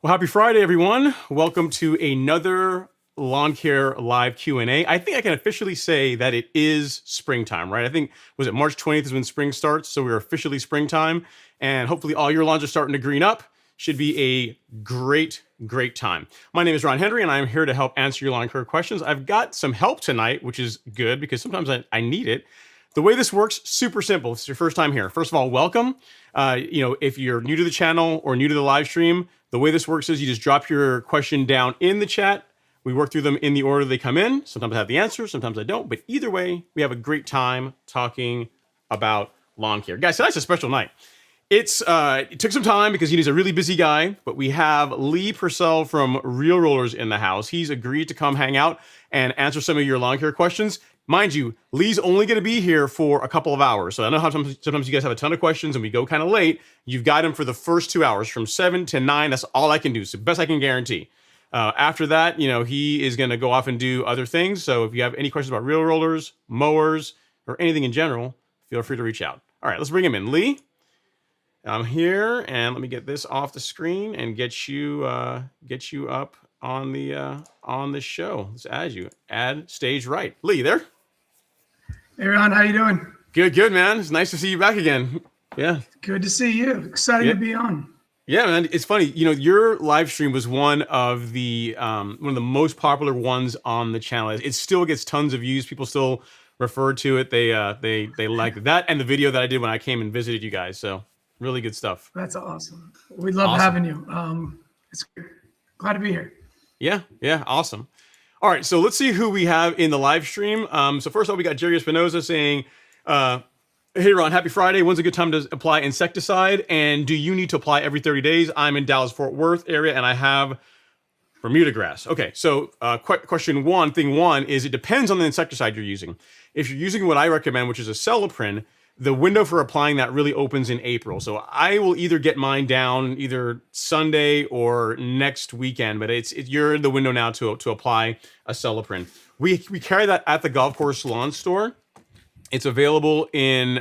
Well, happy Friday, everyone. Welcome to another lawn care live Q&A. I think I can officially say that it is springtime, right? I think, was it March 20th is when spring starts, so we're officially springtime, and hopefully all your lawns are starting to green up. Should be a great time. My name is Ron Henry, and I'm here to help answer your lawn care questions. I've got some help tonight, which is good because sometimes I need it. The way this works, super simple. If it's your first time here, first of all, welcome. If you're new to the channel or new to the live stream, the way this works is you just drop your question down in the chat. We work through them in the order they come in. Sometimes I have the answer, sometimes I don't. But either way, we have a great time talking about lawn care. Guys, tonight's a special night. It took some time because he's a really busy guy, but we have Lee Purcell from Real Rollers in the house. He's agreed to come hang out and answer some of your lawn care questions. Mind you, Lee's only going to be here for a couple of hours. So I know how sometimes you guys have a ton of questions and we go kind of late. You've got him for the first 2 hours from 7 to 9. That's all I can do. So best I can guarantee. After that, he is going to go off and do other things. So if you have any questions about Real Rollers, mowers, or anything in general, feel free to reach out. All right, let's bring him in. Lee, I'm here, and let me get this off the screen and get you up on the show. Let's add you. Add stage right. Lee, there? Hey, Ron, how you doing? Good, man. It's nice to see you back again. Yeah. Good to see you. Excited to be on. Yeah, man. It's funny. Your live stream was one of the most popular ones on the channel. It still gets tons of views. People still refer to it. They like that and the video that I did when I came and visited you guys. So really good stuff. That's awesome. We love having you. It's good. Glad to be here. Yeah, awesome. All right, so let's see who we have in the live stream. So first off, we got Jerry Espinoza saying, hey, Ron, happy Friday. When's a good time to apply insecticide? And do you need to apply every 30 days? I'm in Dallas-Fort Worth area, and I have Bermuda grass. Okay, so question one, thing one is it depends on the insecticide you're using. If you're using what I recommend, which is a celloprene, the window for applying that really opens in April. So I will either get mine down either Sunday or next weekend, but you're in the window now to apply a celloprene. We carry that at the golf course lawn store. It's available in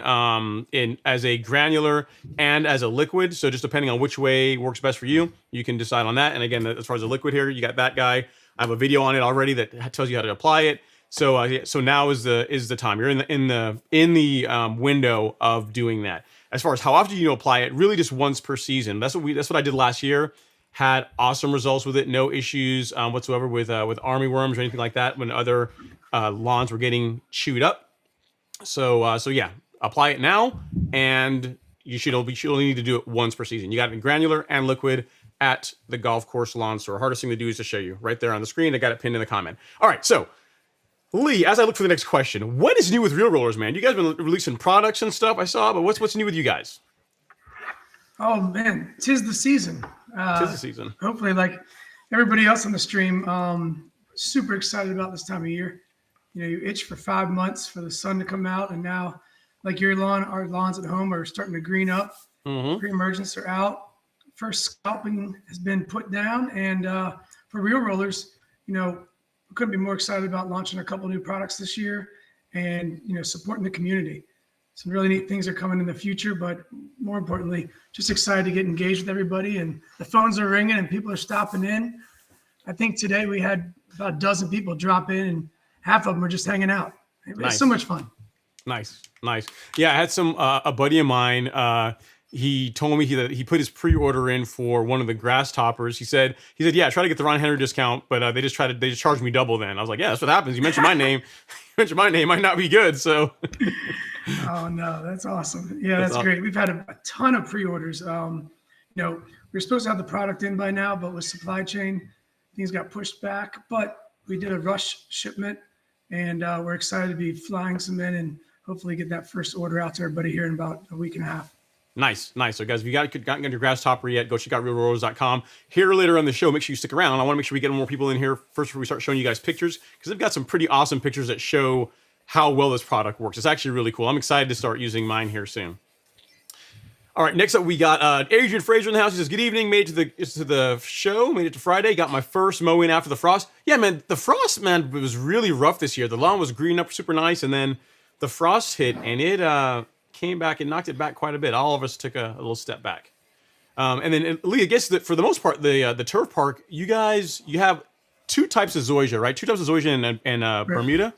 as a granular and as a liquid. So just depending on which way works best for you, you can decide on that. And again, as far as the liquid here, you got that guy. I have a video on it already that tells you how to apply it. So now is the time. You're in the window of doing that. As far as how often you apply it, really just once per season. That's what I did last year. Had awesome results with it. No issues whatsoever with army worms or anything like that when other lawns were getting chewed up. So yeah, apply it now, and you should only need to do it once per season. You got it in granular and liquid at the golf course lawn store. Hardest thing to do is to show you right there on the screen. I got it pinned in the comment. All right, so Lee, as I look for the next question, what is new with Real Rollers, man? You guys have been releasing products and stuff, I saw, but what's new with you guys? Oh, man, 'tis the season. Tis the season. Hopefully, like everybody else on the stream, super excited about this time of year. You itch for 5 months for the sun to come out, and now, like our lawns at home are starting to green up. Pre-emergence are out. First scalping has been put down, and for Real Rollers, we couldn't be more excited about launching a couple new products this year and, supporting the community. Some really neat things are coming in the future, but more importantly, just excited to get engaged with everybody. And the phones are ringing and people are stopping in. I think today we had about a dozen people drop in and half of them were just hanging out. It was so much fun. Nice. Yeah, I had a buddy of mine, he told me that he put his pre-order in for one of the GrassToppers. He said, yeah, try to get the Ron Henry discount, but they just charged me double then. I was like, yeah, that's what happens. You mentioned my name. Might not be good, so. Oh, no, that's awesome. Yeah, that's great. We've had a ton of pre-orders. We're supposed to have the product in by now, but with supply chain, things got pushed back. But we did a rush shipment, and we're excited to be flying some in and hopefully get that first order out to everybody here in about a week and a half. Nice. So guys, if you gotten your GrassTopper yet, go check out realrollers.com. Here later on the show, make sure you stick around. I want to make sure we get more people in here first before we start showing you guys pictures, because they've got some pretty awesome pictures that show how well this product works. It's actually really cool. I'm excited to start using mine here soon. All right, next up we got Adrian Fraser in the house. He says, good evening, made it to the show, made it to Friday, got my first mow in after the frost. Yeah, man, the frost, man, was really rough this year. The lawn was green up super nice, and then the frost hit, and it came back and knocked it back quite a bit. All of us took a little step back. And then Lee, I guess that for the most part, the turf park, you have two types of zoysia, right? Two types of zoysia and Right. Bermuda.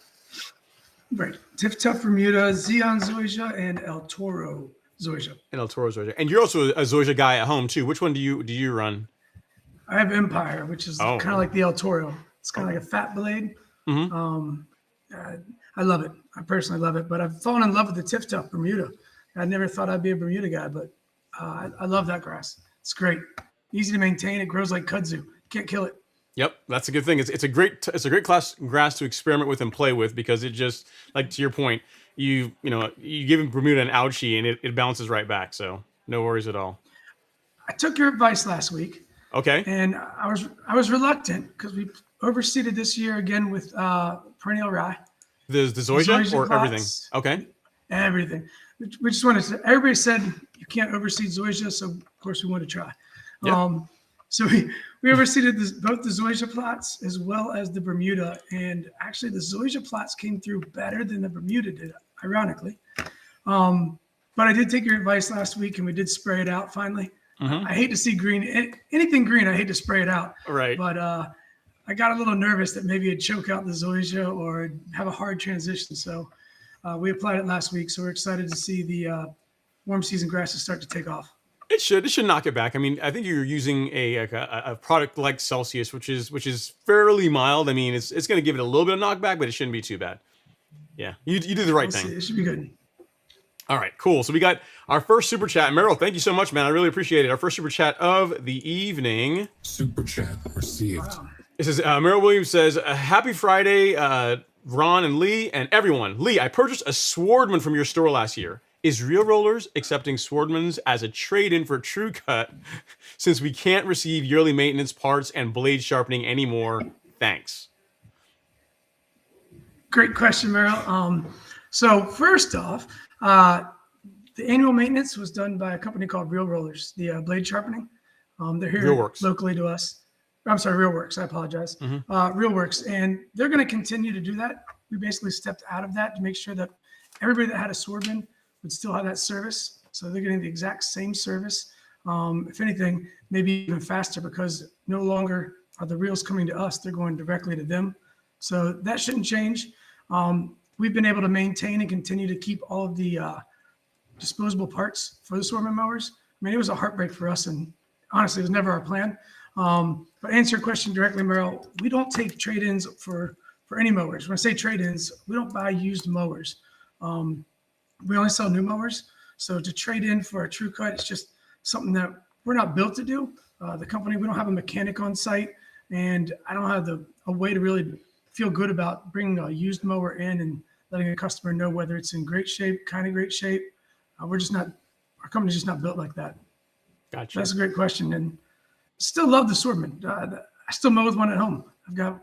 Right. Tiff Tuff Bermuda, Xeon Zoysia, and El Toro Zoysia. And El Toro zoysia. And you're also a zoysia guy at home too. Which one do you run? I have Empire, which is Oh, kind of like the El Toro. It's kind of like a fat blade. mm-hmm. I love it. I personally love it. But I've fallen in love with the Tiff Tuff Bermuda. I never thought I'd be a Bermuda guy, but I love that grass. It's great. Easy to maintain. It grows like kudzu. Can't kill it. Yep, that's a good thing. It's a great class grass to experiment with and play with because it just, like, to your point, you give Bermuda an ouchie and it bounces right back. So no worries at all. I took your advice last week, Okay, and I was reluctant because we overseeded this year again with perennial rye. the zoysia Zoysia or everything. plots. Okay, Everything. We just wanted to. Everybody said you can't overseed zoysia, so of course we wanted to try. Yeah. So we overseeded both the zoysia plots as well as the Bermuda, and actually the zoysia plots came through better than the Bermuda did, ironically. But I did take your advice last week, and we did spray it out finally. Mhm. I hate to see green, anything green. I hate to spray it out. Right. But I got a little nervous that maybe it'd choke out the zoysia or have a hard transition. So we applied it last week. So we're excited to see the warm season grasses start to take off. It should knock it back. I mean, I think you're using a product like Celsius, which is fairly mild. I mean, it's going to give it a little bit of knockback, but it shouldn't be too bad. Yeah, you do the right We'll thing. see. It should be good. All right, cool. So we got our first super chat. Merrill, thank you so much, man. I really appreciate it. Our first super chat of the evening. Super chat received. Wow. This is Merrill Williams says, "Happy Friday, Ron and Lee and everyone. Lee, I purchased a Swardman from your store last year. Is Real Rollers accepting Swardmans as a trade-in for TruCut since we can't receive yearly maintenance parts and blade sharpening anymore? Thanks." Great question, Merrill. So first off, the annual maintenance was done by a company called Real Rollers, the blade sharpening. They're here RealWorks. locally to us. I'm sorry, RealWorks. I apologize. RealWorks, and they're going to continue to do that. We basically stepped out of that to make sure that everybody that had a Swardman would still have that service. So they're getting the exact same service. If anything, maybe even faster because no longer are the reels coming to us; they're going directly to them. So that shouldn't change. We've been able to maintain and continue to keep all of the disposable parts for the Swardman mowers. I mean, it was a heartbreak for us, and honestly, it was never our plan. But answer your question directly, Merrill, we don't take trade-ins for any mowers. When I say trade-ins, we don't buy used mowers. We only sell new mowers. So to trade in for a TruCut, it's just something that we're not built to do. The company, we don't have a mechanic on site, and I don't have a way to really feel good about bringing a used mower in and letting a customer know whether it's in great shape, kind of great shape. We're just not, our company's just not built like that. Gotcha. That's a great question. And still love the Swardman. I still mow with one at home. I've got,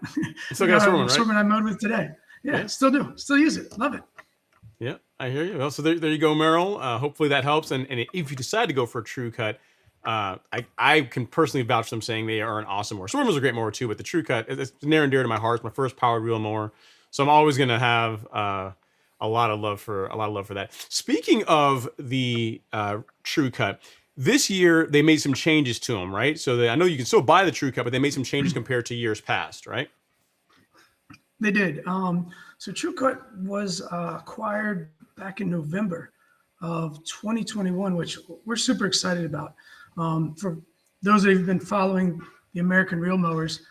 Still got a Swardman, right? Swardman I mowed with today. Yeah, still do. Still use it. Love it. Yeah, I hear you. Well, so there you go, Merrill. Hopefully that helps. And if you decide to go for a TruCut, I can personally vouch for them saying they are an awesome mower. Swardman's a great mower too, but the TruCut, it's near and dear to my heart. It's my first powered wheel mower, so I'm always going to have a lot of love for that. Speaking of the TruCut, this year they made some changes to them, right? So I know you can still buy the TruCut, but they made some changes compared to years past, right? They did. So TruCut was acquired back in November of 2021, which we're super excited about. For those of you who've been following the American reel mowers,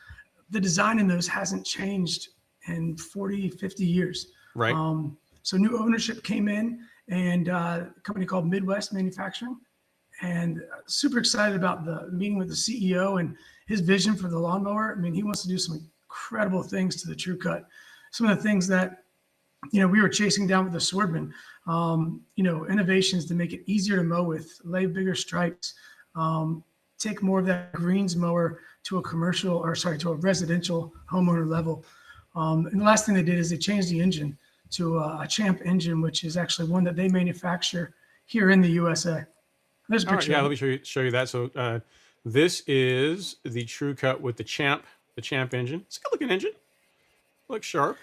the design in those hasn't changed in 40, 50 years. Right. So new ownership came in, and a company called Midwest Manufacturing, and super excited about the meeting with the CEO and his vision for the lawnmower. I mean, he wants to do some incredible things to the TruCut. Some of the things that, we were chasing down with the Swardman, innovations to make it easier to mow with, lay bigger stripes, take more of that greens mower to a residential homeowner level. And the last thing they did is they changed the engine to a Champ engine, which is actually one that they manufacture here in the USA. There's a All right, picture. yeah, let me show you that. So this is the TruCut with the Champ engine. It's a good looking engine. Looks sharp.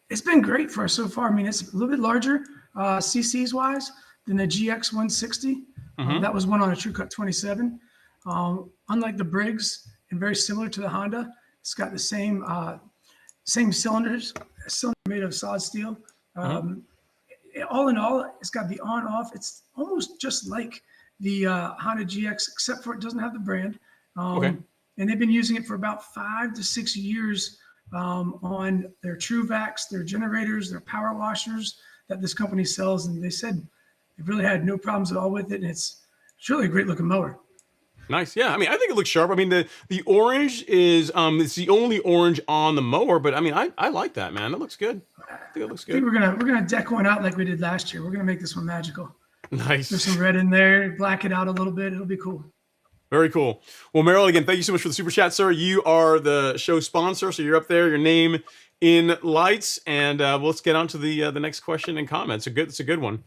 It's been great for us so far. I mean, it's a little bit larger CCs wise than the GX 160. That was one on a TruCut 27. Unlike the Briggs and very similar to the Honda, it's got the same cylinders, a cylinder made of solid steel. All in all, it's got the on-off. It's almost just like the Honda GX, except for it doesn't have the brand. Okay. And they've been using it for about 5 to 6 years on their TruVacs, their generators, their power washers that this company sells. And they said they've really had no problems at all with it. And it's really a great looking mower. Nice. Yeah. I mean, I think it looks sharp. I mean, the orange is it's the only orange on the mower, but I mean, I like that, man. That looks good. I think it looks I think good. we're gonna deck one out like we did last year. We're gonna make this one magical. Nice. There's some red in there, black it out a little bit. It'll be cool. Very cool. Well, Merrill, again, thank you so much for the super chat, sir. You are the show sponsor, so you're up there. Your name in lights, and let's get on to the next question and comment. It's a good one.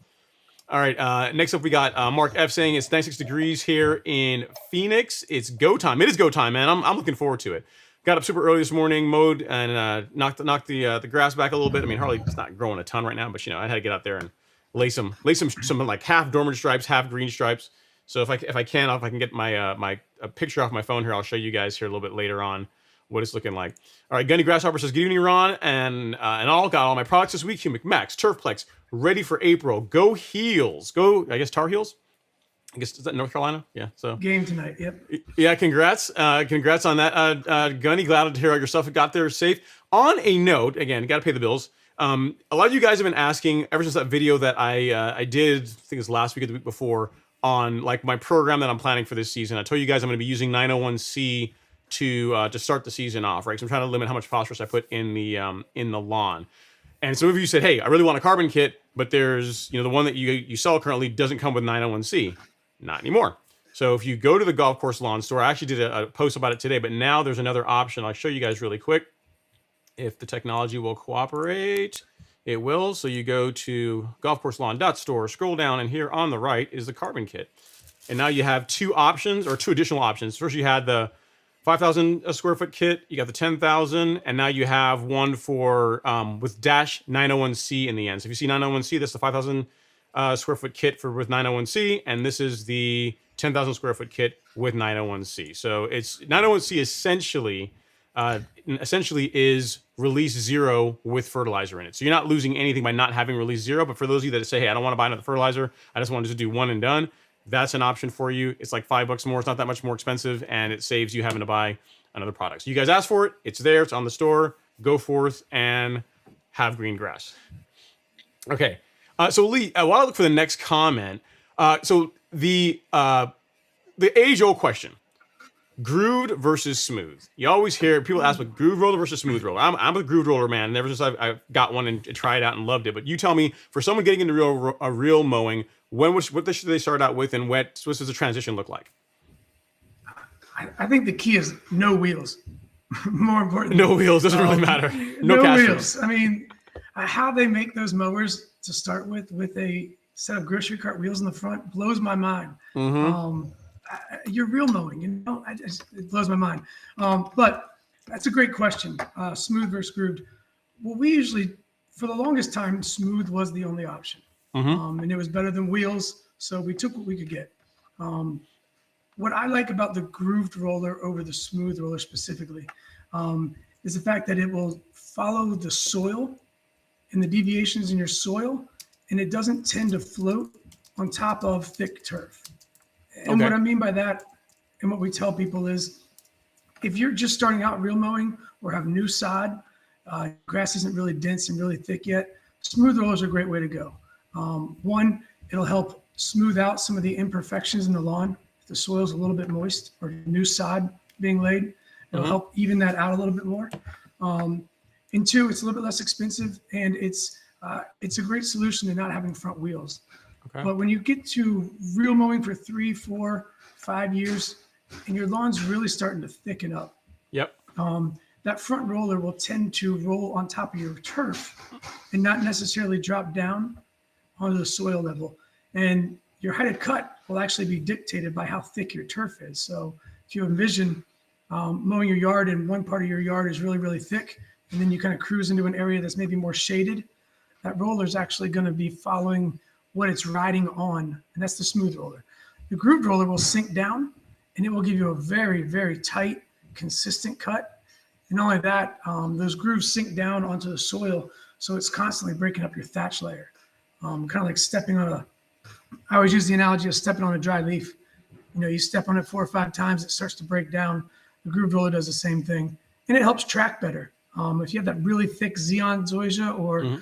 All right. Next up, we got Mark F saying it's 96 degrees here in Phoenix. It's go time. It is go time, man. I'm looking forward to it. Got up super early this morning, mowed, and knocked the grass back a little bit. I mean, it's not growing a ton right now, but I had to get out there and lay some like half dormant stripes, half green stripes. So if I can get my picture off my phone here, I'll show you guys here a little bit later on what it's looking like. All right, Gunny Grasshopper says, good evening, Ron, and all got all my products this week. Humic Max, Turfplex, ready for April. Go Heels. Go, I guess, Tar Heels? I guess, is that North Carolina? Yeah, so. Game tonight, yep. Yeah, congrats. Congrats on that. Gunny, glad to hear your stuff got there safe. On a note, again, got to pay the bills. A lot of you guys have been asking, ever since that video that I did, I think it was last week or the week before, on like my program that I'm planning for this season. I told you guys I'm going to be using 901C to start the season off, right? So I'm trying to limit how much phosphorus I put in the lawn. And some of you said, hey, I really want a carbon kit, but there's, the one that you sell currently doesn't come with 901C. Not anymore. So if you go to the golf course lawn store, I actually did a post about it today, but now there's another option. I'll show you guys really quick. If the technology will cooperate, it will. So you go to golfcourselawn.store, scroll down, and here on the right is the carbon kit. And now you have two additional options. First, you had the 5,000 square foot kit, you got the 10,000, and now you have one for with dash 901C in the end. So if you see 901C, that's the 5,000 square foot kit with 901C, and this is the 10,000 square foot kit with 901C. So it's 901C essentially is release 0 with fertilizer in it. So you're not losing anything by not having release 0. But for those of you that say, hey, I don't want to buy another fertilizer, I just want to do one and done, that's an option for you. It's like $5 more. It's not that much more expensive, and it saves you having to buy another product. So you guys asked for it. It's there. It's on the store. Go forth and have green grass. Okay. So Lee, while I look for the next comment, so the age-old question, grooved versus smooth. You always hear people ask about groove roller versus smooth roller. I'm a groove roller man, and ever since I've got one and tried it out and loved it. But you tell me, for someone getting into real mowing, what should they start out with, and what does the transition look like? I think the key is no wheels. More important. No wheels doesn't really matter. No casters. Wheels. I mean, how they make those mowers to start with a set of grocery cart wheels in the front blows my mind. Mm-hmm. You're real mowing, it blows my mind. But that's a great question. Smooth versus grooved. Well, we usually, for the longest time, smooth was the only option. Mm-hmm. And it was better than wheels, so we took what we could get. What I like about the grooved roller over the smooth roller specifically is the fact that it will follow the soil and the deviations in your soil, and it doesn't tend to float on top of thick turf. And what I mean by that, and what we tell people is, if you're just starting out real mowing or have new sod, grass isn't really dense and really thick yet, smooth rollers are a great way to go. One, it'll help smooth out some of the imperfections in the lawn. If the soil's a little bit moist or new sod being laid, it'll help even that out a little bit more. And two, it's a little bit less expensive, and it's a great solution to not having front wheels. Okay. But when you get to real mowing for 3, 4, 5 years, and your lawn's really starting to thicken up, Yep. that front roller will tend to roll on top of your turf and not necessarily drop down onto the soil level. And your height of cut will actually be dictated by how thick your turf is. So if you envision mowing your yard and one part of your yard is really, really thick, and then you kind of cruise into an area that's maybe more shaded, that roller is actually going to be following what it's riding on, and that's the smooth roller. The groove roller will sink down, and it will give you a very, very tight, consistent cut. And not only that, those grooves sink down onto the soil, so it's constantly breaking up your thatch layer. Kind of like stepping on I always use the analogy of stepping on a dry leaf. You step on it 4 or 5 times, it starts to break down. The groove roller does the same thing, and it helps track better. If you have that really thick Xeon zoysia or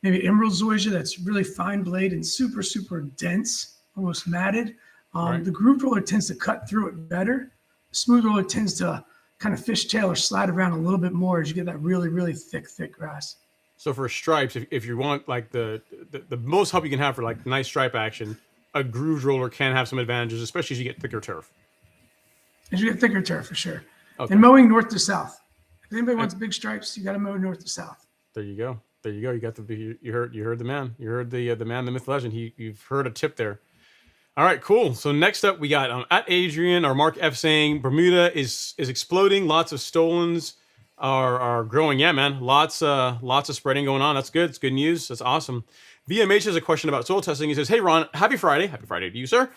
maybe emerald zoysia that's really fine blade and super, super dense, almost matted, the groove roller tends to cut through it better. The smooth roller tends to kind of fishtail or slide around a little bit more as you get that really, really thick grass. So for stripes, if you want like the most help you can have for like nice stripe action, a groove roller can have some advantages, especially as you get thicker turf. As you get thicker turf, for sure. Okay. And mowing north to south. If anybody wants big stripes, you got to mow north to south. There you go. You got you heard the man. You heard the man, the myth, legend. You've heard a tip there. All right, cool. So next up, we got at Adrian or Mark F saying Bermuda is exploding. Lots of stolons are growing. Yeah, man. Lots of spreading going on. That's good. It's good news. That's awesome. VMH has a question about soil testing. He says, "Hey Ron, happy Friday. Happy Friday to you, sir.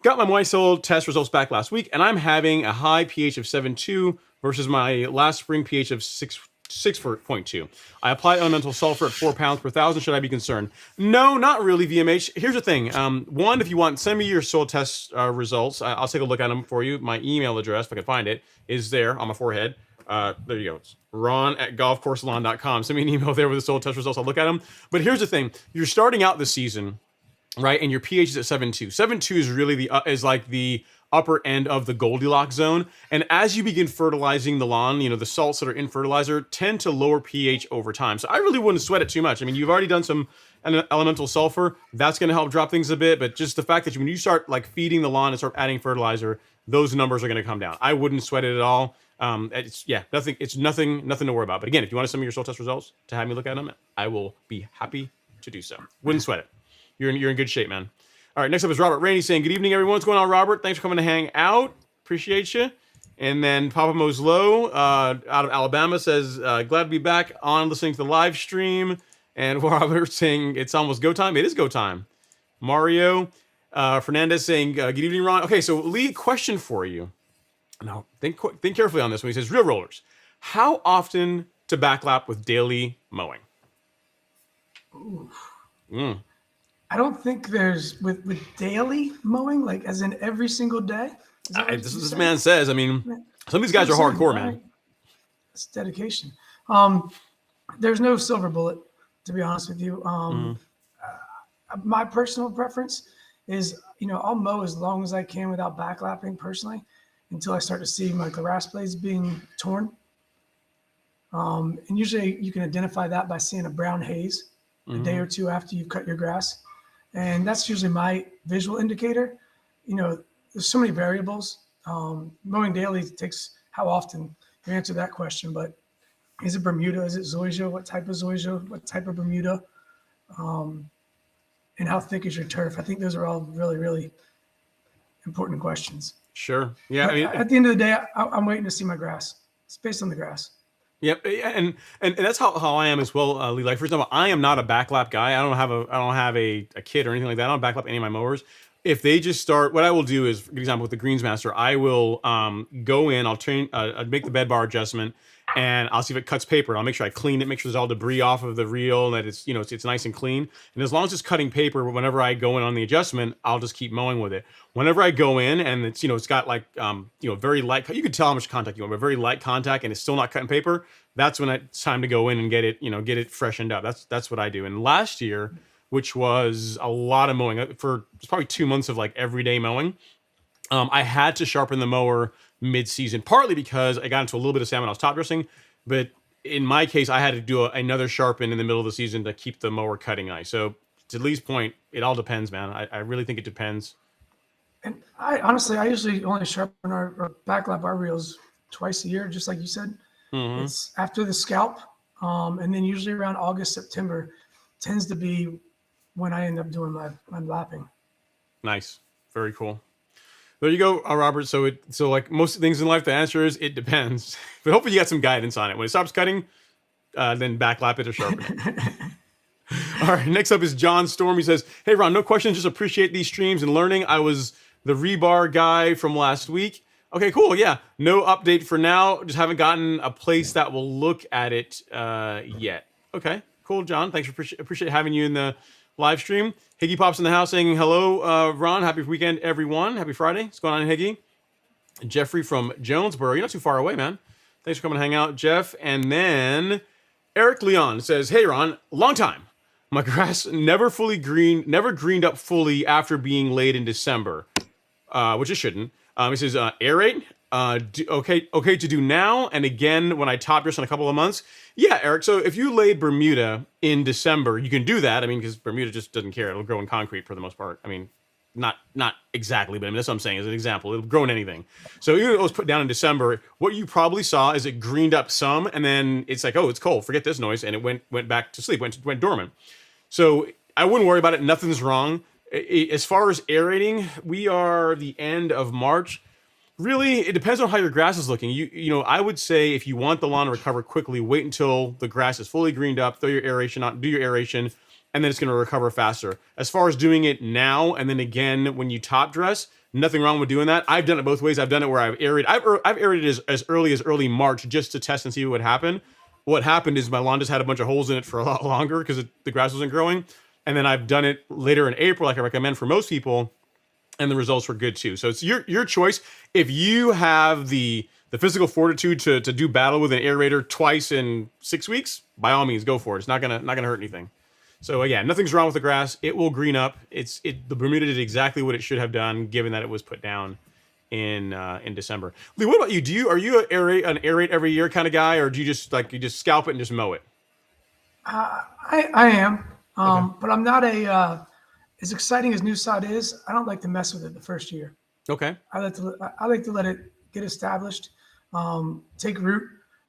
Got my moist soil test results back last week, and I'm having a high pH of 7.2 versus my last spring pH of 6.2. I applied elemental sulfur at 4 pounds per thousand. Should I be concerned?" No, not really, VMH. Here's the thing. One, if you want, send me your soil test results. I'll take a look at them for you. My email address, if I can find it, is there on my forehead. There you go. It's ron@golfcoursalon.com. Send me an email there with the soil test results. I'll look at them. But here's the thing. You're starting out this season, right? And your pH is at 7.2. 7.2 is really is like the upper end of the Goldilocks zone. And as you begin fertilizing the lawn, the salts that are in fertilizer tend to lower pH over time. So I really wouldn't sweat it too much. I mean, you've already done some elemental sulfur. That's going to help drop things a bit. But just the fact that when you start like feeding the lawn and start adding fertilizer, those numbers are going to come down. I wouldn't sweat it at all. It's nothing to worry about. But again, if you want to send me your soil test results to have me look at them, I will be happy to do so. Wouldn't sweat it. You're in good shape, man. All right, next up is Robert Rainey saying, "Good evening, everyone. What's going on, Robert? Thanks for coming to hang out. Appreciate you." And then Papa Mo's Low out of Alabama says, "Glad to be back on listening to the live stream." And Robert saying, "It's almost go time." It is go time. Mario Fernandez saying, "Good evening, Ron." Okay, so Lee, question for you. Now, think carefully on this one. He says, "Real rollers, how often to backlap with daily mowing?" I don't think there's with daily mowing, like as in every single day. This man says. I mean, some of these guys are hardcore, man. It's dedication. There's no silver bullet, to be honest with you. My personal preference is, I'll mow as long as I can without backlapping personally until I start to see my grass blades being torn. And usually you can identify that by seeing a brown haze a day or two after you've cut your grass. And that's usually my visual indicator. There's so many variables. Mowing daily takes how often you answer that question, but is it Bermuda? Is it zoysia? What type of zoysia? What type of Bermuda? And how thick is your turf? I think those are all really, really important questions. Sure. Yeah. But at the end of the day, I'm waiting to see my grass. It's based on the grass. Yep, and that's how I am as well, Lee. Like, for example, I am not a backlap guy. I don't have a kit or anything like that. I don't backlap any of my mowers. If they just start, what I will do is, for example, with the Greensmaster, I will go in, I'll make the bed bar adjustment, and I'll see if it cuts paper. I'll make sure I clean it, make sure there's all debris off of the reel, and that it's nice and clean. And as long as it's cutting paper, whenever I go in on the adjustment, I'll just keep mowing with it. Whenever I go in and it's got like very light, you can tell how much contact you want, but very light contact, and it's still not cutting paper. That's when it's time to go in and get it freshened up. That's what I do. And last year, which was a lot of mowing it's probably 2 months of like everyday mowing, I had to sharpen the mower mid-season, partly because I got into a little bit of sand when I was top dressing, but in my case, I had to do another sharpen in the middle of the season to keep the mower cutting nice. So to Lee's point, it all depends, man. I really think it depends. And I usually only sharpen or backlap our reels twice a year, just like you said. Mm-hmm. It's after the scalp, and then usually around August, September tends to be when I end up doing my lapping. Nice. Very cool. There you go, Robert. So like most things in life, the answer is it depends. But hopefully you got some guidance on it. When it stops cutting, then backlap it or sharpen it. All right, next up is John Storm. He says, "Hey Ron, no questions, just appreciate these streams and learning. I was the rebar guy from last week." Okay, cool. Yeah, no update for now. Just haven't gotten a place that will look at it yet. Okay, cool, John. Thanks for appreciate having you in the live stream. Higgy pops in the house saying hello, Ron. Happy weekend, everyone. Happy Friday. What's going on, Higgy? Jeffrey from Jonesboro. You're not too far away, man. Thanks for coming to hang out, Jeff. And then Eric Leon says, "Hey Ron, long time. My grass never greened up fully after being laid in December, which it shouldn't." He says, "Aerate, okay to do now and again when I top dress in a couple of months." Yeah, Eric. So if you laid Bermuda in December, you can do that. I mean, because Bermuda just doesn't care; it'll grow in concrete for the most part. I mean, not exactly, but I mean that's what I'm saying as an example. It'll grow in anything. So even if it was put down in December, what you probably saw is it greened up some, and then it's like, oh, it's cold. Forget this noise, and it went back to sleep, went dormant. So I wouldn't worry about it. Nothing's wrong. As far as aerating, we are the end of March. Really, it depends on how your grass is looking. You know, I would say if you want the lawn to recover quickly, wait until the grass is fully greened up, throw your aeration on, do your aeration, and then it's going to recover faster. As far as doing it now and then again when you top dress, nothing wrong with doing that. I've done it both ways. I've done it where I've aerated. I've aerated as early March just to test and see what would happen. What happened is my lawn just had a bunch of holes in it for a lot longer because the grass wasn't growing. And then I've done it later in April, like I recommend for most people, and the results were good too. So it's your choice. If you have the physical fortitude to do battle with an aerator twice in 6 weeks, by all means, go for it. It's not gonna hurt anything. So again, nothing's wrong with the grass. It will green up. The Bermuda did exactly what it should have done, given that it was put down in December. Lee, what about you? Are you an aerate every year kind of guy, or do you just scalp it and just mow it? I am, Okay. but I'm not as exciting as new sod is. I don't like to mess with it the first year. Okay. I like to let it get established, take root.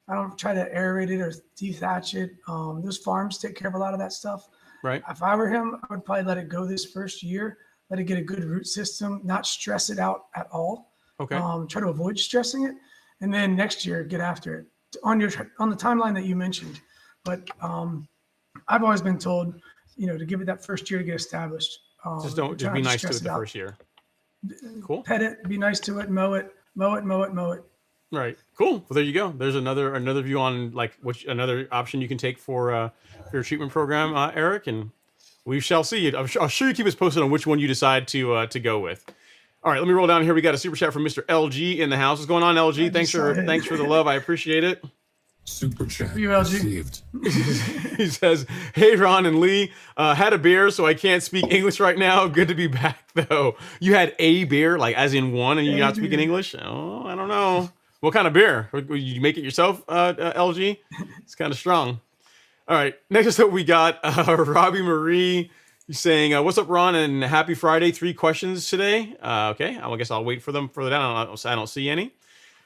I don't try to aerate it or dethatch it. Those farms take care of a lot of that stuff. Right. If I were him, I would probably let it go this first year, let it get a good root system, not stress it out at all. Okay. Try to avoid stressing it, and then next year get after it on the timeline that you mentioned. But I've always been told, to give it that first year to get established. Just be nice to it the first year. Cool. Pet it, be nice to it, mow it. Right. Cool. Well, there you go. There's another view on another option you can take for your treatment program, Eric, and we shall see. I'll sure you keep us posted on which one you decide to go with. All right, let me roll down here. We got a super chat from Mr. LG in the house. What's going on, LG? Thanks for the love. I appreciate it. Super chat You, LG. received. He says, "Hey, Ron and Lee, had a beer, so I can't speak English right now. Good to be back, though." You had a beer, like as in one, and you're not speaking English? Oh, I don't know. What kind of beer? Would you make it yourself, LG? It's kind of strong. All right, next up we got Robbie Marie. He's saying, "What's up, Ron, and happy Friday. 3 questions today." Okay, I guess I'll wait for them further down. I don't see any.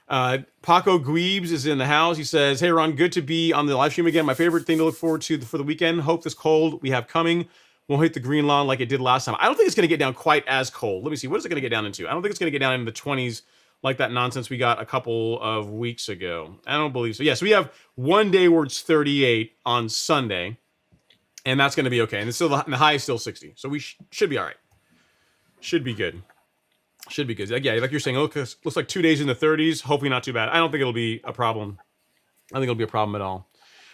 Paco Guibes is in the house. He says, "Hey Ron, good to be on the live stream again. My favorite thing to look forward to for the weekend. Hope this cold we have coming won't hit the green lawn like it did last time." I don't think it's going to get down quite as cold. Let me see. What is it going to get down into? I don't think it's going to get down in the 20s like that nonsense we got a couple of weeks ago. I don't believe so. Yes, we have one day where it's 38 on Sunday, and that's going to be okay. And the high is still 60, so we should be all right. Should be good. Should be good. Yeah, like you're saying, looks like 2 days in the 30s. Hopefully not too bad. I don't think it'll be a problem. I think it'll be a problem at all.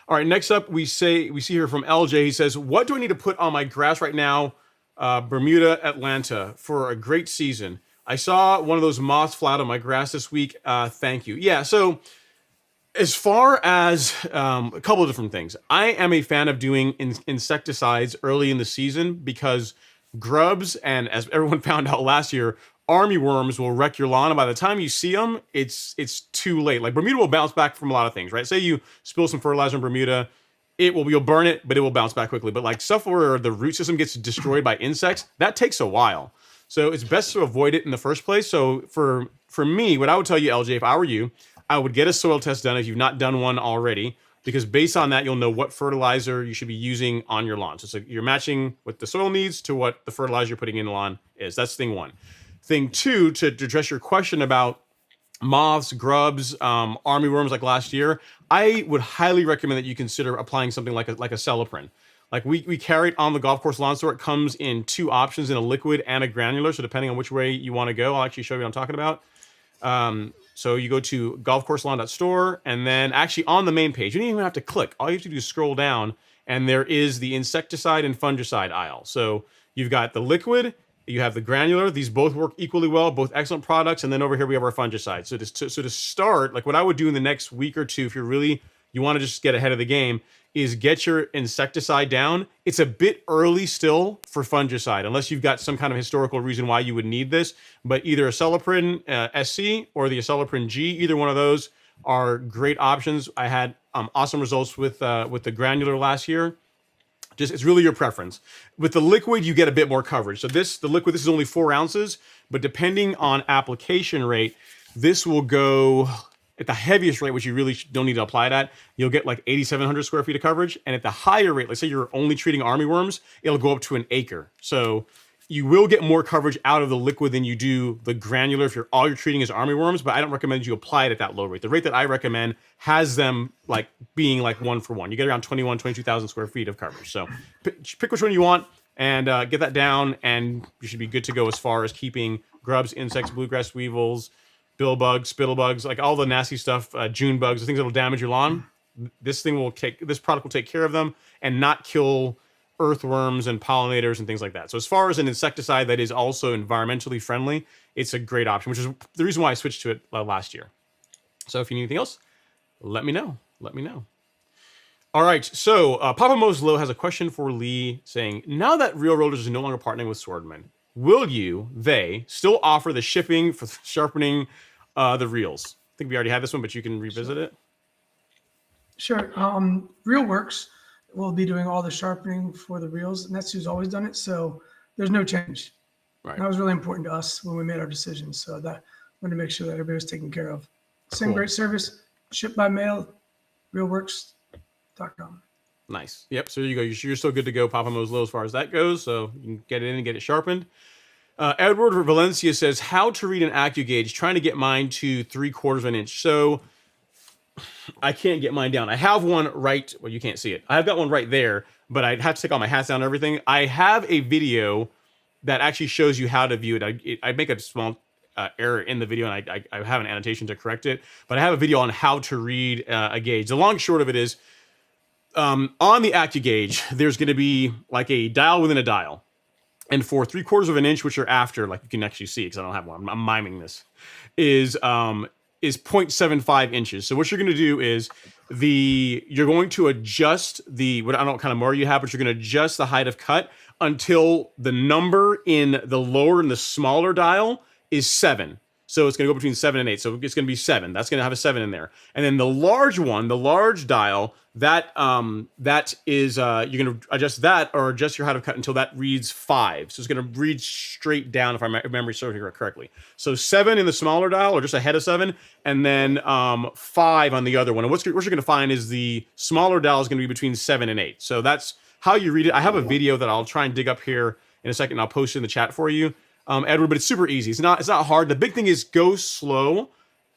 All right, next up, we see here from LJ. He says, "What do I need to put on my grass right now, Bermuda, Atlanta, for a great season? I saw one of those moths fly out on my grass this week. Thank you." Yeah, so as far as a couple of different things, I am a fan of doing insecticides early in the season because grubs, and as everyone found out last year, army worms will wreck your lawn, and by the time you see them, it's too late. Like Bermuda will bounce back from a lot of things, right? Say you spill some fertilizer in Bermuda, you'll burn it, but it will bounce back quickly. But like stuff where the root system gets destroyed by insects, that takes a while. So it's best to avoid it in the first place. So for me, what I would tell you, LJ, if I were you, I would get a soil test done if you've not done one already, because based on that, you'll know what fertilizer you should be using on your lawn. So you're matching what the soil needs to what the fertilizer you're putting in the lawn is. That's thing one. Thing two, to address your question about moths, grubs, army worms like last year, I would highly recommend that you consider applying something like a Celiprin. Like we carry it on the golf course lawn store. It comes in 2 options, in a liquid and a granular. So depending on which way you want to go, I'll actually show you what I'm talking about. So you go to golfcourselawn.store, and then actually on the main page, you don't even have to click. All you have to do is scroll down, and there is the insecticide and fungicide aisle. So you've got the liquid, you have the granular. These both work equally well, both excellent products. And then over here we have our fungicide. So to start, like what I would do in the next week or two, if you want to just get ahead of the game, is get your insecticide down. It's a bit early still for fungicide, unless you've got some kind of historical reason why you would need this. But either Acelepryn SC or the Acelepryn G, either one of those are great options. I had awesome results with the granular last year. Just, it's really your preference. With the liquid, you get a bit more coverage. So the liquid, this is only 4 ounces, but depending on application rate, this will go at the heaviest rate, which you really don't need to apply it at. You'll get like 8,700 square feet of coverage. And at the higher rate, let's say you're only treating armyworms, it'll go up to an acre. So you will get more coverage out of the liquid than you do the granular if all you're treating is armyworms, but I don't recommend you apply it at that low rate. The rate that I recommend has them like being like 1-for-1. You get around 22,000 square feet of coverage. So pick which one you want and get that down, and you should be good to go as far as keeping grubs, insects, bluegrass weevils, bill bugs, spittle bugs, like all the nasty stuff, June bugs, the things that will damage your lawn. This product will take care of them and not kill earthworms and pollinators and things like that. So as far as an insecticide that is also environmentally friendly, it's a great option, which is the reason why I switched to it last year. So if you need anything else, let me know. All right, so Papa Mo's Low has a question for Lee saying, now that Real Rollers is no longer partnering with Swardman, will they still offer the shipping for sharpening the reels? I think we already had this one, but you can revisit it. Sure. Reel Works will be doing all the sharpening for the reels, and that's who's always done it. So there's no change. Right. That was really important to us when we made our decision. So that wanted to make sure that everybody was taken care of. Same Cool. great service, shipped by mail, realworks.com. Nice. Yep. So there you go. You're still good to go, Papa Mo's Low, as far as that goes. So you can get it in and get it sharpened. Edward Valencia says, how to read an AccuGauge, trying to get mine to 3/4 of an inch. So I can't get mine down. I have one right, well, you can't see it. I've got one right there, but I'd have to take all my hats down and everything. I have a video that actually shows you how to view it. I make a small error in the video, and I have an annotation to correct it, but I have a video on how to read a gauge. The long and short of it is, on the AccuGauge, there's going to be like a dial within a dial. And for 3/4 of an inch, which are after, like you can actually see, because I don't have one, I'm miming this, is 0.75 inches. So what you're going to do is you're going to adjust I don't know what kind of mower you have, but you're going to adjust the height of cut until the number in the lower and the smaller dial is 7. So it's going to go between 7 and 8. So it's going to be 7. That's going to have a 7 in there. And then the large one, the large dial, that is you're going to adjust that or adjust your height of cut until that reads 5. So it's going to read straight down if my memory serves me correctly. So 7 in the smaller dial, or just ahead of 7, and then 5 on the other one. And what you're going to find is the smaller dial is going to be between 7 and 8. So that's how you read it. I have a video that I'll try and dig up here in a second. I'll post it in the chat for you, Edward. But it's super easy. It's not hard. The big thing is go slow.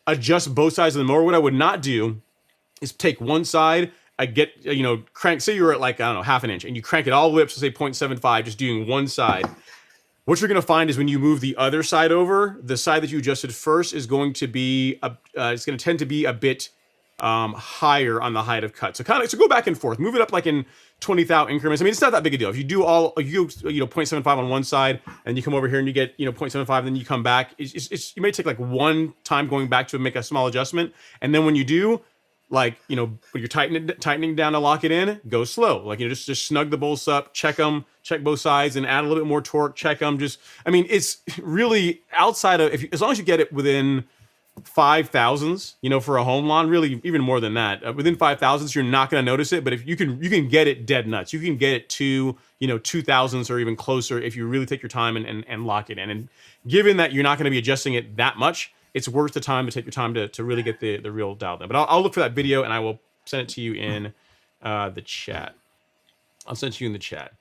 Adjust both sides of the mower. What I would not do is take one side. I get, crank, say you're at like, I don't know, 1/2 inch, and you crank it all the way up to say 0.75, just doing one side. What you're going to find is when you move the other side over, the side that you adjusted first is going to be, it's going to tend to be a bit higher on the height of cut. So go back and forth, move it up like in 20 thou increments. I mean, it's not that big a deal. If you do 0.75 on one side, and you come over here and you get 0.75, then you come back. You may take like one time going back to make a small adjustment, and then when you do, like, when you're tightening down to lock it in, go slow. Like, just snug the bolts up, check both sides, and add a little bit more torque, check them. It's really outside of, as long as you get it within 5 thousandths, for a home lawn, really even more than that, within 5 thousandths, you're not going to notice it. But if you can get it dead nuts, you can get it to, 2 thousandths or even closer if you really take your time and lock it in. And given that you're not going to be adjusting it that much, it's worth the time to take your time to really get the reel dialed in. But I'll look for that video and I will send it to you in the chat. I'll send it to you in the chat.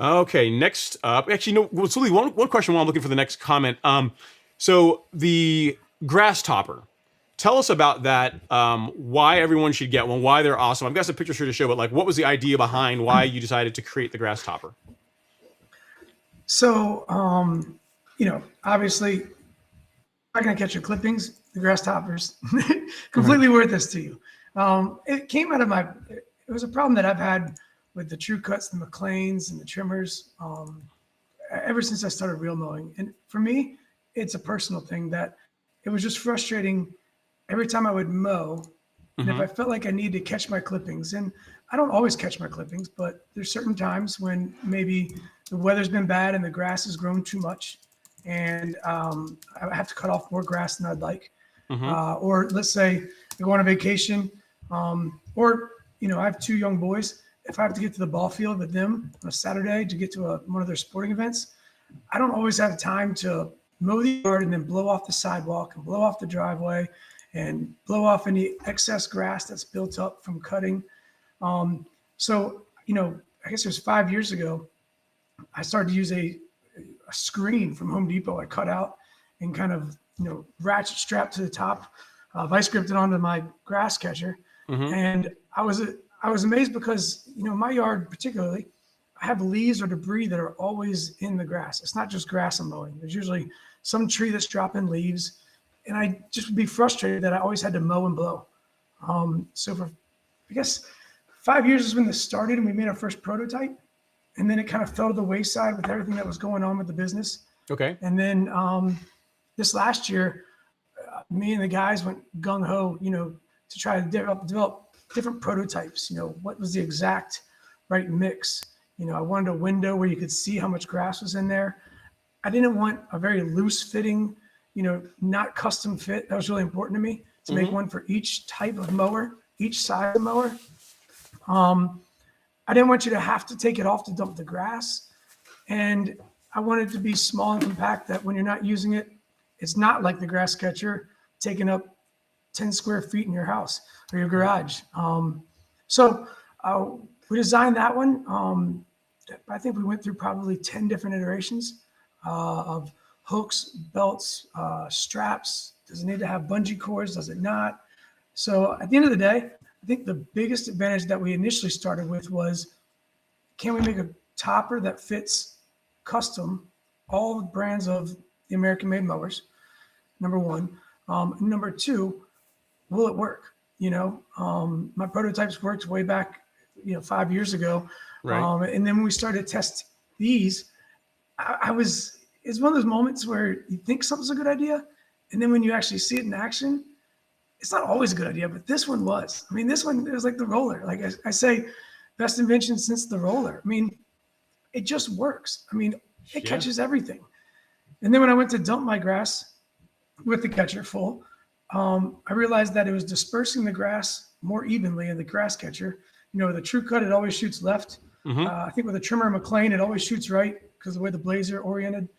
Okay, next up, actually, no, so one question while I'm looking for the next comment. So the GrassTopper. tell us about that. Why everyone should get one, why they're awesome. I've got some pictures here to show, but like, what was the idea behind why you decided to create the GrassTopper? So, obviously, not going to catch your clippings. The GrassTopper's completely worth this to you. It came out of it was a problem that I've had with the TruCuts, the McLanes, and the trimmers ever since I started reel mowing. And for me, it's a personal thing that it was just frustrating every time I would mow. And if I felt like I needed to catch my clippings, and I don't always catch my clippings, but there's certain times when maybe the weather's been bad and the grass has grown too much, and I have to cut off more grass than I'd like. Or let's say I go on a vacation, or I have 2 young boys. If I have to get to the ball field with them on a Saturday to get to one of their sporting events, I don't always have time to mow the yard and then blow off the sidewalk and blow off the driveway and blow off any excess grass that's built up from cutting. So, I guess it was 5 years ago, I started to use a screen from Home Depot I cut out and kind of, ratchet strapped to the top, vice gripped it onto my grass catcher. And I was amazed because, my yard particularly, I have leaves or debris that are always in the grass. It's not just grass I'm mowing. There's usually some tree that's dropping leaves. And I just would be frustrated that I always had to mow and blow. So for, I guess, 5 years is when this started and we made our first prototype. And then it kind of fell to the wayside with everything that was going on with the business. Okay. And then this last year, me and the guys went gung-ho, to try to develop different prototypes. What was the exact right mix? I wanted a window where you could see how much grass was in there. I didn't want a very loose fitting, not custom fit. That was really important to me to make one for each type of mower, each size of mower. I didn't want you to have to take it off to dump the grass. And I wanted it to be small and compact that when you're not using it, it's not like the grass catcher taking up 10 square feet in your house or your garage. So we designed that one. I think we went through probably 10 different iterations of hooks, belts, straps. Does it need to have bungee cords? Does it not? So at the end of the day, I think the biggest advantage that we initially started with was, can we make a topper that fits custom all the brands of the American-made mowers? Number one. Number two, will it work? My prototypes worked way back, 5 years ago. Right. And then when we started to test these, it's one of those moments where you think something's a good idea. And then when you actually see it in action, it's not always a good idea, but this one was. I mean, this one, it was like the roller. Like I say, best invention since the roller. I mean, it just works. I mean, it catches everything. And then when I went to dump my grass with the catcher full, I realized that it was dispersing the grass more evenly in the grass catcher. The TruCut, it always shoots left. I think with a trimmer McLane, it always shoots right because of the way the blades are oriented.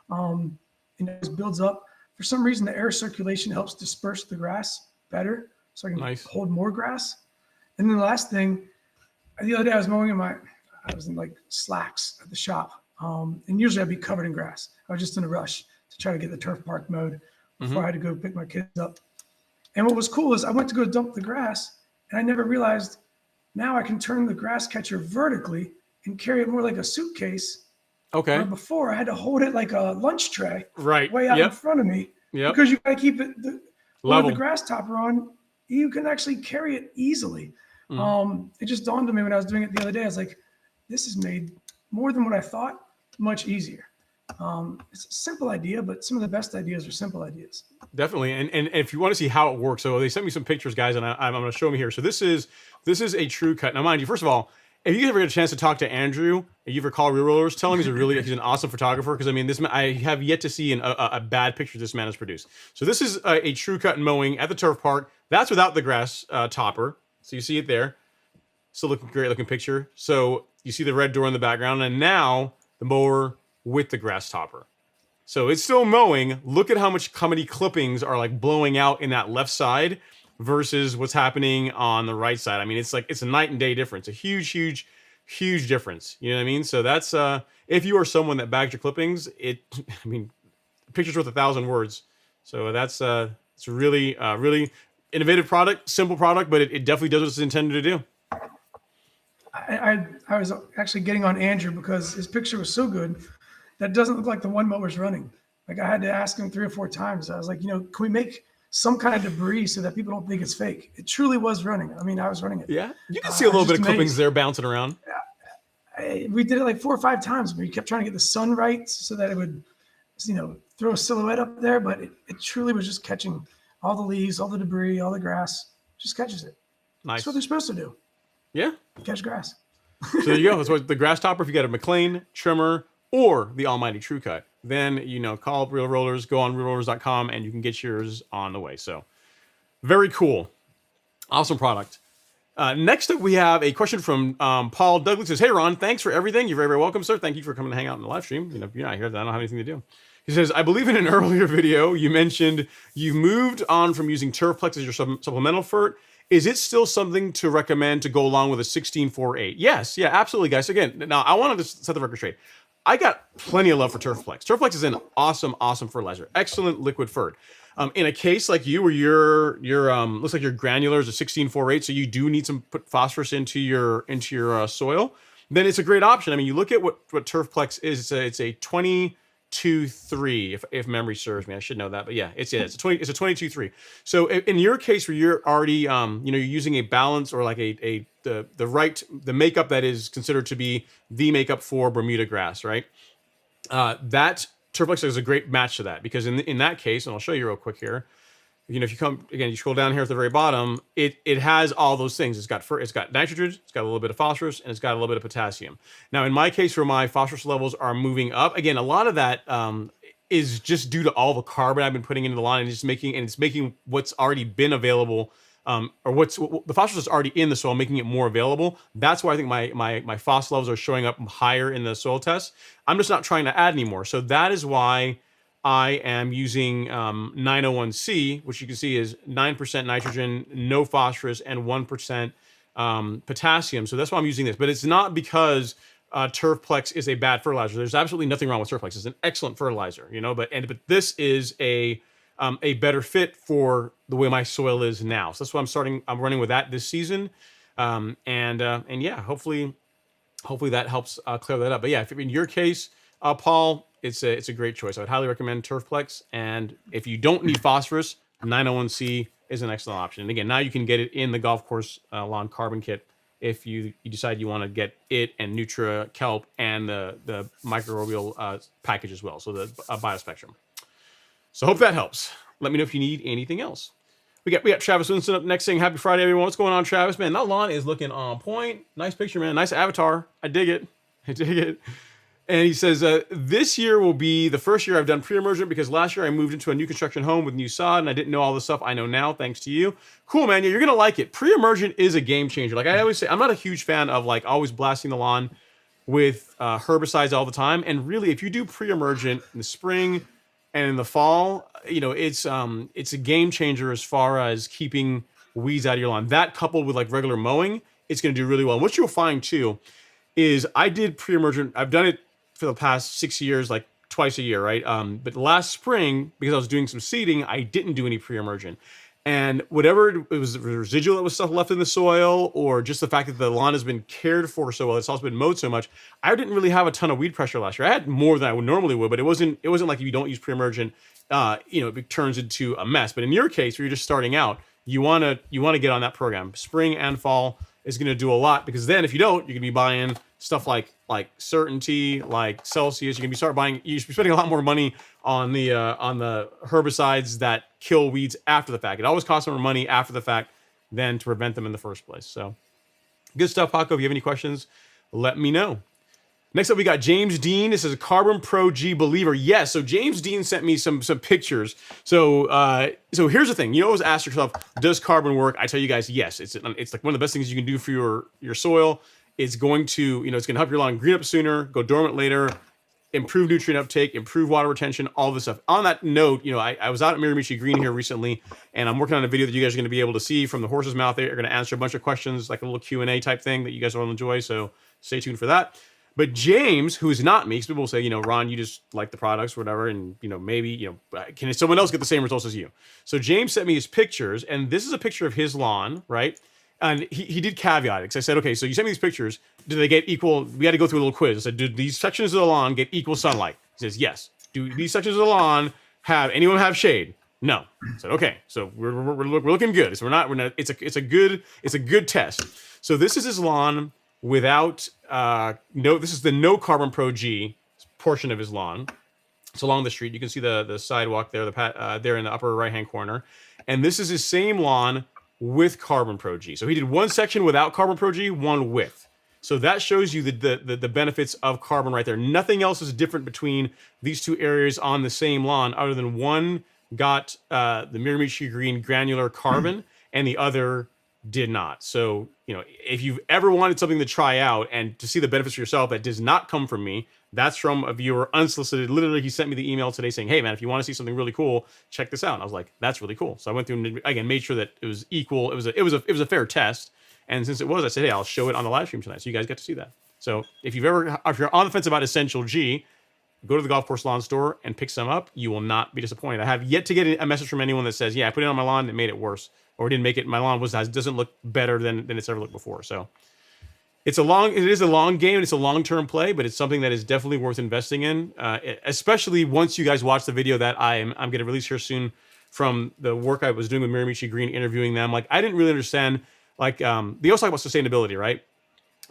And it just builds up. For some reason, the air circulation helps disperse the grass better, so I can hold more grass. And then the last thing, the other day I was mowing I was in like slacks at the shop. And usually I'd be covered in grass. I was just in a rush to try to get the turf park mowed before I had to go pick my kids up. And what was cool is I went to go dump the grass and I never realized now I can turn the grass catcher vertically and carry it more like a suitcase. Okay. Where before I had to hold it like a lunch tray way out in front of me because you got to keep it level. With the GrassTopper on, you can actually carry it easily. It just dawned on me when I was doing it the other day. I was like, this is made more than what I thought, much easier. It's a simple idea, but some of the best ideas are simple ideas. Definitely. And if you want to see how it works, so they sent me some pictures, guys, and I'm going to show them here. So this is a TruCut. Now, mind you, first of all, if you ever get a chance to talk to Andrew, if you ever call Real Rollers, tell him he's an awesome photographer. Because I mean, this man, I have yet to see a bad picture this man has produced. So this is a TruCut mowing at the turf park. That's without the grass topper. So you see it there. Still looking great looking picture. So you see the red door in the background, and now the mower with the GrassTopper. So it's still mowing. Look at how many clippings are like blowing out in that left side versus what's happening on the right side. I mean, it's a night and day difference, a huge difference. You know what I mean? So that's, if you are someone that bags your clippings, picture's worth 1,000 words. So that's It's a really, really innovative product, simple product, but it definitely does what it's intended to do. I was actually getting on Andrew because his picture was so good that doesn't look like the one mower's running. Like I had to ask him 3 or 4 times. I was like, can we make some kind of debris so that people don't think it's fake? It truly was running. I mean, I was running it. Yeah, you can see a little bit of clippings there bouncing around. We did it like 4 or 5 times. We kept trying to get the sun right so that it would, throw a silhouette up there. But it truly was just catching all the leaves, all the debris, all the grass. Just catches it. Nice. That's what they're supposed to do. Yeah. Catch grass. So there you go. That's what the GrassTopper. If you got a McLane trimmer or the almighty TruCut, then call up Real Rollers, go on realrollers.com, and you can get yours on the way. So very cool, awesome product. Next up, we have a question from Paul Douglas. Says, "Hey Ron, thanks for everything. You're very, very welcome, sir. Thank you for coming to hang out in the live stream. If you're not here, then I don't have anything to do." He says, "I believe in an earlier video you mentioned you moved on from using Turfplex as your supplemental fert. Is it still something to recommend to go along with a 16-4-8? Yes, yeah, absolutely, guys. Again, now I wanted to set the record straight. I got plenty of love for Turfplex. Turfplex is an awesome, awesome fertilizer. Excellent liquid fert. In a case like you, where your looks like your granular is a 16-4-8, so you do need some put phosphorus into your soil, then it's a great option. I mean, you look at what Turfplex is. It's a 22-3, if memory serves me. I should know that, but yeah, it's a 22-3. So in your case, where you're already you're using a balance or like the makeup that is considered to be the makeup for Bermuda grass, right? That Turfplex is a great match to that, because in that case, and I'll show you real quick here. If you come again, you scroll down here at the very bottom, it has all those things. It's got nitrogen, it's got a little bit of phosphorus, and it's got a little bit of potassium. Now, in my case, where my phosphorus levels are moving up, again, a lot of that is just due to all the carbon I've been putting into the lawn, and it's making what's already been available, or the phosphorus is already in the soil, making it more available. That's why I think my phos levels are showing up higher in the soil tests. I'm just not trying to add anymore. So that is why I am using 901C, which you can see is 9% nitrogen, no phosphorus, and 1% potassium. So that's why I'm using this. But it's not because Turfplex is a bad fertilizer. There's absolutely nothing wrong with Turfplex. It's an excellent fertilizer, but this is a better fit for the way my soil is now. So that's why I'm running with that this season, and yeah, hopefully that helps clear that up. But yeah, if in your case, Paul, it's a great choice. I would highly recommend Turfplex. And if you don't need phosphorus, 901C is an excellent option. And again, now you can get it in the golf course lawn carbon kit if you decide you want to get it and Nutra Kelp and the microbial package as well. So the biospectrum. So hope that helps. Let me know if you need anything else. We got Travis Winston up next saying, "Happy Friday, everyone." What's going on, Travis? Man, that lawn is looking on point. Nice picture, man. Nice avatar. I dig it. And he says, "This year will be the first year I've done pre-emergent because last year I moved into a new construction home with new sod and I didn't know all the stuff I know now, thanks to you." Cool, man. Yeah, you're going to like it. Pre-emergent is a game changer. Like I always say, I'm not a huge fan of always blasting the lawn with herbicides all the time. And really, if you do pre-emergent in the spring and in the fall, it's a game changer as far as keeping weeds out of your lawn. That coupled with regular mowing, it's going to do really well. And what you'll find too is I did pre-emergent. I've done it for the past 6 years, twice a year, right? But last spring, because I was doing some seeding, I didn't do any pre-emergent. And whatever it was, the residual that was stuff left in the soil, or just the fact that the lawn has been cared for so well, it's also been mowed so much, I didn't really have a ton of weed pressure last year. I had more than I would normally would, but it wasn't like if you don't use pre-emergent, it turns into a mess. But in your case, where you're just starting out, you want to get on that program. Spring and fall is going to do a lot, because then if you don't, you can be buying stuff like Certainty, like Celsius. You can be spending a lot more money on the herbicides that kill weeds after the fact. It always costs more money after the fact than to prevent them in the first place. So good stuff, Paco. If you have any questions, let me know. Next up, we got James Dean. This is a Carbon Pro G Believer. Yes, so James Dean sent me some pictures. So here's the thing. You always ask yourself, does carbon work? I tell you guys, yes. It's like one of the best things you can do for your soil. It's going to, it's going to help your lawn green up sooner, go dormant later, improve nutrient uptake, improve water retention, all this stuff. On that note, I was out at Miramichi Green here recently, and I'm working on a video that you guys are going to be able to see from the horse's mouth. They're going to answer a bunch of questions, like a little Q&A type thing that you guys will enjoy. So stay tuned for that. But James, who's not me, because people will say, Ron, you just like the products or whatever, and maybe can someone else get the same results as you? So James sent me his pictures, and this is a picture of his lawn, right? And he did caveat it, because I said, okay, so you sent me these pictures. Do they get equal? We had to go through a little quiz. I said, do these sections of the lawn get equal sunlight? He says, yes. Do these sections of the lawn have anyone have shade? No. I said, okay, so we're looking good. So we're not. It's a good test. So this is his lawn without this is the no Carbon Pro G portion of his lawn. It's along the street. You can see the sidewalk there, there in the upper right hand corner, and this is his same lawn with Carbon Pro G. So he did one section without Carbon Pro G, one with. So that shows you the benefits of carbon right there. Nothing else is different between these two areas on the same lawn, other than one got the Miramichi Green granular carbon and the other did not. So, if you've ever wanted something to try out and to see the benefits for yourself that does not come from me, that's from a viewer unsolicited. Literally, he sent me the email today saying, hey man, if you want to see something really cool, check this out. And I was like, that's really cool. So I went through and again made sure that it was equal. It was a fair test. And since it was, I said, hey, I'll show it on the live stream tonight, so you guys get to see that. So if you're on the fence about Essential G, go to the golf course lawn store and pick some up. You will not be disappointed. I have yet to get a message from anyone that says, yeah, I put it on my lawn and it made it worse, or it didn't make it. My lawn doesn't look better than it's ever looked before. So it is a long game and it's a long-term play, but it's something that is definitely worth investing in, especially once you guys watch the video that I'm going to release here soon from the work I was doing with Miramichi Green, interviewing them. Like, I didn't really understand. Like, they also talk about sustainability, right?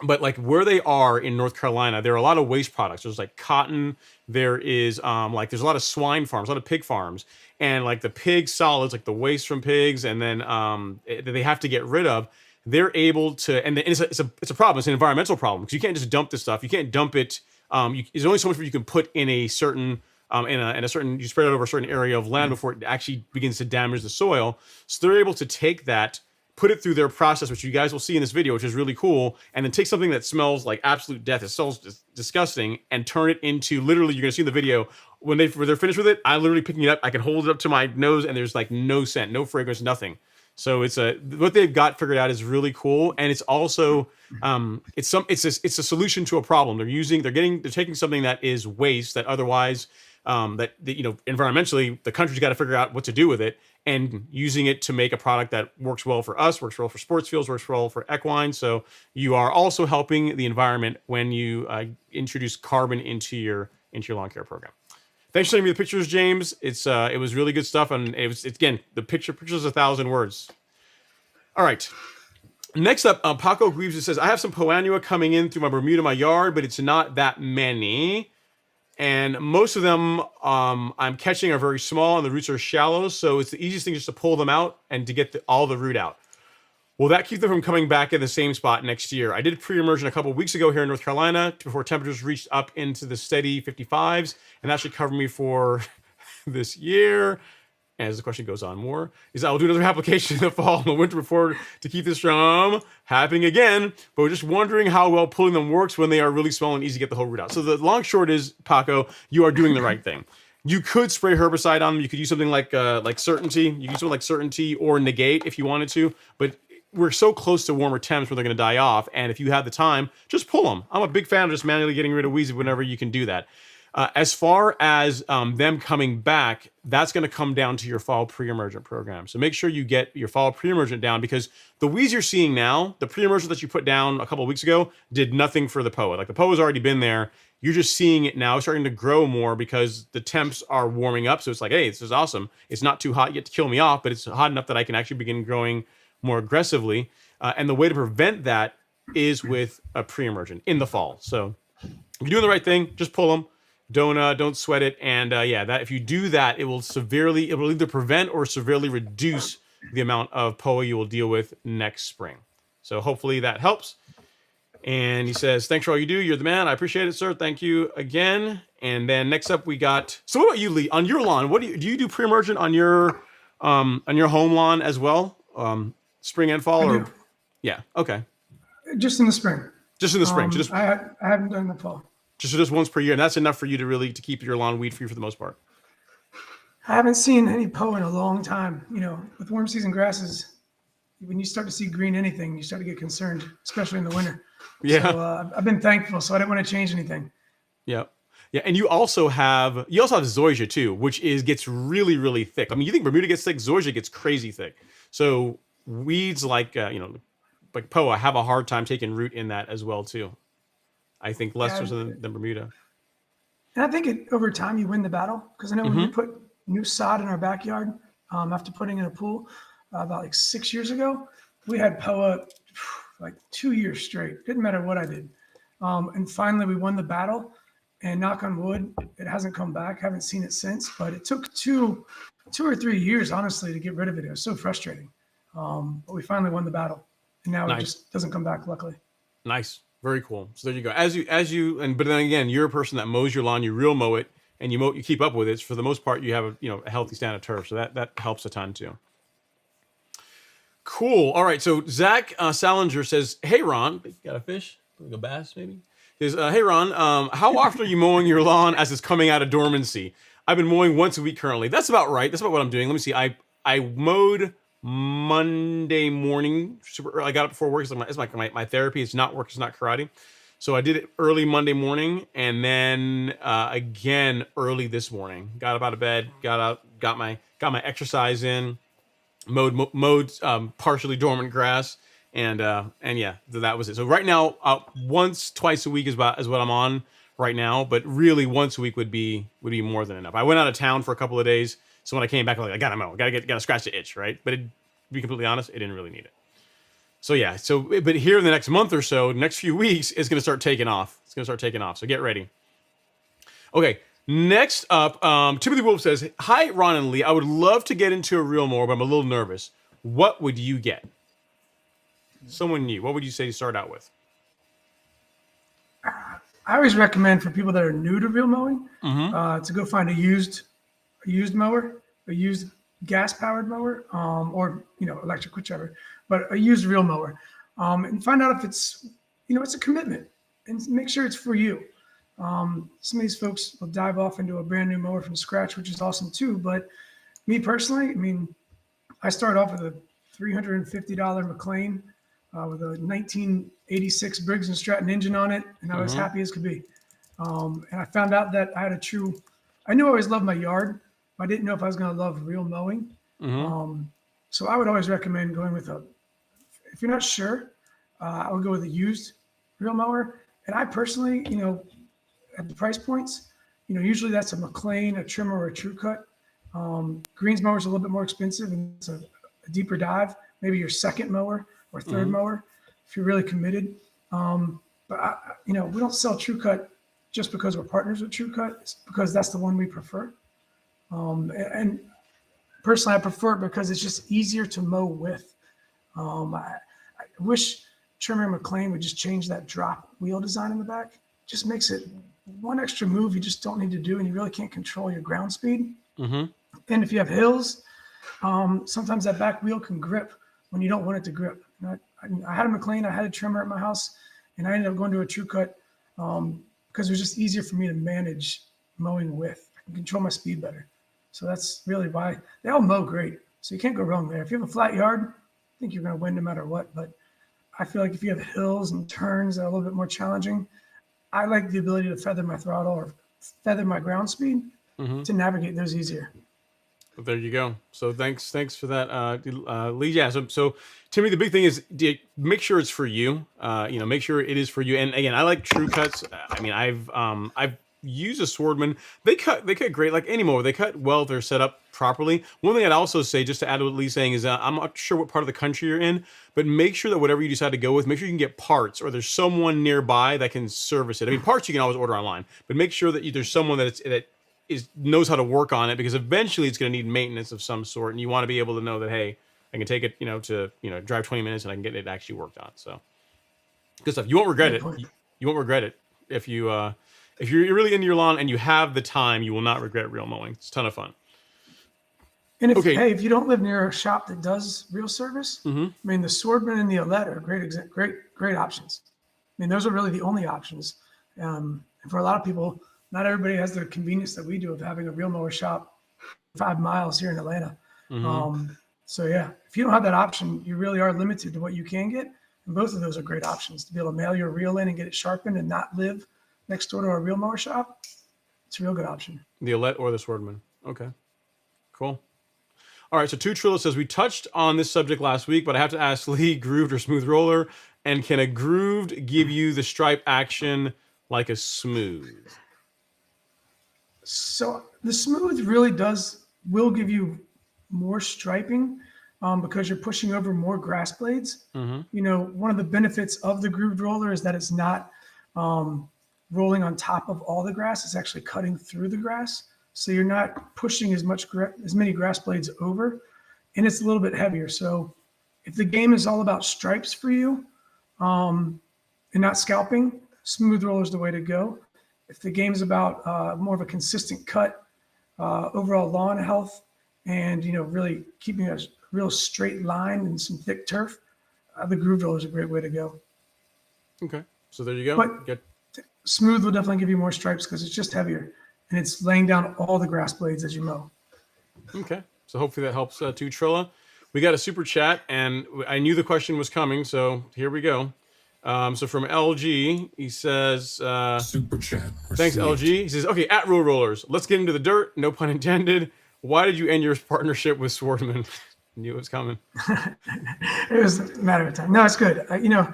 But like where they are in North Carolina, there are a lot of waste products. There's like cotton. There is there's a lot of swine farms, a lot of pig farms, and like the pig solids, like the waste from pigs, and then that they have to get rid of. They're able to, and it's a problem. It's an environmental problem, because you can't just dump this stuff. You can't dump it. There's only so much you can put in a certain you spread it over a certain area of land before it actually begins to damage the soil. So they're able to take that, put it through their process, which you guys will see in this video, which is really cool, and then take something that smells like absolute death, it smells disgusting, and turn it into, literally, you're gonna see in the video, when they're finished with it, I'm literally picking it up, I can hold it up to my nose, and there's like no scent, no fragrance, nothing. So what they've got figured out is really cool, and it's also it's a solution to a problem. They're taking something that is waste that otherwise environmentally the country's got to figure out what to do with it, and using it to make a product that works well for us, works well for sports fields, works well for equine. So you are also helping the environment when you introduce carbon into your lawn care program. Thanks for sending me the pictures, James. It was really good stuff, and it's again, the picture's 1,000 words. All right. Next up, Paco Greaves says, I have some Poanua coming in through my Bermuda, my yard, but it's not that many. And most of them I'm catching are very small and the roots are shallow. So it's the easiest thing just to pull them out and to get all the root out. Will that keep them from coming back in the same spot next year? I did pre-immersion a couple of weeks ago here in North Carolina before temperatures reached up into the steady 55s. And that should cover me for this year. As the question goes on more, is I will do another application in the fall and the winter before to keep this from happening again. But we're just wondering how well pulling them works when they are really small and easy to get the whole root out. So the long short is, Paco, you are doing the right thing. You could spray herbicide on them. You could use something like Certainty. You can use something like Certainty or Negate if you wanted to. But we're so close to warmer temps where they're going to die off. And if you have the time, just pull them. I'm a big fan of just manually getting rid of weeds whenever you can do that. As far as them coming back, that's going to come down to your fall pre-emergent program. So make sure you get your fall pre-emergent down, because the weeds you're seeing now, the pre-emergent that you put down a couple of weeks ago, did nothing for the POA. Like, the POA has already been there. You're just seeing it now starting to grow more because the temps are warming up. So it's like, hey, this is awesome. It's not too hot yet to kill me off, but it's hot enough that I can actually begin growing more aggressively. And the way to prevent that is with a pre-emergent in the fall. So if you're doing the right thing, just pull them. Don't sweat it. And that if you do that, it will either prevent or severely reduce the amount of POA you will deal with next spring. So hopefully that helps. And he says, thanks for all you do. You're the man. I appreciate it, sir. Thank you again. And then next up we got, so what about you, Lee? On your lawn, what do you do pre-emergent on your home lawn as well? Spring and fall? Or yeah, okay. Just in the spring. Just in the spring. I haven't done the fall. Just once per year, and that's enough for you to keep your lawn weed free for the most part. I haven't seen any POA in a long time. With warm season grasses, when you start to see green anything, you start to get concerned, especially in the winter. Yeah. So I've been thankful, so I didn't want to change anything. Yep. Yeah, and you also have zoysia too, which gets really, really thick. I mean, you think Bermuda gets thick, zoysia gets crazy thick. So weeds like like POA have a hard time taking root in that as well too. I think less Yeah, so than Bermuda. and I think over time you win the battle, because I know when we put new sod in our backyard after putting in a pool about like 6 years ago, we had POA like 2 years straight. Didn't matter what I did. And finally we won the battle, and knock on wood, it hasn't come back. Haven't seen it since, but it took two or 3 years, honestly, to get rid of it. It was so frustrating. But we finally won the battle, and now it just doesn't come back, luckily. Nice. Very cool. So there you go. But then again, you're a person that mows your lawn, you real mow it, and you keep up with it. So for the most part, you have a healthy stand of turf. So that helps a ton too. Cool. All right. So Zach Salinger says, "Hey Ron, got a fish? Like a bass maybe?" He says, "Hey Ron, how often are you mowing your lawn as it's coming out of dormancy?" I've been mowing once a week currently. That's about right. That's about what I'm doing. Let me see. I mowed Monday morning super early. I got up before work. It's my therapy. It's not work. It's not karate. So I did it early Monday morning, and then again early this morning. Got up out of bed, got out, got my exercise in, mowed partially dormant grass, and yeah, that was it. So right now, twice a week is what I'm on right now. But really, once a week would be more than enough. I went out of town for a couple of days, so when I came back, I was like, I gotta mow, gotta scratch the itch, right? But to be completely honest, it didn't really need it. So yeah, but here in the next month or so, next few weeks, it's gonna start taking off. It's gonna start taking off. So get ready. Okay, next up, Timothy Wolf says, "Hi, Ron and Lee. I would love to get into a reel mower, but I'm a little nervous. What would you get? Someone new. What would you say to start out with?" I always recommend for people that are new to reel mowing to go find a used mower, a used gas-powered mower, or electric, whichever, but a used reel mower, and find out if it's it's a commitment, and make sure it's for you. Some of these folks will dive off into a brand new mower from scratch, which is awesome too. But me personally, I mean, I started off with a $350 McLane with a 1986 Briggs and Stratton engine on it, and I was happy as could be. And I found out that I knew I always loved my yard, but I didn't know if I was going to love reel mowing. So I would always recommend going with if you're not sure, I would go with a used reel mower. And I personally, at the price points, usually that's a McLane, a Trimmer, or a TruCut. Greens mower is a little bit more expensive, and it's a deeper dive, maybe your second mower or third mower if you're really committed. But we don't sell TruCut just because we're partners with TruCut. It's because that's the one we prefer. And personally, I prefer it because it's just easier to mow with. I wish Trimmer and McLane would just change that drop wheel design in the back. Just makes it one extra move you just don't need to do, and you really can't control your ground speed. And if you have hills, sometimes that back wheel can grip when you don't want it to grip. I had a McLane, I had a Trimmer at my house, and I ended up going to a TruCut because it was just easier for me to manage mowing with. I can control my speed better. So that's really why they all mow great. So you can't go wrong there. If you have a flat yard, I think you're going to win no matter what. But I feel like if you have hills and turns that are a little bit more challenging, I like the ability to feather my throttle or feather my ground speed to navigate those easier. Well, there you go. So thanks for that, Lee. Yeah. So Timmy, the big thing is make sure it's for you. Make sure it is for you. And again, I like TruCuts. I mean, I've used a Swardman. They cut great, like any mower. They cut well if they're set up properly. One thing I'd also say, just to add to what Lee's saying, is I'm not sure what part of the country you're in, but make sure that whatever you decide to go with, make sure you can get parts, or there's someone nearby that can service it. I mean, parts you can always order online, but make sure that there's someone that knows how to work on it, because eventually it's going to need maintenance of some sort, and you want to be able to know that, hey, I can take it, to drive 20 minutes and I can get it actually worked on. So good stuff. You won't regret it. You won't regret it if you're really into your lawn and you have the time. You will not regret reel mowing. It's a ton of fun. And if you don't live near a shop that does reel service, I mean, the Swardman and the Olette are great options. I mean, those are really the only options. And for a lot of people, not everybody has the convenience that we do of having a reel mower shop 5 miles here in Atlanta. So yeah, if you don't have that option, you really are limited to what you can get. And both of those are great options to be able to mail your reel in and get it sharpened and not live next door to a reel mower shop. It's a real good option. The Alette or the Swardman. Okay, cool. All right, so Two Trillo says, we touched on this subject last week, but I have to ask Lee, grooved or smooth roller? And can a grooved give you the stripe action like a smooth? So the smooth really will give you more striping because you're pushing over more grass blades. You know, one of the benefits of the grooved roller is that it's not rolling on top of all the grass. It's actually cutting through the grass. So you're not pushing as many grass blades over, and it's a little bit heavier. So if the game is all about stripes for you and not scalping, smooth roller is the way to go. If the game is about more of a consistent cut, overall lawn health, and really keeping a real straight line and some thick turf, the groove roller is a great way to go. Okay, so there you go. But smooth will definitely give you more stripes because it's just heavier and it's laying down all the grass blades as you mow. Okay, so hopefully that helps Two Trilla. We got a super chat, and I knew the question was coming, so here we go. So from LG, he says, Super chat. thanks, LG. He says, okay, at Rule Rollers, let's get into the dirt. No pun intended. Why did you end your partnership with Swardman? Knew it was coming. It was a matter of time. No, it's good. You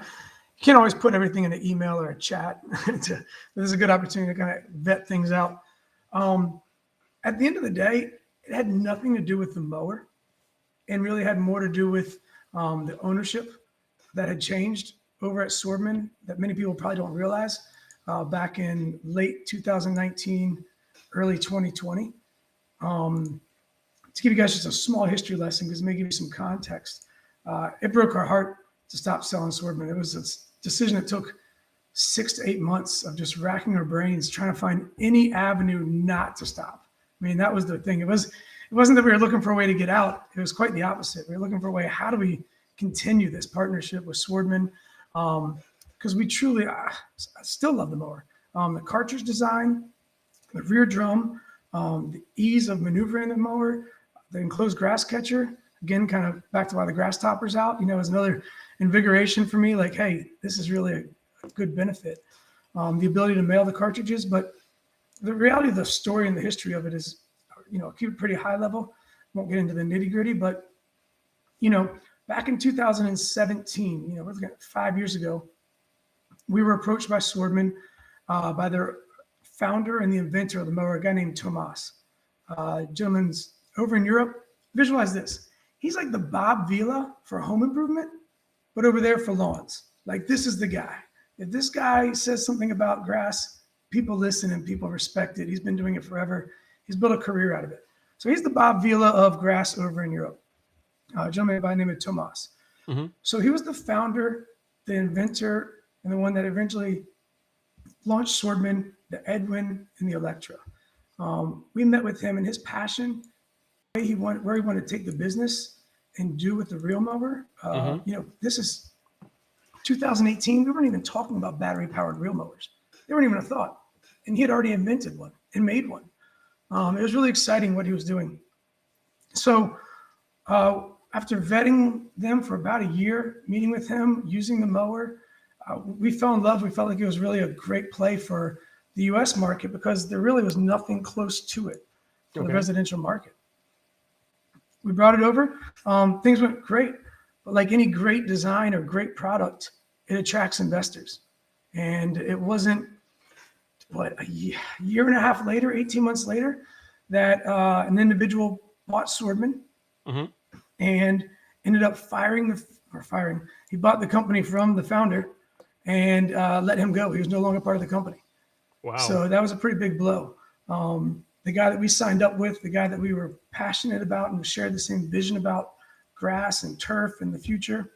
can't always put everything in an email or a chat. This is a good opportunity to kind of vet things out. At the end of the day, it had nothing to do with the mower and really had more to do with the ownership that had changed over at Swardman that many people probably don't realize back in late 2019, early 2020. To give you guys just a small history lesson, because it may give you some context, it broke our heart to stop selling Swardman. It was a decision that took 6 to 8 months of just racking our brains, trying to find any avenue not to stop. I mean, that was the thing. It wasn't that we were looking for a way to get out. It was quite the opposite. We were looking for a way, how do we continue this partnership with Swardman? Because we truly, I still love the mower. The cartridge design, the rear drum, the ease of maneuvering the mower, the enclosed grass catcher, again, kind of back to why the GrassTopper's out, is another invigoration for me. Like, hey, this is really a good benefit. The ability to mail the cartridges, but the reality of the story and the history of it is, keep it pretty high level. Won't get into the nitty gritty, but, back in 2017, we're looking at 5 years ago, we were approached by Swardman, by their founder and the inventor of the mower, a guy named Tomas. Gentleman's over in Europe. Visualize this. He's like the Bob Vila for home improvement, but over there for lawns. Like, this is the guy. If this guy says something about grass, people listen and people respect it. He's been doing it forever. He's built a career out of it. So he's the Bob Vila of grass over in Europe. A gentleman by the name of Tomas. So he was the founder, the inventor, and the one that eventually launched Swardman, the Edwin, and the Electra. We met with him and his passion, where he wanted to take the business and do with the reel mower. This is 2018. We weren't even talking about battery-powered reel mowers. They weren't even a thought. And he had already invented one and made one. It was really exciting what he was doing. So after vetting them for about a year, meeting with him, using the mower, we fell in love. We felt like it was really a great play for the U.S. market because there really was nothing close to it for the residential market. We brought it over. Things went great. But like any great design or great product, it attracts investors. And it wasn't, a year and a half later, 18 months later, that an individual bought Swardman and ended up he bought the company from the founder and let him go. He was no longer part of the company. Wow. So that was a pretty big blow. The guy that we signed up with, the guy that we were passionate about and shared the same vision about grass and turf in the future,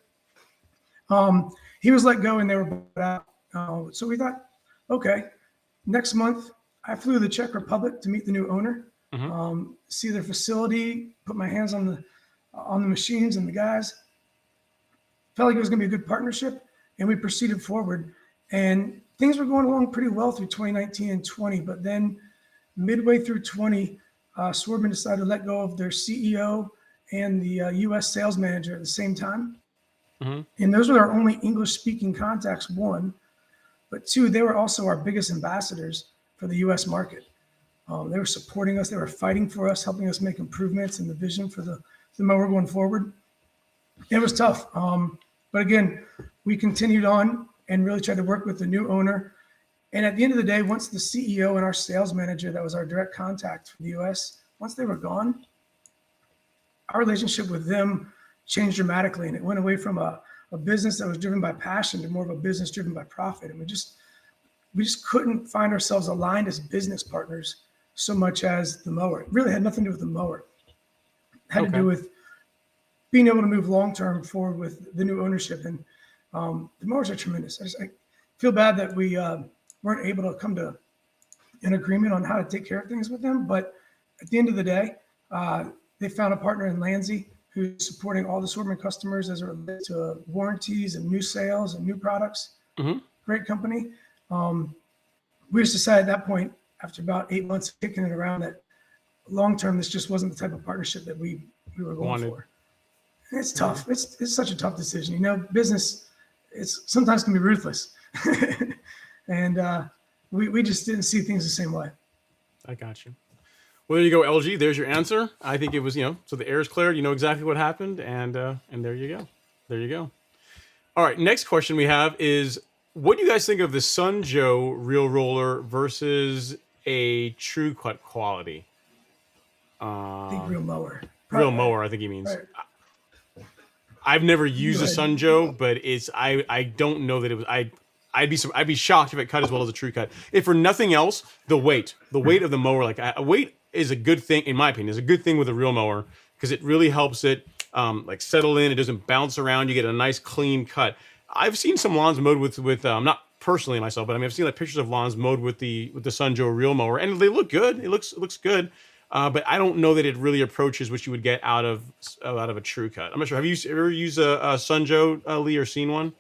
he was let go and they were bought out. So we thought, okay, next month I flew to the Czech Republic to meet the new owner, see their facility, put my hands on the machines and the guys. Felt like it was going to be a good partnership, and we proceeded forward. And things were going along pretty well through 2019 and 20, but then midway through 20, Swardman decided to let go of their CEO and the U.S. sales manager at the same time. Mm-hmm. And those were our only English-speaking contacts, one. But two, they were also our biggest ambassadors for the U.S. market. They were supporting us. They were fighting for us, helping us make improvements in the vision for the mower going forward. It was tough. But again, we continued on and really tried to work with the new owner. And at the end of the day, once the CEO and our sales manager, that was our direct contact for the U.S., once they were gone, our relationship with them changed dramatically. And it went away from a business that was driven by passion to more of a business driven by profit. And we just couldn't find ourselves aligned as business partners so much as the mower. It really had nothing to do with the mower. It had to do with being able to move long-term forward with the new ownership. And the mowers are tremendous. I feel bad that we weren't able to come to an agreement on how to take care of things with them. But at the end of the day, they found a partner in Landsey who's supporting all the Swardman customers as it relates to warranties and new sales and new products. Mm-hmm. Great company. We just decided at that point, after about 8 months of kicking it around, that long-term, this just wasn't the type of partnership that we were going for. And it's tough. It's such a tough decision. You know, business, it's sometimes can be ruthless. And we just didn't see things the same way. I got you. Well, there you go, LG. There's your answer. I think it was, so the air is cleared. You know exactly what happened, and there you go. There you go. All right, next question we have is, what do you guys think of the Sunjoe reel roller versus a TruCut quality? I think real mower. Real mower, I think he means. Right. I've never used a Sunjoe, but I don't know that it was. I'd be shocked if it cut as well as a TruCut. If for nothing else, the weight of the mower, like a weight is a good thing in my opinion. Is a good thing with a real mower because it really helps it like settle in. It doesn't bounce around. You get a nice clean cut. I've seen some lawns mowed with not personally myself, but I mean I've seen like pictures of lawns mowed with the Sunjoe reel mower, and they look good. It looks good. But I don't know that it really approaches what you would get out of a TruCut. I'm not sure. Have you ever used a Sunjoe, Lee, or seen one?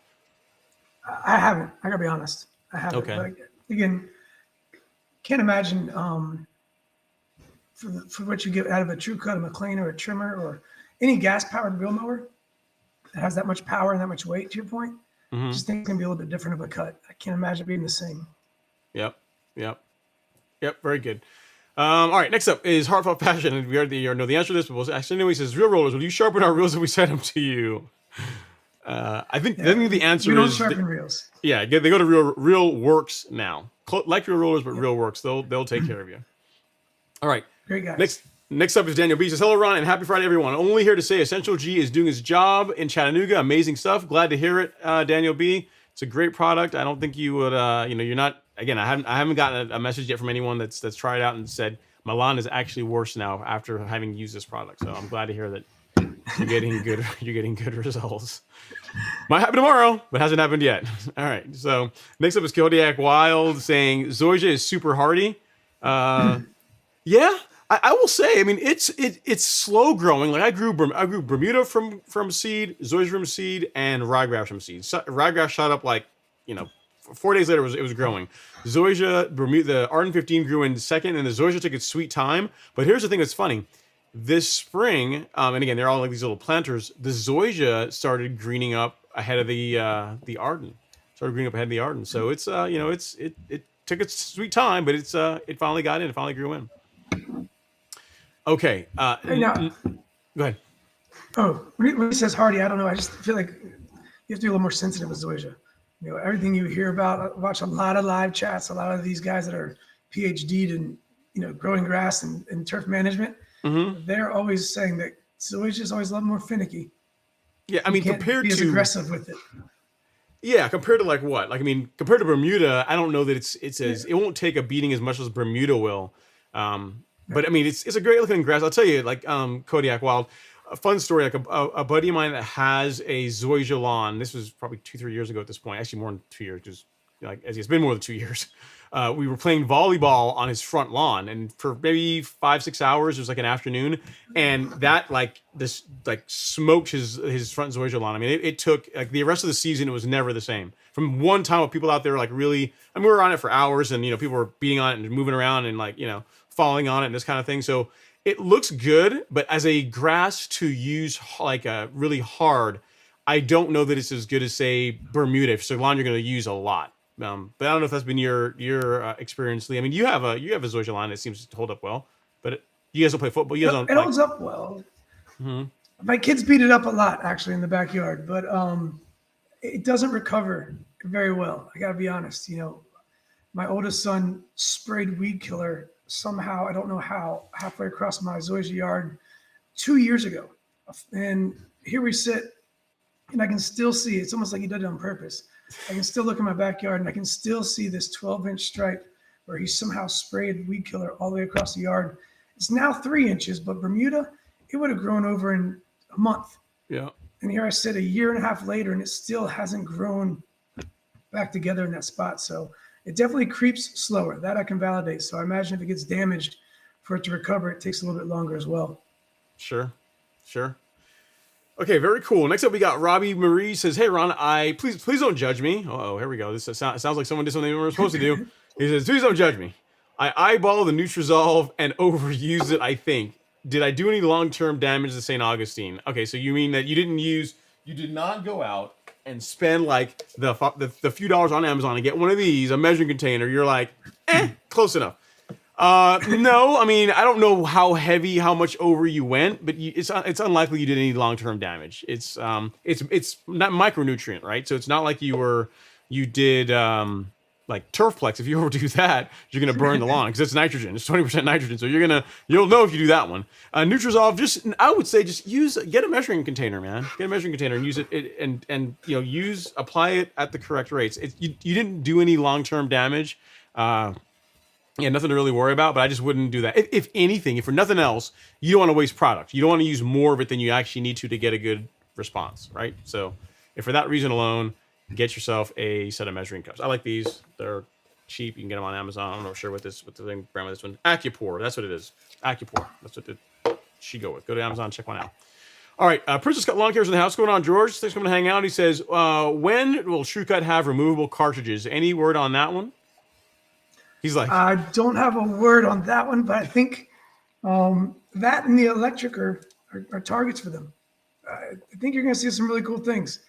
I haven't. I gotta be honest. I haven't. Okay. But again, can't imagine for what you get out of a TruCut, a McLane, or a trimmer, or any gas-powered reel mower that has that much power and that much weight. To your point, Mm-hmm. just think it's gonna be a little bit different of a cut. I can't imagine it being the same. Yep. Very good. All right. Next up is Heartfelt Passion, and we already know the answer to this. But we'll actually, he says, "Real rollers, will you sharpen our reels if we send them to you?" I think the answer we don't is sharpen reels. Yeah, they go to Real Works now. Like Real Rollers, but Real Works. They'll take care of you. All right. Great guys. Next up is Daniel B. Says, "Hello, Ron, and happy Friday, everyone. Only here to say Essential G is doing its job in Chattanooga. Amazing stuff. Glad to hear it, Daniel B. It's a great product. I don't think you would, you're not. Again, I haven't gotten a message yet from anyone that's tried it out and said my lawn is actually worse now after having used this product. So I'm glad to hear that you're getting good. You're getting good results. Might happen tomorrow, but hasn't happened yet. All right. So next up is Kodiak Wild saying Zoysia is super hardy. Yeah. I will say, I mean, it's slow growing. Like I grew Bermuda from seed, Zoysia from seed, and ryegrass from seed. So, ryegrass shot up like 4 days later it was growing. Zoysia, Bermuda, the Arden 15 grew in second, and the Zoysia took its sweet time. But here's the thing that's funny: this spring, and again they're all like these little planters. The Zoysia started greening up ahead of the Arden. Started greening up ahead of the Arden. So it's it took its sweet time, but it finally got in. It finally grew in. Okay. Hey, now, go ahead. Oh, when he says hardy, I don't know. I just feel like you have to be a little more sensitive with Zoysia. Everything you hear about, I watch a lot of live chats, a lot of these guys that are PhD'd in, growing grass and turf management. Mm-hmm. They're always saying that Zoysia is always a lot more finicky. Yeah, I mean, compared be as to aggressive with it. Yeah, compared to like what? Like I mean, compared to Bermuda, I don't know that it's as it won't take a beating as much as Bermuda will. But I mean, it's a great looking grass. I'll tell you, like Kodiak Wild, a fun story. Like a buddy of mine that has a Zoysia lawn. This was probably 2-3 years ago at this point. Actually, more than 2 years. Just like it's been more than 2 years. We were playing volleyball on his front lawn, and for maybe 5-6 hours, it was like an afternoon, and that smoked his front Zoysia lawn. I mean, it took like the rest of the season. It was never the same. From one time with people out there like really, I mean, we were on it for hours, and people were beating on it and moving around and falling on it and this kind of thing. So It looks good, but as a grass to use like a really hard, I don't know that it's as good as say Bermuda. So lawn you're going to use a lot. But I don't know if that's been your experience, Lee. I mean, you have a zoysia line that seems to hold up well, but you guys don't play football. You guys don't. It holds up well. My kids beat it up a lot actually in the backyard, but it doesn't recover very well. I gotta be honest. You know, my oldest son sprayed weed killer somehow, I don't know how, halfway across my zoysia yard 2 years ago. And here we sit, and I can still see, it's almost like he did it on purpose. I can still look in my backyard, and I can still see this 12-inch stripe where he somehow sprayed weed killer all the way across the yard. It's now 3 inches, but Bermuda, it would have grown over in a month. Yeah. And here I sit a year and a half later, and it still hasn't grown back together in that spot. So it definitely creeps slower. That I can validate. So I imagine if it gets damaged, for it to recover, it takes a little bit longer as well. Sure. Okay, very cool. Next up, we got Robbie Marie says, "Hey Ron, please don't judge me." Oh, here we go. This sounds like someone did something they weren't supposed to do. He says, "Please don't judge me. I eyeball the Nutrizolve and overuse it. I think. Did I do any long-term damage to St. Augustine?" Okay, so you mean that you did not go out and spend like the few dollars on Amazon and get one of these, a measuring container. You're like, close enough. No, I mean, I don't know how much over you went, but it's unlikely you did any long-term damage. It's not micronutrient, right? So it's not like you did like Turfplex. If you overdo that, you're gonna burn the lawn because it's nitrogen. It's 20% nitrogen, so you'll know if you do that one. Nutrizolve, I would say get a measuring container, man. Get a measuring container and use it and apply it at the correct rates. You didn't do any long-term damage. Yeah, nothing to really worry about, but I just wouldn't do that. If anything, if for nothing else, you don't want to waste product. You don't want to use more of it than you actually need to get a good response, right? So if for that reason alone, get yourself a set of measuring cups. I like these. They're cheap. You can get them on Amazon. I'm not sure what the thing brand with this one. Accupore. That's what it is. Accupore. That's what she go with. Go to Amazon, check one out. All right, Princess got lawn cares in the house. What's going on, George? Thanks for coming to hang out. He says, when will TruCut have removable cartridges? Any word on that one? He's like, I don't have a word on that one, but I think that and the electric are targets for them. I think you're going to see some really cool things.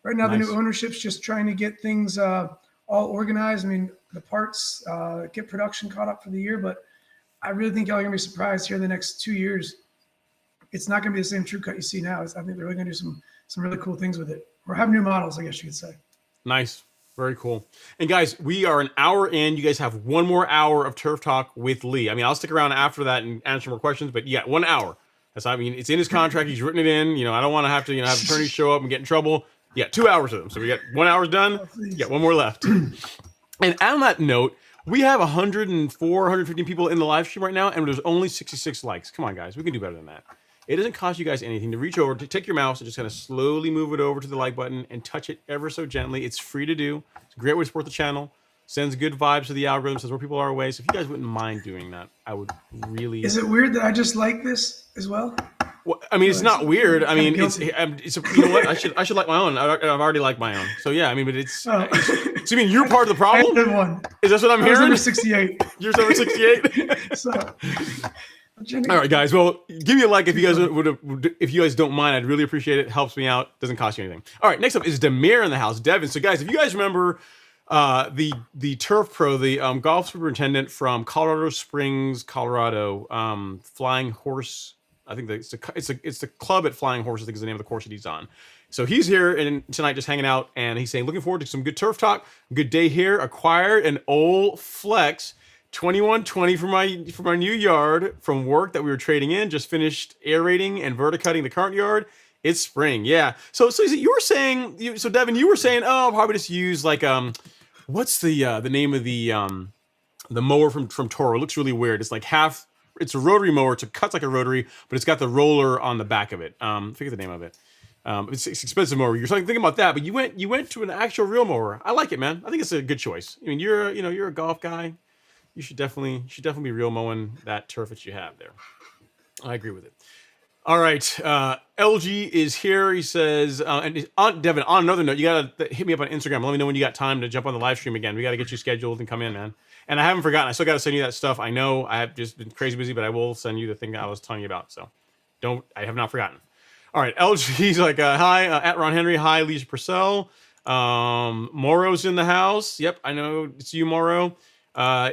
Right now, Nice. The new ownership's just trying to get things all organized. I mean, the parts, get production caught up for the year, but I really think y'all are going to be surprised here in the next 2 years. It's not going to be the same TruCut you see now. I think they're really going to do some really cool things with it. Or have new models, I guess you could say. nice. Very cool. And guys, we are an hour in. You guys have one more hour of Turf Talk with Lee. I mean, I'll stick around after that and answer more questions, but yeah, 1 hour. It's in his contract. He's written it in. I don't want to have to, have attorneys show up and get in trouble. Yeah, 2 hours of them. So we got 1 hour done. You got one more left. And on that note, we have 104, 115 people in the live stream right now, and there's only 66 likes. Come on, guys. We can do better than that. It doesn't cost you guys anything to reach over, to take your mouse and just kind of slowly move it over to the like button and touch it ever so gently. It's free to do. It's a great way to support the channel. Sends good vibes to the algorithm, says more people are away. So if you guys wouldn't mind doing that, I would really... Is it weird that I just like this as well? Well, I mean, it's not weird. I mean, it's you know what? I should like my own. I've already liked my own. So yeah, I mean, but it's... So you mean you're part of the problem? I had one. Is that what I'm I was hearing? number 68. You're number 68? So... All right, guys. Well, give me a like if you guys if you guys don't mind. I'd really appreciate it. Helps me out. Doesn't cost you anything. All right. Next up is Demir in the house. Devin. So, guys, if you guys remember the Turf Pro, the golf superintendent from Colorado Springs, Colorado, Flying Horse. I think it's the club at Flying Horse. I think is the name of the course that he's on. So he's here tonight, just hanging out, and he's saying, looking forward to some good turf talk. Good day here. Acquired an old Flex 2120 for my new yard from work that we were trading in. Just finished aerating and verticutting the current yard. It's spring, yeah. So you were saying, so Devin, you were saying, oh, I'll probably just use like what's the name of the mower from Toro? It looks really weird. It's like it's a rotary mower. It cuts like a rotary, but it's got the roller on the back of it. I forget the name of it. It's expensive mower. You're thinking about that, but you went to an actual real mower. I like it, man. I think it's a good choice. I mean, you're a golf guy. You should definitely be real mowing that turf that you have there. I agree with it. All right. LG is here. He says, and on Devin, on another note, you got to hit me up on Instagram. Let me know when you got time to jump on the live stream again. We got to get you scheduled and come in, man. And I haven't forgotten. I still got to send you that stuff. I know I have just been crazy busy, but I will send you the thing that I was telling you about. So I have not forgotten. All right. LG's like, hi, at Ron Henry. Hi, Lisa Purcell. Moro's in the house. Yep. I know it's you, Moro.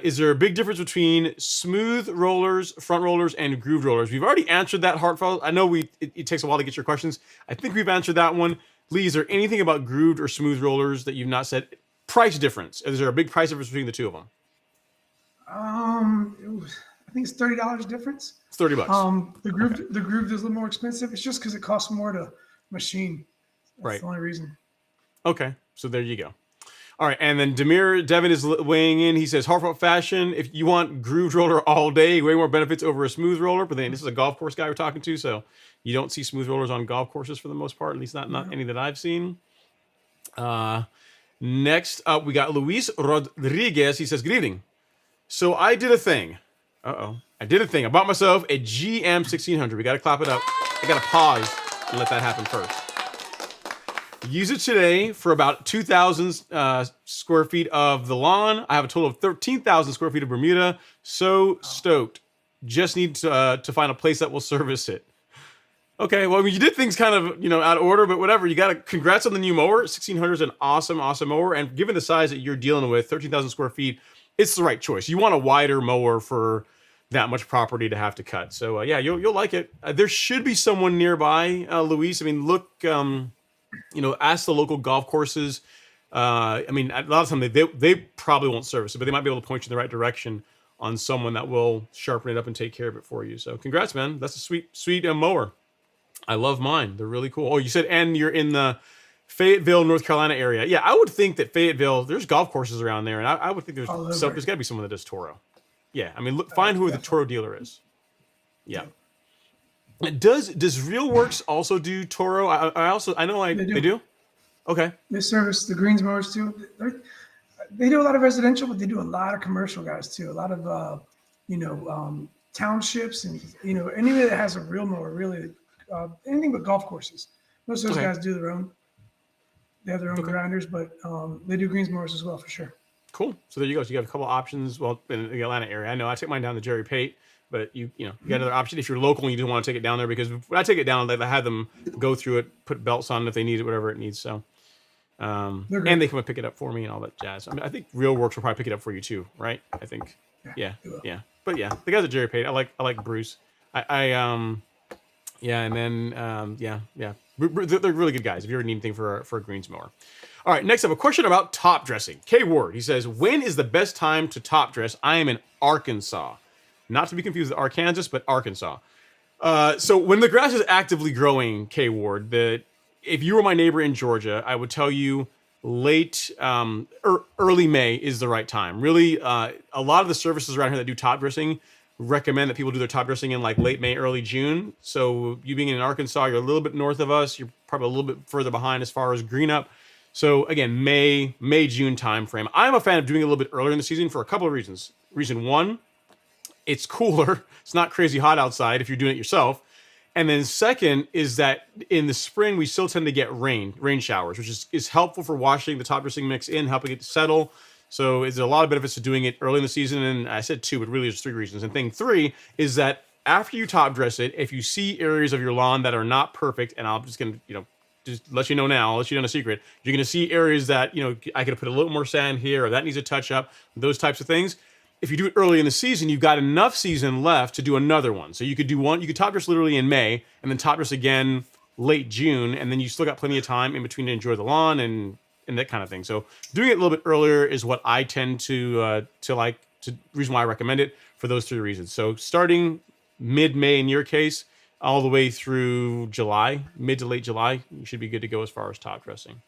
Is there a big difference between smooth rollers, front rollers, and grooved rollers? We've already answered that, Heartfelt. I know it takes a while to get your questions. I think we've answered that one. Lee, is there anything about grooved or smooth rollers that you've not said? Price difference. Is there a big price difference between the two of them? I think it's $30 difference. It's $30. The grooved is a little more expensive. It's just because it costs more to machine. That's Right. the only reason. Okay, so there you go. All right, and then Devin is weighing in. He says, heartfelt fashion, if you want grooved roller all day, way more benefits over a smooth roller. But then this is a golf course guy we're talking to, so you don't see smooth rollers on golf courses for the most part, at least not any that I've seen. Next up, we got Luis Rodriguez. He says, good evening. So I did a thing. I did a thing. I bought myself a GM 1600. We got to clap it up. I got to pause and let that happen first. Use it today for about 2,000 square feet of the lawn. I have a total of 13,000 square feet of Bermuda. So stoked. Just need to find a place that will service it. Okay, well, I mean, you did things kind of, out of order, but whatever. You got to congrats on the new mower. 1600 is an awesome mower. And given the size that you're dealing with, 13,000 square feet, it's the right choice. You want a wider mower for that much property to have to cut. So yeah, you'll like it. There should be someone nearby, Luis. I mean, look, ask the local golf courses. I mean, a lot of times they probably won't service it, but they might be able to point you in the right direction on someone that will sharpen it up and take care of it for you. So congrats, man. That's a sweet mower. I love mine. They're really cool. Oh, you said, and you're in the Fayetteville, North Carolina area. Yeah, I would think that Fayetteville, there's golf courses around there, and I would think there's got to be someone that does Toro. Yeah, I mean, find who the Toro dealer is. Yeah. Does RealWorks also do Toro? I know they do. Okay. They service the greens mowers too. They do a lot of residential, but they do a lot of commercial guys too. A lot of townships and anybody that has a real mower, really anything but golf courses. Most of those guys do their own. They have their own grinders, but they do greens mowers as well for sure. Cool. So there you go. So you got a couple options. Well, in the Atlanta area, I know I take mine down to Jerry Pate. But you got another option if you're local and you do want to take it down there, because when I take it down, I have them go through it, put belts on if they need it, whatever it needs. So, and they come and pick it up for me and all that jazz. I mean, I think RealWorks will probably pick it up for you too, right? I think, yeah. But yeah, the guys at Jerry Pate, I like Bruce. And then they're really good guys if you ever need anything for a greens mower. All right, next up, a question about top dressing. K Ward, he says, when is the best time to top dress? I am in Arkansas. Not to be confused with Arkansas, but Arkansas. So when the grass is actively growing, K Ward, if you were my neighbor in Georgia, I would tell you early May is the right time. Really, a lot of the services around here that do top dressing recommend that people do their top dressing in like late May, early June. So you being in Arkansas, you're a little bit north of us. You're probably a little bit further behind as far as green up. So again, May, June time frame. I'm a fan of doing it a little bit earlier in the season for a couple of reasons. Reason one, it's cooler. It's not crazy hot outside if you're doing it yourself. And then second is that in the spring, we still tend to get rain showers, which is helpful for washing the top dressing mix in, helping it to settle. So there's a lot of benefits to doing it early in the season. And I said two, but really there's three reasons. And thing three is that after you top dress it, if you see areas of your lawn that are not perfect, and I'm just going to, just let you know now, I'll let you know a secret, you're going to see areas that, I could put a little more sand here, or that needs a touch up, those types of things. If you do it early in the season, you've got enough season left to do another one. So you could do one, you could top dress literally in May, and then top dress again late June, and then you still got plenty of time in between to enjoy the lawn and that kind of thing. So doing it a little bit earlier is what I tend to like, reason why I recommend it for those three reasons. So starting mid-May in your case, all the way through July, mid to late July, you should be good to go as far as top dressing.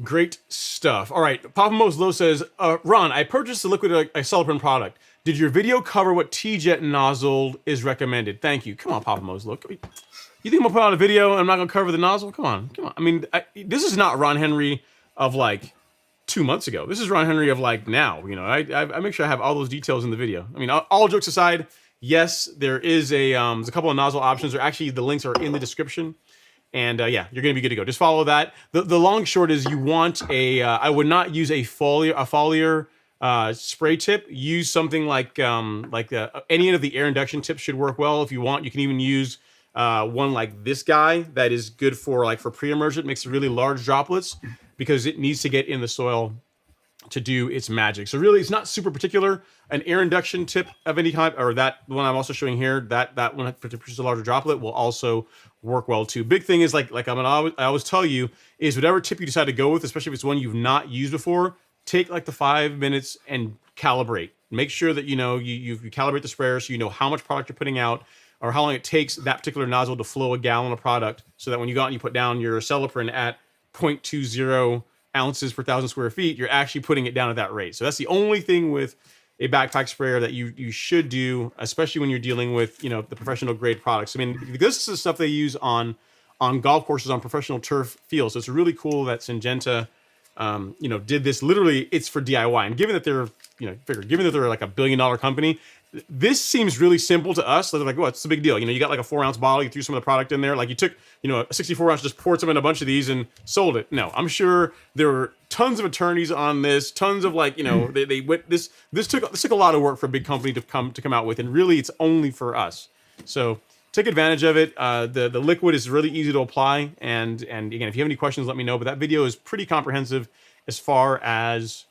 Great stuff. All right. Papa Mo's Low says, Ron, I purchased the liquid acetylene product. Did your video cover what T-jet nozzle is recommended? Thank you. Come on, Papa Mo's Low. You think I'm going to put out a video and I'm not going to cover the nozzle? Come on. I mean, this is not Ron Henry of like 2 months ago. This is Ron Henry of like now. I make sure I have all those details in the video. I mean, all jokes aside, yes, there is there's a couple of nozzle options. Or actually, the links are in the description. And yeah, you're gonna be good to go. Just follow that. The long short is you want a. I would not use a foliar spray tip. Use something like any of the air induction tips should work well. If you want, you can even use one like this guy that is good for pre-emergent. Makes really large droplets because it needs to get in the soil to do its magic. So really, it's not super particular. An air induction tip of any kind, or that one I'm also showing here, that one to produce a larger droplet will also work well too. Big thing is I always tell you is whatever tip you decide to go with, especially if it's one you've not used before, take like the 5 minutes and calibrate. Make sure that you calibrate the sprayer so you know how much product you're putting out or how long it takes that particular nozzle to flow a gallon of product, so that when you go out and you put down your Celiprin at 0.20 ounces per 1,000 square feet, you're actually putting it down at that rate. So that's the only thing with a backpack sprayer that you should do, especially when you're dealing with the professional grade products. I mean, this is the stuff they use on golf courses, on professional turf fields. So it's really cool that Syngenta did this. Literally, it's for DIY. And given that they're given that they're like $1 billion company, this seems really simple to us. So they're like, what's the big deal? You got like a 4-ounce bottle, you threw some of the product in there. Like you took, a 64-ounce, just poured some in a bunch of these and sold it. No, I'm sure there were tons of attorneys on this, tons of they went, this took a lot of work for a big company to come out with, and really it's only for us. So take advantage of it. The liquid is really easy to apply. And again, if you have any questions, let me know. But that video is pretty comprehensive as far as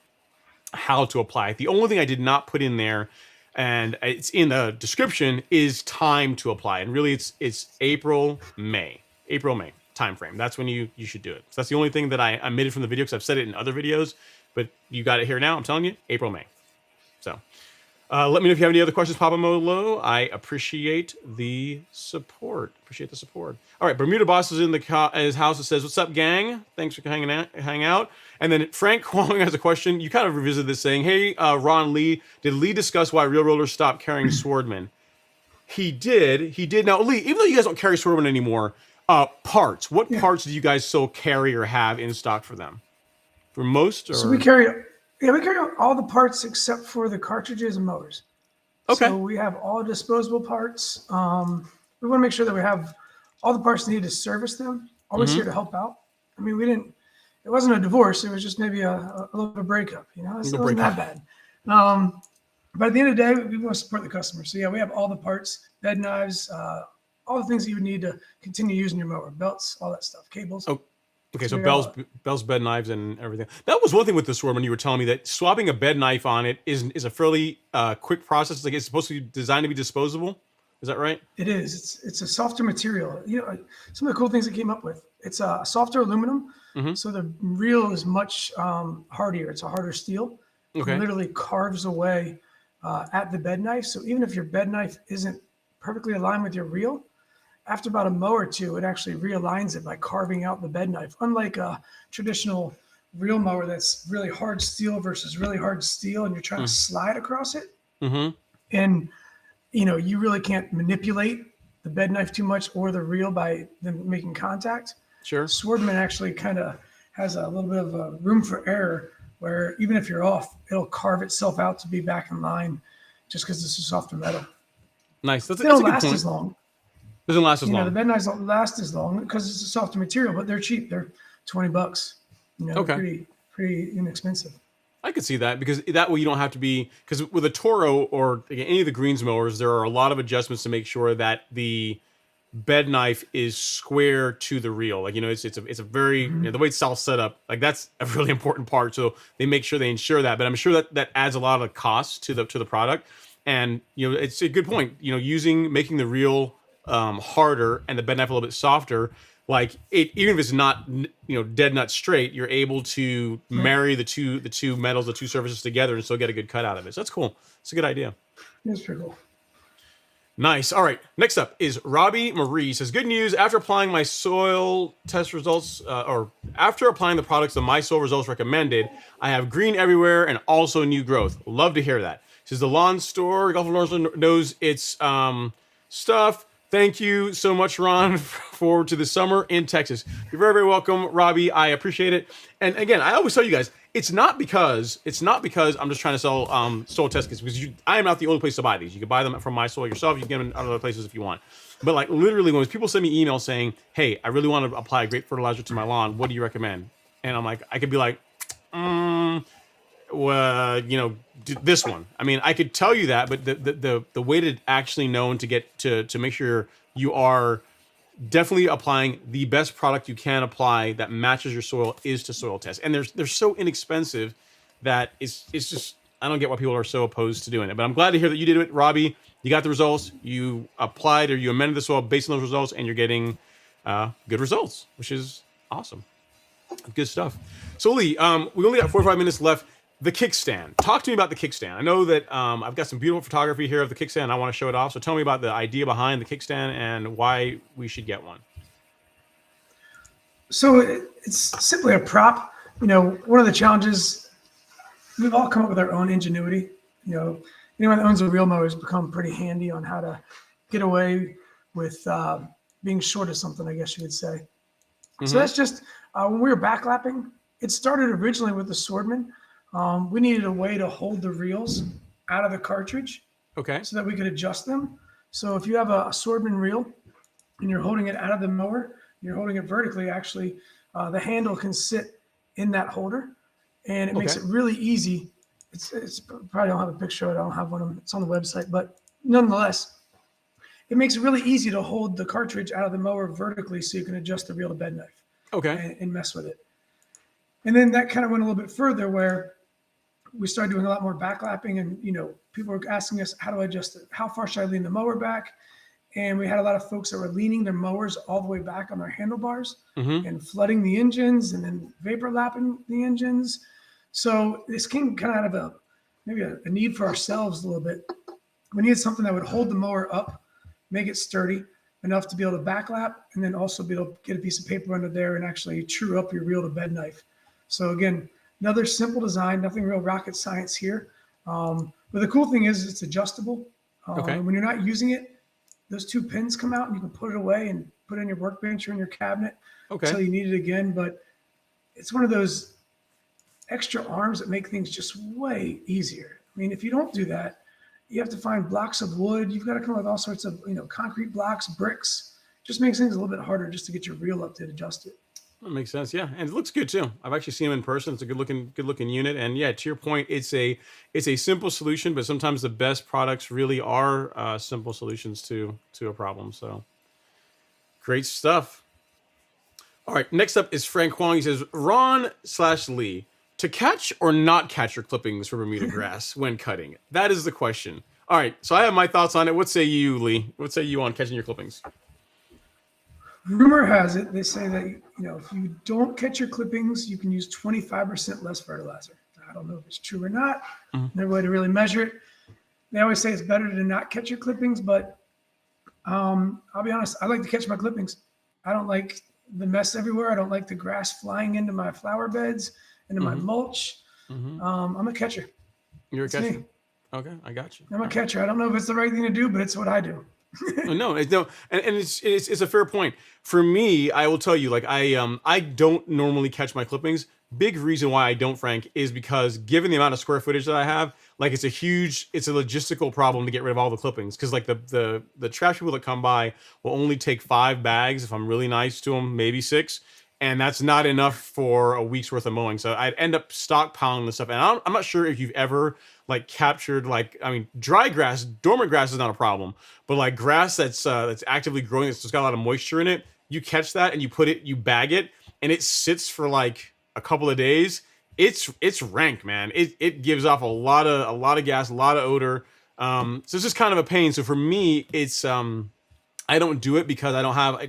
how to apply it. The only thing I did not put in there, and it's in the description, is time to apply. And really it's April, May time frame. That's when you should do it. So that's the only thing that I omitted from the video, because I've said it in other videos, but you got it here now. I'm telling you, April, May. So let me know if you have any other questions, Papa Molo. I appreciate the support. All right, Bermuda Boss is in his house and says, "What's up, gang? Thanks for hanging out." And then Frank Huang has a question. You kind of revisited this, saying, "Hey, Ron Lee, did Lee discuss why real rollers stopped carrying Swardman?" He did. Now, Lee, even though you guys don't carry Swardman anymore, parts. What parts do you guys still carry or have in stock for them? For most, or? So we carry all the parts except for the cartridges and mowers. Okay. So we have all disposable parts. We want to make sure that we have all the parts needed to service them. Always here to help out. I mean, it wasn't a divorce. It was just maybe a little bit of a breakup. It wasn't that bad. But at the end of the day, we want to support the customer. So yeah, we have all the parts, bed knives, all the things that you would need to continue using your mower, belts, all that stuff, cables. Oh, okay. So bells, bed knives, and everything. That was one thing with the Swardman. You were telling me that swapping a bed knife on it is a fairly quick process. It's supposed to be designed to be disposable. Is that right? It is. It's a softer material. Some of the cool things it came up with. It's a softer aluminum, so the reel is much hardier. It's a harder steel. Okay. It literally carves away at the bed knife. So even if your bed knife isn't perfectly aligned with your reel, after about a mow or two, it actually realigns it by carving out the bed knife. Unlike a traditional reel mower that's really hard steel versus really hard steel, and you're trying to slide across it. And you really can't manipulate the bed knife too much or the reel by them making contact. Sure. Swardman actually kind of has a little bit of a room for error, where even if you're off, it'll carve itself out to be back in line, just because it's a softer metal. Nice. They don't last as long. Doesn't last as long. The bed knives don't last as long because it's a softer material, but they're cheap. They're $20. Okay. Pretty inexpensive. I could see that, because that way you don't have to be, because with a Toro or any of the greens mowers, there are a lot of adjustments to make sure that the bed knife is square to the reel. It's a very, the way it's all set up, that's a really important part. So they ensure that, but I'm sure that adds a lot of cost to the product. And, it's a good point, making the reel harder and the bed knife a little bit softer, even if it's not dead nut straight, you're able to marry the two metals, the two surfaces together, and still get a good cut out of it. So that's cool. It's a good idea. That's pretty cool. Nice. All right. Next up is Robbie Marie. Says, "Good news. After applying my soil test results, or after applying the products that my soil results recommended, I have green everywhere and also new growth. Love to hear that." Says, "The lawn store, Golf Lawrence knows its stuff. Thank you so much, Ron. Forward to the summer in Texas." You're very, very welcome, Robbie. I appreciate it. And again, I always tell you guys, It's not because I'm just trying to sell soil test kits, because I am not the only place to buy these. You can buy them from My Soil yourself. You can get them in other places if you want. But like literally, when people send me emails saying, "Hey, I really want to apply a great fertilizer to my lawn. What do you recommend?" And I'm like, I could be like, well, this one. I mean, I could tell you that, but the way to actually know and to get to make sure you are definitely applying the best product you can apply that matches your soil is to soil test. And they're so inexpensive that it's just, I don't get why people are so opposed to doing it. But I'm glad to hear that you did it, Robbie. You got the results. You applied or you amended the soil based on those results, and you're getting good results, which is awesome. Good stuff. So Lee, we only got 45 minutes left. The kickstand. Talk to me about the kickstand. I know that I've got some beautiful photography here of the kickstand. I want to show it off. So tell me about the idea behind the kickstand and why we should get one. So it's simply a prop. One of the challenges, we've all come up with our own ingenuity. Anyone that owns a reel mower has become pretty handy on how to get away with being short of something, I guess you would say. Mm-hmm. So that's just when we were backlapping, it started originally with the Swardman. We needed a way to hold the reels out of the cartridge, okay, so that we could adjust them. So if you have a Swardman reel and you're holding it out of the mower, you're holding it vertically, actually, the handle can sit in that holder, and it makes it really easy. It's probably don't have a picture of it. I don't have one. It's on the website, but nonetheless, it makes it really easy to hold the cartridge out of the mower vertically, so you can adjust the reel to bed knife. Okay. And mess with it. And then that kind of went a little bit further, where we started doing a lot more backlapping, and people were asking us, how do I adjust it? How far should I lean the mower back? And we had a lot of folks that were leaning their mowers all the way back on their handlebars and flooding the engines and then vapor lapping the engines. So this came kind of out of maybe a need for ourselves a little bit. We needed something that would hold the mower up, make it sturdy enough to be able to backlap, and then also be able to get a piece of paper under there and actually true up your reel to bed knife. So again, another simple design, nothing real rocket science here. But the cool thing is it's adjustable. When you're not using it, those two pins come out and you can put it away and put it in your workbench or in your cabinet until you need it again. But it's one of those extra arms that make things just way easier. I mean, if you don't do that, you have to find blocks of wood. You've got to come up with all sorts of, concrete blocks, bricks. Just makes things a little bit harder just to get your reel up to adjust it. That makes sense. Yeah. And it looks good too. I've actually seen them in person. It's a good looking unit. And yeah, to your point, it's a simple solution, but sometimes the best products really are simple solutions to a problem. So great stuff. All right. Next up is Frank Huang. He says, Ron/Lee, to catch or not catch your clippings for Bermuda grass when cutting? That is the question. All right. So I have my thoughts on it. What say you, Lee? What say you on catching your clippings? Rumor has it, they say that, if you don't catch your clippings, you can use 25% less fertilizer. I don't know if it's true or not. No way to really measure it. They always say it's better to not catch your clippings, but I'll be honest, I like to catch my clippings. I don't like the mess everywhere. I don't like the grass flying into my flower beds, into my mulch. I'm a catcher. You're a That's catcher? me. Okay, I got you. I'm a catcher. I don't know if it's the right thing to do, but it's what I do. No, and it's a fair point. For me, I will tell you, like I don't normally catch my clippings. Big reason why I don't, Frank, is because given the amount of square footage that I have, like it's a logistical problem to get rid of all the clippings. Because like the trash people that come by will only take 5 bags if I'm really nice to them, maybe 6. And that's not enough for a week's worth of mowing. So I'd end up stockpiling this stuff. And I'm not sure if you've ever like captured, like, I mean, dry grass, dormant grass is not a problem, but like grass that's actively growing, that's just got a lot of moisture in it. You catch that and you bag it, and it sits for like a couple of days. It's rank, man. It gives off a lot of gas, a lot of odor. So it's just kind of a pain. So for me, it's I don't do it because I don't have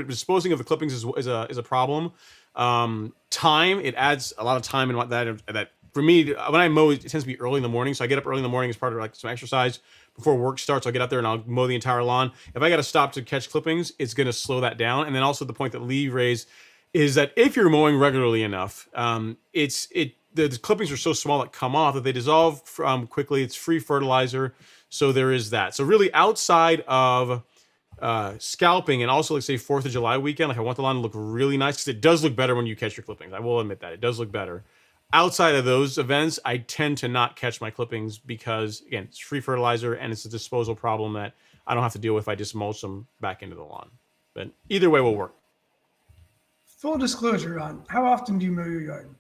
disposing of the clippings is a problem. Time, it adds a lot of time in that for me, when I mow, it tends to be early in the morning. So I get up early in the morning as part of like some exercise before work starts. I'll get out there and I'll mow the entire lawn. If I got to stop to catch clippings, it's going to slow that down. And then also the point that Lee raised is that if you're mowing regularly enough, the clippings are so small that come off that they dissolve quickly. It's free fertilizer. So there is that. So really outside of scalping, and also like say 4th of July weekend, like I want the lawn to look really nice, because it does look better when you catch your clippings. I will admit that it does look better. outside of those events, I tend to not catch my clippings because, again, it's free fertilizer and it's a disposal problem that I don't have to deal with if I just mulch them back into the lawn. But either way will work. Full disclosure, Ron, how often do you mow your yard?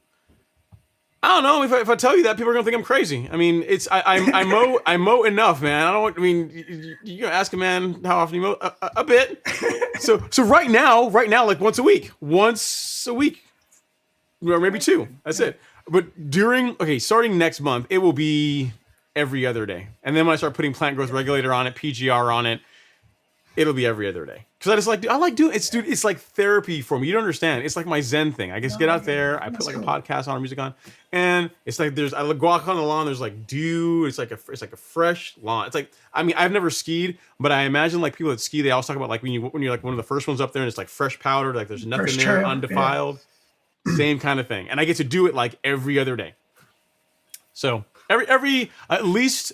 I don't know if I tell you that, people are gonna think I'm crazy. I mean, I mow enough, man. I mean, you ask a man how often you mow a bit. So right now, like once a week, or maybe two. That's it. But starting next month, it will be every other day. And then when I start putting plant growth regulator on it, PGR on it, it'll be every other day. Because I like doing it. It's like therapy for me. You don't understand. It's like my Zen thing. I just get out there, I put like a podcast on or music on, and it's like I walk on the lawn, there's like dew, it's like a fresh lawn. It's like, I mean, I've never skied, but I imagine like people that ski, they always talk about like when you're like one of the first ones up there and it's like fresh powder, like there's nothing there, undefiled. Yeah. Same kind of thing. And I get to do it like every other day. So every at least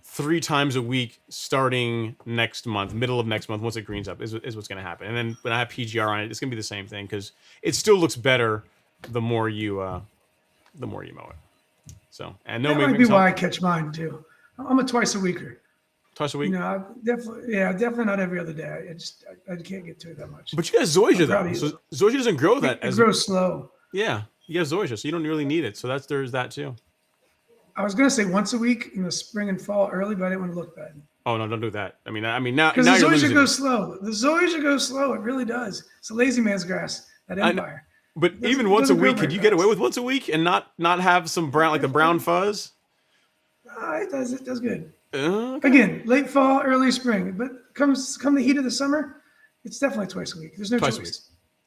3 times a week starting next month, middle of next month, once it greens up is what's going to happen. And then when I have PGR on it, it's going to be the same thing because it still looks better the more you mow it. So, and no, that might be why I catch mine too. I'm a twice a weeker. Twice a week? No, definitely not every other day. I can't get to it that much. But you got zoysia though. So zoysia doesn't grow that. It grows slow. Yeah, you have zoysia, so you don't really need it. So there's that too. I was gonna say once a week in the spring and fall early, but I didn't want to look bad. Oh no, don't do that. I mean now because the zoysia goes slow. The zoysia goes slow. It really does. It's a lazy man's grass. That empire. But even once a week, could you get away with once a week and not have some brown, like the brown fuzz? It does. It does good. Okay. Again, late fall, early spring, but come the heat of the summer, it's definitely twice a week. There's no twice choice. A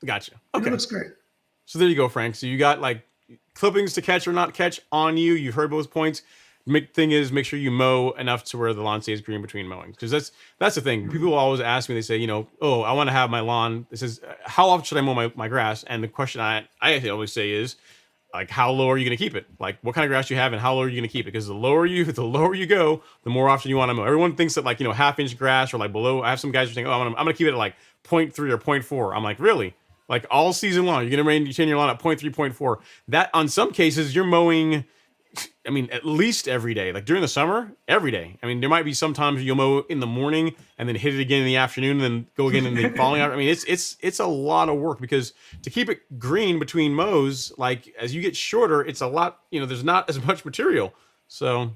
week. Gotcha. And Okay. it looks great. So there you go, Frank. So you got like clippings to catch or not catch on you. You've heard both points. Thing is, make sure you mow enough to where the lawn stays green between mowing. Because that's the thing. People always ask me, they say, oh, I want to have my lawn. This is how often should I mow my grass? And the question I actually always say is, like, how low are you going to keep it? Like, what kind of grass do you have and how low are you going to keep it? Because the lower you go, the more often you want to mow. Everyone thinks that like, half-inch grass or like below. I have some guys who are saying, oh, I'm going to keep it at like 0.3 or 0.4. I'm like, really? Like all season long, you're going to maintain your lawn at 0.3, 0.4. That on some cases you're mowing, I mean, at least every day. Like during the summer, every day. I mean, there might be some times you'll mow in the morning and then hit it again in the afternoon and then go again in the following hour. I mean, it's a lot of work because to keep it green between mows, like as you get shorter, it's a lot, there's not as much material. So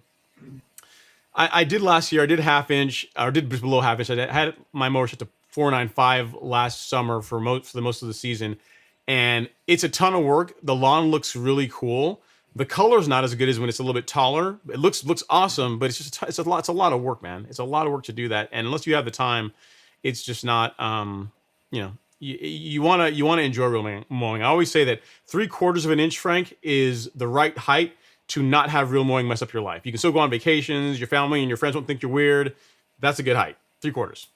I did last year, I did half-inch, or did below half-inch. I had my mower set to 495 last summer for the most of the season. And it's a ton of work. The lawn looks really cool. The color's not as good as when it's a little bit taller. It looks awesome, but it's a lot of work, man. It's a lot of work to do that, and unless you have the time, it's just not. You want to enjoy real mowing. I always say that 3/4 of an inch, Frank, is the right height to not have real mowing mess up your life. You can still go on vacations. Your family and your friends won't think you're weird. That's a good height. 3/4.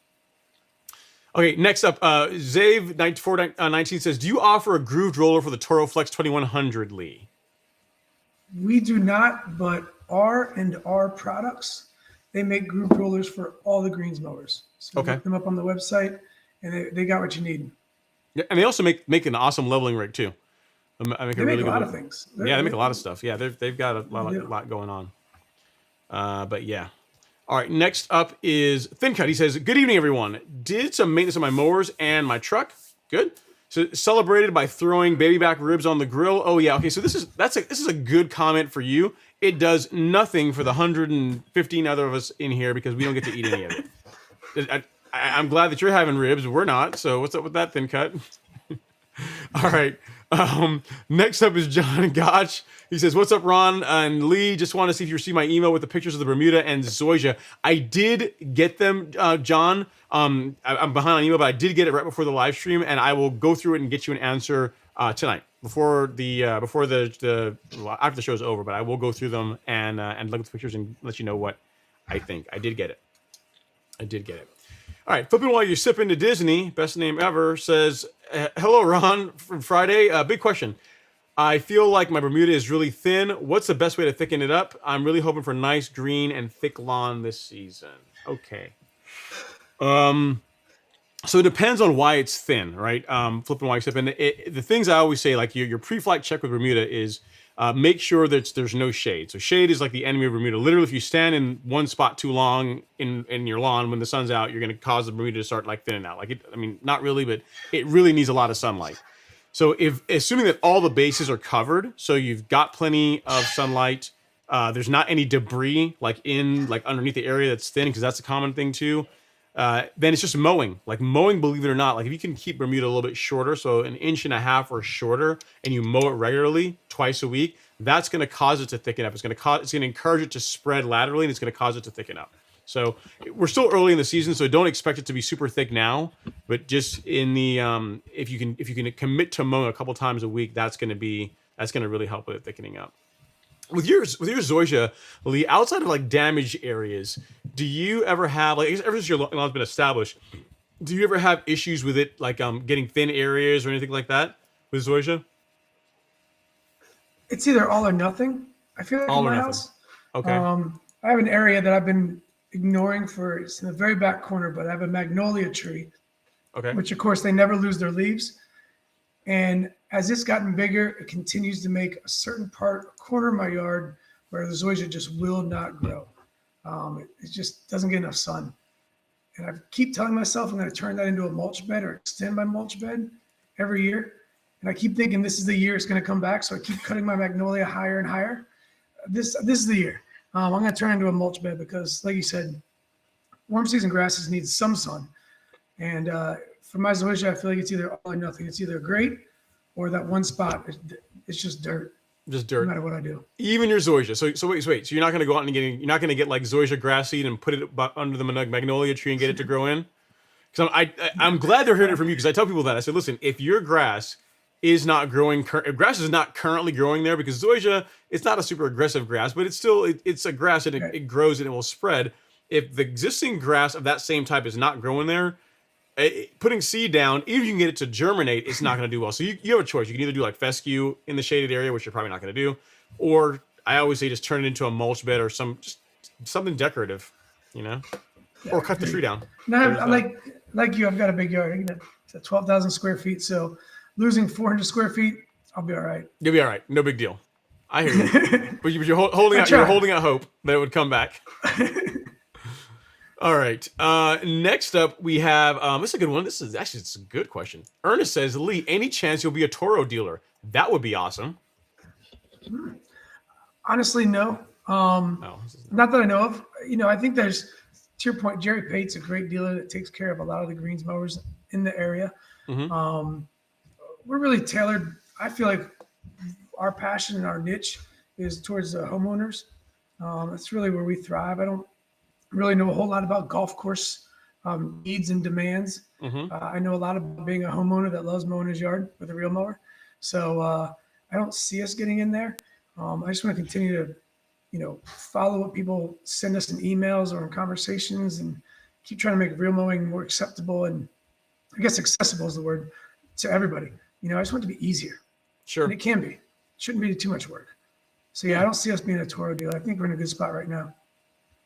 Okay, next up, Zave9419 says, do you offer a grooved roller for the Toro Flex 2100, Lee? We do not, but R&R Products, they make groove rollers for all the greens mowers. So okay. Look them up on the website, and they got what you need. Yeah, and they also make an awesome leveling rig too. They make a lot of things. Yeah, they make a lot of stuff. Yeah, they've got a lot going on. But yeah. All right, next up is ThinCut. He says, good evening, everyone. Did some maintenance on my mowers and my truck. Good. So celebrated by throwing baby back ribs on the grill. Oh yeah, okay. So this is a good comment for you. It does nothing for the 115 other of us in here because we don't get to eat any of it. I'm glad that you're having ribs. We're not. So what's up with that, ThinCut? All right. Next up is John Gotch. He says, what's up, Ron and Lee? Just want to see if you received my email with the pictures of the Bermuda and zoysia. I did get them, John. I'm behind on email, but I did get it right before the live stream, and I will go through it and get you an answer tonight after the show's over. But I will go through them and look at the pictures and let you know what I think. I did get it. All right, flipping while you're sipping to Disney, best name ever, says, hello, Ron, from Friday. Big question. I feel like my Bermuda is really thin. What's the best way to thicken it up? I'm really hoping for nice green and thick lawn this season. Okay. So it depends on why it's thin, right? Flipping why it's thin. And the things I always say, like your pre-flight check with Bermuda is make sure that there's no shade. So shade is like the enemy of Bermuda. Literally, if you stand in one spot too long in your lawn when the sun's out, you're going to cause the Bermuda to start like thinning out. Like I mean, not really, but it really needs a lot of sunlight. So if assuming that all the bases are covered, so you've got plenty of sunlight, there's not any debris like underneath the area that's thin, because that's a common thing too. Then it's just mowing. Like mowing, believe it or not, like if you can keep Bermuda a little bit shorter, so 1.5 inches or shorter, and you mow it regularly twice a week, that's going to cause it to thicken up. It's going to encourage it to spread laterally, and it's going to cause it to thicken up. So we're still early in the season, so don't expect it to be super thick now. But just in the if you can commit to mowing a couple times a week, that's going to really help with it thickening up. With your zoysia, Lee, outside of like damaged areas, do you ever have, like, ever since your lawn's been established, do you ever have issues with it, like getting thin areas or anything like that with zoysia? It's either all or nothing. I feel like All in or my nothing. house. Okay. I have an area that I've been ignoring for, it's in the very back corner, but I have a magnolia tree, Okay. which of course they never lose their leaves. And as it's gotten bigger, it continues to make a certain part, a corner of my yard, where the zoysia just will not grow. It just doesn't get enough sun. And I keep telling myself I'm going to turn that into a mulch bed or extend my mulch bed every year. And I keep thinking this is the year it's going to come back. So I keep cutting my magnolia higher and higher. This is the year. I'm going to turn it into a mulch bed because, like you said, warm season grasses need some sun. And for my zoysia, I feel like it's either all or nothing. It's either great or that one spot. It's just dirt. Just dirt. No matter what I do. Even your zoysia. So wait. So you're not going to go out and you're not going to get like zoysia grass seed and put it under the magnolia tree and get it to grow in? Because I'm glad they're hearing it from you, because I tell people that. I said, listen, if your grass is not growing, if grass is not currently growing there, because zoysia, it's not a super aggressive grass, but it's still, it's a grass and it grows and it will spread. If the existing grass of that same type is not growing there, putting seed down, even if you can get it to germinate, it's not going to do well. So you have a choice. You can either do like fescue in the shaded area, which you're probably not going to do, or I always say just turn it into a mulch bed or just something decorative, or cut the tree down. Now, like you, I've got a big yard. It's 12,000 square feet. So losing 400 square feet, I'll be all right. You'll be all right. No big deal. I hear you. But you're holding out hope that it would come back. All right. Next up, we have this is a good one. It's a good question. Ernest says, Lee, any chance you'll be a Toro dealer? That would be awesome. Honestly, no. Not that I know of. I think there's, to your point, Jerry Pate's a great dealer that takes care of a lot of the greens mowers in the area. Mm-hmm. We're really tailored. I feel like our passion and our niche is towards the homeowners. That's really where we thrive. I don't really know a whole lot about golf course needs and demands. Mm-hmm. I know a lot about being a homeowner that loves mowing his yard with a real mower. So I don't see us getting in there. I just want to continue to, follow what people send us in emails or in conversations and keep trying to make real mowing more acceptable, and I guess accessible is the word, to everybody. I just want it to be easier. Sure. And it can be. It shouldn't be too much work. So yeah, I don't see us being a Toro dealer. I think we're in a good spot right now.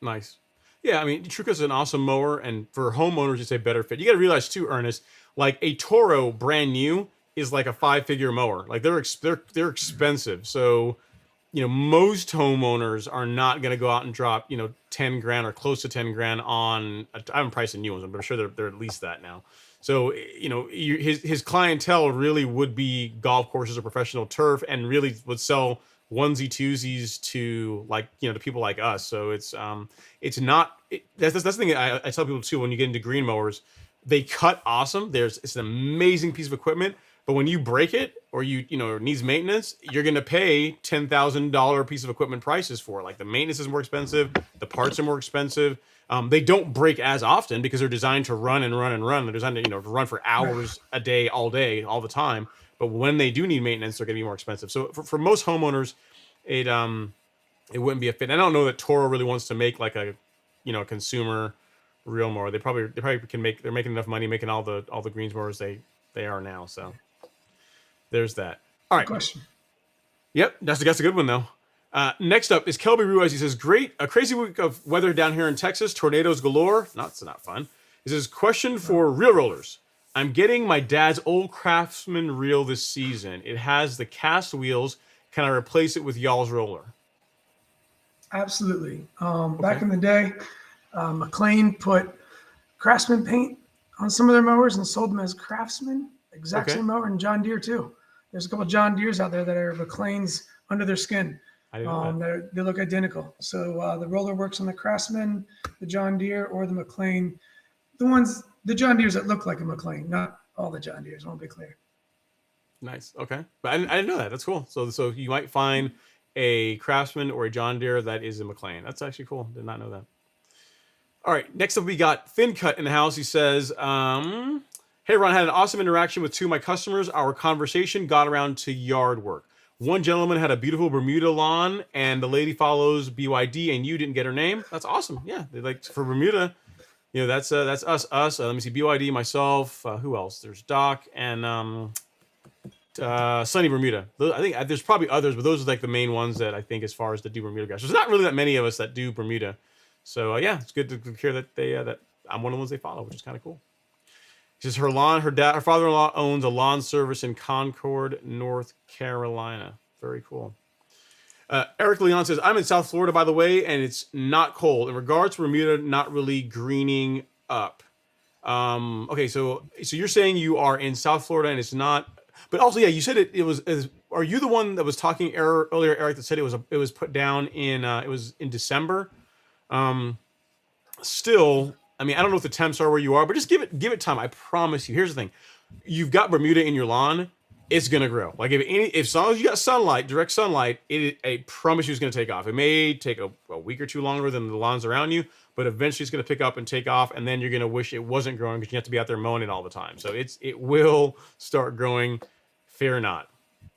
Nice. Yeah, I mean, TruCut is an awesome mower, and for homeowners, it's a better fit. You got to realize too, Ernest, like a Toro brand new is like a 5-figure mower. Like they're expensive. So, most homeowners are not going to go out and drop, 10 grand or close to 10 grand on. I haven't priced the new ones, but I'm sure they're at least that now. So, his clientele really would be golf courses or professional turf, and really would sell onesie twosies to to people like us. So it's not, that's the thing I tell people too, when you get into green mowers, they cut awesome. It's an amazing piece of equipment, but when you break it or it needs maintenance, you're going to pay $10,000 piece of equipment prices for it. Like the maintenance is more expensive. The parts are more expensive. They don't break as often because they're designed to run and run and run. They're designed to, run for hours a day, all the time. But when they do need maintenance, they're going to be more expensive. So for most homeowners, it wouldn't be a fit. And I don't know that Toro really wants to make like a, consumer real mower. They probably they're making enough money making all the greens mowers they are now. So there's that. All right. Question. Yep, that's a good one though. Next up is Kelby Ruiz. He says, a crazy week of weather down here in Texas. Tornadoes galore. Not fun. It says, question for reel rollers. I'm getting my dad's old Craftsman reel this season. It has the cast wheels. Can I replace it with y'all's roller? Absolutely. Back in the day, McLane put Craftsman paint on some of their mowers and sold them as Craftsman. Exact same mower, and John Deere too. There's a couple of John Deeres out there that are McLanes under their skin. I didn't know that. They look identical. So the roller works on the Craftsman, the John Deere, or the McLane. The John Deeres that look like a McLane, not all the John Deeres. I want to be clear. Nice. Okay. But I didn't know that. That's cool. So you might find a Craftsman or a John Deere that is a McLane. That's actually cool. Did not know that. All right. Next up, we got ThinCut in the house. He says, hey, Ron, had an awesome interaction with two of my customers. Our conversation got around to yard work. One gentleman had a beautiful Bermuda lawn, and the lady follows BYD, and you didn't get her name. That's awesome. Yeah. They like for Bermuda. You know, that's us. Let me see. BYD, myself. Who else? There's Doc and Sunny Bermuda. I think there's probably others, but those are like the main ones that I think as far as the do Bermuda guys. There's not really that many of us that do Bermuda. So yeah, it's good to hear that that I'm one of the ones they follow, which is kind of cool. She says her father-in-law owns a lawn service in Concord, North Carolina. Very cool. Eric Leon says, I'm in South Florida, by the way, and it's not cold. In regards to Bermuda, not really greening up. Okay, so you're saying you are in South Florida and it's not, but also, yeah, you said it was, are you the one that was talking earlier, Eric, that said it was put down in, it was in December? Still, I mean, I don't know if the temps are where you are, but just give it time. I promise you. Here's the thing. You've got Bermuda in your lawn. It's going to grow. Like if as long as you got sunlight, direct sunlight, I promise you it's going to take off. It may take a week or two longer than the lawns around you, but eventually it's going to pick up and take off. And then you're going to wish it wasn't growing because you have to be out there mowing it all the time. So it will start growing. Fear not.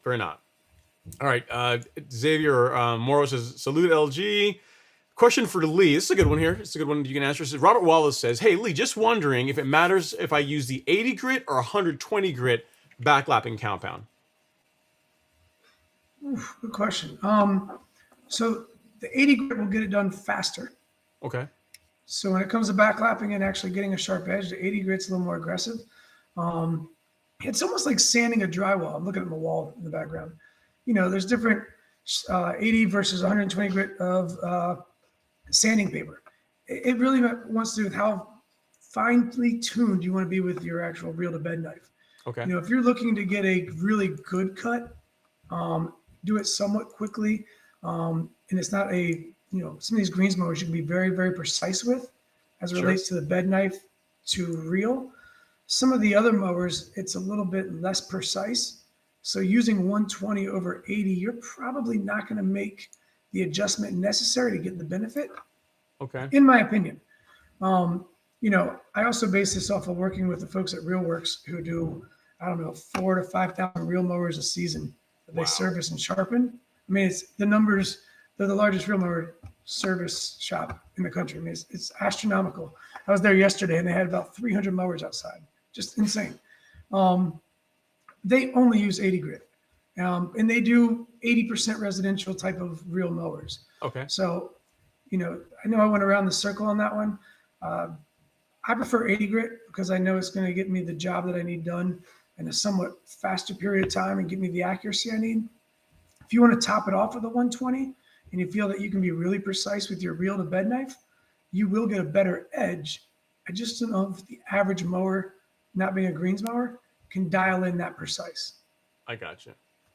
Fear not. All right. Xavier Morrow says, salute LG. Question for Lee. This is a good one here. It's a good one you can answer. Robert Wallace says, hey, Lee, just wondering if it matters if I use the 80 grit or 120 grit backlapping compound. Oof, good question. So the 80 grit will get it done faster. Okay. So when it comes to backlapping and actually getting a sharp edge, the 80 grit's a little more aggressive. It's almost like sanding a drywall. I'm looking at my wall in the background. You know, there's different 80 versus 120 grit of sanding paper. It really wants to do with how finely tuned you want to be with your actual reel to bed knife. Okay. You know, if you're looking to get a really good cut, do it somewhat quickly. And it's not some of these greens mowers you can be very, very precise with as it relates to the bed knife to reel. Some of the other mowers, it's a little bit less precise. So using 120 over 80, you're probably not going to make the adjustment necessary to get the benefit. Okay. In my opinion. I also base this off of working with the folks at ReelWorks who do, 4,000 to 5,000 reel mowers a season that they service and sharpen. I mean, it's the numbers. They're the largest reel mower service shop in the country. I mean, it's astronomical. I was there yesterday and they had about 300 mowers outside. Just insane. They only use 80 grit. And they do 80% residential type of reel mowers. Okay. So, I know I went around the circle on that one. I prefer 80 grit because I know it's going to get me the job that I need done in a somewhat faster period of time and give me the accuracy I need. If you want to top it off with a 120 and you feel that you can be really precise with your reel to bed knife, you will get a better edge. I just don't know if the average mower, not being a greens mower, can dial in that precise. I got you.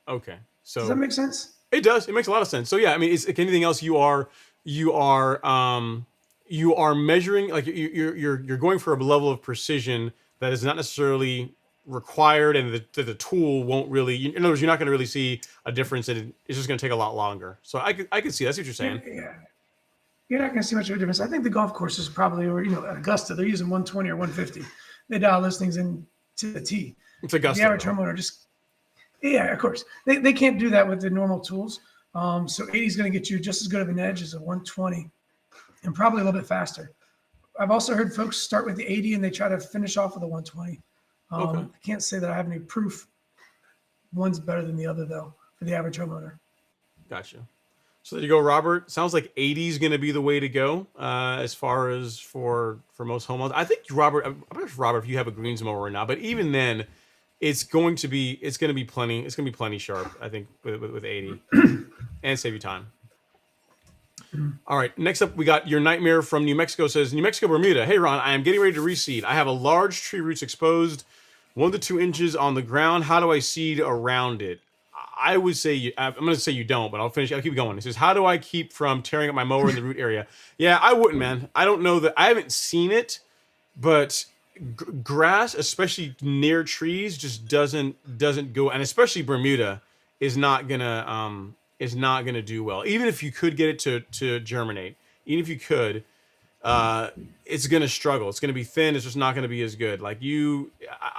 Okay. So does that make sense? It does. It makes a lot of sense. So yeah, I mean, if anything else, you are measuring, like you're going for a level of precision that is not necessarily required, and the tool won't really. In other words, you're not going to really see a difference, and it's just going to take a lot longer. So I could see that's what you're saying. Yeah. You're not going to see much of a difference. I think the golf courses probably, or at Augusta, they're using 120 or 150. They dial those things in to the T. It's Augusta. The average homeowner of course. They can't do that with the normal tools. So 80 is going to get you just as good of an edge as a 120 and probably a little bit faster. I've also heard folks start with the 80 and they try to finish off with a 120. Okay. I can't say that I have any proof one's better than the other, though, for the average homeowner. Gotcha. So there you go, Robert. Sounds like 80 is going to be the way to go as far as for most home lawns. I think Robert, I'm not sure, Robert, if you have a greens mower or not, but even then, it's going to be plenty. It's going to be plenty sharp. I think with 80 and save you time. All right. Next up, we got your nightmare from New Mexico. Says New Mexico, Bermuda. Hey Ron, I am getting ready to reseed. I have a large tree roots exposed, 1 to 2 inches on the ground. How do I seed around it? I would say I'm going to say you don't, but I'll keep going. It says, how do I keep from tearing up my mower in the root area? Yeah, I wouldn't, man. I don't know that. I haven't seen it, but grass, especially near trees, just doesn't go, and especially Bermuda is not gonna do well. Even if you could get it to germinate, even if you could, it's gonna struggle. It's gonna be thin. It's just not gonna be as good. Like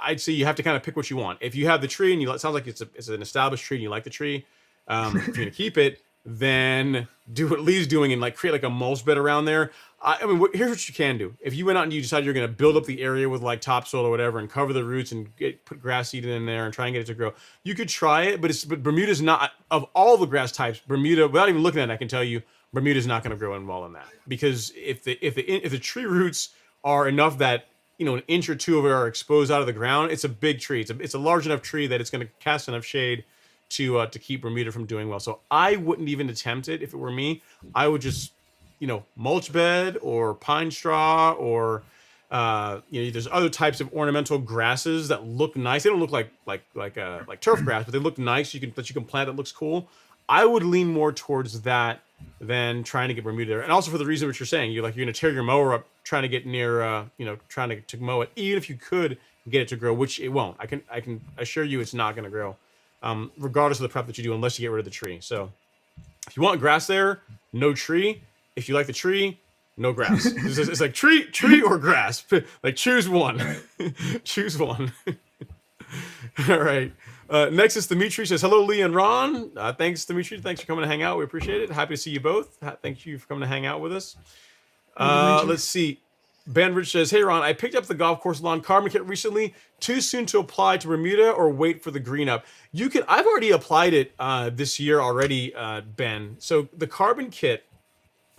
I'd say you have to kind of pick what you want. If you have the tree and it sounds like it's an established tree and you like the tree, if you're gonna keep it, then do what Lee's doing and like create like a mulch bed around there. I mean, here's what you can do. If you went out and you decided you're gonna build up the area with like topsoil or whatever and cover the roots and put grass seed in there and try and get it to grow, you could try it. But Bermuda's not, of all the grass types, Bermuda, without even looking at it, I can tell you, Bermuda's not going to grow in well in that, because if the tree roots are enough that an inch or two of it are exposed out of the ground, it's a big tree. It's a large enough tree that it's going to cast enough shade to keep Bermuda from doing well. So I wouldn't even attempt it if it were me. I would just mulch bed or pine straw or there's other types of ornamental grasses that look nice. They don't look like turf grass, but they look nice. You can plant that looks cool. I would lean more towards that than trying to get Bermuda there. And also for the reason which you're saying, you're going to tear your mower up trying to get near, trying to mow it. Even if you could get it to grow, which it won't. I can assure you it's not going to grow, regardless of the prep that you do, unless you get rid of the tree. So if you want grass there, no tree. If you like the tree, no grass. It's like tree or grass. Like choose one. Choose one. All right. Next is Dimitri. Says, hello, Lee and Ron. Thanks, Dimitri. Thanks for coming to hang out. We appreciate it. Happy to see you both. Thank you for coming to hang out with us. Let's see. Ben Rich says, hey, Ron, I picked up the golf course lawn carbon kit recently. Too soon to apply to Bermuda or wait for the green up? I've already applied it this year already, Ben. So the carbon kit,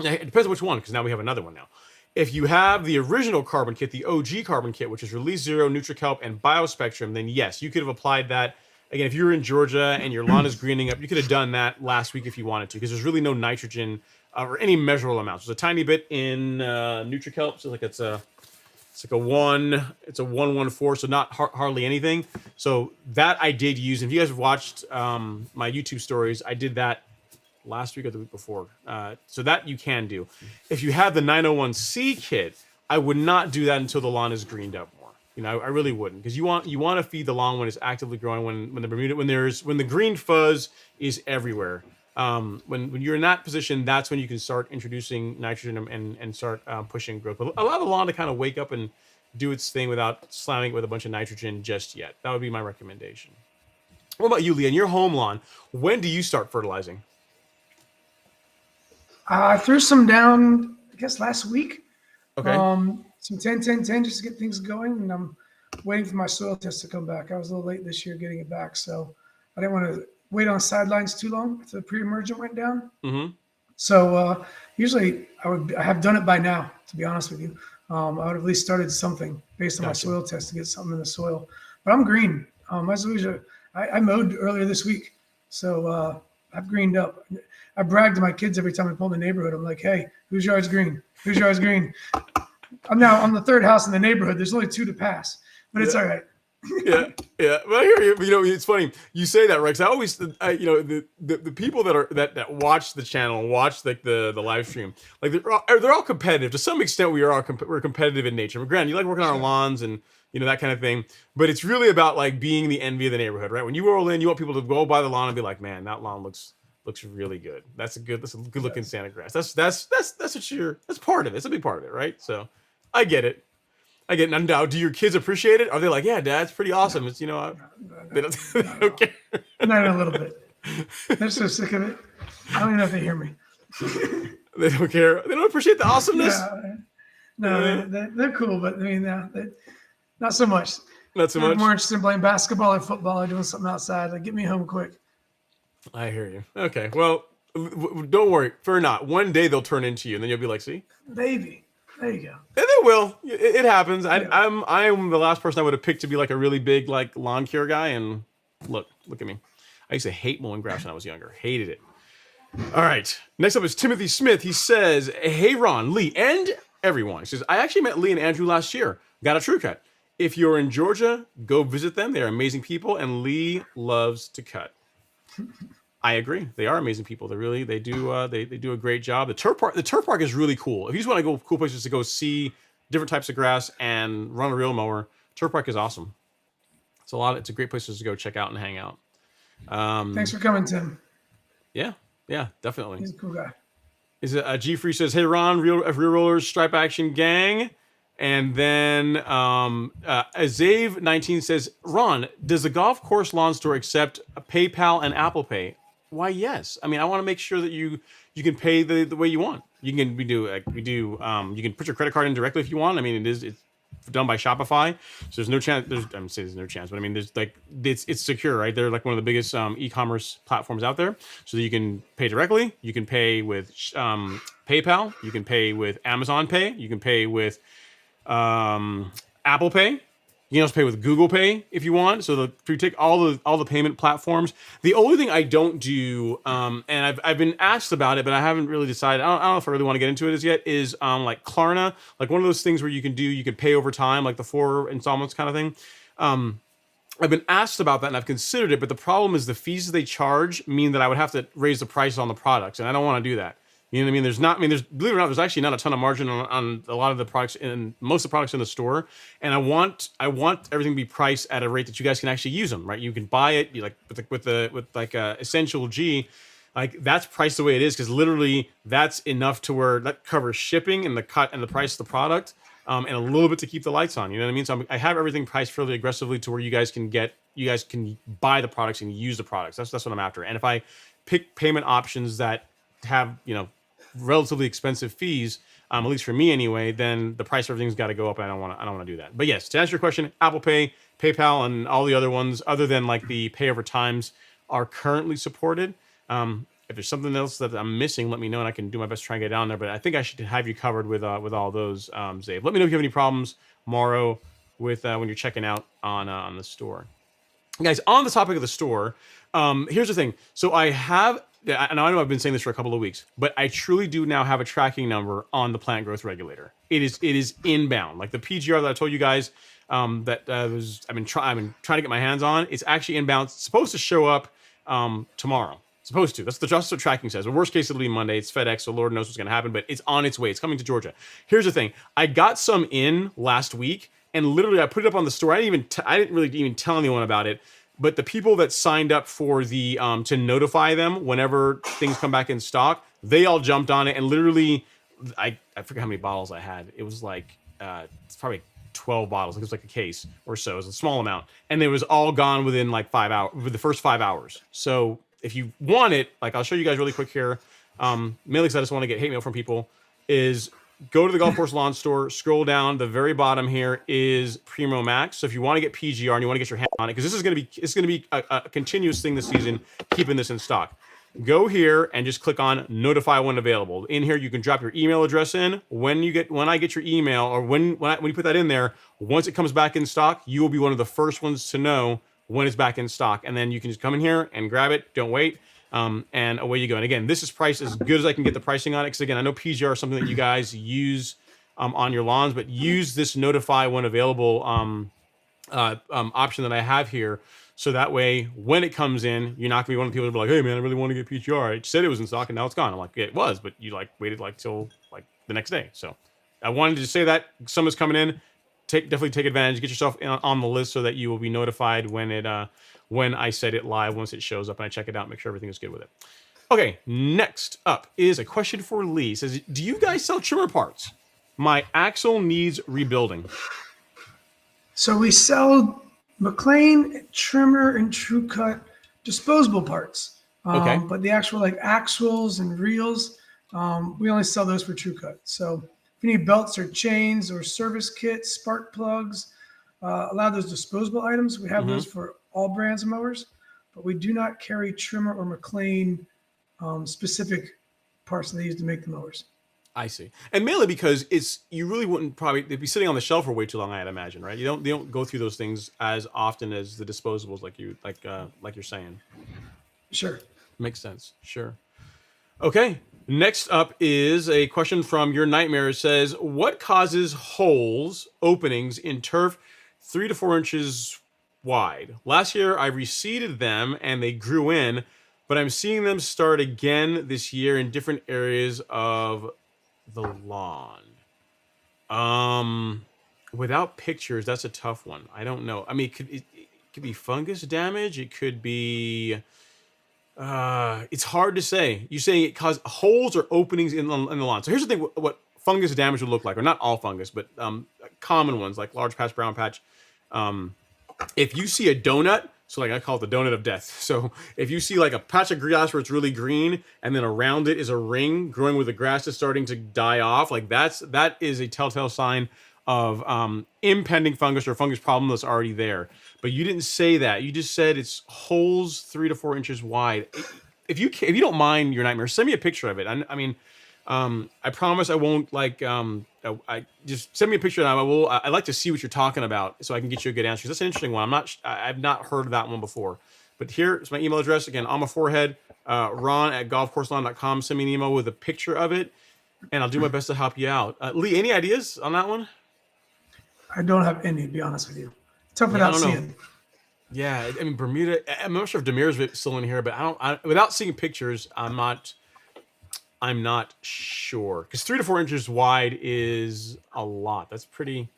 it depends on which one, because now we have another one now. If you have the original carbon kit, the OG carbon kit, which is Release Zero, NutriKelp, and BioSpectrum, then yes, you could have applied that. Again, if you were in Georgia and your lawn is greening up, you could have done that last week if you wanted to, because there's really no nitrogen or any measurable amounts. There's a tiny bit in NutriKelp, so it's like a 114, so not hardly anything. So that I did use. If you guys have watched my YouTube stories, I did that last week or the week before. So that you can do. If you have the 901C kit, I would not do that until the lawn is greened up more. I really wouldn't, because you want to feed the lawn when it's actively growing, when the green fuzz is everywhere. When you're in that position, that's when you can start introducing nitrogen and start pushing growth. But allow the lawn to kind of wake up and do its thing without slamming it with a bunch of nitrogen just yet. That would be my recommendation. What about you, Lee? On your home lawn, when do you start fertilizing? I threw some down, I guess, last week. Okay. Some 10-10-10 just to get things going, and I'm waiting for my soil test to come back. I was a little late this year getting it back, so I didn't want to wait on sidelines too long after the pre-emergent went down. Mm-hmm. So usually I have done it by now, to be honest with you. I would have at least started something based on my soil test to get something in the soil. But I'm green. As usual, I mowed earlier this week, so I've greened up. I brag to my kids every time I pull in the neighborhood. I'm like, hey, whose yard's green? Whose yard's green? I'm now on the third house in the neighborhood. There's only 2 to pass, but it's all right. Yeah. Well, I hear you. It's funny you say that, Rex. I always, the people that watch the channel, watch the live stream, like they're all competitive to some extent. We're competitive in nature. Granted, you like working on our lawns and that kind of thing, but it's really about like being the envy of the neighborhood, right? When you roll in, you want people to go by the lawn and be like, man, that lawn looks really good. That's a good looking Santa grass. That's part of it. It's a big part of it, right? So I get it. Now, do your kids appreciate it? Are they like, yeah, Dad, it's pretty awesome? It's, they don't care. Not a little bit. They're so sick of it. I don't even know if they hear me. They don't care. They don't appreciate the awesomeness. No, they're cool, but I mean, not so much. Not so They're much. more interested in playing basketball or football or doing something outside. Like, get me home quick. I hear you. Okay. Well, Don't worry, fear not. One day they'll turn into you, and then you'll be like, see. Baby. There you go. And they will. It happens. Yeah. I'm the last person I would have picked to be like a really big like lawn care guy. And look at me. I used to hate mowing grass when I was younger. Hated it. All right. Next up is Timothy Smith. He says, "Hey Ron, Lee, and everyone." He says, "I actually met Lee and Andrew last year. Got a TruCut. If you're in Georgia, go visit them. They're amazing people, and Lee loves to cut." I agree. They are amazing people. They do a great job. The turf park is really cool. If you just want to go cool places to go see different types of grass and run a real mower, turf park is awesome. It's a great place to go check out and hang out. Thanks for coming, Tim. Yeah, definitely. He's a cool guy. Is it G Free says, "Hey Ron, real rollers, stripe action gang." And then Azave 19 says, "Ron, does the golf course lawn store accept PayPal and Apple Pay?" Why, yes. I mean, I want to make sure that you can pay the way you want. You can you can put your credit card in directly if you want. I mean, it's done by Shopify, so there's no chance. I'm saying there's no chance, but I mean, there's like it's secure, right? They're like one of the biggest e-commerce platforms out there, so that you can pay directly. You can pay with PayPal. You can pay with Amazon Pay. You can pay with Apple Pay. You can also pay with Google Pay if you want. So if you take all the payment platforms, the only thing I don't do, and I've been asked about it, but I haven't really decided. I don't know if I really want to get into it as yet. Is like Klarna, like one of those things where you can pay over time, like the 4 installments kind of thing. I've been asked about that and I've considered it, but the problem is the fees they charge mean that I would have to raise the price on the products, and I don't want to do that. You know what I mean? There's believe it or not, there's actually not a ton of margin on a lot of the products in most of the products in the store. And I want everything to be priced at a rate that you guys can actually use them, right? You can buy it, you like with Essential G, like that's priced the way it is, because literally that's enough to where that covers shipping and the cut and the price of the product, and a little bit to keep the lights on. You know what I mean? So I have everything priced fairly aggressively to where you guys can buy the products and use the products. That's what I'm after. And if I pick payment options that have, relatively expensive fees, at least for me anyway, then the price of everything's got to go up, and I don't want to do that. But yes, to answer your question, Apple Pay, PayPal, and all the other ones, other than like the pay over times, are currently supported. If there's something else that I'm missing, let me know, and I can do my best to try and get down there. But I think I should have you covered with all those, Zabe. Let me know if you have any problems tomorrow with when you're checking out on the store. Guys, on the topic of the store, here's the thing. So I know I've been saying this for a couple of weeks, but I truly do now have a tracking number on the plant growth regulator. It is inbound, like the PGR that I told you guys I've been trying to get my hands on. It's actually inbound. It's supposed to show up tomorrow. It's supposed to. That's what tracking says. The worst case, it'll be Monday. It's FedEx, so Lord knows what's going to happen. But it's on its way. It's coming to Georgia. Here's the thing. I got some in last week, and literally I put it up on the store. I didn't really even tell anyone about it. But the people that signed up for the to notify them whenever things come back in stock, they all jumped on it, and literally, I forget how many bottles I had. It was like it's probably 12 bottles. It was like a case or so. It was a small amount, and it was all gone within like 5 hours, with the first 5 hours. So if you want it, like I'll show you guys really quick here. Mainly because I just want to get hate mail from people. Is go to the golf course lawn store, scroll down. The very bottom here is Primo Max. So if you want to get PGR and you want to get your hand on it, because this is going to be a continuous thing this season, keeping this in stock. Go here and just click on notify when available. In here, you can drop your email address in. When I get your email, or when you put that in there, once it comes back in stock, you will be one of the first ones to know when it's back in stock. And then you can just come in here and grab it. Don't wait. And away you go. And again, this is priced as good as I can get the pricing on it. Because again, I know PGR is something that you guys use on your lawns, but use this notify when available option that I have here. So that way, when it comes in, you're not gonna be one of the people that be like, "Hey man, I really want to get PGR. I said it was in stock and now it's gone." I'm like, "Yeah, it was, but you waited till the next day." So I wanted to say that someone's coming in. Definitely take advantage. Get yourself on the list so that you will be notified when I set it live, once it shows up, and I check it out, make sure everything is good with it. Okay, next up is a question for Lee. It says, do you guys sell trimmer parts? My axle needs rebuilding. So we sell McLane, Trimmer, and TruCut disposable parts. Okay. But the actual axles and reels, we only sell those for TruCut. So if you need belts or chains or service kits, spark plugs, a lot of those disposable items, we have those for all brands of mowers, but we do not carry Trimmer or McLane specific parts that they use to make the mowers. I see, and mainly because you really wouldn't probably they'd be sitting on the shelf for way too long. I'd imagine, right? They don't go through those things as often as the disposables, like you're saying. Sure. Makes sense. Sure. Okay. Next up is a question from Your Nightmare. It says, what causes openings in turf 3 to 4 inches wide? Last year, I reseeded them and they grew in, but I'm seeing them start again this year in different areas of the lawn. Without pictures, that's a tough one. I don't know. I mean, it could be fungus damage. It could be... it's hard to say. You're saying it caused holes or openings in the lawn. So here's the thing: what fungus damage would look like, or not all fungus, but common ones like large patch, brown patch. If you see a donut, so like I call it the donut of death. So if you see like a patch of grass where it's really green, and then around it is a ring growing where the grass is starting to die off, like that is a telltale sign of impending fungus or fungus problem that's already there. But you didn't say that. You just said it's holes 3 to 4 inches wide. If you don't mind, Your Nightmare, send me a picture of it. I mean, I promise I won't I just send me a picture and I'd like to see what you're talking about so I can get you a good answer. That's an interesting one. I've not heard of that one before. But here's my email address again on my forehead, ron@golfcourselawn.com. Send me an email with a picture of it, and I'll do my best to help you out. Lee, any ideas on that one? I don't have any, to be honest with you. Tough without seeing. Yeah, I mean Bermuda. I'm not sure if Demir's still in here, but without seeing pictures, I'm not sure, because 3 to 4 inches wide is a lot. That's pretty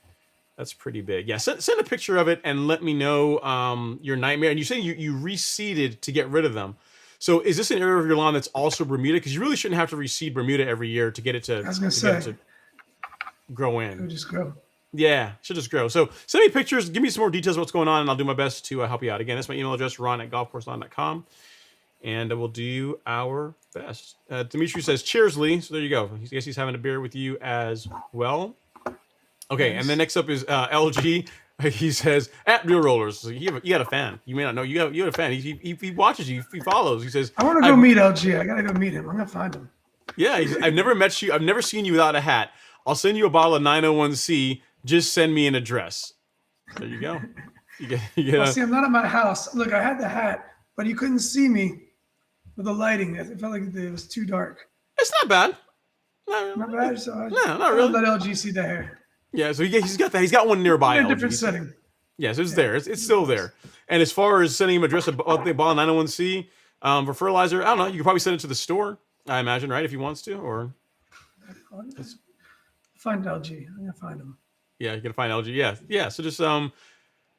big. Yeah, send a picture of it and let me know Your Nightmare. And you say you reseeded to get rid of them. So is this an area of your lawn that's also Bermuda? Because you really shouldn't have to reseed Bermuda every year to get it to, get it to grow in. It would just grow. Yeah, should just grow. So send me pictures, give me some more details of what's going on, and I'll do my best to help you out. Again, that's my email address, ron@golfcourselawn.com, and we'll do our best. Dimitri says, cheers, Lee. So there you go. I guess he's having a beer with you as well. Okay, and then next up is LG. He says, at Real Rollers. So you got a fan. You may not know. You got a fan. He watches you. He follows. He says, I want to go meet LG. I got to go meet him. I'm going to find him. Yeah, I've never met you. I've never seen you without a hat. I'll send you a bottle of 901C. Just send me an address. There you go. Well, see, I'm not at my house. Look, I had the hat, but you couldn't see me with the lighting. It felt like it was too dark. It's not bad. Not bad. So not really. Let LG see the hair. Yeah, so he's got that. He's got one nearby. In a different setting. Yeah, so it's there. It's still there. And as far as sending him an address of the ball 901C for fertilizer, I don't know. You could probably send it to the store, I imagine, right? If he wants to, or find LG. I'm gonna find him. Yeah, you gotta find LG. Yeah. So just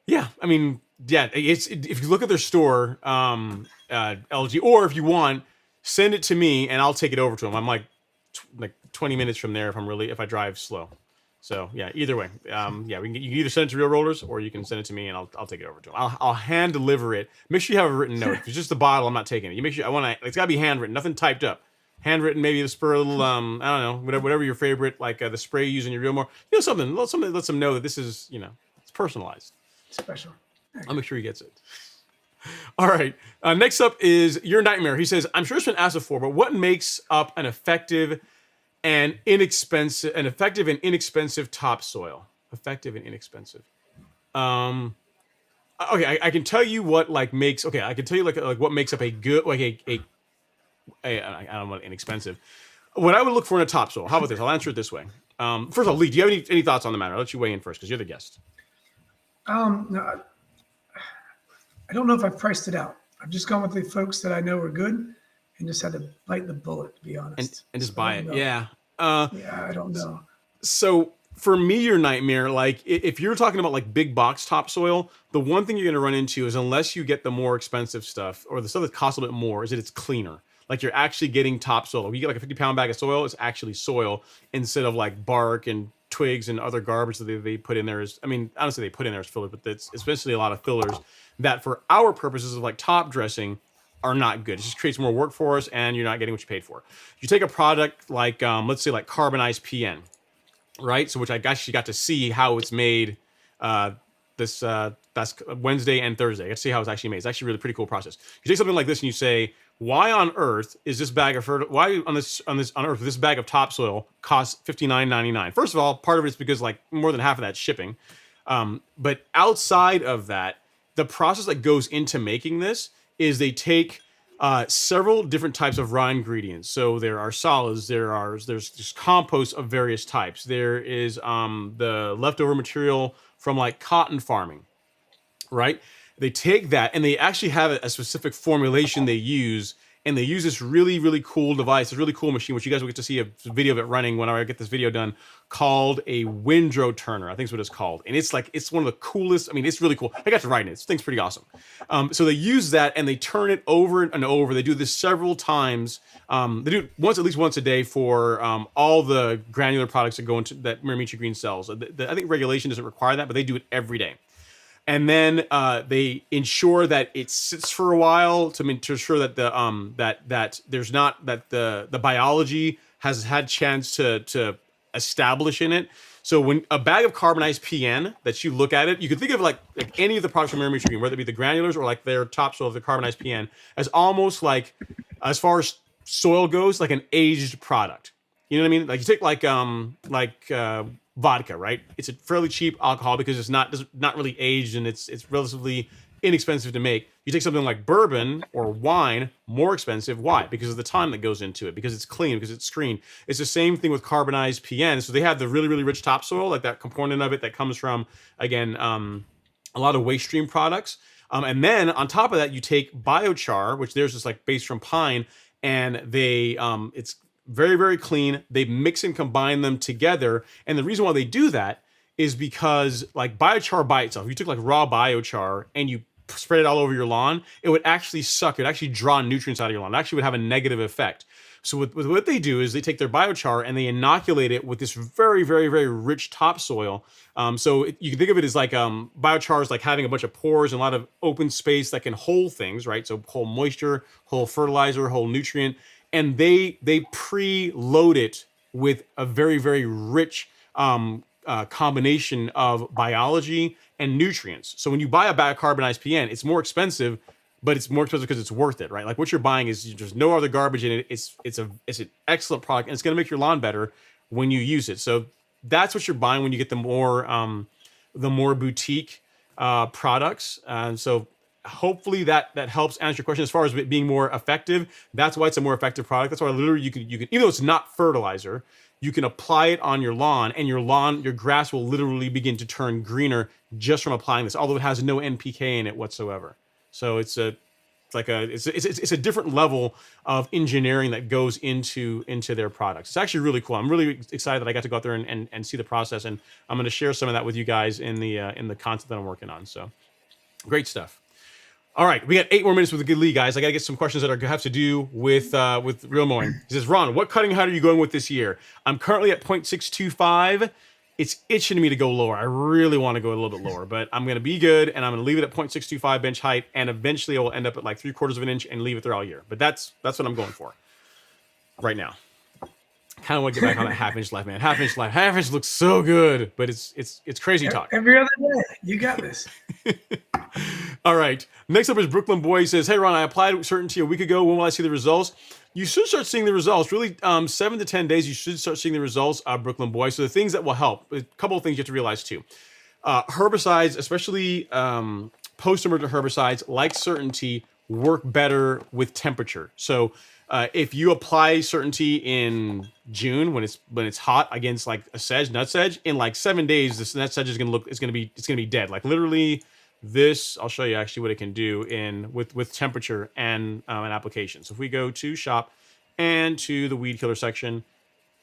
yeah. I mean, yeah. If you look at their store, LG, or if you want, send it to me and I'll take it over to him. I'm like 20 minutes from there if I drive slow. So yeah, either way, yeah, you can either send it to Real Rollers or you can send it to me and I'll take it over to him. I'll hand deliver it. Make sure you have a written note. If it's just a bottle, I'm not taking it. You make sure it's gotta be handwritten, nothing typed up. Handwritten, maybe to spur a little, I don't know, whatever your favorite, like the spray you use in your Real Mower. Something that lets them know that this is, it's personalized. Special. I'll make sure he gets it. All right. Next up is Your Nightmare. He says, I'm sure it's been asked before, but what makes up an effective and inexpensive topsoil? Effective and inexpensive. Okay, I can tell you what makes. Okay, I can tell you like what makes up a good I don't want inexpensive. What I would look for in a topsoil. How about this? I'll answer it this way. First of all, Lee, do you have any thoughts on the matter? I'll let you weigh in first because you're the guest. No, I don't know if I've priced it out. I've just gone with the folks that I know are good and just had to bite the bullet, to be honest. And just buy it. Yeah. Yeah, I don't know. So for me, Your Nightmare, like if you're talking about like big box topsoil, the one thing you're going to run into is unless you get the more expensive stuff or the stuff that costs a little bit more, is that it's cleaner. Like you're actually getting topsoil. If you get like a 50-pound bag of soil, it's actually soil instead of like bark and twigs and other garbage that they put in there. Honestly, they put in there as filler, but it's especially a lot of fillers that for our purposes of like top dressing are not good. It just creates more work for us and you're not getting what you paid for. You take a product like, let's say like carbonized PN, right? So which I actually got to see how it's made that's Wednesday and Thursday. Let's see how it's actually made. It's actually really pretty cool process. You take something like this and you say, why on earth is this bag of why on earth this bag of topsoil costs $59.99? First of all, part of it is because like more than half of that's shipping. But outside of that, the process that goes into making this is they take several different types of raw ingredients. So there are solids, there's compost of various types. There is the leftover material from like cotton farming, right? They take that and they actually have a specific formulation they use, and they use this really, really cool device, this really cool machine, which you guys will get to see a video of it running whenever I get this video done, called a windrow turner. I think is what it's called. And it's like, it's one of the coolest. I mean, it's really cool. I got to ride in it. This thing's pretty awesome. So they use that and they turn it over and over. They do this several times. They do it at least once a day for all the granular products that go into that Miramichi Green sells. I think regulation doesn't require that, but they do it every day. And then they ensure that it sits for a while to ensure that the biology has had chance to establish in it. So when a bag of carbonized PN that you look at it, you can think of like any of the products from Miramichi Green, whether it be the granulars or like their topsoil, the carbonized PN, as almost like, as far as soil goes, like an aged product. You know what I mean? Like you take vodka, right? It's a fairly cheap alcohol because it's not really aged and it's relatively inexpensive to make. You take something like bourbon or wine, more expensive. Why? Because of the time that goes into it, because it's clean, because it's screened. It's the same thing with carbonized PN. So they have the really, really rich topsoil, like that component of it that comes from, again, a lot of waste stream products. And then on top of that, you take biochar, which there's this like base from pine, and they it's very, very clean. They mix and combine them together. And the reason why they do that is because like biochar by itself, if you took like raw biochar and you spread it all over your lawn, it would actually suck. It would actually draw nutrients out of your lawn. It actually would have a negative effect. So with what they do is they take their biochar and they inoculate it with this very, very, very rich topsoil. You can think of it as like biochar is like having a bunch of pores and a lot of open space that can hold things, right? So hold moisture, hold fertilizer, hold nutrient. And they pre-load it with a very, very rich combination of biology and nutrients. So when you buy a bag of carbonized PN, it's more expensive, but it's more expensive because it's worth it, right? Like what you're buying is there's no other garbage in it. It's an excellent product, and it's going to make your lawn better when you use it. So that's what you're buying when you get the more boutique products. And so hopefully that helps answer your question as far as it being more effective. That's why it's a more effective product. That's why literally you can, even though it's not fertilizer, you can apply it on your lawn, and your grass will literally begin to turn greener just from applying this, although it has no NPK in it whatsoever. So it's a different level of engineering that goes into their products. It's actually really cool. I'm really excited that I got to go out there and see the process, and I'm going to share some of that with you guys in the content that I'm working on. So great stuff. All right, we got 8 more minutes with a good lead, guys. I got to get some questions that have to do with real mowing. He says, Ron, what cutting height are you going with this year? I'm currently at 0.625. It's itching me to go lower. I really want to go a little bit lower, but I'm going to be good, and I'm going to leave it at 0.625 bench height, and eventually I will end up at like 3/4 of an inch and leave it there all year. But that's what I'm going for right now. Kind of want to get back on that half-inch life, man. Half-inch life. Half-inch looks so good, but it's crazy talk. Every other day, you got this. All right. Next up is Brooklyn Boy. He says, hey, Ron, I applied Certainty a week ago. When will I see the results? You should start seeing the results. Really, 7 to 10 days, you should start seeing the results, Brooklyn Boy. So the things that will help, a couple of things you have to realize too. Herbicides, especially post-emergent herbicides like Certainty, work better with temperature. So if you apply Certainty in June when it's hot against like a sedge, nut sedge, in like 7 days, this nut sedge is gonna be dead. Like literally, this I'll show you actually what it can do with temperature and an application. So if we go to shop and to the weed killer section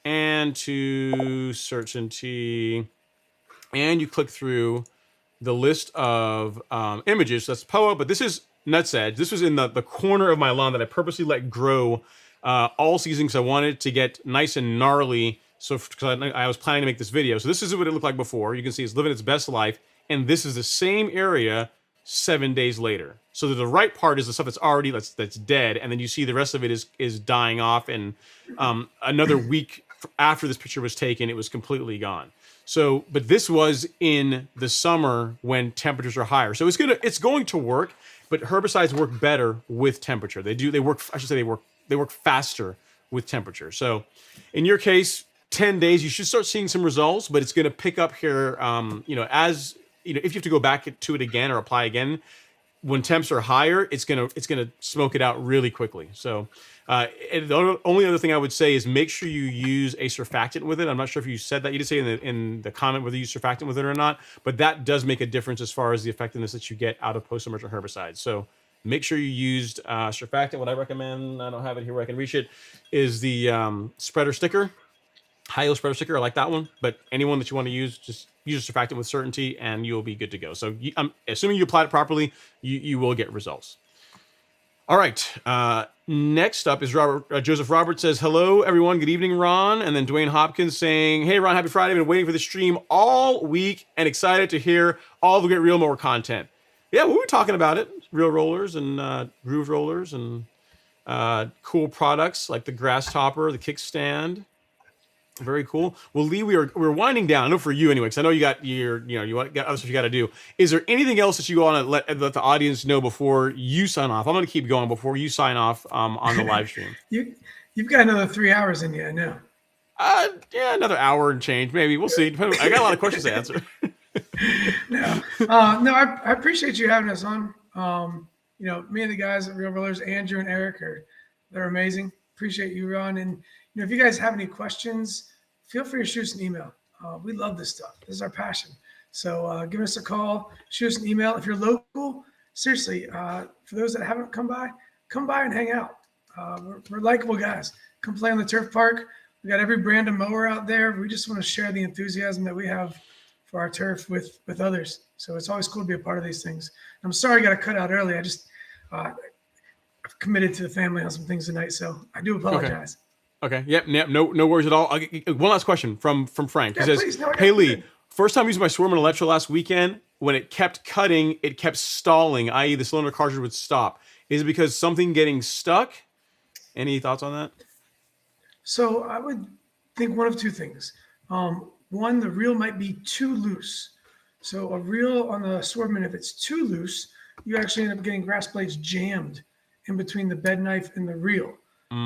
and to Certainty, and you click through the list of images. So that's POA, but this is nut sedge. This was in the corner of my lawn that I purposely let grow all season because I wanted it to get nice and gnarly. So because I was planning to make this video. So this is what it looked like before. You can see it's living its best life. And this is the same area 7 days later. So the right part is the stuff that's already that's dead, and then you see the rest of it is dying off. And another week after this picture was taken, it was completely gone. So, but this was in the summer when temperatures are higher. So it's going to work, but herbicides work better with temperature. They work, I should say they work faster with temperature. So in your case, 10 days, you should start seeing some results, but it's going to pick up here, as, if you have to go back to it again or apply again, when temps are higher, it's gonna smoke it out really quickly. So and the only other thing I would say is make sure you use a surfactant with it. I'm not sure if you said that. You did say in the comment whether you use surfactant with it or not, but that does make a difference as far as the effectiveness that you get out of post-emergent herbicides. So make sure you used surfactant. What I recommend, I don't have it here where I can reach it, is the spreader sticker. High-yield spreader sticker, I like that one. But anyone that you want to use, just use a surfactant with certainty, and you'll be good to go. So I'm assuming you applied it properly, you will get results. All right. Next up is Robert. Joseph Roberts says, "Hello, everyone. Good evening, Ron." And then Dwayne Hopkins saying, "Hey, Ron. Happy Friday. I've been waiting for the stream all week and excited to hear all the great reel mower content." Yeah, we were talking about it. Reel rollers and groove rollers and cool products like the GrassTopper, the kickstand. Very cool. Well, Lee, we're winding down. I know for you anyway, because I know you got you got other stuff you got to do. Is there anything else that you want to let the audience know before you sign off? I'm going to keep going before you sign off on the live stream. You've got another 3 hours in you, I know. Yeah, another hour and change, maybe. We'll see. I got a lot of questions to answer. No, I appreciate you having us on. Me and the guys at Reel Rollers, Andrew and Eric, they're amazing. Appreciate you, Ron. And if you guys have any questions, feel free to shoot us an email. We love this stuff. This is our passion. So give us a call, shoot us an email. If you're local, seriously, for those that haven't come by and hang out. We're likable guys. Come play on the turf park. We got every brand of mower out there. We just want to share the enthusiasm that we have for our turf with others. So it's always cool to be a part of these things. I'm sorry I got to cut out early. I just I've committed to the family on some things tonight, so I do apologize. Okay. Yep. No worries at all. One last question from Frank. He says, please, "Hey Lee, first time using my Swardman Electro last weekend. When it kept cutting, it kept stalling, i.e., the cylinder cartridge would stop. Is it because something getting stuck? Any thoughts on that?" So I would think one of two things. One, the reel might be too loose. So a reel on the Swardman, if it's too loose, you actually end up getting grass blades jammed in between the bed knife and the reel.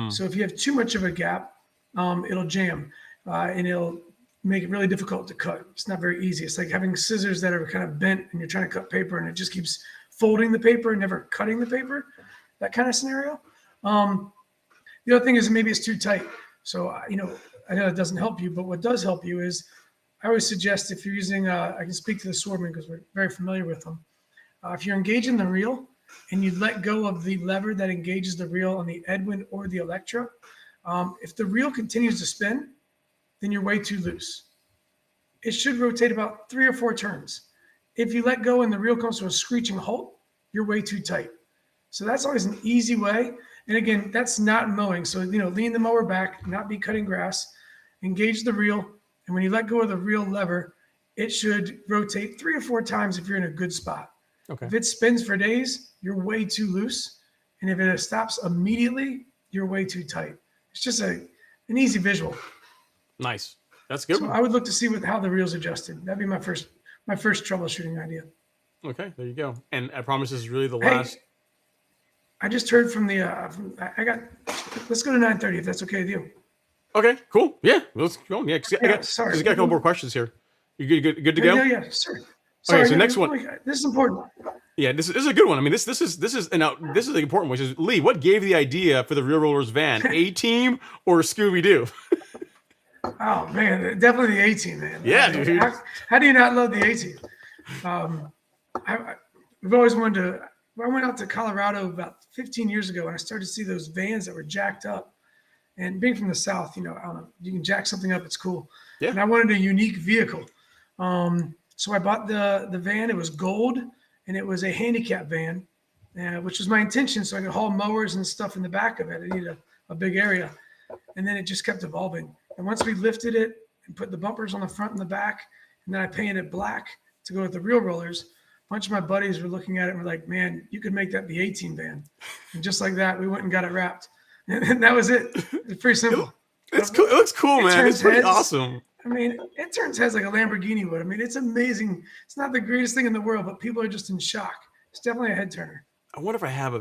So if you have too much of a gap, it'll jam and it'll make it really difficult to cut. It's not very easy. It's like having scissors that are kind of bent and you're trying to cut paper and it just keeps folding the paper and never cutting the paper, that kind of scenario. The other thing is maybe it's too tight. So, I know it doesn't help you, but what does help you is I always suggest if you're using, I can speak to the Swardman because we're very familiar with them. If you're engaging the reel, and you let go of the lever that engages the reel on the Edwin or the Electra, if the reel continues to spin, then you're way too loose. It should rotate about 3 or 4 turns. If you let go and the reel comes to a screeching halt, you're way too tight. So that's always an easy way. And again, that's not mowing. So, lean the mower back, not be cutting grass, engage the reel. And when you let go of the reel lever, it should rotate 3 or 4 times if you're in a good spot. Okay. If it spins for days, you're way too loose. And if it stops immediately, you're way too tight. It's just an easy visual. Nice. That's good. So I would look to see how the reel's adjusted. That'd be my first troubleshooting idea. Okay, there you go. And I promise this is really the last. I just heard from the let's go to 9:30 if that's okay with you. Okay, cool. Yeah, let's go. Yeah, I got a couple more questions here. You good to go? Yeah, sure. Sorry, okay, so next one. This is important. Yeah, this is a good one. I mean, this is the important one, which is Lee. What gave the idea for the Reel Rollers van? A-Team or Scooby Doo? Oh man, definitely the A-Team, man. Yeah, dude. How do you not love the A-Team? We've always wanted to. I went out to Colorado about 15 years ago, and I started to see those vans that were jacked up. And being from the South, I don't know, you can jack something up, it's cool. Yeah. And I wanted a unique vehicle. So I bought the van. It was gold, and it was a handicap van, which was my intention. So I could haul mowers and stuff in the back of it. I needed a big area. And then it just kept evolving. And once we lifted it and put the bumpers on the front and the back, and then I painted it black to go with the Reel Rollers, a bunch of my buddies were looking at it and were like, man, you could make that the A-Team van. And just like that, we went and got it wrapped. And that was it. It's pretty simple. It's cool. It looks cool, man. turns It's pretty heads. awesome. I mean, it turns heads like a Lamborghini would. I mean, it's amazing. It's not the greatest thing in the world, but people are just in shock. It's definitely a head turner. I wonder if I have a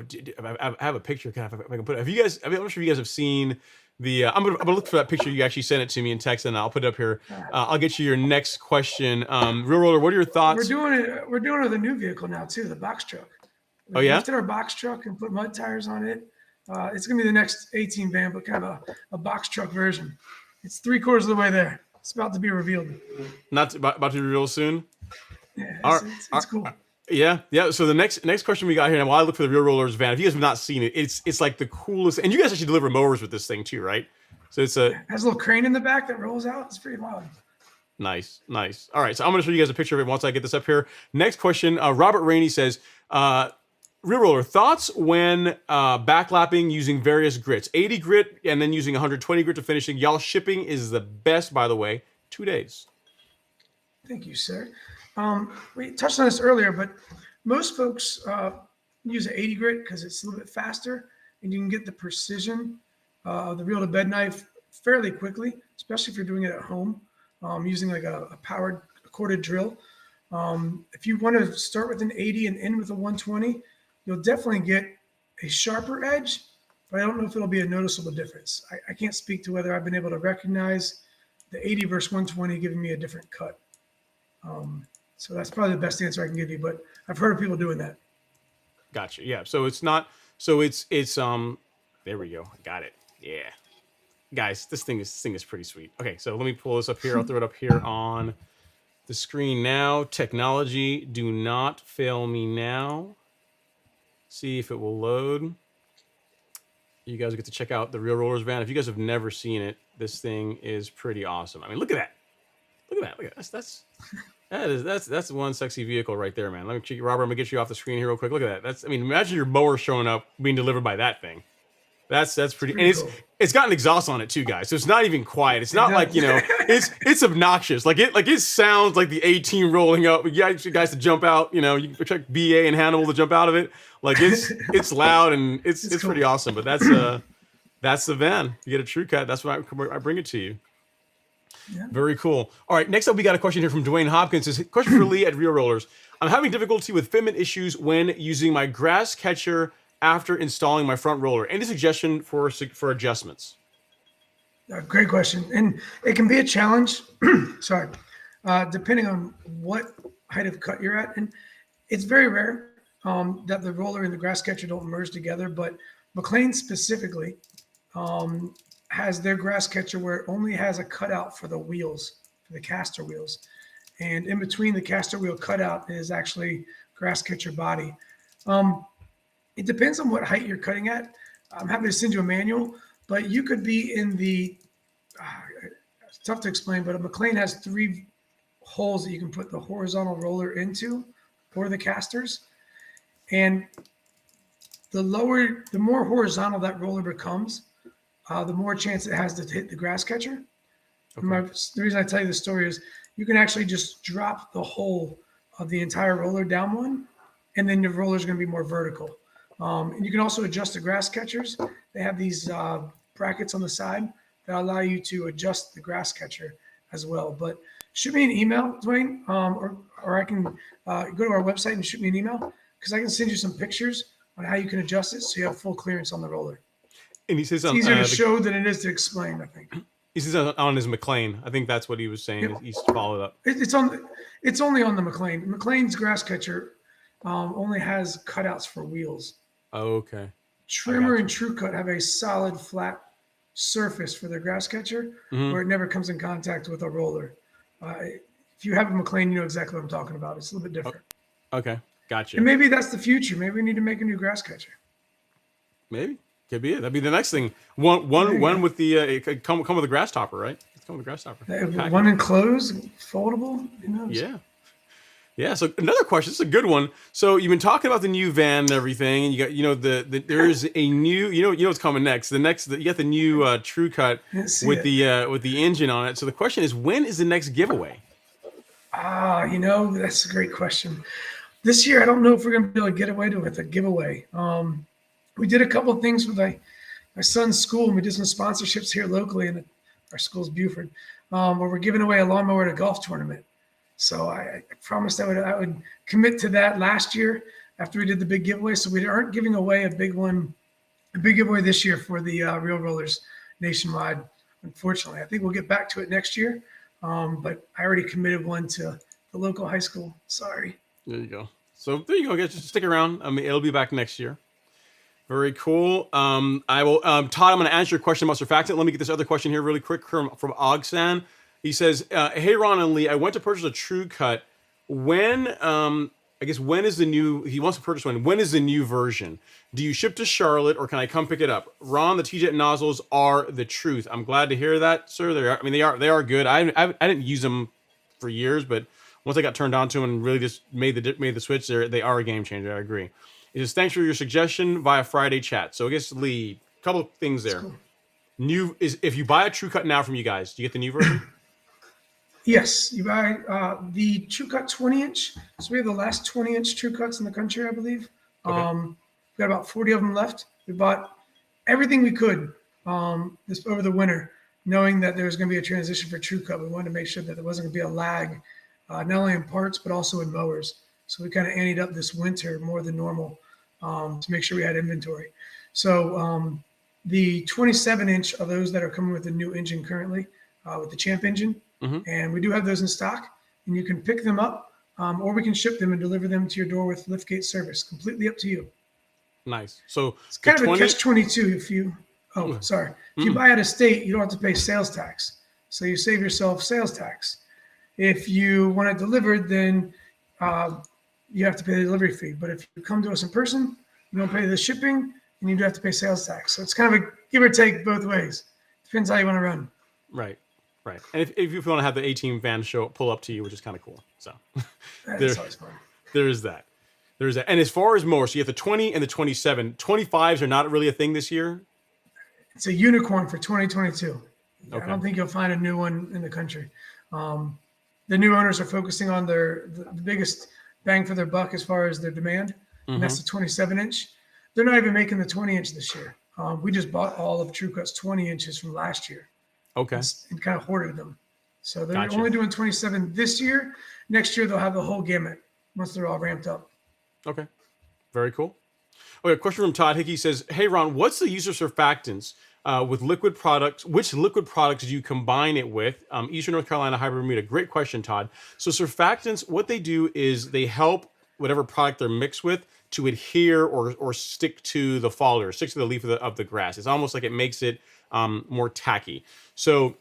picture. If I can put it. Have you guys? I'm not sure if you guys have seen the. I'm gonna look for that picture. You actually sent it to me in text, and I'll put it up here. I'll get you your next question. Real Roller, what are your thoughts? We're doing it. We're doing it with a new vehicle now too, the box truck. We Oh, yeah? lifted our box truck and put mud tires on it. It's gonna be the next 18 van, but kind of a box truck version. It's 3/4 of the way there. It's about to be revealed. Not about to be real soon. Yeah, All it's cool. Yeah. So the next question we got here, and while I look for the Real Rollers van, if you guys have not seen it, it's like the coolest. And you guys actually deliver mowers with this thing too, right? So it's a It has a little crane in the back that rolls out. It's pretty wild. nice. All right, so I'm going to show you guys a picture of it once I get this up here. Next question, Robert Rainey says, Real Roller, thoughts when backlapping using various grits, 80 grit and then using 120 grit to finishing. Y'all shipping is the best, by the way. 2 days. Thank you, sir. We touched on this earlier, but most folks use an 80 grit because it's a little bit faster and you can get the precision of the reel to bed knife fairly quickly, especially if you're doing it at home using like a powered corded drill. If you want to start with an 80 and end with a 120, you'll definitely get a sharper edge, but I don't know if it'll be a noticeable difference. I can't speak to whether I've been able to recognize the 80 versus 120 giving me a different cut. So that's probably the best answer I can give you, but I've heard of people doing that. Gotcha. Yeah. So it's not. So it's There we go. I got it. Yeah. Guys, this thing is pretty sweet. Okay, so let me pull this up here. I'll throw it up here on the screen now. Technology, do not fail me now. See if it will load. You guys get to check out the Real Rollers van. If you guys have never seen it, this thing is pretty awesome. I mean, look at that. Look at that. Look at that. That's one sexy vehicle right there, man. Let me check. Robert, I'm gonna get you off the screen here real quick. Look at that. I mean, imagine your mower showing up being delivered by that thing. That's pretty. And cool. it's got an exhaust on it too, guys. So it's not even quiet. It's not like, it's obnoxious. Like it sounds like the A-team rolling up. You guys to jump out. You expect BA and Hannibal to jump out of it. Like it's loud and it's cool. pretty awesome. But that's the van. You get a TruCut. That's why I bring it to you. Yeah. Very cool. All right, next up we got a question here from Dwayne Hopkins. It's a question for Lee at Real Rollers. I'm having difficulty with fitment issues when using my grass catcher after installing my front roller. Any suggestion for adjustments? Great question. And it can be a challenge, sorry, depending on what height of cut you're at. And it's very rare that the roller and the grass catcher don't merge together, but McLane specifically has their grass catcher where it only has a cutout for the wheels, for the caster wheels. And in between the caster wheel cutout is actually grass catcher body. It depends on what height you're cutting at. I'm happy to send you a manual, but you could be in the, it's tough to explain, but a McLane has 3 holes that you can put the horizontal roller into or the casters. And the more horizontal that roller becomes, the more chance it has to hit the grass catcher. Okay. The reason I tell you this story is you can actually just drop the whole of the entire roller down one, and then your roller is going to be more vertical. And you can also adjust the grass catchers. They have these brackets on the side that allow you to adjust the grass catcher as well. But shoot me an email, Dwayne, or I can go to our website and shoot me an email because I can send you some pictures on how you can adjust it so you have full clearance on the roller. And he says it's easier to show than it is to explain, I think. He says on his McLane. I think that's what he was saying. Yep. He's followed up. It's only on the McLane. McLane's grass catcher only has cutouts for wheels. Oh, okay. Trimmer and TruCut have a solid flat surface for their grass catcher where it never comes in contact with a roller. If you have a McLane, you know exactly what I'm talking about. It's a little bit different. Okay, gotcha. And maybe that's the future. Maybe we need to make a new grass catcher. Maybe. Could be it. That'd be the next thing. One with the it could come with a GrassTopper, right? It's come with a GrassTopper. One enclosed, foldable. Who knows? Yeah. Yeah. So another question. This is a good one. So you've been talking about the new van and everything, and you got there's a new what's coming next. You got the new TruCut with the engine on it. So the question is, when is the next giveaway? That's a great question. This year, I don't know if we're going to be able to get away with a giveaway. We did a couple of things with my son's school, and we did some sponsorships here locally, and our school's Buford, where we're giving away a lawnmower at a golf tournament. So I promised I would commit to that last year after we did the big giveaway. So we aren't giving away a big giveaway this year for the Real Rollers nationwide. Unfortunately, I think we'll get back to it next year. But I already committed one to the local high school. Sorry. There you go. So there you go. Guys, just stick around. I mean, it'll be back next year. Very cool. I will, Todd, I'm going to answer your question about surfactant. Let me get this other question here really quick from Ogsan. He says, hey, Ron and Lee, I went to purchase a TruCut. When, when is the new, he wants to purchase one. When is the new version? Do you ship to Charlotte or can I come pick it up? Ron, the T-Jet nozzles are the truth. I'm glad to hear that, sir. They are good. I didn't use them for years, but once I got turned on to them and really just made the switch, they are a game changer. I agree. It says, thanks for your suggestion via Friday chat. So I guess, Lee, a couple of things there. Cool. If you buy a TruCut now from you guys, do you get the new version? Yes, you buy the TruCut 20-inch. So we have the last 20-inch TruCuts in the country, I believe. Okay. We've got about 40 of them left. We bought everything we could this over the winter, knowing that there was going to be a transition for TruCut. We wanted to make sure that there wasn't going to be a lag, not only in parts, but also in mowers. So we kind of anteed up this winter more than normal to make sure we had inventory. So the 27-inch are those that are coming with the new engine currently, with the Champ engine. Mm-hmm. And we do have those in stock, and you can pick them up, or we can ship them and deliver them to your door with liftgate service. Completely up to you. Nice. So it's kind of a catch-22 if you. Oh, sorry. If you buy out of state, you don't have to pay sales tax, so you save yourself sales tax. If you want it delivered, then you have to pay the delivery fee. But if you come to us in person, you don't pay the shipping, and you do have to pay sales tax. So it's kind of a give or take both ways. Depends how you want to run. Right. Right. And if you want to have the A-Team van pull up to you, which is kind of cool. So that's always fun. There is that. And as far as mowers, so you have the 20 and the 27. 25s are not really a thing this year. It's a unicorn for 2022. Okay. I don't think you'll find a new one in the country. The new owners are focusing on the biggest bang for their buck as far as their demand, and that's the 27-inch. They're not even making the 20-inch this year. We just bought all of TruCut's 20 inches from last year. Okay. And kind of hoarded them. So they're only doing 27 this year. Next year, they'll have the whole gamut once they're all ramped up. Okay. Very cool. Okay, question from Todd Hickey says, hey, Ron, what's the use of surfactants with liquid products? Which liquid products do you combine it with? Eastern North Carolina, Hybrid Bermuda. Great question, Todd. So surfactants, what they do is they help whatever product they're mixed with to adhere or stick to the foliar, stick to the leaf of the grass. It's almost like it makes it more tacky. So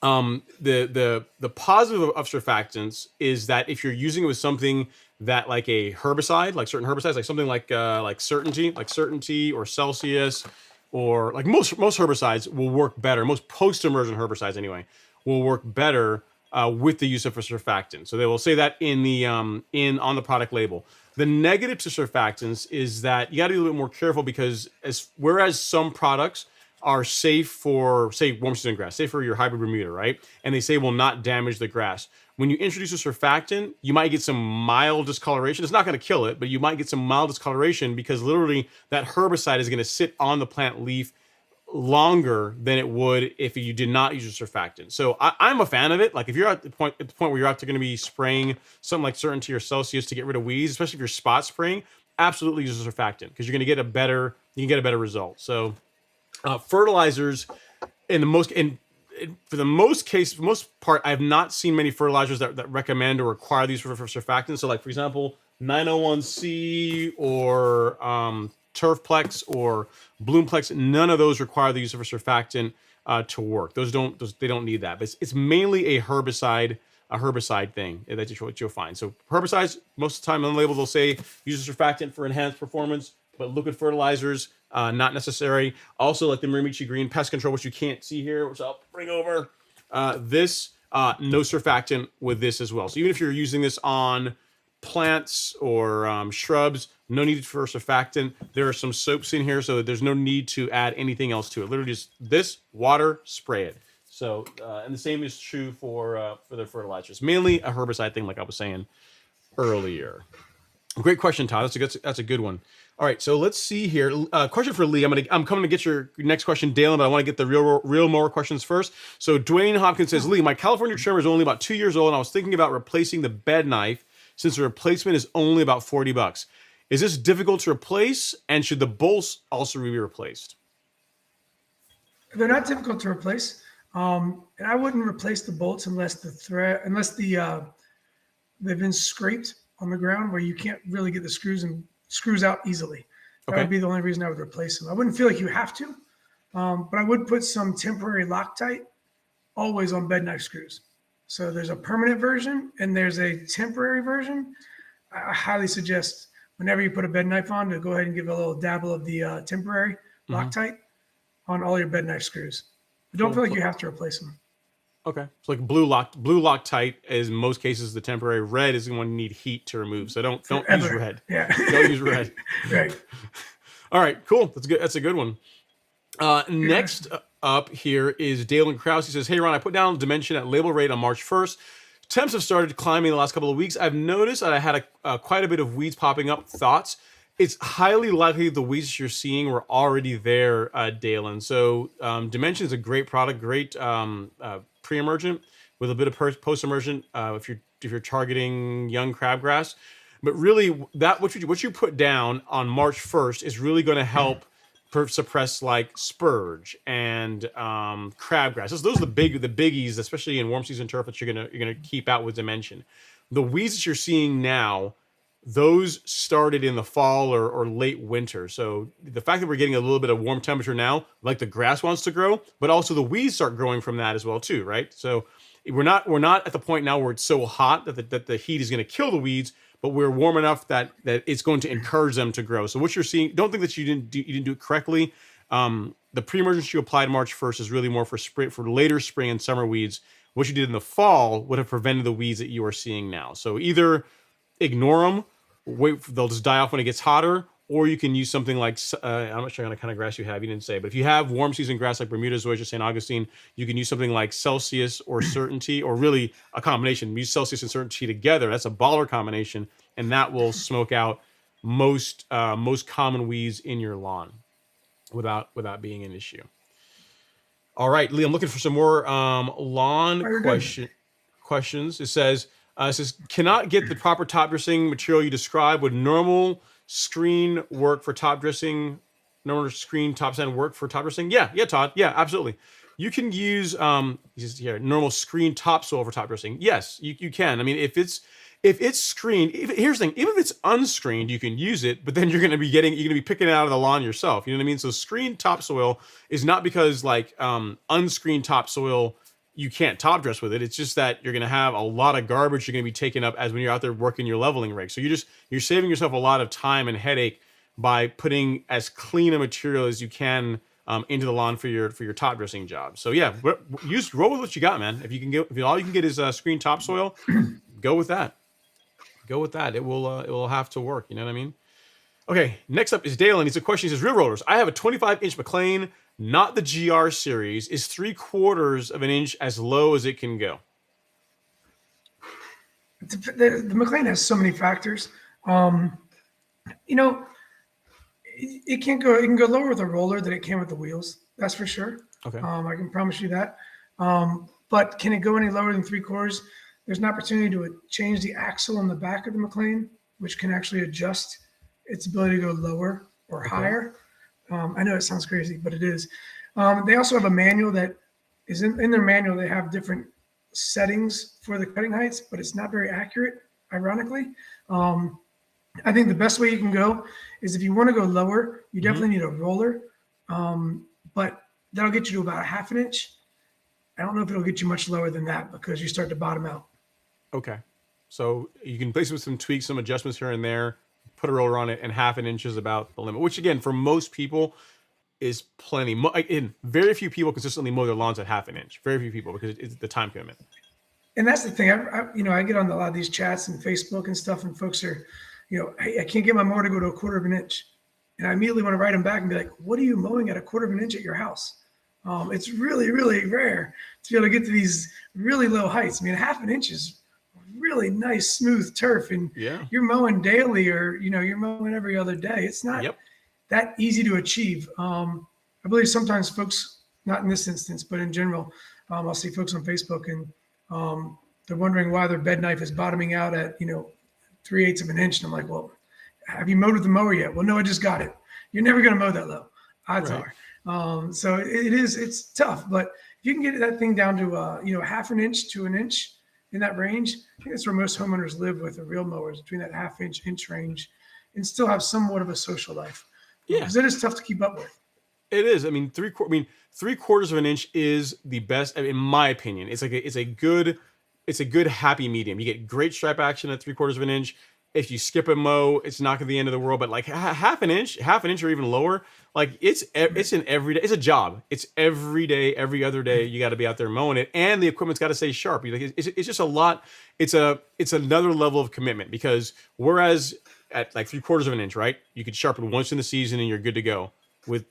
the positive of surfactants is that if you're using it with something that like a herbicide, like certain herbicides, like something like Certainty or Celsius, or like most herbicides will work better. Most post-emergent herbicides anyway will work better with the use of a surfactant. So they will say that on the product label. The negative to surfactants is that you got to be a little bit more careful because whereas some products are safe for, say, warm season grass, safe for your hybrid Bermuda, right? And they say will not damage the grass. When you introduce a surfactant, you might get some mild discoloration. It's not going to kill it, but you might get some mild discoloration because literally that herbicide is going to sit on the plant leaf longer than it would if you did not use a surfactant. So I'm a fan of it. Like if you're at the point where you're going to be spraying something like Certainty or Celsius to get rid of weeds, especially if you're spot spraying, absolutely use a surfactant because you're going to get a better result. So fertilizers for the most part, I have not seen many fertilizers that recommend or require these for surfactants. So like, for example, 901C or Turfplex or Bloomplex, none of those require the use of a surfactant to work. They don't need that. But it's mainly a herbicide thing that what you'll find. So herbicides, most of the time on the label, they'll say use a surfactant for enhanced performance, but liquid fertilizers, not necessary. Also, like the Miramichi Green pest control, which you can't see here, which I'll bring over. No surfactant with this as well. So even if you're using this on plants or shrubs, no need for a surfactant. There are some soaps in here, so there's no need to add anything else to it. Literally just this, water, spray it. So, and the same is true for the fertilizers. Mainly a herbicide thing, like I was saying earlier. Great question, Todd. That's a good one. All right, so let's see here. Question for Lee. I'm coming to get your next question, Dalen, but I want to get the real mower questions first. So Dwayne Hopkins says, Lee, my California trimmer is only about 2 years old, and I was thinking about replacing the bed knife since the replacement is only about $40. Is this difficult to replace, and should the bolts also be replaced? They're not difficult to replace, and I wouldn't replace the bolts unless they've been scraped on the ground where you can't really get the screws out easily. That would be the only reason I would replace them. I wouldn't feel like you have to, but I would put some temporary Loctite always on bed knife screws. So there's a permanent version and there's a temporary version. I highly suggest whenever you put a bed knife on to go ahead and give a little dabble of the temporary Loctite on all your bed knife screws. But don't feel like you have to replace them. Okay. So like blue Loctite is in most cases the temporary. Red is the one you need heat to remove. So don't use red. Yeah. Don't use red. Right. All right, cool. That's good. That's a good one. Next up here is Dalen Krause. He says, hey, Ron, I put down dimension at label rate on March 1st. Temps have started climbing the last couple of weeks. I've noticed that I had quite a bit of weeds popping up. Thoughts? It's highly likely the weeds you're seeing were already there, Dalen. So Dimension is a great product, great pre-emergent with a bit of post-emergent if you're targeting young crabgrass. But really, that what you put down on March 1st is really going to help suppress like spurge and crabgrass. Those are the biggies, especially in warm season turf that you're gonna keep out with Dimension. The weeds that you're seeing now, those started in the fall or late winter. So the fact that we're getting a little bit of warm temperature now, like the grass wants to grow, but also the weeds start growing from that as well too, right? So we're not at the point now where it's so hot that the heat is going to kill the weeds, but we're warm enough that it's going to encourage them to grow. So what you're seeing, don't think that you didn't do it correctly. The pre-emergence you applied March 1st is really more for spring, for later spring and summer weeds. What you did in the fall would have prevented the weeds that you are seeing now. So either ignore them, they'll just die off when it gets hotter, or you can use something like, I'm not sure what kind of grass you have, you didn't say, but if you have warm season grass like Bermuda zoysia, St. Augustine, you can use something like Celsius or Certainty, or really a combination. Use Celsius and Certainty together. That's a baller combination, and that will smoke out most common weeds in your lawn without being an issue. All right, Lee, I'm looking for some more lawn questions. It says, cannot get the proper top dressing material you described. Would normal screen work for top dressing? Normal screen top sand work for top dressing? Yeah, Todd. Yeah, absolutely. You can use normal screen topsoil for top dressing. Yes, you can. I mean, if it's screened, here's the thing, even if it's unscreened, you can use it, but then you're gonna be picking it out of the lawn yourself. You know what I mean? So screened topsoil is not because like unscreened topsoil you can't top dress with it. It's just that you're going to have a lot of garbage you're going to be taking up as when you're out there working your leveling rig. So you're saving yourself a lot of time and headache by putting as clean a material as you can into the lawn for your top dressing job. So yeah, roll with what you got, man. If all you can get is screen topsoil, go with that. It will have to work. You know what I mean? Okay, next up is Dalen. He's a question. He says, real rollers. I have a 25-inch McLane, not the GR series. Is 3/4 of an inch as low as it can go? The McLane has so many factors. It can go lower with a roller than it can with the wheels. That's for sure. Okay. I can promise you that. But can it go any lower than 3/4? There's an opportunity to change the axle on the back of the McLane, which can actually adjust its ability to go lower or higher. I know it sounds crazy, but it is. They also have a manual that is in their manual. They have different settings for the cutting heights, but it's not very accurate, ironically. I think the best way you can go is if you want to go lower, you definitely need a roller, but that'll get you to about 1/2 inch. I don't know if it'll get you much lower than that because you start to bottom out. Okay. So you can place with some tweaks, some adjustments here and there, put a roller on it, and 1/2 inch is about the limit, which again, for most people is plenty. Very few people consistently mow their lawns at 1/2 inch. Very few people, because it's the time commitment. And that's the thing. I get on a lot of these chats and Facebook and stuff, and folks are, hey, I can't get my mower to go to 1/4 inch. And I immediately want to write them back and be like, what are you mowing at 1/4 inch at your house? It's really, really rare to be able to get to these really low heights. I mean, 1/2 inch is really nice, smooth turf, and Yeah. you're mowing daily, or you're mowing every other day. It's not Yep. that easy to achieve. I believe sometimes folks, not in this instance, but in general, I'll see folks on Facebook, and they're wondering why their bed knife is bottoming out at 3/8 of an inch. And I'm like, well, have you mowed with the mower yet? Well, no, I just got it. You're never going to mow that low. Odds Right. are. So it's tough, but if you can get that thing down to half an inch to an inch in that range, I think that's where most homeowners live with the real mowers, between that half inch range, and still have somewhat of a social life. Yeah. Because it is tough to keep up with. It is. I mean, 3/4 of an inch is the best, in my opinion. It's a good happy medium. You get great stripe action at 3/4 of an inch. If you skip a mow, it's not gonna be the end of the world. But like half an inch or even lower, like it's an everyday. It's a job. It's every day, every other day. You got to be out there mowing it, and the equipment's got to stay sharp. It's just a lot. It's another level of commitment, because whereas at like 3/4 of an inch, right, you could sharpen once in the season and you're good to go. With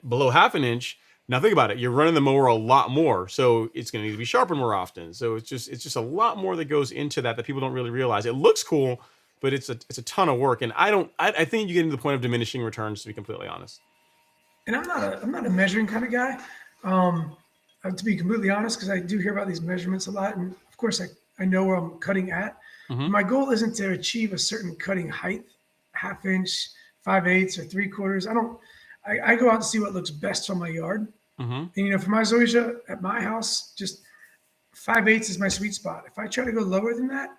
below half an inch, now think about it. You're running the mower a lot more, so it's going to need to be sharpened more often. So it's just a lot more that goes into that people don't really realize. It looks cool, but it's a ton of work, and I think you get into the point of diminishing returns, to be completely honest. And I'm not a measuring kind of guy, to be completely honest, because I do hear about these measurements a lot, and of course I know where I'm cutting at. Mm-hmm. My goal isn't to achieve a certain cutting height, half inch, 5/8 or 3/4. I go out and see what looks best on my yard. Mm-hmm. And for my zoysia at my house, just 5/8 is my sweet spot. If I try to go lower than that,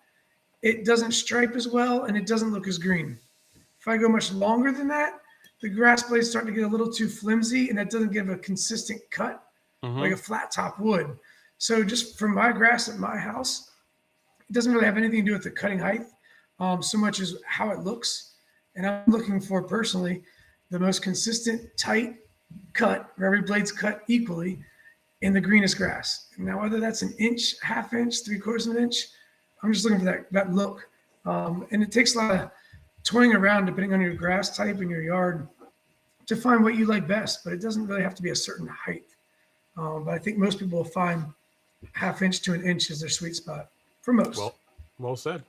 it doesn't stripe as well and it doesn't look as green. If I go much longer than that, the grass blades start to get a little too flimsy, and that doesn't give a consistent cut like a flat top would. So just for my grass at my house, it doesn't really have anything to do with the cutting height, so much as how it looks. And I'm looking for, personally, the most consistent, tight cut, where every blade's cut equally, in the greenest grass. Now, whether that's an inch, half inch, 3/4 of an inch, I'm just looking for that look. And it takes a lot of toying around, depending on your grass type in your yard, to find what you like best. But it doesn't really have to be a certain height. But I think most people will find half inch to an inch is their sweet spot for most. Well said.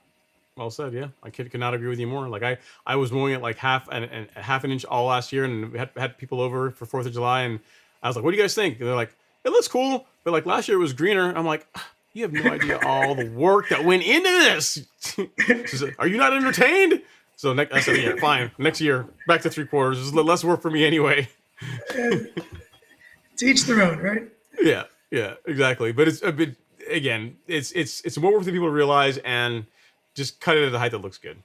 Well said. Yeah, I could not agree with you more. Like I was mowing it like half an inch all last year, and we had people over for 4th of July, and I was like, "What do you guys think?" And they're like, "It looks cool," but like last year it was greener. I'm like, "You have no idea all the work that went into this." She said, "Are you not entertained?" So I said, "Yeah, fine. Next year, back to 3/4. There's less work for me anyway." To each their own, right? Yeah, exactly. But it's a bit, again, it's more work for people to realize, and just cut it at a height that looks good.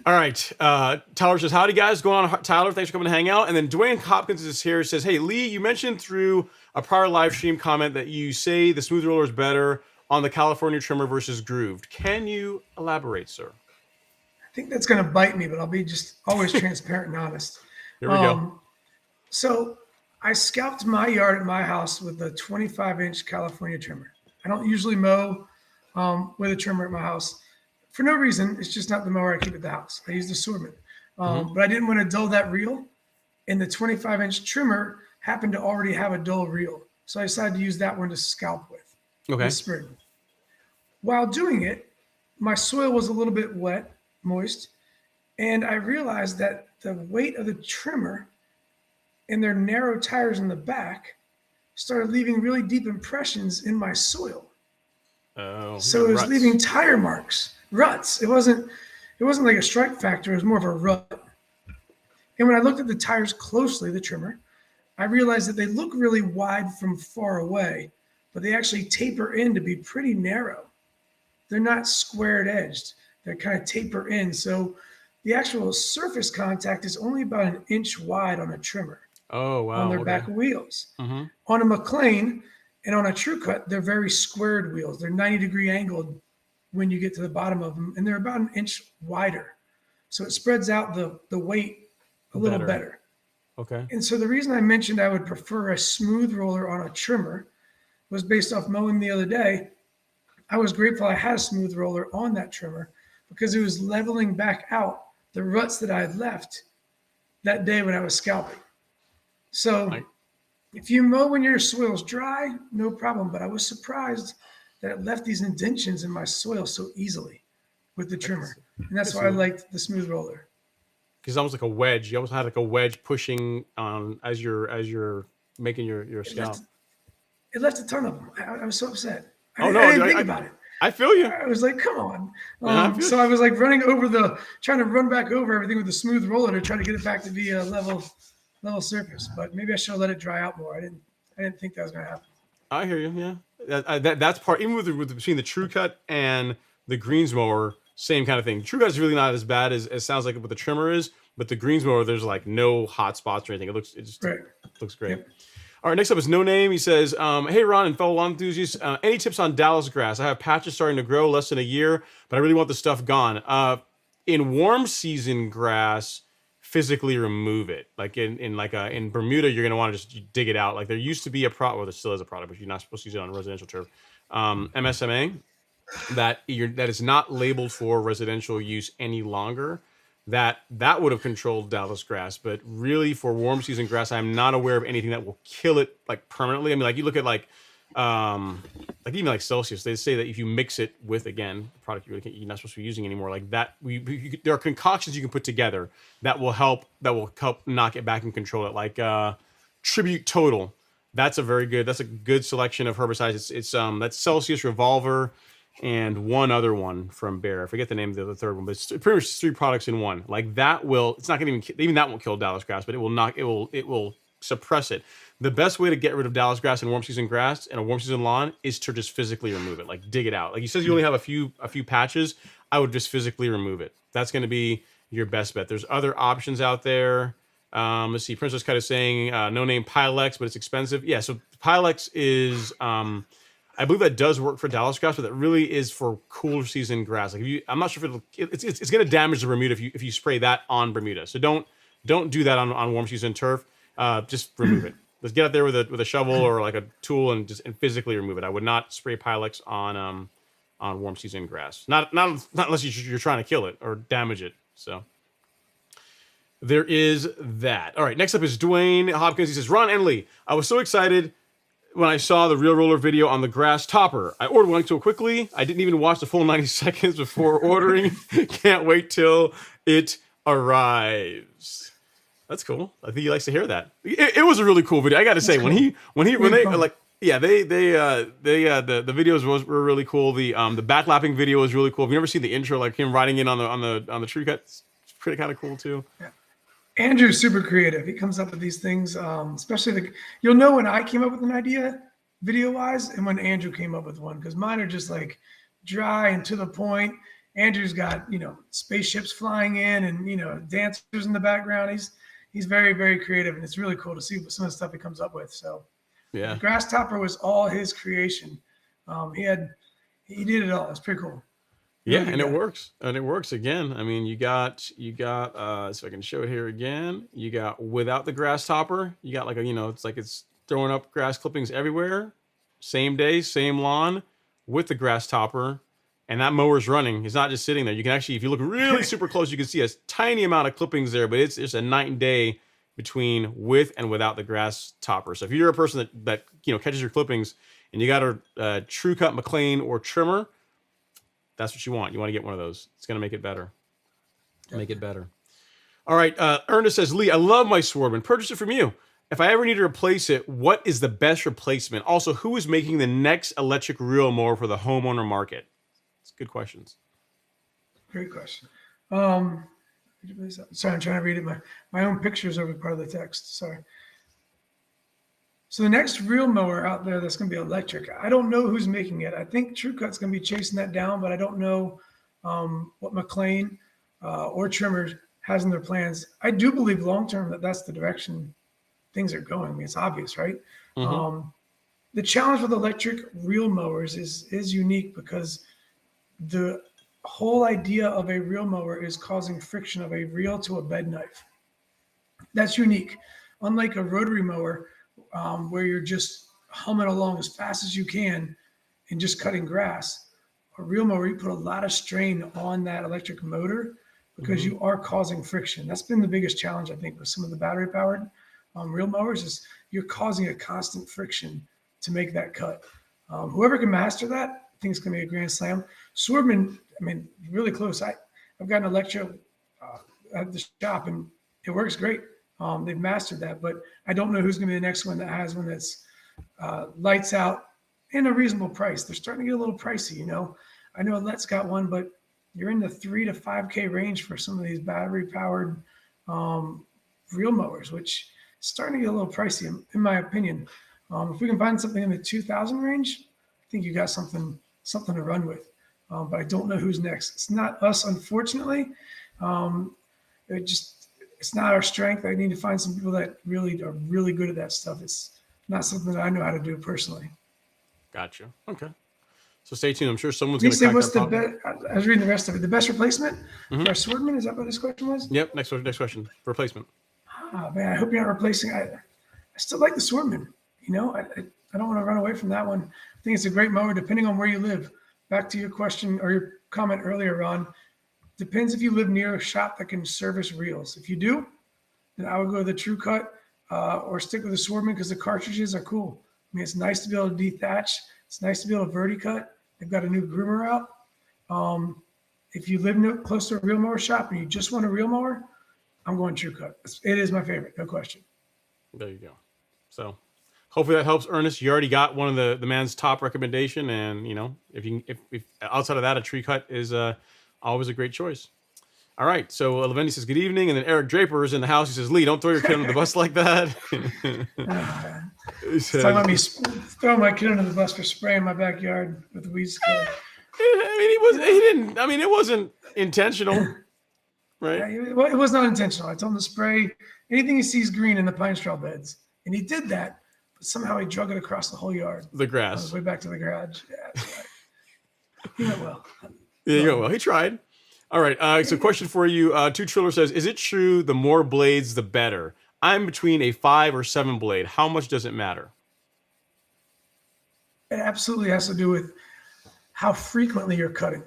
All right. Tyler says, "Howdy guys, going on, Tyler? Thanks for coming to hang out." And then Dwayne Hopkins is here. Says, "Hey Lee, you mentioned through a prior live stream comment that you say the smooth roller is better on the California trimmer versus grooved. Can you elaborate, sir?" I think that's going to bite me, but I'll be just always transparent and honest. Here we go. So I scalped my yard at my house with a 25-inch California trimmer. I don't usually mow with a trimmer at my house for no reason. It's just not the mower I keep at the house. I use the Swardman. But I didn't want to dull that reel, and the 25-inch trimmer happened to already have a dull reel. So I decided to use that one to scalp with this spring. While doing it, my soil was a little bit wet, moist, and I realized that the weight of the trimmer and their narrow tires in the back started leaving really deep impressions in my soil. Oh, So it was leaving tire marks, ruts. It wasn't like a stripe factor. It was more of a rut. And when I looked at the tires closely, the trimmer, I realized that they look really wide from far away, but they actually taper in to be pretty narrow. They're not squared edged. They kind of taper in. So the actual surface contact is only about an inch wide on a trimmer. Oh, wow. On their back wheels. Mm-hmm. On a McLane and on a TruCut, they're very squared wheels. They're 90-degree angled when you get to the bottom of them, and they're about an inch wider. So it spreads out the weight a little better. Okay. And so the reason I mentioned I would prefer a smooth roller on a trimmer was based off mowing the other day. I was grateful I had a smooth roller on that trimmer because it was leveling back out the ruts that I had left that day when I was scalping. So if you mow when your soil's dry, no problem. But I was surprised that it left these indentions in my soil so easily with the trimmer. And that's why I liked the smooth roller. Because almost like a wedge. You almost had like a wedge pushing on as you're making your scalp. It left a ton of them. I was so upset. Oh, I no, didn't I- think I- about it. I feel you. I was like, come on. Yeah, I feel So I was like running over trying to run back over everything with the smooth roller to try to get it back to be a level surface. But maybe I should have let it dry out more. I didn't think that was going to happen. I hear you. Yeah, that's part. Even with between the TruCut and the greens mower, same kind of thing. TruCut is really not as bad as it sounds like what the trimmer is, but the greens mower, there's like no hot spots or anything. It just Right. looks great. Yep. All right, next up is No Name. He says, hey, Ron and fellow lawn enthusiasts, any tips on Dallas grass? I have patches starting to grow less than a year, but I really want the stuff gone. In warm season grass, physically remove it. Like in Bermuda, you're going to want to just dig it out. Like there used to be a product, well, there still is a product, but you're not supposed to use it on residential turf. MSMA, that is not labeled for residential use any longer. That would have controlled Dallas grass, but really for warm season grass, I'm not aware of anything that will kill it like permanently. I mean, like you look at like even like Celsius, they say that if you mix it with again a product you're not supposed to be using anymore, like that, there are concoctions you can put together that will help knock it back and control it. Like Tribute Total, that's a good selection of herbicides. It's that's Celsius, Revolver, and one other one from Bayer. I forget the name of the third one, but it's pretty much 3 products in one. Like that it's not going to even that won't kill Dallas grass, but it will suppress it. The best way to get rid of Dallas grass and warm season grass and a warm season lawn is to just physically remove it. Like dig it out. Like you said, you only have a few patches. I would just physically remove it. That's going to be your best bet. There's other options out there. Let's see. Princess Cut is saying No Name Pylex, but it's expensive. Yeah, so Pylex is I believe that does work for Dallas grass, but that really is for cooler season grass. Like I'm not sure if it's going to damage the Bermuda if you spray that on Bermuda. So don't do that on warm season turf. Just remove it. Let's get out there with a shovel or like a tool and physically remove it. I would not spray Pylex on warm season grass. Not unless you're trying to kill it or damage it. So there is that. All right. Next up is Dwayne Hopkins. He says, Ron and Lee, I was so excited when I saw the Real Roller video on the GrassTopper. I ordered one so quickly. I didn't even watch the full 90 seconds before ordering. Can't wait till it arrives. That's cool. I think he likes to hear that. It was a really cool video. I got to say, cool. when they like, yeah, the videos were really cool. The backlapping video was really cool. Have you ever seen the intro, like him riding in on the TruCut? It's pretty kind of cool too. Yeah. Andrew's super creative. He comes up with these things, especially you'll know when I came up with an idea video-wise and when Andrew came up with one, because mine are just like dry and to the point. Andrew's got, spaceships flying in and, dancers in the background. He's very, very creative, and it's really cool to see some of the stuff he comes up with. So yeah, GrassTopper was all his creation. He did it all. It's pretty cool. Yeah, and it works. And it works again. I mean, you got so I can show it here again. You got without the GrassTopper, you got like it's throwing up grass clippings everywhere. Same day, same lawn with the GrassTopper. And that mower's running. It's not just sitting there. You can actually, if you look really super close, you can see a tiny amount of clippings there, but it's just a night and day between with and without the GrassTopper. So if you're a person that catches your clippings and you got a TruCut McLane or trimmer, that's what you want. You want to get one of those. It's going to make it better. Make it better. All right. Ernest says, Lee, I love my Swardman. Purchase it from you. If I ever need to replace it, what is the best replacement? Also, who is making the next electric reel mower for the homeowner market? It's good questions. Great question. Sorry, I'm trying to read it. My own pictures over part of the text. Sorry. So the next reel mower out there that's going to be electric, I don't know who's making it. I think TruCut's going to be chasing that down, but I don't know what McLane or Trimmer has in their plans. I do believe long-term that that's the direction things are going. I mean, it's obvious, right? Mm-hmm. The challenge with electric reel mowers is unique because the whole idea of a reel mower is causing friction of a reel to a bed knife. That's unique. Unlike a rotary mower, where you're just humming along as fast as you can and just cutting grass, a reel mower, you put a lot of strain on that electric motor because you are causing friction. That's been the biggest challenge, I think, with some of the battery-powered reel mowers is you're causing a constant friction to make that cut. Whoever can master that, think it's going to be a grand slam. Swardman, I mean, really close. I've gotten a lecture at the shop, and it works great. They've mastered that, but I don't know who's going to be the next one that has one that's lights out and a reasonable price. They're starting to get a little pricey, you know. I know Let's got one, but you're in the $3,000 to $5,000 range for some of these battery-powered reel mowers, which is starting to get a little pricey, in my opinion. If we can find something in the 2,000 range, I think you got something to run with. But I don't know who's next. It's not us, unfortunately. It's not our strength. I need to find some people that really are really good at that stuff. It's not something that I know how to do personally. Gotcha. Okay. So stay tuned. I'm sure someone's Can going you to say what's the best? I was reading the rest of it. The best replacement for a Swardman? Is that what this question was? Yep. Next question. Replacement. Oh, man, I hope you're not replacing. I still like the Swardman. You know, I don't want to run away from that one. I think it's a great mower, depending on where you live. Back to your question or your comment earlier, Ron. Depends if you live near a shop that can service reels. If you do, then I would go with the TruCut or stick with the Swardman because the cartridges are cool. I mean, it's nice to be able to dethatch. It's nice to be able to verticut. They've got a new groomer out. If you live close to a reel mower shop and you just want a reel mower, I'm going TruCut. It is my favorite, no question. There you go. So hopefully that helps, Ernest. You already got one of the man's top recommendation, and you know if outside of that, a TruCut is always a great choice. All right, so Lavendi says good evening, and then Eric Draper is in the house. He says, Lee, don't throw your kid under the bus like that. It's talking about me throwing my kid under the bus for spraying my backyard with the weed killer. It wasn't intentional, right? Yeah, it was not intentional. I told him to spray anything he sees green in the pine straw beds, and he did that. But somehow he drug it across the whole yard. The grass. On his way back to the garage. Yeah, that's right. He went well. Yeah, you went well. He tried. All right. So question for you. Two Triller says, is it true the more blades, the better? I'm between a 5 or 7 blade. How much does it matter? It absolutely has to do with how frequently you're cutting.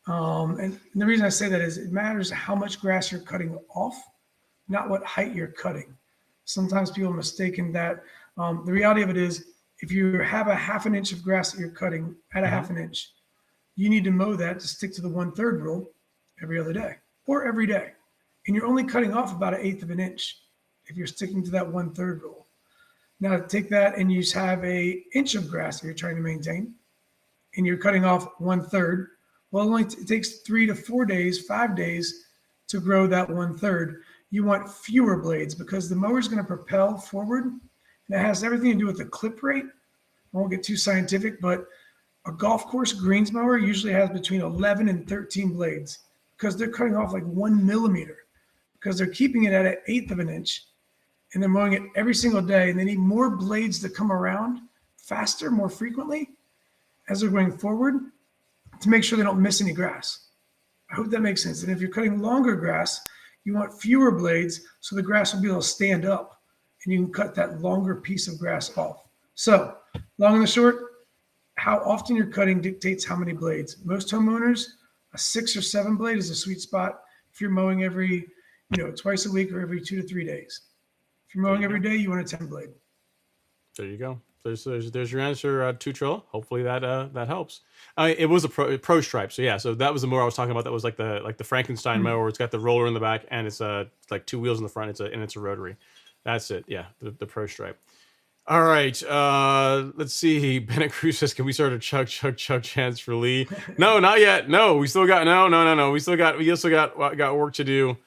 And the reason I say that is it matters how much grass you're cutting off, not what height you're cutting. Sometimes people are mistaken that. The reality of it is if you have a half an inch of grass that you're cutting at a half an inch, you need to mow that to stick to the 1/3 rule every other day or every day. And you're only cutting off about 1/8 of an inch if you're sticking to that 1/3 rule. Now take that and you have a inch of grass that you're trying to maintain and you're cutting off 1/3. Well, it takes 3 to 4 days, 5 days to grow that 1/3. You want fewer blades because the mower is going to propel forward. And it has everything to do with the clip rate. I won't get too scientific, but a golf course greens mower usually has between 11 and 13 blades because they're cutting off like 1 millimeter because they're keeping it at 1/8 of an inch and they're mowing it every single day. And they need more blades to come around faster, more frequently as they're going forward to make sure they don't miss any grass. I hope that makes sense. And if you're cutting longer grass, you want fewer blades so the grass will be able to stand up and you can cut that longer piece of grass off. So long and the short, how often you're cutting dictates how many blades. Most homeowners, a 6 or 7 blade is a sweet spot if you're mowing every, twice a week or every 2 to 3 days. If you're mowing every day, you want a 10 blade. There you go. There's your answer, Two Trill. Hopefully that helps. It was a pro stripe, so yeah. So that was the mower I was talking about. That was like the Frankenstein mower. Where it's got the roller in the back and it's like 2 wheels in the front. It's a rotary. That's it. Yeah, the pro stripe. All right. Let's see. Bennett Cruz says, "Can we start a chug chance for Lee?" No, not yet. No, we still got no. We still got work to do.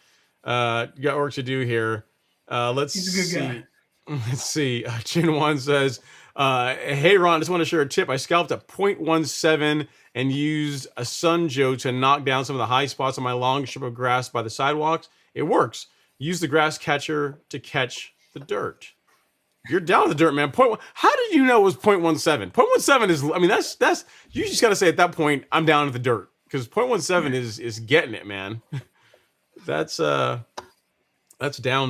Got work to do here. Let's He's a good see. guy. Let's see. Chin Wan says, "Hey Ron, just want to share a tip. I scalped a .17 and used a Sun Joe to knock down some of the high spots on my long strip of grass by the sidewalks. It works. Use the grass catcher to catch the dirt." You're down to the dirt, man. How did you know it was .17? .17 is, that's you just got to say at that point, I'm down to the dirt because .17 is getting it, man. That's down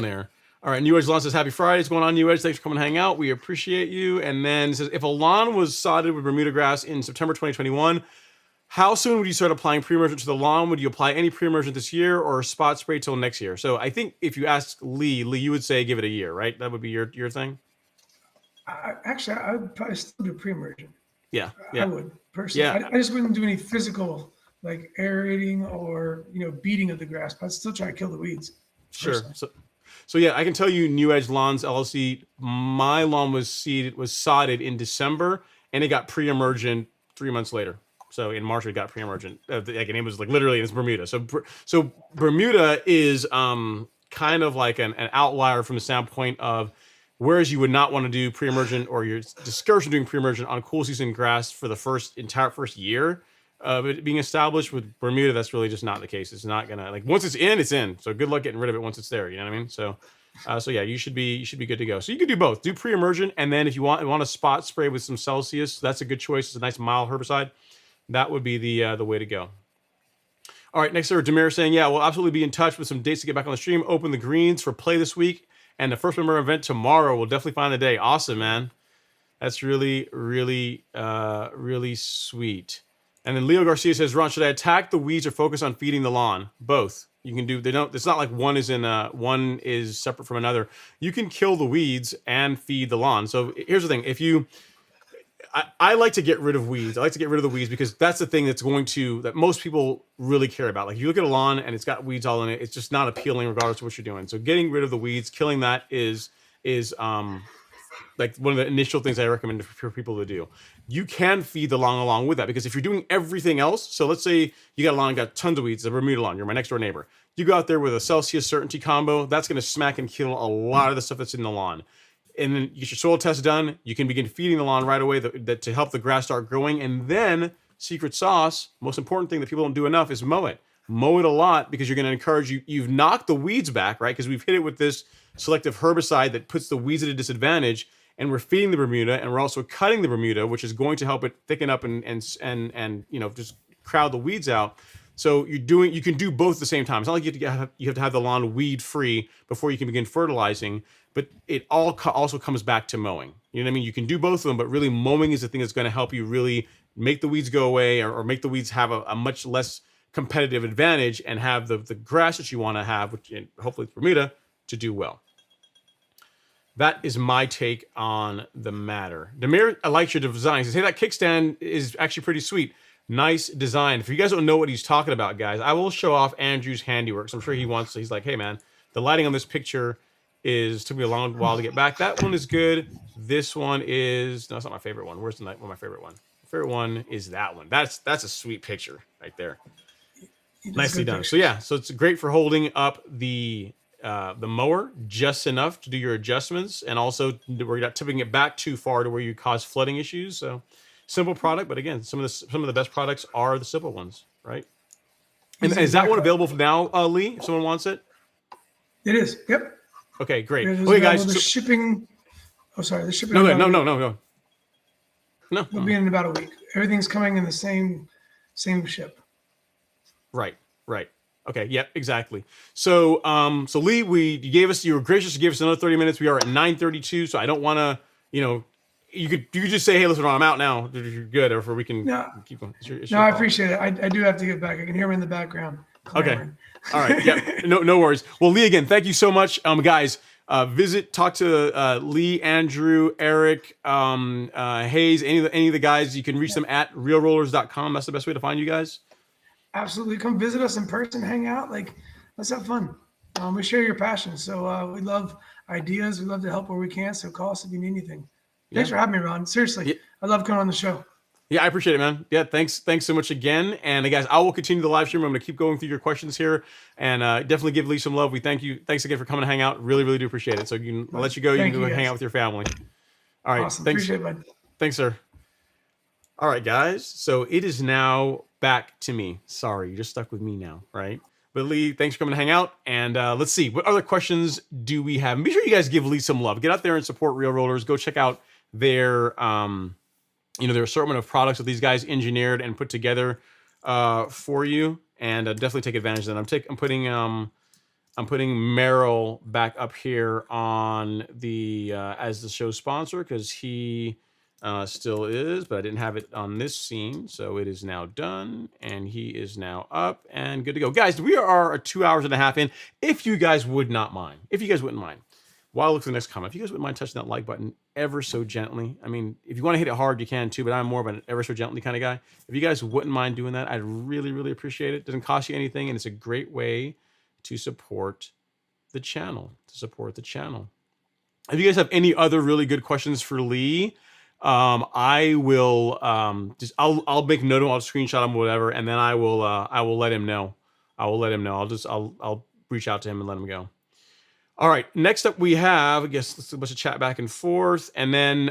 there. All right, New Edge Lawn says, "Happy Friday. What's going on, New Edge? Thanks for coming to hang out. We appreciate you." And then it says, "If a lawn was sodded with Bermuda grass in September 2021, how soon would you start applying pre-emergent to the lawn? Would you apply any pre-emergent this year or spot spray till next year?" So I think if you ask Lee, you would say give it a year, right? That would be your thing? I would probably still do pre-emergent. Yeah. I Yeah. would personally. Yeah. I just wouldn't do any physical like aerating or beating of the grass. But I'd still try to kill the weeds Sure. personally. So yeah, I can tell you, New Edge Lawns LLC. My lawn was sodded in December, and it got pre-emergent 3 months later. So in March it got pre-emergent. And it was like literally it's Bermuda. So Bermuda is kind of like an outlier from the standpoint of whereas you would not want to do pre-emergent or you're discouraged from doing pre-emergent on cool season grass for the entire first year of it being established. With Bermuda, that's really just not the case. It's not gonna, like, once it's in, it's in. So good luck getting rid of it once it's there. You know what I mean? So yeah, you should be good to go. So you could do both. Do pre-emergent, and then if you want a spot spray with some Celsius, that's a good choice. It's a nice mild herbicide. That would be the way to go. All right, next there, Demir saying, yeah, we'll absolutely be in touch with some dates to get back on the stream. Open the greens for play this week, and the first member event tomorrow. We'll definitely find the day. Awesome, man. That's really, really, really sweet. And then Leo Garcia says, Ron, should I attack the weeds or focus on feeding the lawn? Both. You can do. They don't. It's not like one is separate from another. You can kill the weeds and feed the lawn. So here's the thing: I like to get rid of weeds. I like to get rid of the weeds because that's the thing that most people really care about. Like, you look at a lawn and it's got weeds all in it. It's just not appealing regardless of what you're doing. So getting rid of the weeds, killing that is like one of the initial things I recommend for people to do. You can feed the lawn along with that, because if you're doing everything else, so let's say you got a lawn, got tons of weeds, a Bermuda lawn, you're my next door neighbor. You go out there with a Celsius Certainty combo, that's going to smack and kill a lot of the stuff that's in the lawn. And then you get your soil test done. You can begin feeding the lawn right away to help the grass start growing. And then, secret sauce, most important thing that people don't do enough is mow it. Mow it a lot, because you're going to encourage you've knocked the weeds back, right? Because we've hit it with this selective herbicide that puts the weeds at a disadvantage. And we're feeding the Bermuda, and we're also cutting the Bermuda, which is going to help it thicken up and just crowd the weeds out. So you can do both at the same time. It's not like you have to have the lawn weed free before you can begin fertilizing, but it all also comes back to mowing. You know what I mean? You can do both of them, but really mowing is the thing that's going to help you really make the weeds go away, or make the weeds have a much less competitive advantage, and have the grass that you want to have, which hopefully it's Bermuda, to do well. That is my take on the matter. Demir, I like your design. He says, hey, that kickstand is actually pretty sweet. Nice design. If you guys don't know what he's talking about, guys, I will show off Andrew's handiwork. I'm sure he wants to. He's like, hey, man, the lighting on this picture took me a long while to get back. That one is good. This one is, no, it's not my favorite one. Where's my favorite one? My favorite one is that one. That's a sweet picture right there. Nicely done. So yeah, so it's great for holding up the mower just enough to do your adjustments, and also where you're not tipping it back too far to where you cause flooding issues. So simple product, but again, some of the best products are the simple ones, right? And is that one available now, Lee? If someone wants it, it is. Yep. Okay, great. Okay, guys. The shipping. Oh, sorry. The shipping. No. It'll be in about a week. Everything's coming in the same ship. Right. Okay. Yep. Exactly. So, Lee, you were gracious to give us another 30 minutes. We are at 9:32, so I don't want to, you could just say, hey, listen, I'm out now. You're good, or we can keep going. It's your I call. Appreciate it. I do have to get back. I can hear him in the background clamoring. Okay. All right. Yeah. No worries. Well, Lee, again, thank you so much, guys. Talk to Lee, Andrew, Eric, Hayes, any of the guys. You can reach them at realrollers.com. That's the best way to find you guys. Absolutely. Come visit us in person, hang out. Let's have fun. We share your passion. So we love ideas. We love to help where we can. So call us if you need anything. Thanks for having me, Ron. Seriously, I love coming on the show. Yeah, I appreciate it, man. Yeah, thanks so much again. And guys, I will continue the live stream. I'm going to keep going through your questions here, and definitely give Lee some love. We thank you. Thanks again for coming to hang out. Really, really do appreciate it. So I'll let you go. You can go hang out with your family. All right. Awesome. Thanks. Appreciate it, bud. Thanks, sir. All right, guys. So it is now back to me. Sorry, you're just stuck with me now, right? But Lee, thanks for coming to hang out. And let's see, what other questions do we have? And be sure you guys give Lee some love. Get out there and support Real Rollers. Go check out their their assortment of products that these guys engineered and put together for you, and definitely take advantage of that. I'm putting Merrill back up here on the as the show sponsor, because he still is, but I didn't have it on this scene, so it is now done, and he is now up and good to go. Guys, we are 2 hours and a half in. If you guys wouldn't mind, while I look for the next comment, if you guys wouldn't mind touching that like button ever so gently. I mean, if you want to hit it hard, you can too, but I'm more of an ever so gently kind of guy. If you guys wouldn't mind doing that, I'd really, really appreciate it. It doesn't cost you anything, and it's a great way to support the channel. If you guys have any other really good questions for Lee, I will I'll make note of them, I'll screenshot them, whatever, and then I will let him know. I'll reach out to him and let him go. All right, next up we have, I guess let's do a bunch of chat back and forth, and then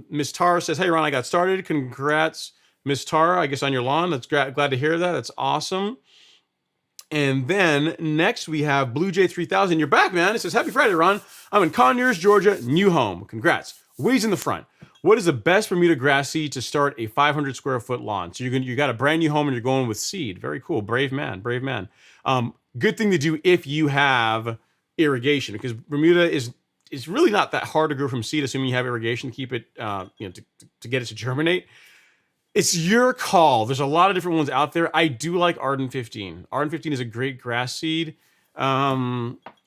Miss Tara says, "Hey Ron, I got started. Congrats, Miss Tara. I guess on your lawn. That's glad to hear that. That's awesome." And then next we have Blue Jay 3000. You're back, man. It says, "Happy Friday, Ron. I'm in Conyers, Georgia. New home. Congrats. Weeds in the front. What is the best Bermuda grass seed to start a 500 square foot lawn?" So you got a brand new home and you're going with seed. Very cool. Brave man. Good thing to do if you have irrigation, because Bermuda is really not that hard to grow from seed, assuming you have irrigation to keep it, to get it to germinate. It's your call. There's a lot of different ones out there. I do like Arden 15. Arden 15 is a great grass seed.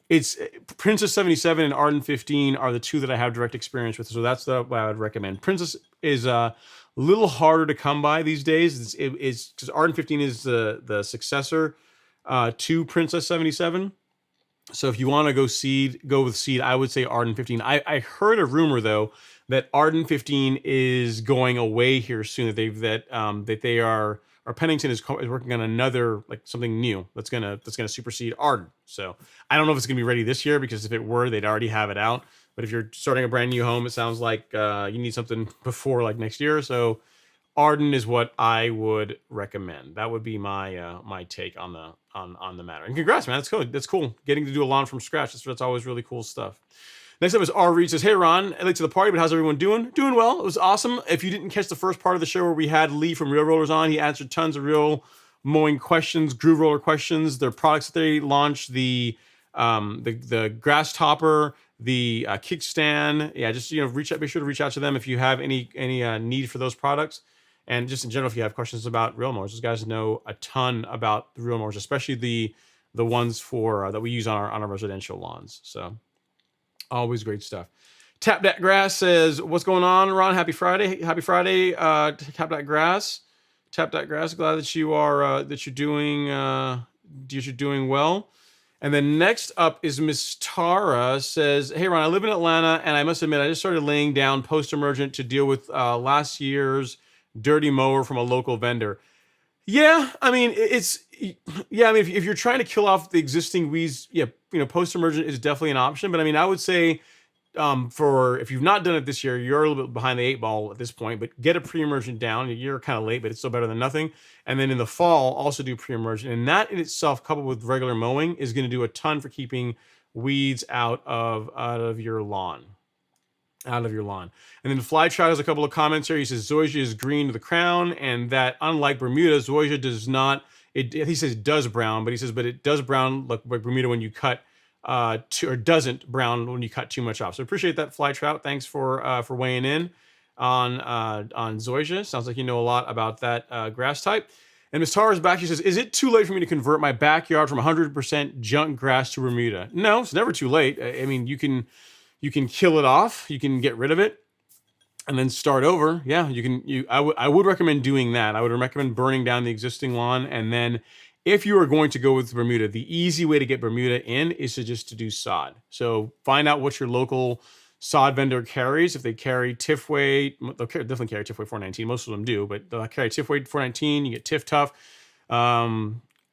It's Princess 77 and Arden 15 are the two that I have direct experience with, so that's what I would recommend. Princess is a little harder to come by these days. It's because Arden 15 is the successor to Princess 77. So if you want to go with seed, I would say Arden 15. I heard a rumor though that Arden 15 is going away here soon. That they are, or Pennington is working on another, like something new that's gonna supersede Arden. So I don't know if it's gonna be ready this year, because if it were, they'd already have it out. But if you're starting a brand new home, it sounds like you need something before like next year. So Arden is what I would recommend. That would be my my take on the matter. And congrats, man. That's cool. That's cool. Getting to do a lawn from scratch. That's always really cool stuff. Next up is R. Reed says, "Hey Ron, late to the party, but how's everyone doing?" Doing well. It was awesome. If you didn't catch the first part of the show where we had Lee from Real Rollers on, he answered tons of real mowing questions, groove roller questions, their products that they launched, the GrassTopper, the kickstand. Yeah, just reach out. Be sure to reach out to them if you have any need for those products. And just in general, if you have questions about reel mowers, those guys know a ton about the reel mowers, especially the ones for that we use on our residential lawns. So always great stuff. Tap That Grass says, "What's going on, Ron? Happy Friday. Happy Friday, Tap That Grass. Tap That Grass. Glad that you are you're doing well." And then next up is Miss Tara says, "Hey Ron, I live in Atlanta, and I must admit I just started laying down post-emergent to deal with last year's dirty mower from a local vendor." Yeah, I mean, if you're trying to kill off the existing weeds, post-emergent is definitely an option. But I mean, I would say for if you've not done it this year, you're a little bit behind the 8 ball at this point, but get a pre-emergent down. You're kind of late, but it's still better than nothing. And then in the fall, also do pre-emergent. And that in itself, coupled with regular mowing, is going to do a ton for keeping weeds out of your lawn. And then Fly Trout has a couple of comments here. He says zoysia is green to the crown, and that unlike Bermuda, zoysia does not. He says it does brown, but he says it does brown like Bermuda when you cut or doesn't brown when you cut too much off. So appreciate that, Fly Trout. Thanks for weighing in on zoysia. Sounds like you know a lot about that grass type. And Ms. Tara's back. She says, "Is it too late for me to convert my backyard from 100% junk grass to Bermuda?" No, it's never too late. I mean, you can kill it off. You can get rid of it and then start over. Yeah, I would recommend doing that. I would recommend burning down the existing lawn. And then if you are going to go with Bermuda, the easy way to get Bermuda in is to do sod. So find out what your local sod vendor carries. If they carry Tifway, they'll definitely carry Tifway 419. Most of them do, but they'll carry Tifway 419. You get Tif Tough.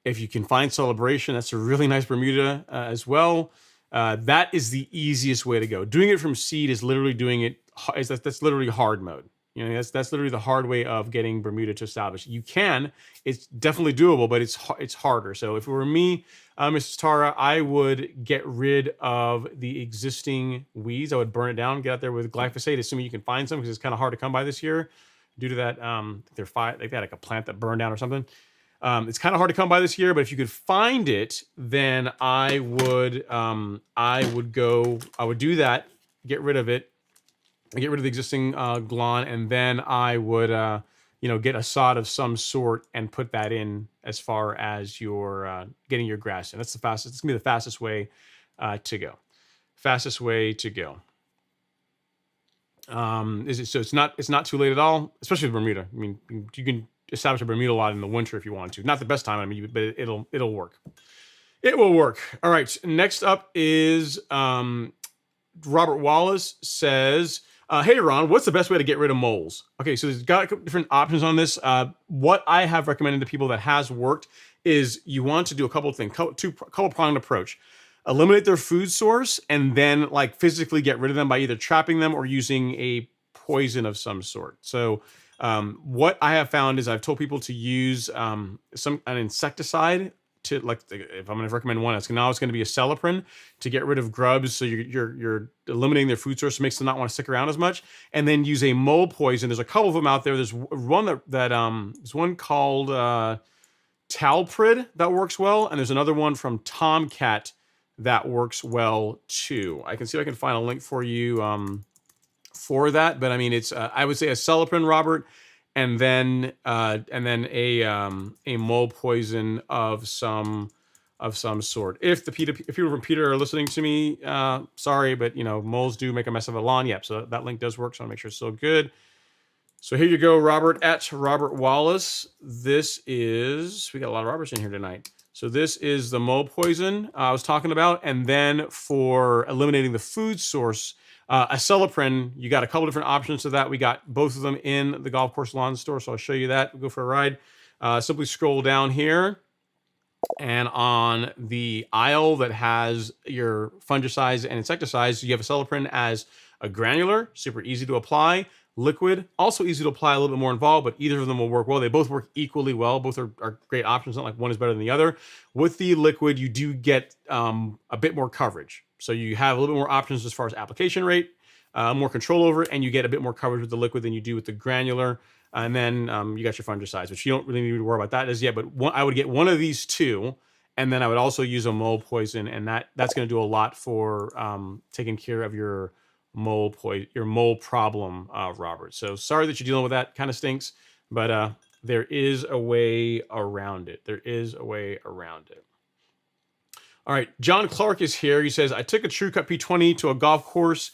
If you can find Celebration, that's a really nice Bermuda as well. That is the easiest way to go. Doing it from seed is literally doing it. That's literally hard mode. That's literally the hard way of getting Bermuda to establish. You can. It's definitely doable, but it's harder. So if it were me, Mrs. Tara, I would get rid of the existing weeds. I would burn it down. Get out there with glyphosate, assuming you can find some, because it's kind of hard to come by this year due to that. They had like a plant that burned down or something. It's kind of hard to come by this year, but if you could find it, then I would do that, get rid of it, get rid of the existing lawn, and then I would get a sod of some sort and put that in as far as your getting your grass in. That's the fastest. It's gonna be the fastest way to go. Fastest way to go. Is it so? It's not too late at all, especially with Bermuda. I mean, you can establish a Bermuda lot in the winter if you want to. Not the best time, I mean, but it'll work. It will work. All right. Next up is Robert Wallace says, "Hey Ron, what's the best way to get rid of moles?" Okay, so there's got a couple different options on this. What I have recommended to people that has worked is you want to do a couple of things, couple pronged approach. Eliminate their food source and then like physically get rid of them by either trapping them or using a poison of some sort. So what I have found is I've told people to use an insecticide to, like, if I'm going to recommend one, it's going to be a celiprin to get rid of grubs. So you're eliminating their food source, makes them not want to stick around as much. And then use a mole poison. There's a couple of them out there. There's one there's one called Talprid that works well, and there's another one from Tomcat that works well too. I can see if I can find a link for you for that, but I mean, it's I would say a celiprin, Robert, and then a mole poison of some sort. If people from Peter are listening to me, sorry, but you know, moles do make a mess of a lawn. Yep, so that link does work. So I'll make sure it's still good. So here you go, Robert, at Robert Wallace. This is, we got a lot of Roberts in here tonight. So this is the mole poison I was talking about. And then for eliminating the food source, a celiprin, you got a couple different options to that. We got both of them in the golf course lawn store. So I'll show you that. We'll go for a ride. Simply scroll down here. And on the aisle that has your fungicides and insecticides, you have a celiprin as a granular, super easy to apply. Liquid, also easy to apply, a little bit more involved, but either of them will work well. They both work equally well. Both are great options. Not like one is better than the other. With the liquid, you do get a bit more coverage. So you have a little bit more options as far as application rate, more control over it, and you get a bit more coverage with the liquid than you do with the granular. And then you got your fungicides, which you don't really need to worry about that as yet. But I would get one of these two, and then I would also use a mole poison, and that's going to do a lot for taking care of your mole problem, Robert. So sorry that you're dealing with that. Kind of stinks, but there is a way around it. There is a way around it. All right, John Clark is here. He says, I took a TruCut P20 to a golf course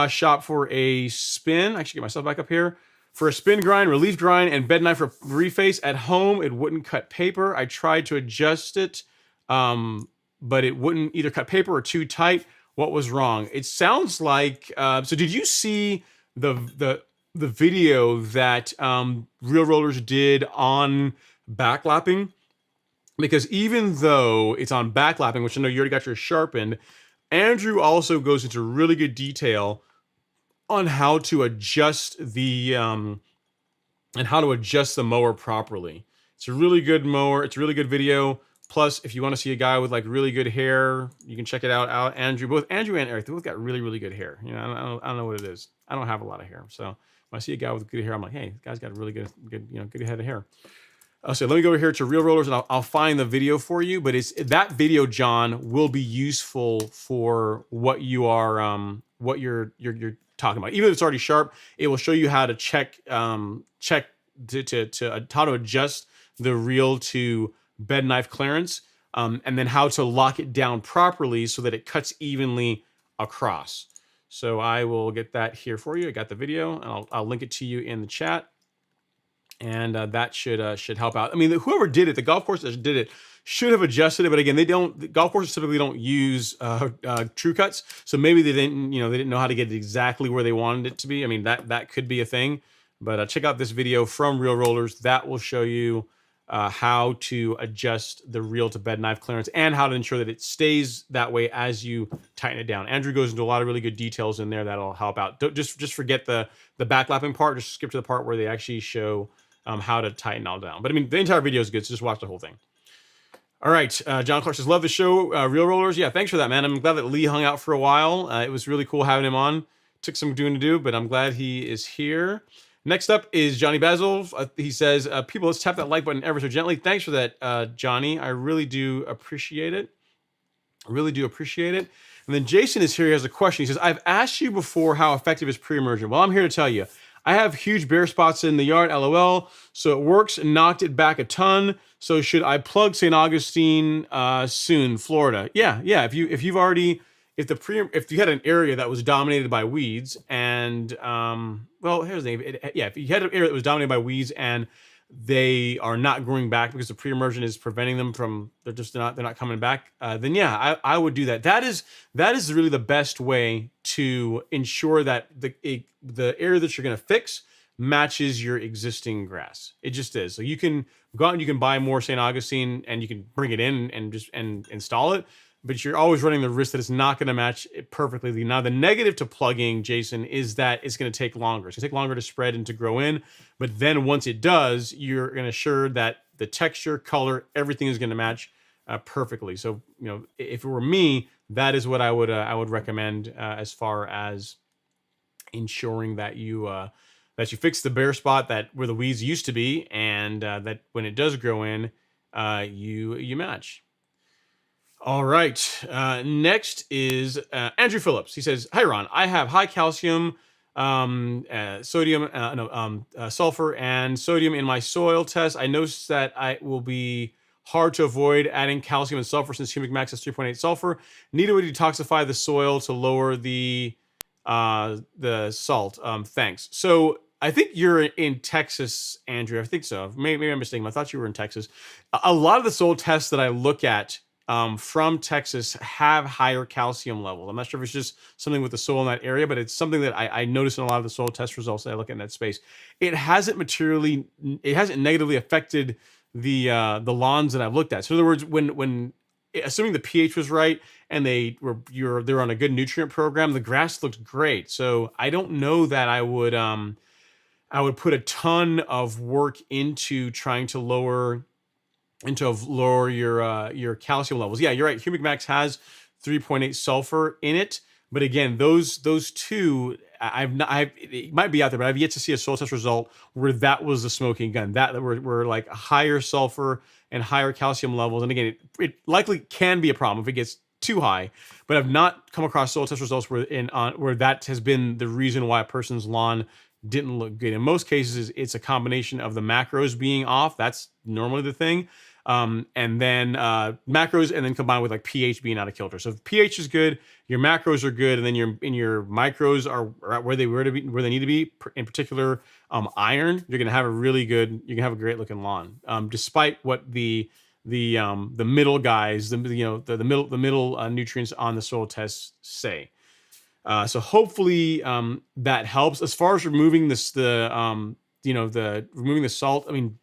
shop for a spin. I should get myself back up here. For a spin grind, relief grind, and bed knife for reface. At home, it wouldn't cut paper. I tried to adjust it, but it wouldn't either cut paper or too tight. What was wrong? It sounds like, so did you see the video that Real Rollers did on backlapping? Because even though it's on backlapping, which I know you already got your sharpened, Andrew also goes into really good detail on how to adjust the mower properly. It's a really good mower. It's a really good video. Plus, if you want to see a guy with like really good hair, you can check it out. Andrew, both Andrew and Eric, they both got really, really good hair. You know, I don't know what it is. I don't have a lot of hair, so when I see a guy with good hair, I'm like, hey, this guy's got a really good head of hair. So let me go over here to Real Rollers, and I'll find the video for you. But that video, John, will be useful for what you are, what you're talking about. Even if it's already sharp, it will show you how to check how to adjust the reel to bed knife clearance, and then how to lock it down properly so that it cuts evenly across. So I will get that here for you. I got the video, and I'll link it to you in the chat, and that should help out. I mean, whoever did it, the golf course that did it, should have adjusted it, but again, the golf courses typically don't use TruCuts, so maybe they didn't know how to get it exactly where they wanted it to be. I mean, that could be a thing, but check out this video from Real Rollers. That will show you how to adjust the reel to bed knife clearance and how to ensure that it stays that way as you tighten it down. Andrew goes into a lot of really good details in there that'll help out. Don't just forget the backlapping part. Just skip to the part where they actually show how to tighten all down. But I mean, the entire video is good, so just watch the whole thing. All right, John Clark says, love the show, Real Rollers. Yeah, thanks for that, man. I'm glad that Lee hung out for a while. It was really cool having him on. Took some doing to do, but I'm glad he is here. Next up is Johnny Basil. He says, people, let's tap that like button ever so gently. Thanks for that, Johnny. I really do appreciate it. I really do appreciate it. And then Jason is here. He has a question. He says, I've asked you before how effective is pre-emergent. Well, I'm here to tell you. I have huge bare spots in the yard, LOL. So it works and knocked it back a ton. So should I plug St. Augustine soon, Florida? Yeah. If you've already if you had an area that was dominated by weeds and well, here's the thing. Yeah, if you had an area that was dominated by weeds and they are not growing back because the pre-emergent is preventing them from, they're not coming back, then yeah, I would do that. That is really the best way to ensure that the area that you're going to fix matches your existing grass. It just is. So you can go out and you can buy more St. Augustine and you can bring it in and install it, but you're always running the risk that it's not going to match it perfectly. Now, the negative to plugging, Jason, is that it's going to take longer. It's going to take longer to spread and to grow in. But then once it does, you're going to ensure that the texture, color, everything is going to match perfectly. So, if it were me, that is what I would recommend as far as ensuring that you fix the bare spot where the weeds used to be, and that when it does grow in, you match. All right. Next is Andrew Phillips. He says, "Hi Ron, I have high calcium, sodium, sulfur, and sodium in my soil test. I noticed that it will be hard to avoid adding calcium and sulfur since humic max is 3.8 sulfur. Need a way to detoxify the soil to lower the salt. Thanks." So I think you're in Texas, Andrew. I think so. Maybe I'm mistaken. I thought you were in Texas. A lot of the soil tests that I look at from Texas have higher calcium levels. I'm not sure if it's just something with the soil in that area, but it's something that I notice in a lot of the soil test results that I look at in that space. It hasn't negatively affected the lawns that I've looked at. So in other words, when assuming the pH was right and they're on a good nutrient program, the grass looked great. So I don't know that I would put a ton of work into trying to lower your calcium levels. Yeah, you're right. Humic max has 3.8 sulfur in it, but again, those two, it might be out there, but I've yet to see a soil test result where that was the smoking gun. That were like higher sulfur and higher calcium levels. And again, it likely can be a problem if it gets too high, but I've not come across soil test results where that has been the reason why a person's lawn didn't look good. In most cases, it's a combination of the macros being off. That's normally the thing. And then macros, and then combined with like pH being out of kilter. So if pH is good, your macros are good, and then your micros are where they need to be. In particular, iron. You're gonna have a great looking lawn, despite what the middle guys, the middle nutrients on the soil tests say. So hopefully that helps. As far as removing removing the salt, I mean,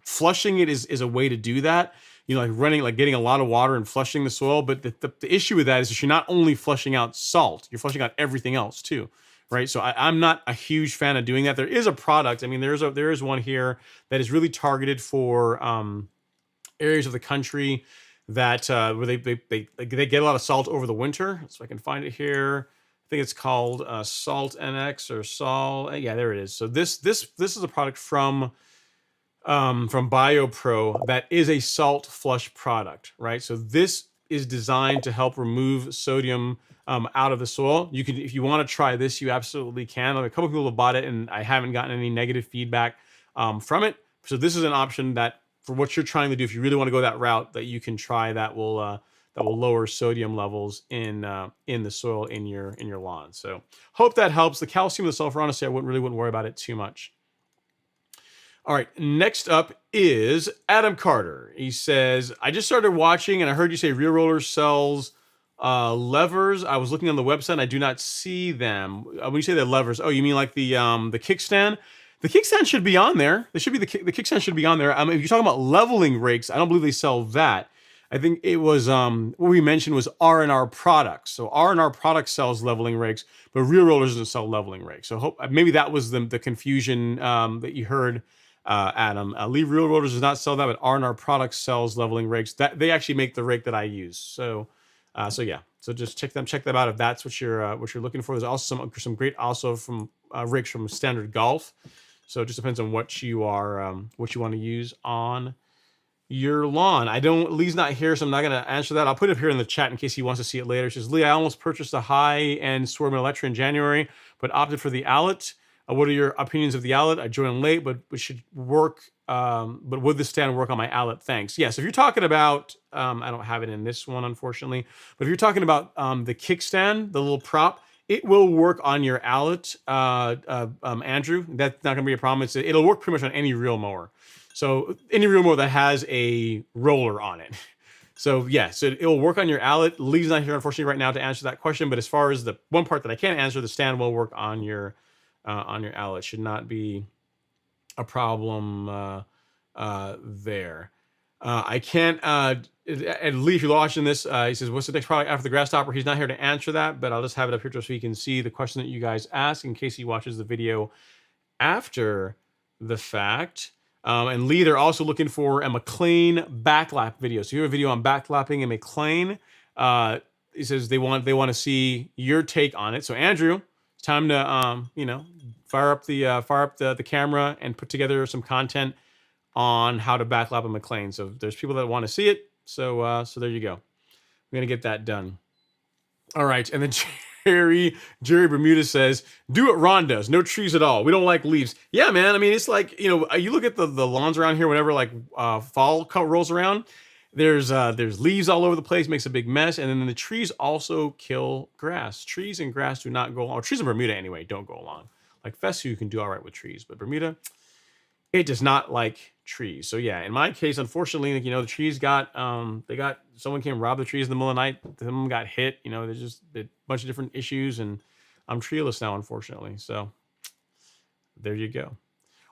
flushing it is a way to do that. Getting a lot of water and flushing the soil. But the issue with that is that you're not only flushing out salt, you're flushing out everything else too, right? So I'm not a huge fan of doing that. There is a product. I mean, there is one here that is really targeted for areas of the country that where they get a lot of salt over the winter. So I can find it here. I think it's called Salt NX or Sol. Yeah, there it is. So this is a product from BioPro that is a salt flush product, right? So this is designed to help remove sodium out of the soil. You can, if you want to try this, you absolutely can. A couple people have bought it, and I haven't gotten any negative feedback from it. So this is an option that, for what you're trying to do, if you really want to go that route, that you can try, that will lower sodium levels in the soil in your lawn. So hope that helps. The calcium and the sulfur, honestly, I wouldn't worry about it too much. All right, next up is Adam Carter. He says, "I just started watching and I heard you say Real Roller sells levers. I was looking on the website and I do not see them." When you say the levers, oh, you mean like the kickstand? The kickstand should be on there. The kickstand should be on there. If you're talking about leveling rakes, I don't believe they sell that. I think it was what we mentioned was R&R Products. So R&R Products sells leveling rakes, but Real Rollers doesn't sell leveling rakes. So maybe that was the confusion that you heard. Adam, Real Rollers does not sell that, but R&R Products sells leveling rakes. That they actually make the rake that I use. So yeah. So just check them out if that's what you're looking for. There's also some great from rakes from Standard Golf. So it just depends on what you want to use on your lawn. Lee's not here, so I'm not going to answer that. I'll put it here in the chat in case he wants to see it later. She says, "Lee, I almost purchased a high-end Swardman Electra in January, but opted for the Owlet. What are your opinions of the outlet? I joined late, but it should work. But would the stand work on my outlet? Thanks. Yes, if you're talking about, I don't have it in this one, unfortunately, but if you're talking about the kickstand, the little prop, it will work on your outlet, Andrew. That's not going to be a problem. It'll work pretty much on any reel mower. So any reel mower that has a roller on it. So yes, it will work on your outlet. Lee's not here, unfortunately, right now to answer that question. But as far as the one part that I can't answer, the stand will work on your outlet. Should not be a problem there. I can't. And Lee, if you're watching this, he says, "What's the next product after the GrassTopper?" He's not here to answer that, but I'll just have it up here just so you can see the question that you guys ask in case he watches the video after the fact. And Lee, they're also looking for a McLane backlap video. So you have a video on backlapping a McLane. He says they want to see your take on it. So Andrew, it's time to fire up the camera and put together some content on how to backlap a McLane. So there's people that want to see it. So there you go. We're gonna get that done. All right, and then Jerry Bermuda says, do what Ron does. No trees at all. We don't like leaves. Yeah, man. I mean, it's like, you look at the lawns around here, whenever like fall rolls around, there's leaves all over the place, makes a big mess. And then the trees also kill grass. Trees and grass do not go along. Trees in Bermuda anyway, don't go along. Like Fescue, you can do all right with trees, but Bermuda, it does not like trees. So yeah, in my case, unfortunately, the trees got someone came rob the trees in the middle of the night. Some got hit. There's just a bunch of different issues, and I'm treeless now, unfortunately. So there you go.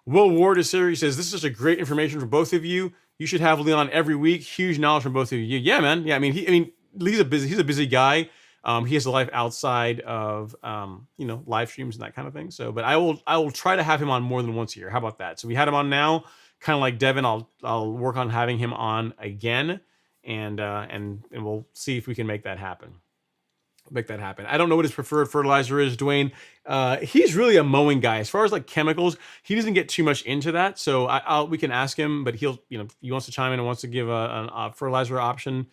Will Ward is here. He says, this is such a great information for both of you. You should have Leon every week. Huge knowledge from both of you. Yeah, man. Yeah, I mean, Lee's he's a busy guy. He has a life outside of live streams and that kind of thing. So, but I will try to have him on more than once a year. How about that? So we had him on now, kind of like Devin. I'll work on having him on again, and we'll see if we can make that happen. I don't know what his preferred fertilizer is, Dwayne. He's really a mowing guy. As far as like chemicals, he doesn't get too much into that. So we can ask him, but he'll, if he wants to chime in and wants to give a fertilizer option,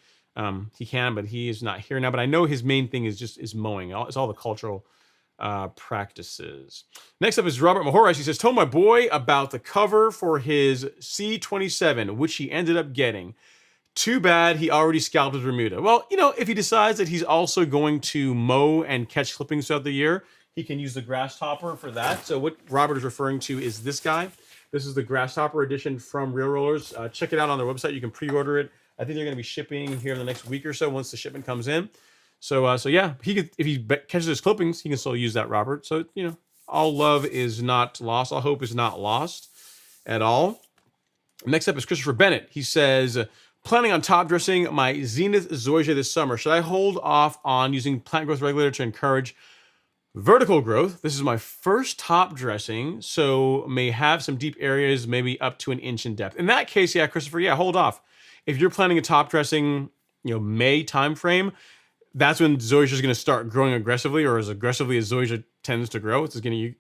he can, but he is not here now. But I know his main thing is mowing. It's all the cultural practices. Next up is Robert Mahorais. He says, told my boy about the cover for his C27, which he ended up getting. Too bad he already scalped his Bermuda. Well, if he decides that he's also going to mow and catch clippings throughout the year, he can use the GrassTopper for that. So what Robert is referring to is this guy. This is the GrassTopper edition from Real Rollers. Check it out on their website. You can pre-order it. I think they're going to be shipping here in the next week or so once the shipment comes in. So yeah, if he catches his clippings, he can still use that, Robert. So, all love is not lost. All hope is not lost at all. Next up is Christopher Bennett. He says, planning on top dressing my Zenith zoysia this summer. Should I hold off on using plant growth regulator to encourage vertical growth? This is my first top dressing, so may have some deep areas, maybe up to 1 inch in depth. In that case, yeah, Christopher, yeah, hold off. If you're planning a top dressing, May timeframe, that's when zoysia is going to start growing aggressively, or as aggressively as zoysia tends to grow.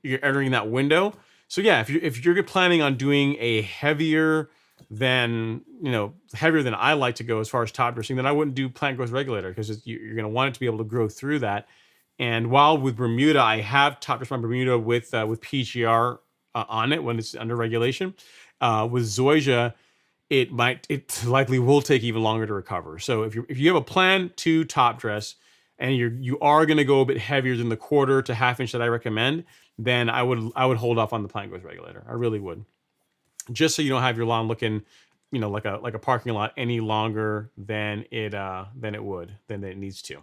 You're entering that window. So yeah, if you're planning on doing a heavier than I like to go as far as top dressing, then I wouldn't do plant growth regulator, because you're going to want it to be able to grow through that. And while with Bermuda, I have top dressed my Bermuda with PGR on it when it's under regulation. With zoysia, it likely will take even longer to recover. So if you have a plan to top dress and you are going to go a bit heavier than the 1/4 to 1/2 inch that I recommend, then I would hold off on the plant growth regulator. I really would, just so you don't have your lawn looking, like a parking lot any longer than it needs to.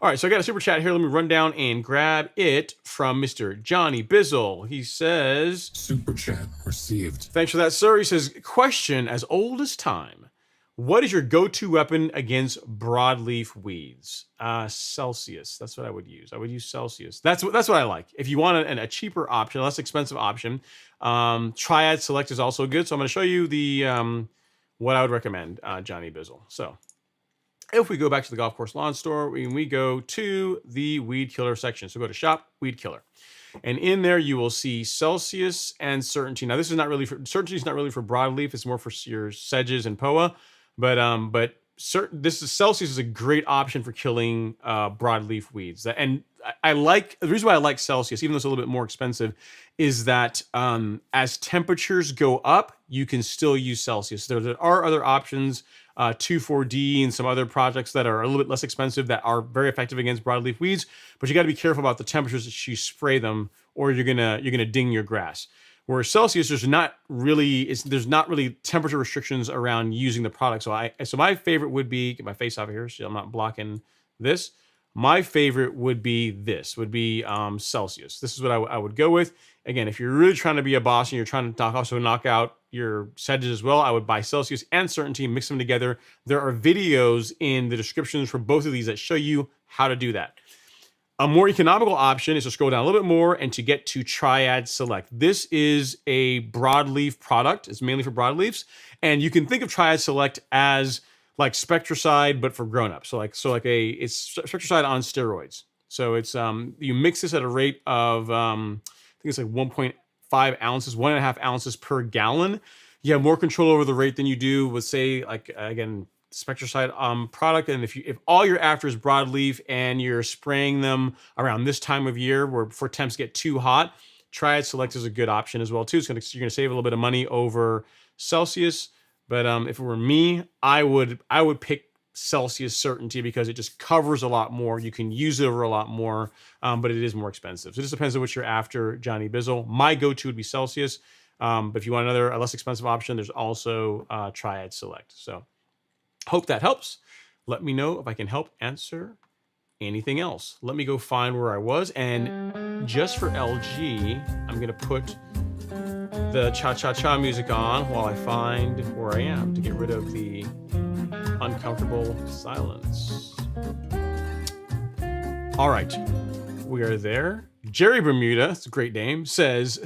All right, so I got a super chat here. Let me run down and grab it from Mr. Johnny Bizzle. He says, Super chat received. Thanks for that, sir. He says, question as old as time. What is your go-to weapon against broadleaf weeds? Celsius. That's what I would use. I would use Celsius. That's what I like. If you want a cheaper option, a less expensive option, Triad Select is also good. So I'm going to show you the what I would recommend, Johnny Bizzle. So if we go back to the golf course lawn store, we go to the weed killer section. So go to shop weed killer, and in there you will see Celsius and Certainty. Now this is not really for Certainty is not really for broadleaf. It's more for your sedges and POA. But Celsius is a great option for killing broadleaf weeds. And I like the reason why I like Celsius, even though it's a little bit more expensive, is that as temperatures go up, you can still use Celsius. There are other options, 2,4-D and some other projects that are a little bit less expensive that are very effective against broadleaf weeds, but you got to be careful about the temperatures that you spray them, or you're gonna ding your grass. Whereas Celsius, there's not really temperature restrictions around using the product. So my favorite would be, get my face off of here so I'm not blocking this. My favorite would be Celsius. This is what I would go with. Again, if you're really trying to be a boss and you're trying to also knock out your sedges as well, I would buy Celsius and Certainty, mix them together. There are videos in the descriptions for both of these that show you how to do that. A more economical option is to scroll down a little bit more and to get to Triad Select. This is a broadleaf product. It's mainly for broadleafs. And you can think of Triad Select as like Spectricide, but for grown-ups. It's Spectricide on steroids. So it's you mix this at a rate of I think it's like 1.5 ounces, 1.5 ounces per gallon. You have more control over the rate than you do with, say, like again, Spectricide product. And if all you're after is broadleaf and you're spraying them around this time of year where before temps get too hot, Triad Select is a good option as well too. You're gonna save a little bit of money over Celsius. But if it were me, I would pick Celsius Certainty because it just covers a lot more. You can use it over a lot more, but it is more expensive. So it just depends on what you're after, Johnny Bizzle. My go-to would be Celsius. But if you want a less expensive option, there's also Triad Select. So hope that helps. Let me know if I can help answer anything else. Let me go find where I was. And just for LG, I'm going to put the cha-cha-cha music on while I find where I am to get rid of the uncomfortable silence. All right, we are there. Jerry Bermuda, it's a great name, says,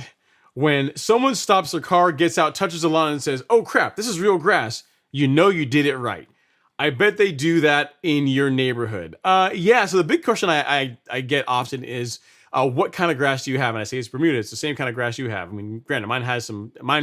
when someone stops their car, gets out, touches the lawn and says, oh crap, this is real grass, you know you did it right. I bet they do that in your neighborhood. Yeah, so the big question I get often is, what kind of grass do you have? And I say it's Bermuda. It's the same kind of grass you have. I mean, granted, mine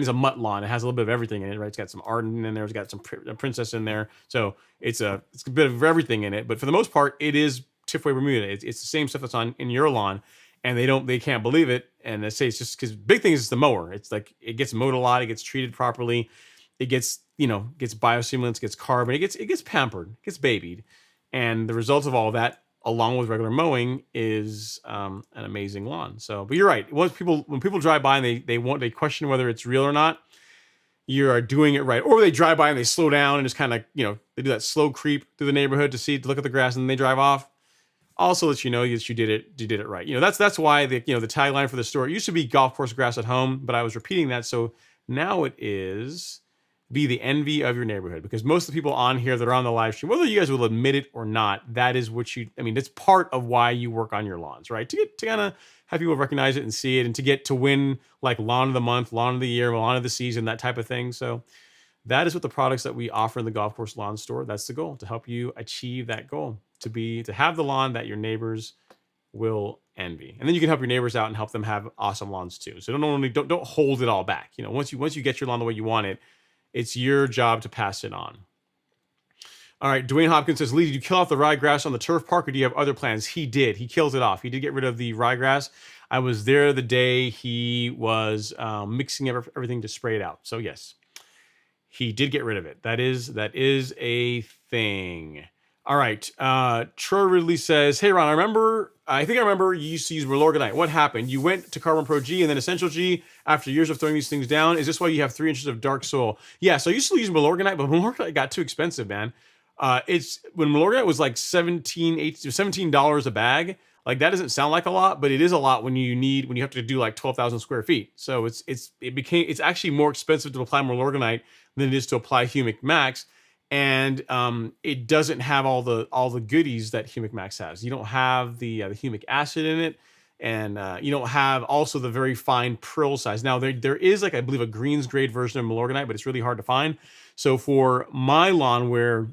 is a mutt lawn. It has a little bit of everything in it, right? It's got some Arden in there. It's got some Princess in there. So it's a bit of everything in it. But for the most part, it is Tifway Bermuda. It's the same stuff that's in your lawn, and they can't believe it. And they say it's just because big thing is the mower. It's like it gets mowed a lot. It gets treated properly. It gets biostimulants, gets carbon. It gets pampered, it gets babied, and the result of all of that, along with regular mowing, is an amazing lawn. So, but you're right. When people drive by and they question whether it's real or not, you are doing it right. Or they drive by and they slow down and just kind of they do that slow creep through the neighborhood to look at the grass, and then they drive off. Also lets you know that you did it right. That's why the tagline for the store, it used to be golf course grass at home, but I was repeating that, so now it is be the envy of your neighborhood, because most of the people on here that are on the live stream, whether you guys will admit it or not, that is what that's part of why you work on your lawns, right? To kind of have people recognize it and see it, and to get to win like lawn of the month, lawn of the year, lawn of the season, that type of thing. So that is what the products that we offer in the golf course lawn store, that's the goal, to help you achieve that goal, to have the lawn that your neighbors will envy. And then you can help your neighbors out and help them have awesome lawns too. So don't hold it all back. Once you get your lawn the way you want it, it's your job to pass it on. All right, Dwayne Hopkins says, Lee, did you kill off the ryegrass on the turf park, or do you have other plans? He did. He kills it off. He did get rid of the ryegrass. I was there the day he was mixing everything to spray it out. So yes, he did get rid of it. That is a thing. All right, Troy Ridley says, hey, Ron, I think I remember you used to use Milorganite. What happened? You went to Carbon Pro G and then Essential G after years of throwing these things down. Is this why you have 3 inches of dark soil? Yeah, so I used to use Milorganite, but Milorganite got too expensive, man. When Milorganite was like $17 a bag, like that doesn't sound like a lot, but it is a lot when you have to do like 12,000 square feet. So it's actually more expensive to apply Milorganite than it is to apply Humic Max. And it doesn't have all the goodies that Humic Max has. You don't have the humic acid in it, and you don't have also the very fine prill size. Now there is I believe a greens grade version of Milorganite, but it's really hard to find. So for my lawn where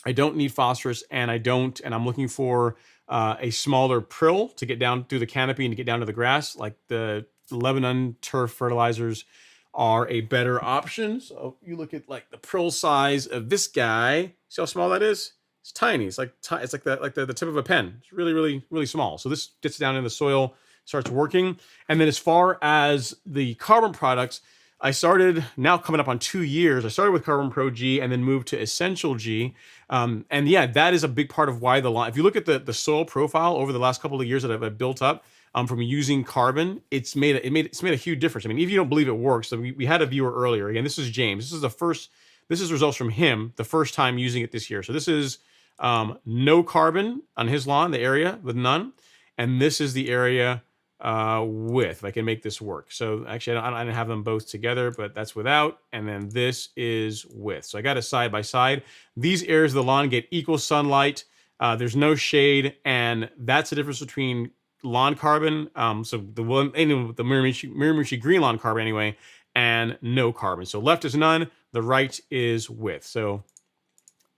I don't need phosphorus and I'm looking for a smaller prill to get down through the canopy and to get down to the grass, like the Lebanon turf fertilizers are a better option. So you look at like the prill size of this guy. See how small that is? It's tiny. It's like the tip of a pen. It's really, really, really small. So this gets down in the soil, starts working. And then as far as the carbon products, I started now coming up on 2 years. I started with Carbon Pro G and then moved to Essential G. And yeah, that is a big part of why the line, if you look at the soil profile over the last couple of years that I've built up from using carbon, it's made a huge difference. I mean, if you don't believe it works, so we had a viewer earlier. Again, this is James. This is results from him the first time using it this year. So this is no carbon on his lawn, the area with none. And this is the area with, if I can make this work. So actually, I don't have them both together, but that's without. And then this is with. So I got it side by side. These areas of the lawn get equal sunlight. There's no shade. And that's the difference between lawn carbon. So the one, the Miramichi green lawn carbon anyway, and no carbon. So left is none. The right is with. So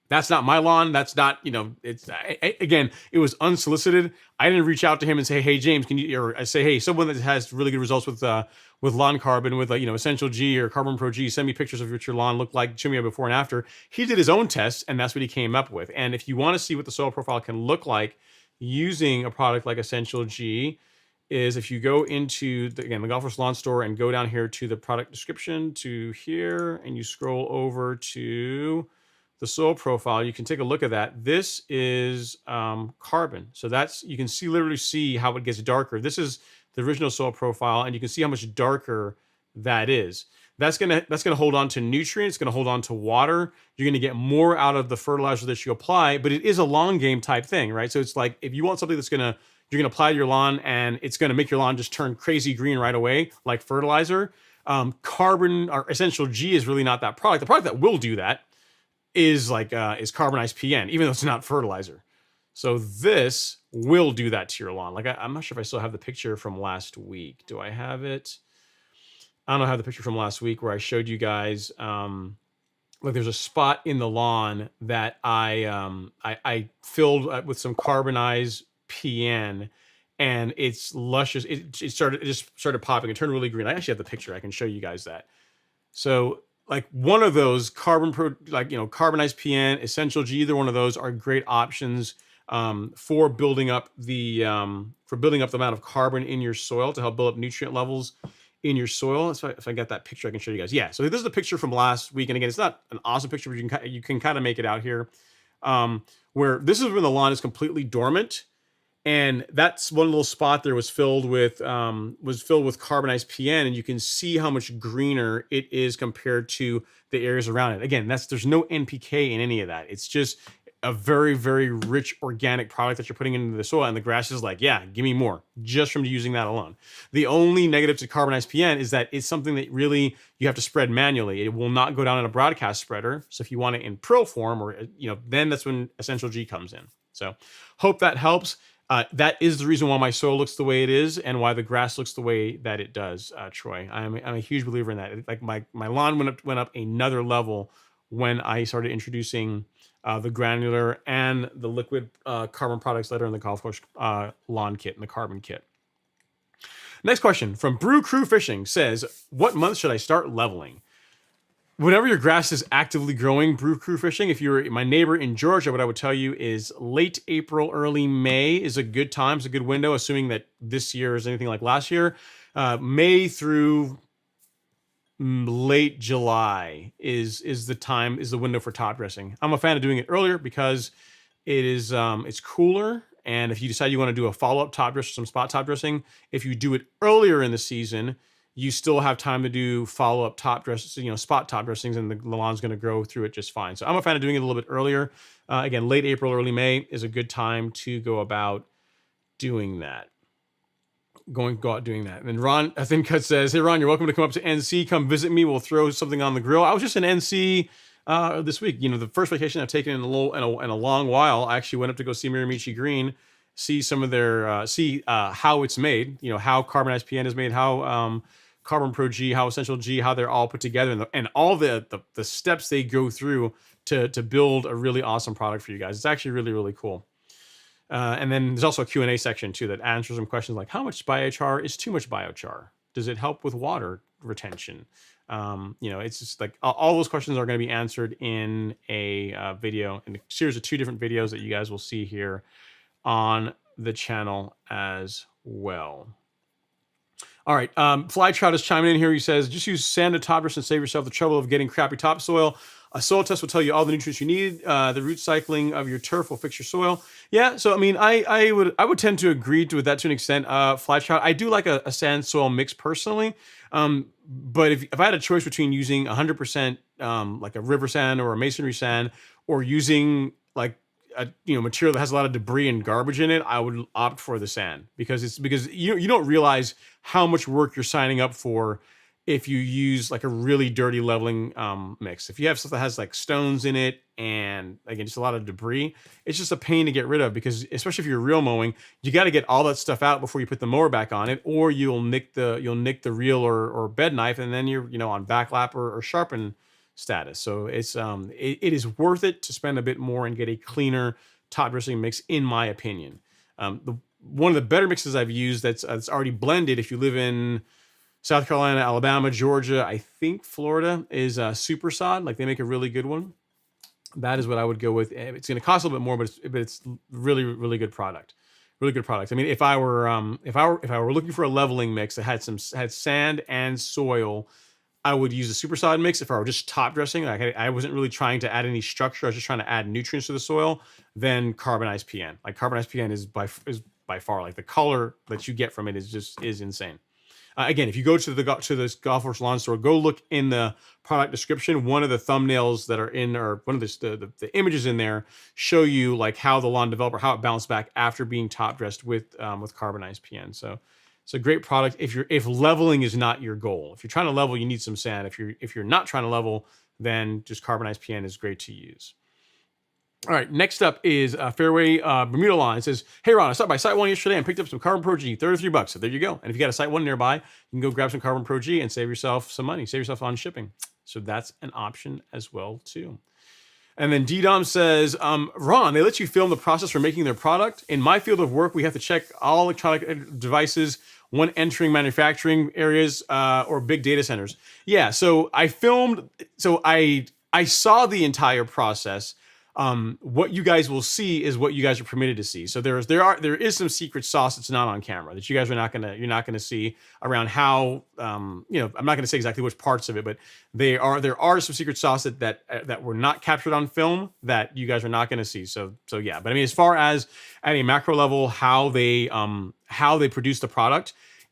that's not my lawn. That's not, it's again, it was unsolicited. I didn't reach out to him and say, hey, James, can you, or I say, hey, someone that has really good results with lawn carbon, with Essential G or Carbon Pro G, send me pictures of what your lawn looked like, show me a before and after. He did his own tests, and that's what he came up with. And if you want to see what the soil profile can look like using a product like Essential G, is if you go into the Golfers Lawn Store and go down here to the product description to here, and you scroll over to the soil profile, you can take a look at that. This is carbon. So you can literally see how it gets darker. This is the original soil profile, and you can see how much darker that is. That's gonna hold on to nutrients, it's gonna hold on to water. You're gonna get more out of the fertilizer that you apply, but it is a long game type thing, right? So it's like if you want something you're gonna apply to your lawn and it's gonna make your lawn just turn crazy green right away, like fertilizer. Carbon or Essential G is really not that product. The product that will do that is carbonized PN, even though it's not fertilizer. So this will do that to your lawn. Like I'm not sure if I still have the picture from last week. Do I have it? I don't know. I have the picture from last week where I showed you guys. Like there's a spot in the lawn that I filled with some carbonized PN, and it's luscious. It just started popping. It turned really green. I actually have the picture. I can show you guys that. So like one of those carbonized PN, Essential G, either one of those are great options for building up the amount of carbon in your soil to help build up nutrient levels in your soil. So if I got that picture, I can show you guys. Yeah, so this is the picture from last week, and again, it's not an awesome picture, but you can kind of make it out here. Where this is when the lawn is completely dormant. And that's one little spot there was filled with carbonized PN, and you can see how much greener it is compared to the areas around it. Again, there's no NPK in any of that. It's just a very, very rich organic product that you're putting into the soil, and the grass is like, yeah, give me more, just from using that alone. The only negative to carbonized PN is that it's something that really you have to spread manually. It will not go down in a broadcast spreader. So if you want it in prill form, or then that's when Essential G comes in. So hope that helps. That is the reason why my soil looks the way it is and why the grass looks the way that it does, Troy. I'm a huge believer in that. Like my lawn went up another level when I started introducing the granular and the liquid carbon products that are in the golf course lawn kit and the carbon kit. Next question from Brew Crew Fishing says, what month should I start leveling? Whenever your grass is actively growing, Brew Crew Fishing, if you're my neighbor in Georgia, what I would tell you is late April, early May is a good time. It's a good window, assuming that this year is anything like last year. May through late July is the window for top dressing. I'm a fan of doing it earlier because it's cooler. And if you decide you want to do a follow-up top dress or some spot top dressing, if you do it earlier in the season, you still have time to do follow-up top dresses, spot top dressings, and the lawn's going to grow through it just fine. So I'm a fan of doing it a little bit earlier. Again, late April, early May is a good time to go about doing that. Go out doing that. And then Ron, I think Cut says, hey, Ron, you're welcome to come up to NC. Come visit me. We'll throw something on the grill. I was just in NC this week. The first vacation I've taken in a long while. I actually went up to go see Miramichi Green, see some of their, how it's made, how carbonized PN is made, how Carbon Pro G, how Essential G, how they're all put together, and all the steps they go through to build a really awesome product for you guys. It's actually really, really cool. And then there's also a Q&A section too that answers some questions like, how much biochar is too much biochar? Does it help with water retention. It's just like all those questions are going to be answered in a video, in a series of 2 different videos that you guys will see here on the channel as well. All right, Fly Trout is chiming in here. He says, just use sand to top dress and save yourself the trouble of getting crappy topsoil. A soil test will tell you all the nutrients you need. The root cycling of your turf will fix your soil. Yeah, so I mean, I would tend to agree with that to an extent. Fly Trout, I do like a sand soil mix personally. But if I had a choice between using 100% like a river sand or a masonry sand, or using like a material that has a lot of debris and garbage in it, I would opt for the sand, because you don't realize how much work you're signing up for if you use like a really dirty leveling mix. If you have stuff that has like stones in it and again just a lot of debris, it's just a pain to get rid of, because especially if you're reel mowing, you got to get all that stuff out before you put the mower back on it, or you'll nick the reel or bed knife, and then you're on backlap or sharpen status. So it is worth it to spend a bit more and get a cleaner top dressing mix, in my opinion. One of the better mixes I've used that's already blended, if you live in South Carolina, Alabama, Georgia, I think Florida, is Super Sod. Like, they make a really good one. That is what I would go with. It's going to cost a little bit more, but it's really, really good product. Really good product. I mean, if I were looking for a leveling mix that had sand and soil, I would use the Super Sod mix. If I were just top dressing, like I wasn't really trying to add any structure, I was just trying to add nutrients to the soil, then carbonized PN. Like, carbonized PN is by far, like, the color that you get from it is insane. Again, if you go to this Golf Force Lawn Store, go look in the product description. One of the thumbnails that are in, or one of the images in there, show you like how the lawn developer, how it bounced back after being top dressed with carbonized PN. So it's a great product if leveling is not your goal. If you're trying to level, you need some sand. If you're not trying to level, then just carbonized PN is great to use. All right, next up is Fairway Bermuda Lawn. It says, hey Ron, I stopped by Site 1 yesterday and picked up some Carbon Pro G, $33. So there you go. And if you got a Site 1 nearby, you can go grab some Carbon Pro G and save yourself some money, save yourself on shipping. So that's an option as well too. And then D-Dom says, Ron, they let you film the process for making their product. In my field of work, we have to check all electronic devices when entering manufacturing areas or big data centers. Yeah, so I saw the entire process. What you guys will see is what you guys are permitted to see. So there is some secret sauce that's not on camera that you guys you're not gonna see around how I'm not gonna say exactly which parts of it, but there are some secret sauce that were not captured on film that you guys are not gonna see. So yeah, but I mean, as far as at a macro level, how they produce the product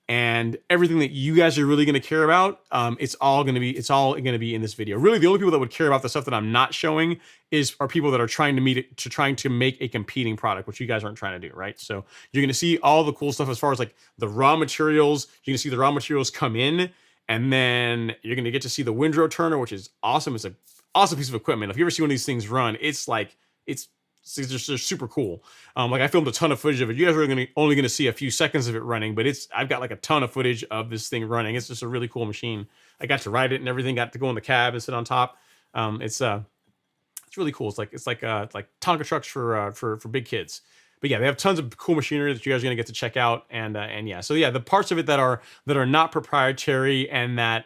and everything that you guys are really going to care about, it's all going to be in this video. Really, the only people that would care about the stuff that I'm not showing are people that are trying to make a competing product, which you guys aren't trying to do, right? So you're going to see all the cool stuff as far as like the raw materials. You're going to see the raw materials come in, and then you're going to get to see the windrow turner, which is awesome. It's an awesome piece of equipment. If you ever see one of these things run, they're super cool. Like, I filmed a ton of footage of it. You guys are only going to see a few seconds of it running, but I've got like a ton of footage of this thing running. It's just a really cool machine. I got to ride it and everything. Got to go in the cab and sit on top. It's really cool. It's like Tonka trucks for big kids. But yeah, they have tons of cool machinery that you guys are gonna get to check out, and yeah. So yeah, the parts of it that are not proprietary, and that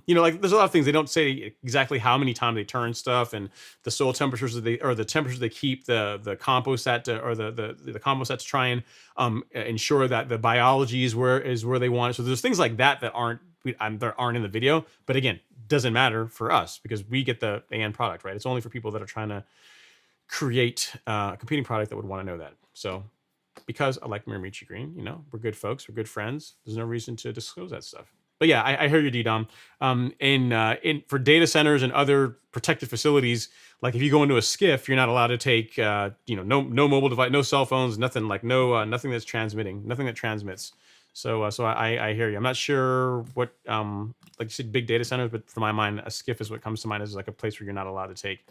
like, there's a lot of things they don't say exactly how many times they turn stuff, and the soil temperatures the temperatures they keep the compost at the compost at to try and ensure that the biology is where they want it. So there's things like that aren't in the video, but again, doesn't matter for us because we get the end product, right? It's only for people that are trying to create a competing product that would want to know that. So because I like Miramichi Green, we're good folks, we're good friends. There's no reason to disclose that stuff. But yeah, I hear you, D-Dom. For data centers and other protected facilities, like if you go into a skiff, you're not allowed to take no mobile device, no cell phones, nothing nothing that's transmitting, nothing that transmits. So I hear you. I'm not sure what like you said, big data centers, but for my mind, a skiff is what comes to mind as like a place where you're not allowed to take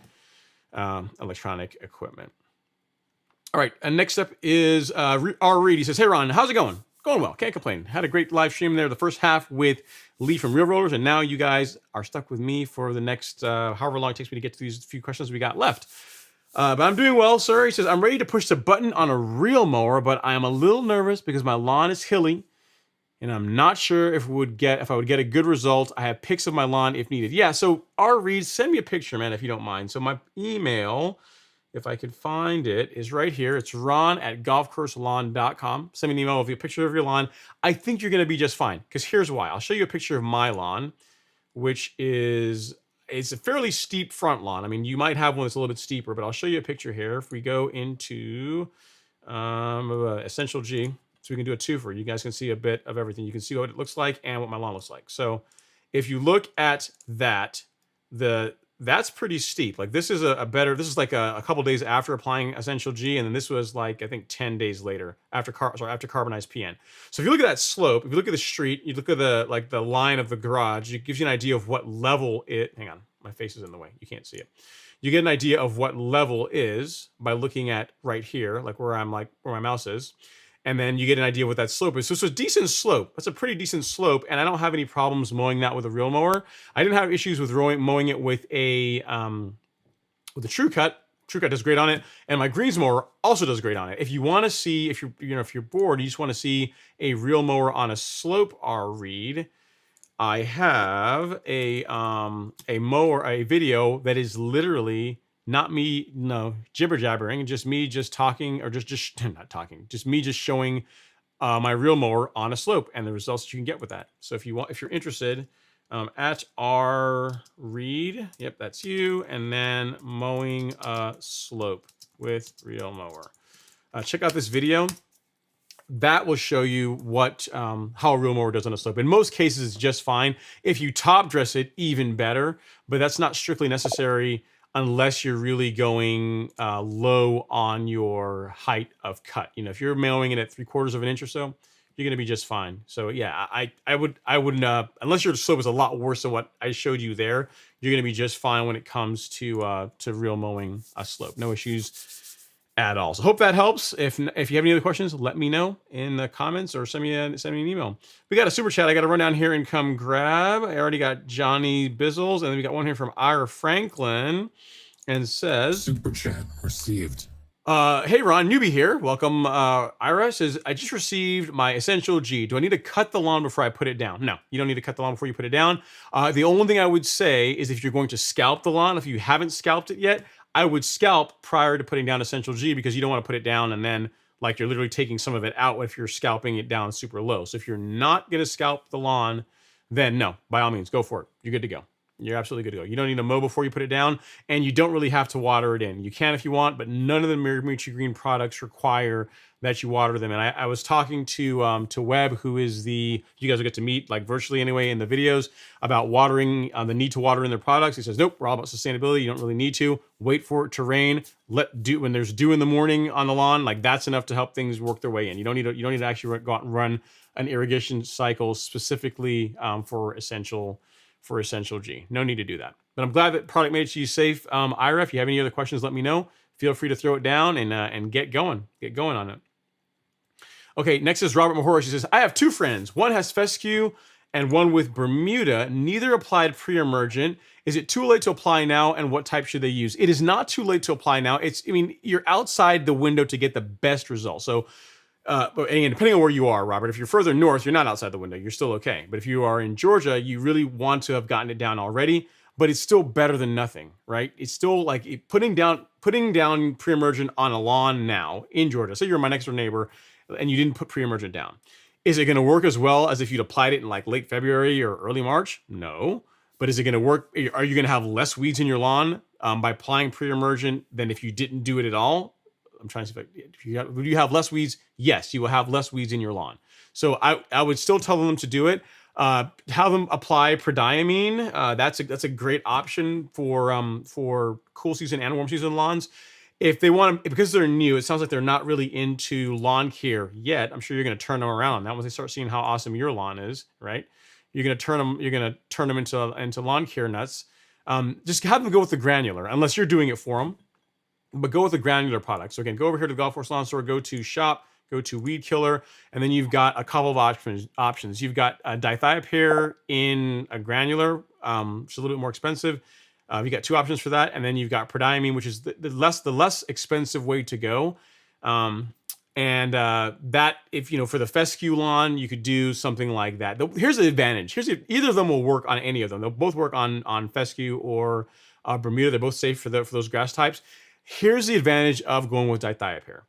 electronic equipment. All right, and next up is R. Reed. He says, hey Ron, how's it going? Going well, can't complain. Had a great live stream there, the first half with Lee from Real Rollers, and now you guys are stuck with me for the next however long it takes me to get to these few questions we got left. But I'm doing well, sir. He says, I'm ready to push the button on a real mower, but I am a little nervous because my lawn is hilly And I'm not sure if I would get a good result. I have pics of my lawn if needed. Yeah, so Reed, send me a picture, man, if you don't mind. So my email, if I could find it, is right here. It's ron@golfcourselawn.com. Send me an email with a picture of your lawn. I think you're going to be just fine, because here's why. I'll show you a picture of my lawn, which is, it's a fairly steep front lawn. I mean, you might have one that's a little bit steeper, but I'll show you a picture here. If we go into Essential G, so we can do a twofer. You guys can see a bit of everything. You can see what it looks like and what my lawn looks like. So if you look at that, that's pretty steep. Like this is this is like a couple days after applying Essential G, and then this was like, I think 10 days later after carbonized PN. So if you look at that slope, if you look at the street, you look at the line of the garage, it gives you an idea of what level hang on, my face is in the way. You can't see it. You get an idea of what level is by looking at right here, like where my mouse is. And then you get an idea of what that slope is. So it's a decent slope. That's a pretty decent slope. And I don't have any problems mowing that with a real mower. I didn't have issues with mowing it with a TruCut. TruCut does great on it. And my greens mower also does great on it. If you want to see, if you're bored, you just want to see a real mower on a slope, Reed, I have a video that is literally not me, jibber jabbering, just me just talking, or just not talking, just me just showing my real mower on a slope and the results that you can get with that. So if you're interested, at R Reed, yep, that's you, and then mowing a slope with real mower. Check out this video. That will show you what how a real mower does on a slope. In most cases, it's just fine. If you top dress it, even better, but that's not strictly necessary unless you're really going low on your height of cut. If you're mowing it at 3/4 of an inch or so, you're going to be just fine. So yeah, I wouldn't, unless your slope is a lot worse than what I showed you there, you're going to be just fine when it comes to real mowing a slope. No issues at all. So hope that helps. If you have any other questions, let me know in the comments or send me an email. We got a super chat I got to run down here and come grab. I already got Johnny Bizzles, and then we got one here from Ira Franklin, and says, Super chat received. hey Ron, newbie here. Welcome. Ira says, I just received my Essential G. Do I need to cut the lawn before I put it down? No, you don't need to cut the lawn before you put it down. The only thing I would say is if you're going to scalp the lawn, if you haven't scalped it yet, I would scalp prior to putting down Essential G, because you don't want to put it down and then like you're literally taking some of it out if you're scalping it down super low. So if you're not going to scalp the lawn, then no, by all means, go for it. You're good to go. You're absolutely good to go. You don't need to mow before you put it down, and you don't really have to water it in. You can if you want, but none of the Mirimichi Green products require that you water them. And I was talking to Webb, who is you guys will get to meet like virtually anyway in the videos, about watering, the need to water in their products. He says, nope, we're all about sustainability. You don't really need to wait for it to rain. When there's dew in the morning on the lawn, like that's enough to help things work their way in. You don't need to actually go out and run an irrigation cycle specifically for Essential G. No need to do that. But I'm glad that product made it to you safe. Ira, if you have any other questions, let me know. Feel free to throw it down and get going. Get going on it. Okay, next is Robert Mahora. She says, I have two friends. One has fescue and one with Bermuda. Neither applied pre-emergent. Is it too late to apply now, and what type should they use? It is not too late to apply now. You're outside the window to get the best result. So, and depending on where you are, Robert, if you're further north, you're not outside the window. You're still okay. But if you are in Georgia, you really want to have gotten it down already. But it's still better than nothing, right? It's still like putting down pre-emergent on a lawn now in Georgia. Say you're my next door neighbor and you didn't put pre-emergent down. Is it going to work as well as if you'd applied it in like late February or early March? No. But is it going to work? Are you going to have less weeds in your lawn by applying pre-emergent than if you didn't do it at all? I'm trying to see would you have less weeds? Yes, you will have less weeds in your lawn. So I would still tell them to do it. Have them apply prodiamine. That's a great option for cool season and warm season lawns. If they want to, because they're new, it sounds like they're not really into lawn care yet. I'm sure you're going to turn them around on that once they start seeing how awesome your lawn is, right? You're going to turn them into lawn care nuts. Just have them go with the granular, unless you're doing it for them. But go with the granular product. So again, go over here to the Golf Course Lawn Store, go to shop, go to weed killer, and then you've got a couple of options. You've got a dithiopyr in a granular, which is a little bit more expensive. You got two options for that, and then you've got prodiamine, which is the less expensive way to go. And that, if for the fescue lawn, you could do something like that. Here's the advantage. Either of them will work on any of them. They'll both work on fescue or Bermuda. They're both safe for those grass types. Here's the advantage of going with dithiopyr.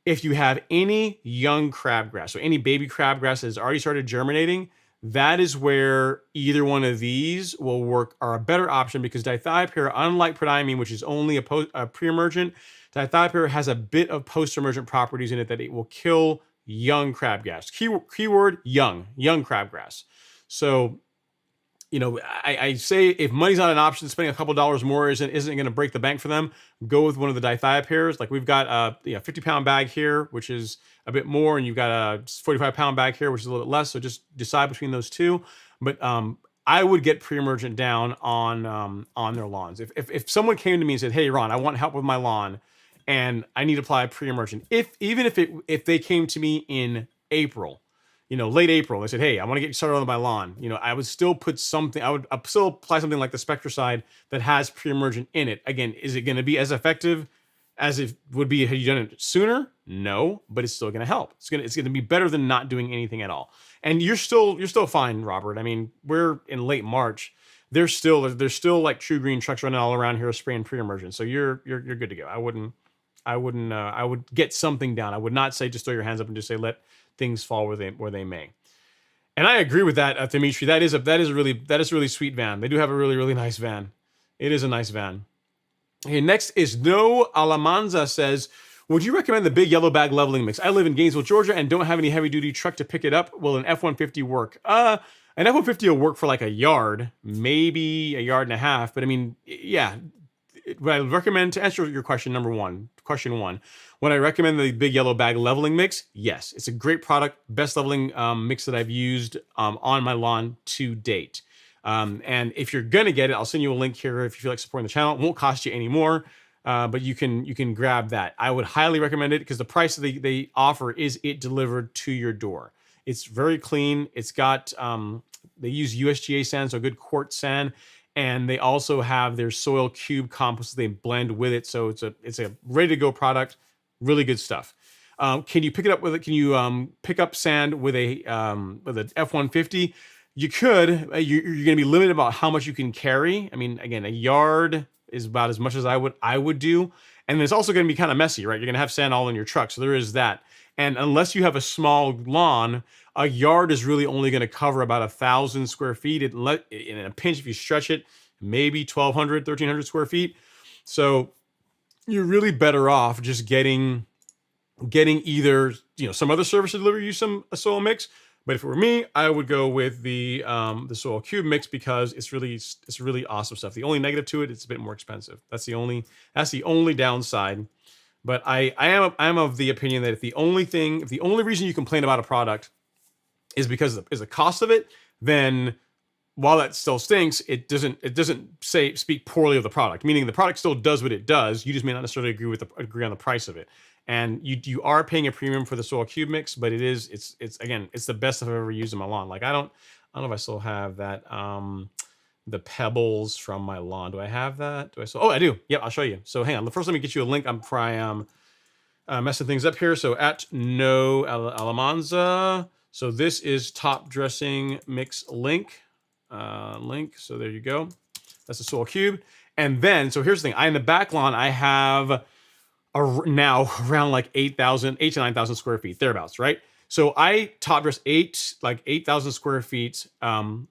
If you have any young crabgrass, so any baby crabgrass that has already started germinating, that is where either one of these will work, are a better option, because dithiopyr, unlike prodiamine, which is only a pre-emergent, dithiopyr has a bit of post-emergent properties in it that it will kill young crabgrass. Keyword young crabgrass. So, I say if money's not an option, spending a couple dollars more isn't going to break the bank for them. Go with one of the dithiopyrs. Like we've got a 50-pound bag here, which is a bit more, and you've got a 45-pound bag here, which is a little bit less. So just decide between those two. But I would get pre-emergent down on their lawns. If someone came to me and said, "Hey, Ron, I want help with my lawn, and I need to apply pre-emergent," if they came to me in April, late April, they said, "Hey, I want to get started on my lawn," I would still put something. I would still apply something like the Spectricide that has pre-emergent in it. Again, is it going to be as effective as it would be had you done it sooner? No, but it's still going to help. It's going to be better than not doing anything at all. And you're still fine, Robert. I mean, we're in late March. There's still like True Green trucks running all around here spraying pre-emergent. So you're good to go. I would get something down. I would not say just throw your hands up and just say let things fall where they may. And I agree with that, Dimitri. That is a really sweet van. They do have a really, really nice van. It is a nice van. Okay, next is No Alamanza says, would you recommend the big yellow bag leveling mix? I live in Gainesville, Georgia, and don't have any heavy duty truck to pick it up. Will an F-150 work? An F-150 will work for like a yard, maybe a yard and a half. But I mean, yeah, what I would recommend, to answer your question, question one, would I recommend the big yellow bag leveling mix? Yes, it's a great product, best leveling mix that I've used on my lawn to date. And if you're gonna get it, I'll send you a link here if you feel like supporting the channel. It won't cost you any more, but you can grab that. I would highly recommend it because the price that they offer is it delivered to your door. It's very clean. It's got they use USGA sand, so good quartz sand. And they also have their soil cube compost they blend with it. So it's a ready to go product. Really good stuff. Can you pick it up with it? Can you pick up sand with a F-150? You could. You're going to be limited about how much you can carry. I mean, again, a yard is about as much as I would do. And it's also going to be kind of messy, right? You're going to have sand all in your truck. So there is that. And unless you have a small lawn, a yard is really only going to cover about 1,000 square feet. In a pinch, if you stretch it, maybe 1,200, 1,300 square feet. So you're really better off just getting either some other service to deliver you a soil mix. But if it were me, I would go with the soil cube mix because it's really awesome stuff. The only negative to it, it's a bit more expensive. That's the only downside. But I am of the opinion that if the only reason you complain about a product is because of the cost of it, then while that still stinks, it doesn't speak poorly of the product. Meaning the product still does what it does. You just may not necessarily agree on the price of it. And you are paying a premium for the soil cube mix, but it's the best I've ever used in my lawn. Like I don't know if I still have that the pebbles from my lawn. Do I have that? Oh, I do. Yep, I'll show you. So hang on. First, let me get you a link. I'm probably messing things up here. So at No Alamanza. So this is top dressing mix link. So there you go. That's the soil cube. And then, so here's the thing. In the back lawn, I have now around like 8,000 to 9,000 square feet, thereabouts, right? So I top dress 8,000 square feet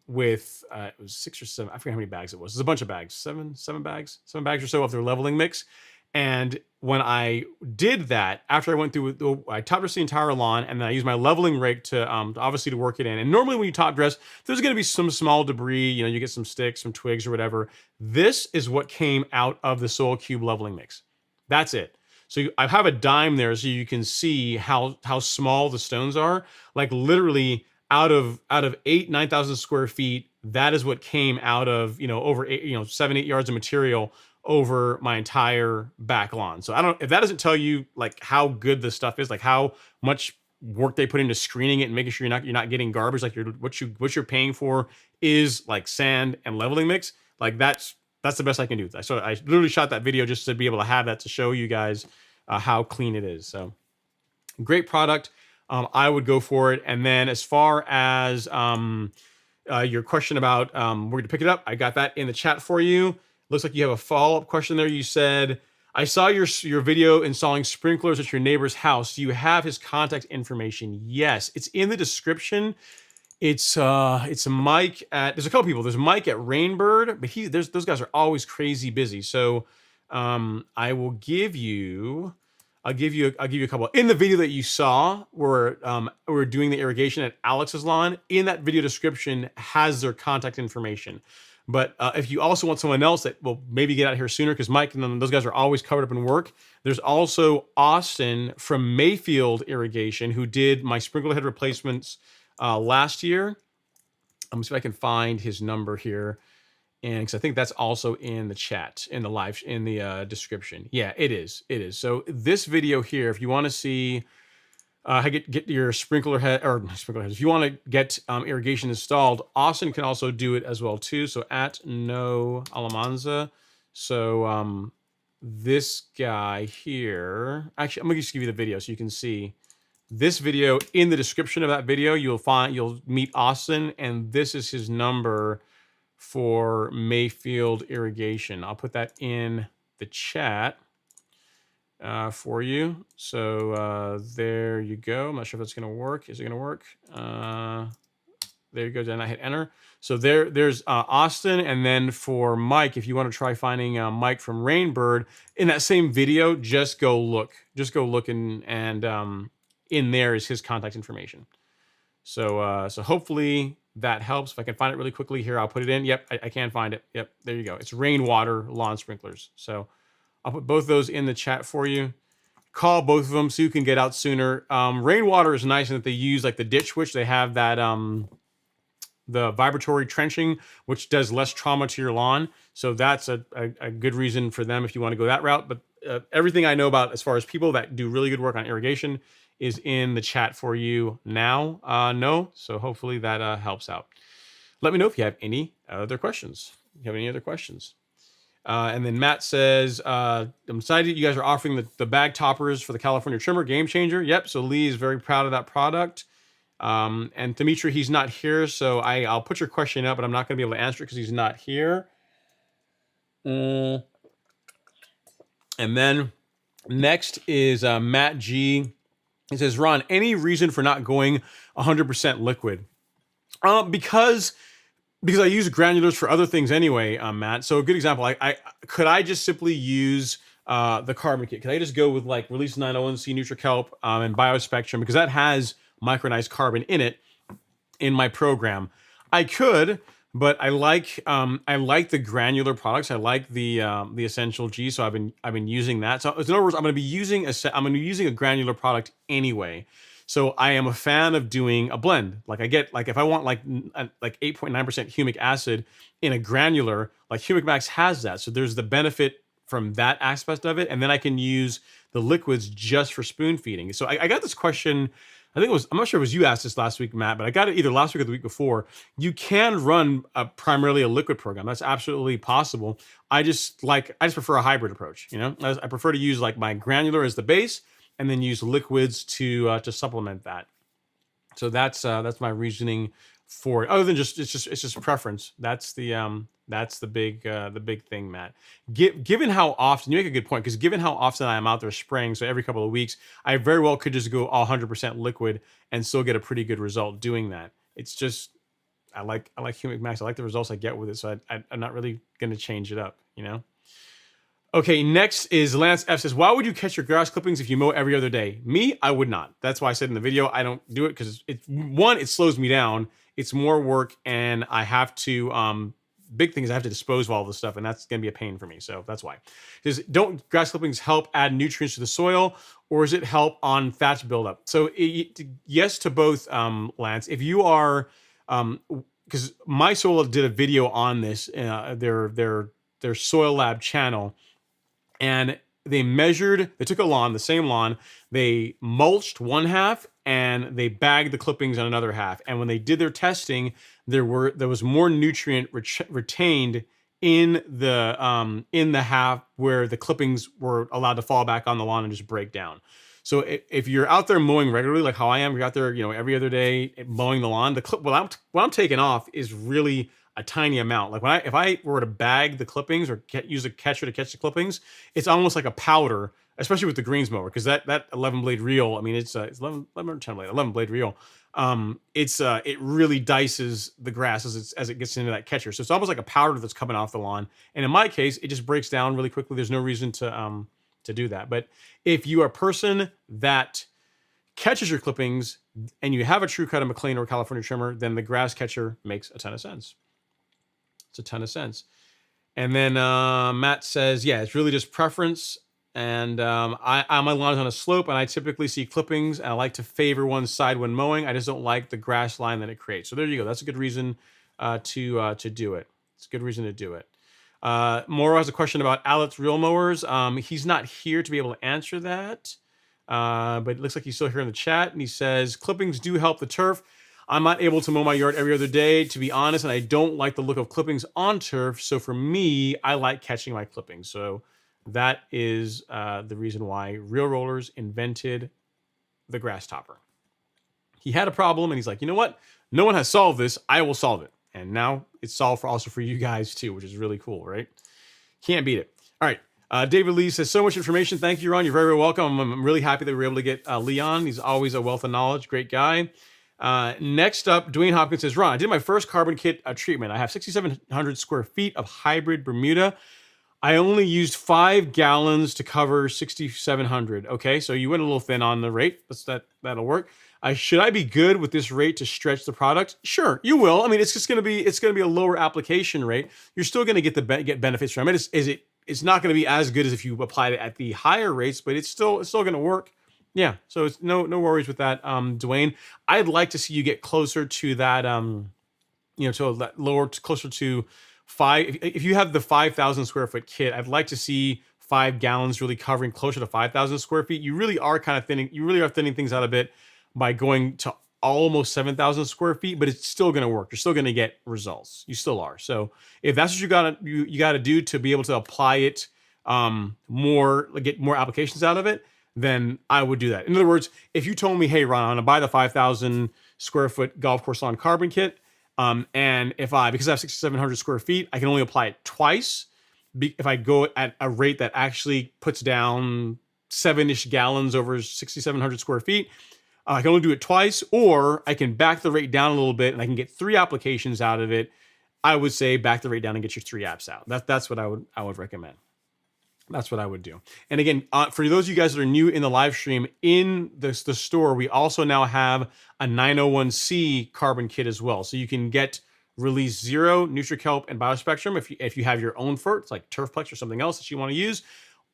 with it was 6 or 7. I forget how many bags it was. It's a bunch of bags, seven bags or so of their leveling mix. And when I did that, after I went through, I top dressed the entire lawn, and then I used my leveling rake to obviously to work it in. And normally when you top dress, there's going to be some small debris. You get some sticks, some twigs, or whatever. This is what came out of the soil cube leveling mix. That's it. So I have a dime there, so you can see how small the stones are. Like literally out of 9,000 square feet, that is what came out of over 7-8 yards of material over my entire back lawn. So I don't, if that doesn't tell you like how good this stuff is, like how much work they put into screening it and making sure you're not getting garbage, like what you're paying for is like sand and leveling mix. Like that's the best I can do. So I literally shot that video just to be able to have that to show you guys how clean it is. So Great product. I would go for it. And then as far as your question about where to pick it up, I got that in the chat for you. Looks like you have a follow-up question there. You said, I saw your video installing sprinklers at your neighbor's house. Do you have his contact information? Yes, it's in the description. It's Mike at, there's a couple people. There's Mike at Rainbird, but those guys are always crazy busy. So I'll give you a couple. In the video that you saw where we're doing the irrigation at Alex's lawn, in that video description has their contact information. But if you also want someone else that will maybe get out here sooner, because Mike and those guys are always covered up in work, there's also Austin from Mayfield Irrigation, who did my sprinkler head replacements last year. I'm gonna see if I can find his number here. And because I think that's also in the chat, in the description. Yeah, it is. It is. So this video here, if you want to see how to get your sprinkler head, or sprinkler heads, if you want to get irrigation installed, Austin can also do it as well too. So at No Alamanza. So this guy here, actually, I'm gonna just give you the video so you can see this video. In the description of that video, you'll meet Austin, and this is his number for Mayfield Irrigation. I'll put that in the chat for you. So there you go. I'm not sure if that's going to work. Is it going to work? There you go. Then I hit enter. So there's Austin. And then for Mike, if you want to try finding Mike from Rainbird, in that same video, just go look. Just go look, and in there is his contact information. So hopefully that helps. If I can find it really quickly here, I'll put it in. Yep, I can find it. Yep, there you go. It's rainwater lawn sprinklers. So I'll put both those in the chat for you. Call both of them so you can get out sooner. Rainwater is nice in that they use like the ditch witch. They have that the vibratory trenching, which does less trauma to your lawn. So that's a good reason for them if you want to go that route. But everything I know about as far as people that do really good work on irrigation is in the chat for you now. So hopefully that helps out. Let me know if you have any other questions. If you have any other questions. And then Matt says, I'm excited you guys are offering the bag toppers for the California Trimmer, game changer. Yep, so Lee is very proud of that product. And Dimitri, he's not here, so I'll put your question up, but I'm not going to be able to answer it because he's not here. And then next is Matt G. He says, Ron, any reason for not going 100% liquid? Because I use granulars for other things anyway, Matt. So a good example, could I just simply use the carbon kit? Could I just go with like Release 901C, NutriKelp, and BioSpectrum, because that has micronized carbon in it in my program? I could, but I like the granular products. I like the Essential G, so I've been using that. So in other words, I'm going to be using a granular product anyway. So I am a fan of doing a blend. Like if I want like 8.9% humic acid in a granular, like Humic Max has that. So there's the benefit from that aspect of it, and then I can use the liquids just for spoon feeding. So I got this question. I think I'm not sure if it was you asked this last week, Matt, but I got it either last week or the week before. You can run primarily a liquid program. That's absolutely possible. I just prefer a hybrid approach. You know, I prefer to use like my granular as the base, and then use liquids to supplement that. So that's my reasoning for it. Other than it's just preference. That's the big thing, Matt. Given how often, you make a good point, because given how often I'm out there spraying, so every couple of weeks, I very well could just go 100% liquid and still get a pretty good result doing that. It's just, I like Humic Max. I like the results I get with it, so I'm not really going to change it up, you know? Okay, next is Lance F. says, why would you catch your grass clippings if you mow every other day? Me, I would not. That's why I said in the video, I don't do it, because it slows me down. It's more work, and I have to, big thing is I have to dispose of all this stuff, and that's going to be a pain for me. So that's why. Because don't grass clippings help add nutrients to the soil, or does it help on thatch buildup? So yes to both, Lance. If you are, because My Soil did a video on this, their Soil Lab channel, and they took the same lawn, they mulched one half, and they bagged the clippings on another half. And when they did their testing, there was more nutrient retained in the half where the clippings were allowed to fall back on the lawn and just break down. So if you're out there mowing regularly, like how I am, you're out there, every other day mowing the lawn. What I'm taking off is really a tiny amount. Like if I were to bag the clippings or use a catcher to catch the clippings, it's almost like a powder, especially with the greens mower, because that 11 blade reel. I mean, it's 11 or 10 blade, 11 blade reel. It really dices the grass as it gets into that catcher. So it's almost like a powder that's coming off the lawn. And in my case, it just breaks down really quickly. There's no reason to do that. But if you are a person that catches your clippings and you have a TruCut, a McLane, or a California Trimmer, then the grass catcher makes a ton of sense. It's a ton of sense. And then Matt says, yeah, it's really just preference. And my lawn is on a slope, and I typically see clippings, and I like to favor one side when mowing. I just don't like the grass line that it creates. So there you go. That's a good reason to do it. It's a good reason to do it. Mower has a question about Alex reel mowers. He's not here to be able to answer that, but it looks like he's still here in the chat. And he says, clippings do help the turf. I'm not able to mow my yard every other day, to be honest, and I don't like the look of clippings on turf. So for me, I like catching my clippings. So that is the reason why reel rollers invented the GrassTopper. He had a problem, and he's like, you know what? No one has solved this. I will solve it. And now it's solved also for you guys too, which is really cool, right? Can't beat it. All right. David Lee says, so much information. Thank you, Ron. You're very, very welcome. I'm really happy that we were able to get Leon. He's always a wealth of knowledge. Great guy. Next up, Dwayne Hopkins says, Ron, I did my first carbon kit treatment. I have 6,700 square feet of hybrid Bermuda. I only used 5 gallons to cover 6,700. Okay, so you went a little thin on the rate. That'll work. Should I be good with this rate to stretch the product? Sure, you will. I mean, it's going to be a lower application rate. You're still going to get benefits from it. It's not going to be as good as if you applied it at the higher rates, but it's still going to work. Yeah, so it's no worries with that, Dwayne. I'd like to see you get closer to that, to that lower, closer to 5. If you have the 5,000 square foot kit, I'd like to see 5 gallons really covering closer to 5,000 square feet. You really are kind of thinning. You really are thinning things out a bit by going to almost 7,000 square feet, but it's still going to work. You're still going to get results. You still are. So if that's what you got to do to be able to apply it more, like get more applications out of it, then I would do that. In other words, if you told me, hey, Ron, I'm going to buy the 5,000 square foot golf course lawn carbon kit, and because I have 6,700 square feet, I can only apply it twice. If I go at a rate that actually puts down 7-ish gallons over 6,700 square feet, I can only do it twice, or I can back the rate down a little bit and I can get 3 applications out of it. I would say back the rate down and get your 3 apps out. That's what I would recommend. That's what I would do. And again, for those of you guys that are new in the live stream, in the store, we also now have a 901C carbon kit as well. So you can get Release Zero, NutriKelp, and BioSpectrum if you have your own ferts like Turfplex or something else that you want to use.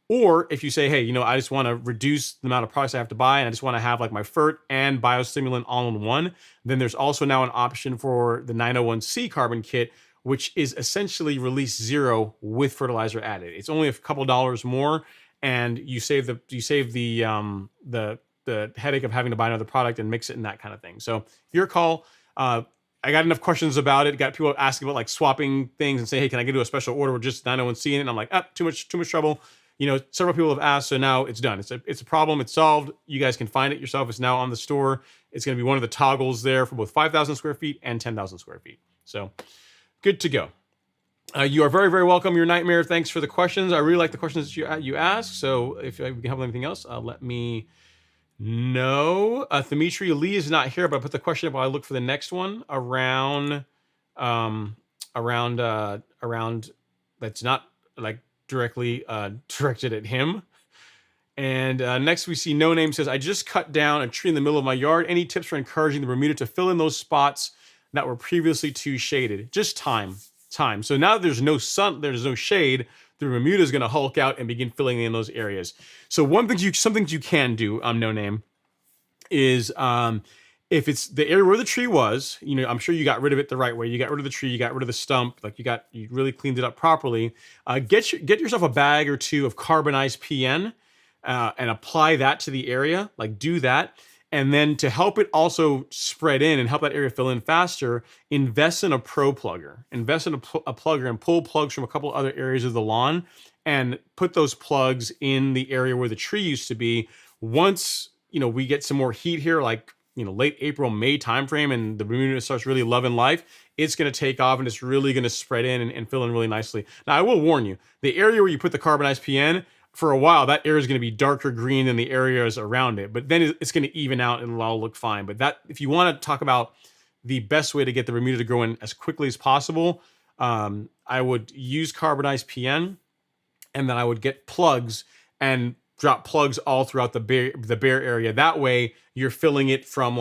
Or if you say, hey, I just want to reduce the amount of products I have to buy, and I just want to have like my fert and biostimulant all in one, then there's also now an option for the 901C carbon kit, which is essentially Release Zero with fertilizer added. It's only a couple dollars more, and you save the headache of having to buy another product and mix it and that kind of thing. So your call. I got enough questions about it. Got people asking about like swapping things and say, hey, can I get to a special order with just 901C in it? And I'm like, too much trouble. Several people have asked, so now it's done. It's a problem. It's solved. You guys can find it yourself. It's now on the store. It's going to be one of the toggles there for both 5,000 square feet and 10,000 square feet. So good to go. You are very, very welcome. Your Nightmare. Thanks for the questions. I really like the questions that you asked. So if we can help with anything else, let me know. Dimitri Lee is not here, but I put the question up while I look for the next one around that's not like directly directed at him. And next we see No Name says, I just cut down a tree in the middle of my yard. Any tips for encouraging the Bermuda to fill in those spots that were previously too shaded? Just time. So now that there's no sun, there's no shade, the Bermuda is going to hulk out and begin filling in those areas. So some things you can do, No Name, is if it's the area where the tree was, I'm sure you got rid of it the right way. You got rid of the tree, you got rid of the stump, like you really cleaned it up properly. Get yourself a bag or 2 of carbonized PN and apply that to the area. Like do that. And then to help it also spread in and help that area fill in faster, invest in a pro plugger. Invest in a plugger and pull plugs from a couple other areas of the lawn and put those plugs in the area where the tree used to be, Once, we get some more heat here, like, late April, May timeframe, and the Bermuda starts really loving life, it's going to take off and it's really going to spread in and fill in really nicely. Now, I will warn you, the area where you put the carbonized PN, for a while, that area is going to be darker green than the areas around it, but then it's going to even out and it'll all look fine. But that, if you want to talk about the best way to get the Bermuda to grow in as quickly as possible, I would use carbonized PN, and then I would get plugs and drop plugs all throughout the bare area. That way you're filling it from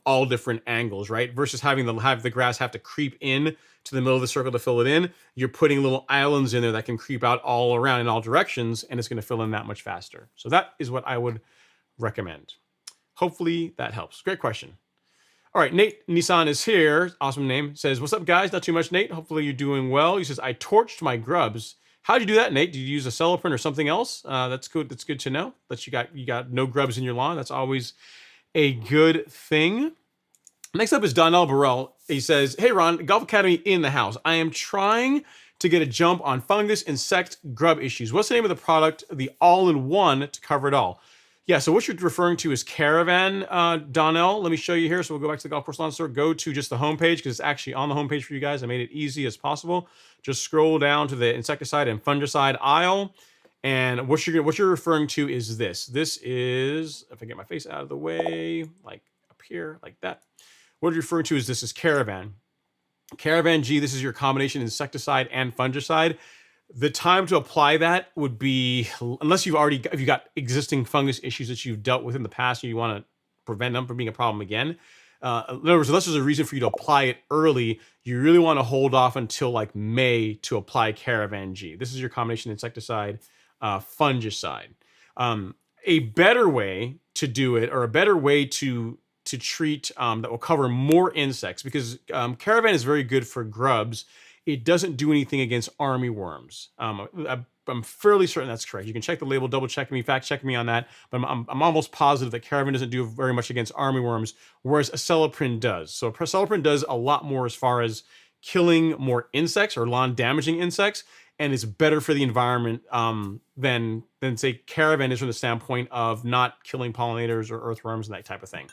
all different angles, right? Versus having the grass have to creep in to the middle of the circle to fill it in. You're putting little islands in there that can creep out all around in all directions, and it's going to fill in that much faster. So that is what I would recommend. Hopefully that helps. Great question. All right, Nate Nissan is here. Awesome name. Says, what's up, guys? Not too much, Nate. Hopefully you're doing well. He says, I torched my grubs. How'd you do that, Nate? Did you use a celloprint or something else? That's good. That's good to know that you got no grubs in your lawn. That's always a good thing. Next up is Donnell Burrell. He says, hey, Ron, Golf Academy in the house. I am trying to get a jump on fungus, insect, grub issues. What's the name of the product, the all-in-one to cover it all? Yeah, so what you're referring to is Caravan, Donnell. Let me show you here. So we'll go back to the Golf Course Lawn Store. Go to just the homepage because it's actually on the homepage for you guys. I made it easy as possible. Just scroll down to the insecticide and fungicide aisle. And what you're referring to is this. This is, if I get my face out of the way, like up here, like that. What you're referring to is this is Caravan. Caravan G, this is your combination insecticide and fungicide. The time to apply that would be, unless if you got existing fungus issues that you've dealt with in the past and you want to prevent them from being a problem again. In other words, unless there's a reason for you to apply it early, you really want to hold off until like May to apply Caravan G. This is your combination insecticide, fungicide. A better way to do it, or a better way to treat that will cover more insects, because Caravan is very good for grubs. It doesn't do anything against army worms. I'm fairly certain that's correct. You can check the label, double check me, fact check me on that. But I'm almost positive that Caravan doesn't do very much against army worms, whereas Acelepryn does. So Acelepryn does a lot more as far as killing more insects or lawn damaging insects, and is better for the environment than say Caravan is from the standpoint of not killing pollinators or earthworms and that type of thing.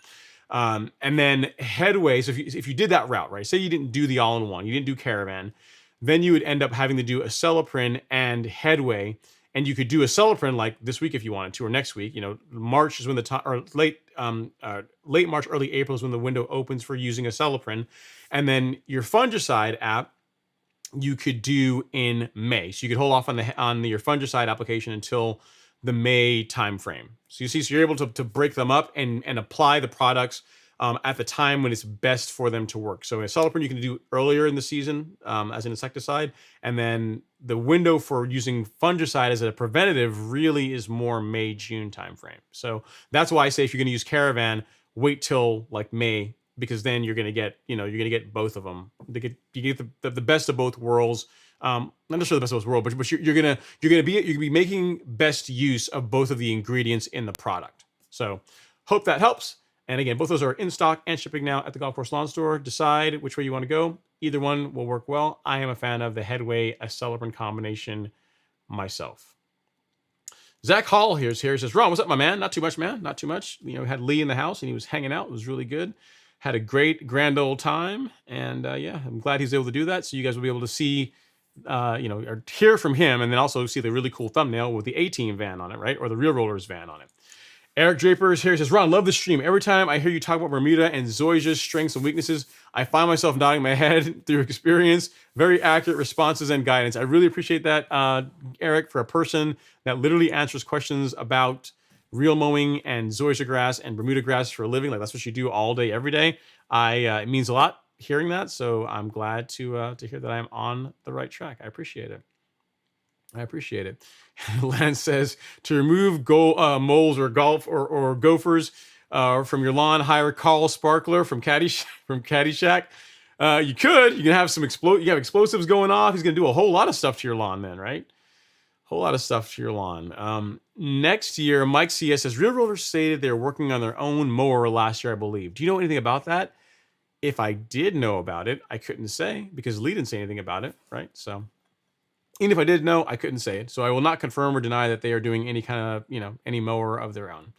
And then Headway, so if you did that route, right, say you didn't do the all-in-one, you didn't do Caravan, then you would end up having to do Acelepryn and Headway, and you could do Acelepryn like this week if you wanted to, or next week. March is when the time, or late March, early April is when the window opens for using Acelepryn, and then your fungicide app you could do in May. So you could hold off on your fungicide application until the May timeframe. So you see, so you're able to break them up and apply the products at the time when it's best for them to work. So Acelepryn you can do earlier in the season as an insecticide, and then the window for using fungicide as a preventative really is more May, June timeframe. So that's why I say if you're going to use Caravan, wait till like May, because then you're going to get both of them. You get the best of both worlds. Not necessarily the best of both worlds, but you're gonna be making best use of both of the ingredients in the product. So hope that helps. And again, both those are in stock and shipping now at the Golf Course Lawn Store. Decide which way you want to go. Either one will work well. I am a fan of the Headway Acelepryn combination myself. Zach Hall here says, Ron, what's up, my man? Not too much, man. Not too much. We had Lee in the house and he was hanging out. It was really good. Had a great grand old time. And yeah, I'm glad he's able to do that. So you guys will be able to see or hear from him, and then also see the really cool thumbnail with the A-Team van on it, right? Or the Real Rollers van on it. Eric Draper is here. He says, Ron, love the stream. Every time I hear you talk about Bermuda and Zoysia's strengths and weaknesses, I find myself nodding my head through experience. Very accurate responses and guidance. I really appreciate that, Eric, for a person that literally answers questions about real mowing and Zoysia grass and Bermuda grass for a living. Like that's what you do all day, every day. It means a lot hearing that. So I'm glad to hear that I'm on the right track. I appreciate it. Lance says to remove moles or gophers from your lawn, hire Carl Sparkler from Caddyshack. You can have some explosives going off. He's going to do a whole lot of stuff to your lawn then, right? Whole lot of stuff to your lawn. Next year, Mike CS says, Real Rollers stated they're working on their own mower last year, I believe. Do you know anything about that? If I did know about it, I couldn't say because Lee didn't say anything about it, right? So even if I did know, I couldn't say it. So I will not confirm or deny that they are doing any kind of, any mower of their own.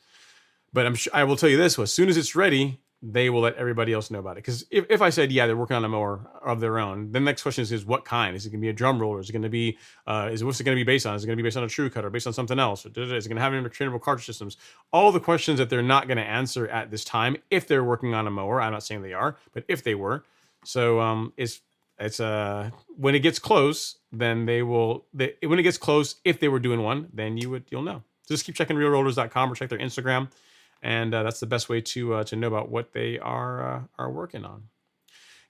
But I will tell you this: as soon as it's ready, they will let everybody else know about it. Because if I said, yeah, they're working on a mower of their own, then the next question is what kind? Is it going to be a drum roller? Is it going to be, what's it going to be based on? Is it going to be based on a TruCut or based on something else? Or is it going to have interchangeable cartridge systems? All the questions that they're not going to answer at this time if they're working on a mower. I'm not saying they are, but if they were. So it's when it gets close, then when it gets close, if they were doing one, then you'll know. Just keep checking realrollers.com or check their Instagram. And that's the best way to know about what they are working on.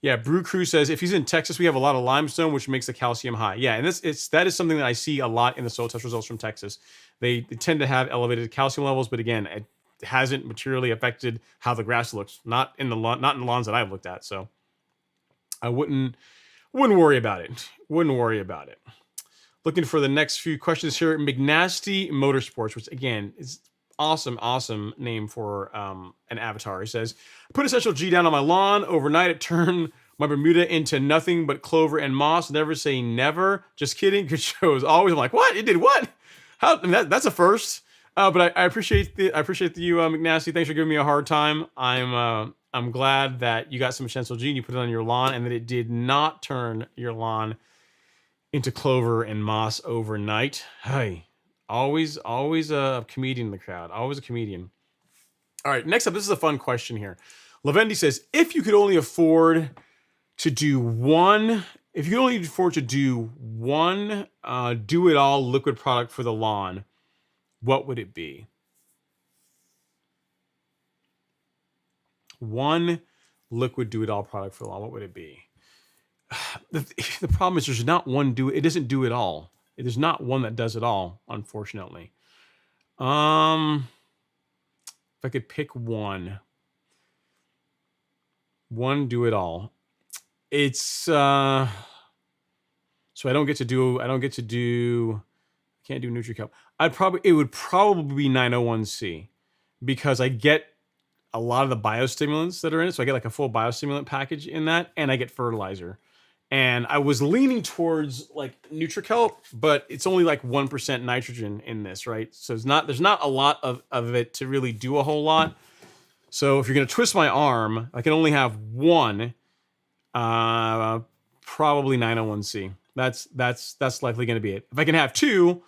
Yeah, Brew Crew says if he's in Texas, we have a lot of limestone, which makes the calcium high. Yeah, and that is something that I see a lot in the soil test results from Texas. They tend to have elevated calcium levels, but again, it hasn't materially affected how the grass looks. Not in the lawns that I've looked at. So I wouldn't worry about it. Wouldn't worry about it. Looking for the next few questions here. McNasty Motorsports, which again is awesome name for an avatar. He says, put Essential G down on my lawn overnight. It turned my Bermuda into nothing but clover and moss. Never say never. Just kidding. Good shows. Always. I'm like, what? It did what? How? That's a first. But I appreciate you, McNasty. Thanks for giving me a hard time. I'm glad that you got some Essential G and you put it on your lawn and that it did not turn your lawn into clover and moss overnight. Hey. Always a comedian in the crowd. Always a comedian. All right, next up, this is a fun question here. Lavendi says, if you could only afford to do one do-it-all liquid product for the lawn, what would it be? One liquid do-it-all product for the lawn, what would it be? The problem is there's not one it doesn't do it all. There's not one that does it all, unfortunately. If I could pick one do it all. It's so I can't do NutriCalc. It would probably be 901C because I get a lot of the biostimulants that are in it. So I get like a full biostimulant package in that, and I get fertilizer. And I was leaning towards like NutriCalc, but it's only like 1% nitrogen in this, right? So there's not a lot of it to really do a whole lot. So if you're gonna twist my arm, I can only have one, probably 901C. That's likely gonna be it. If I can have two,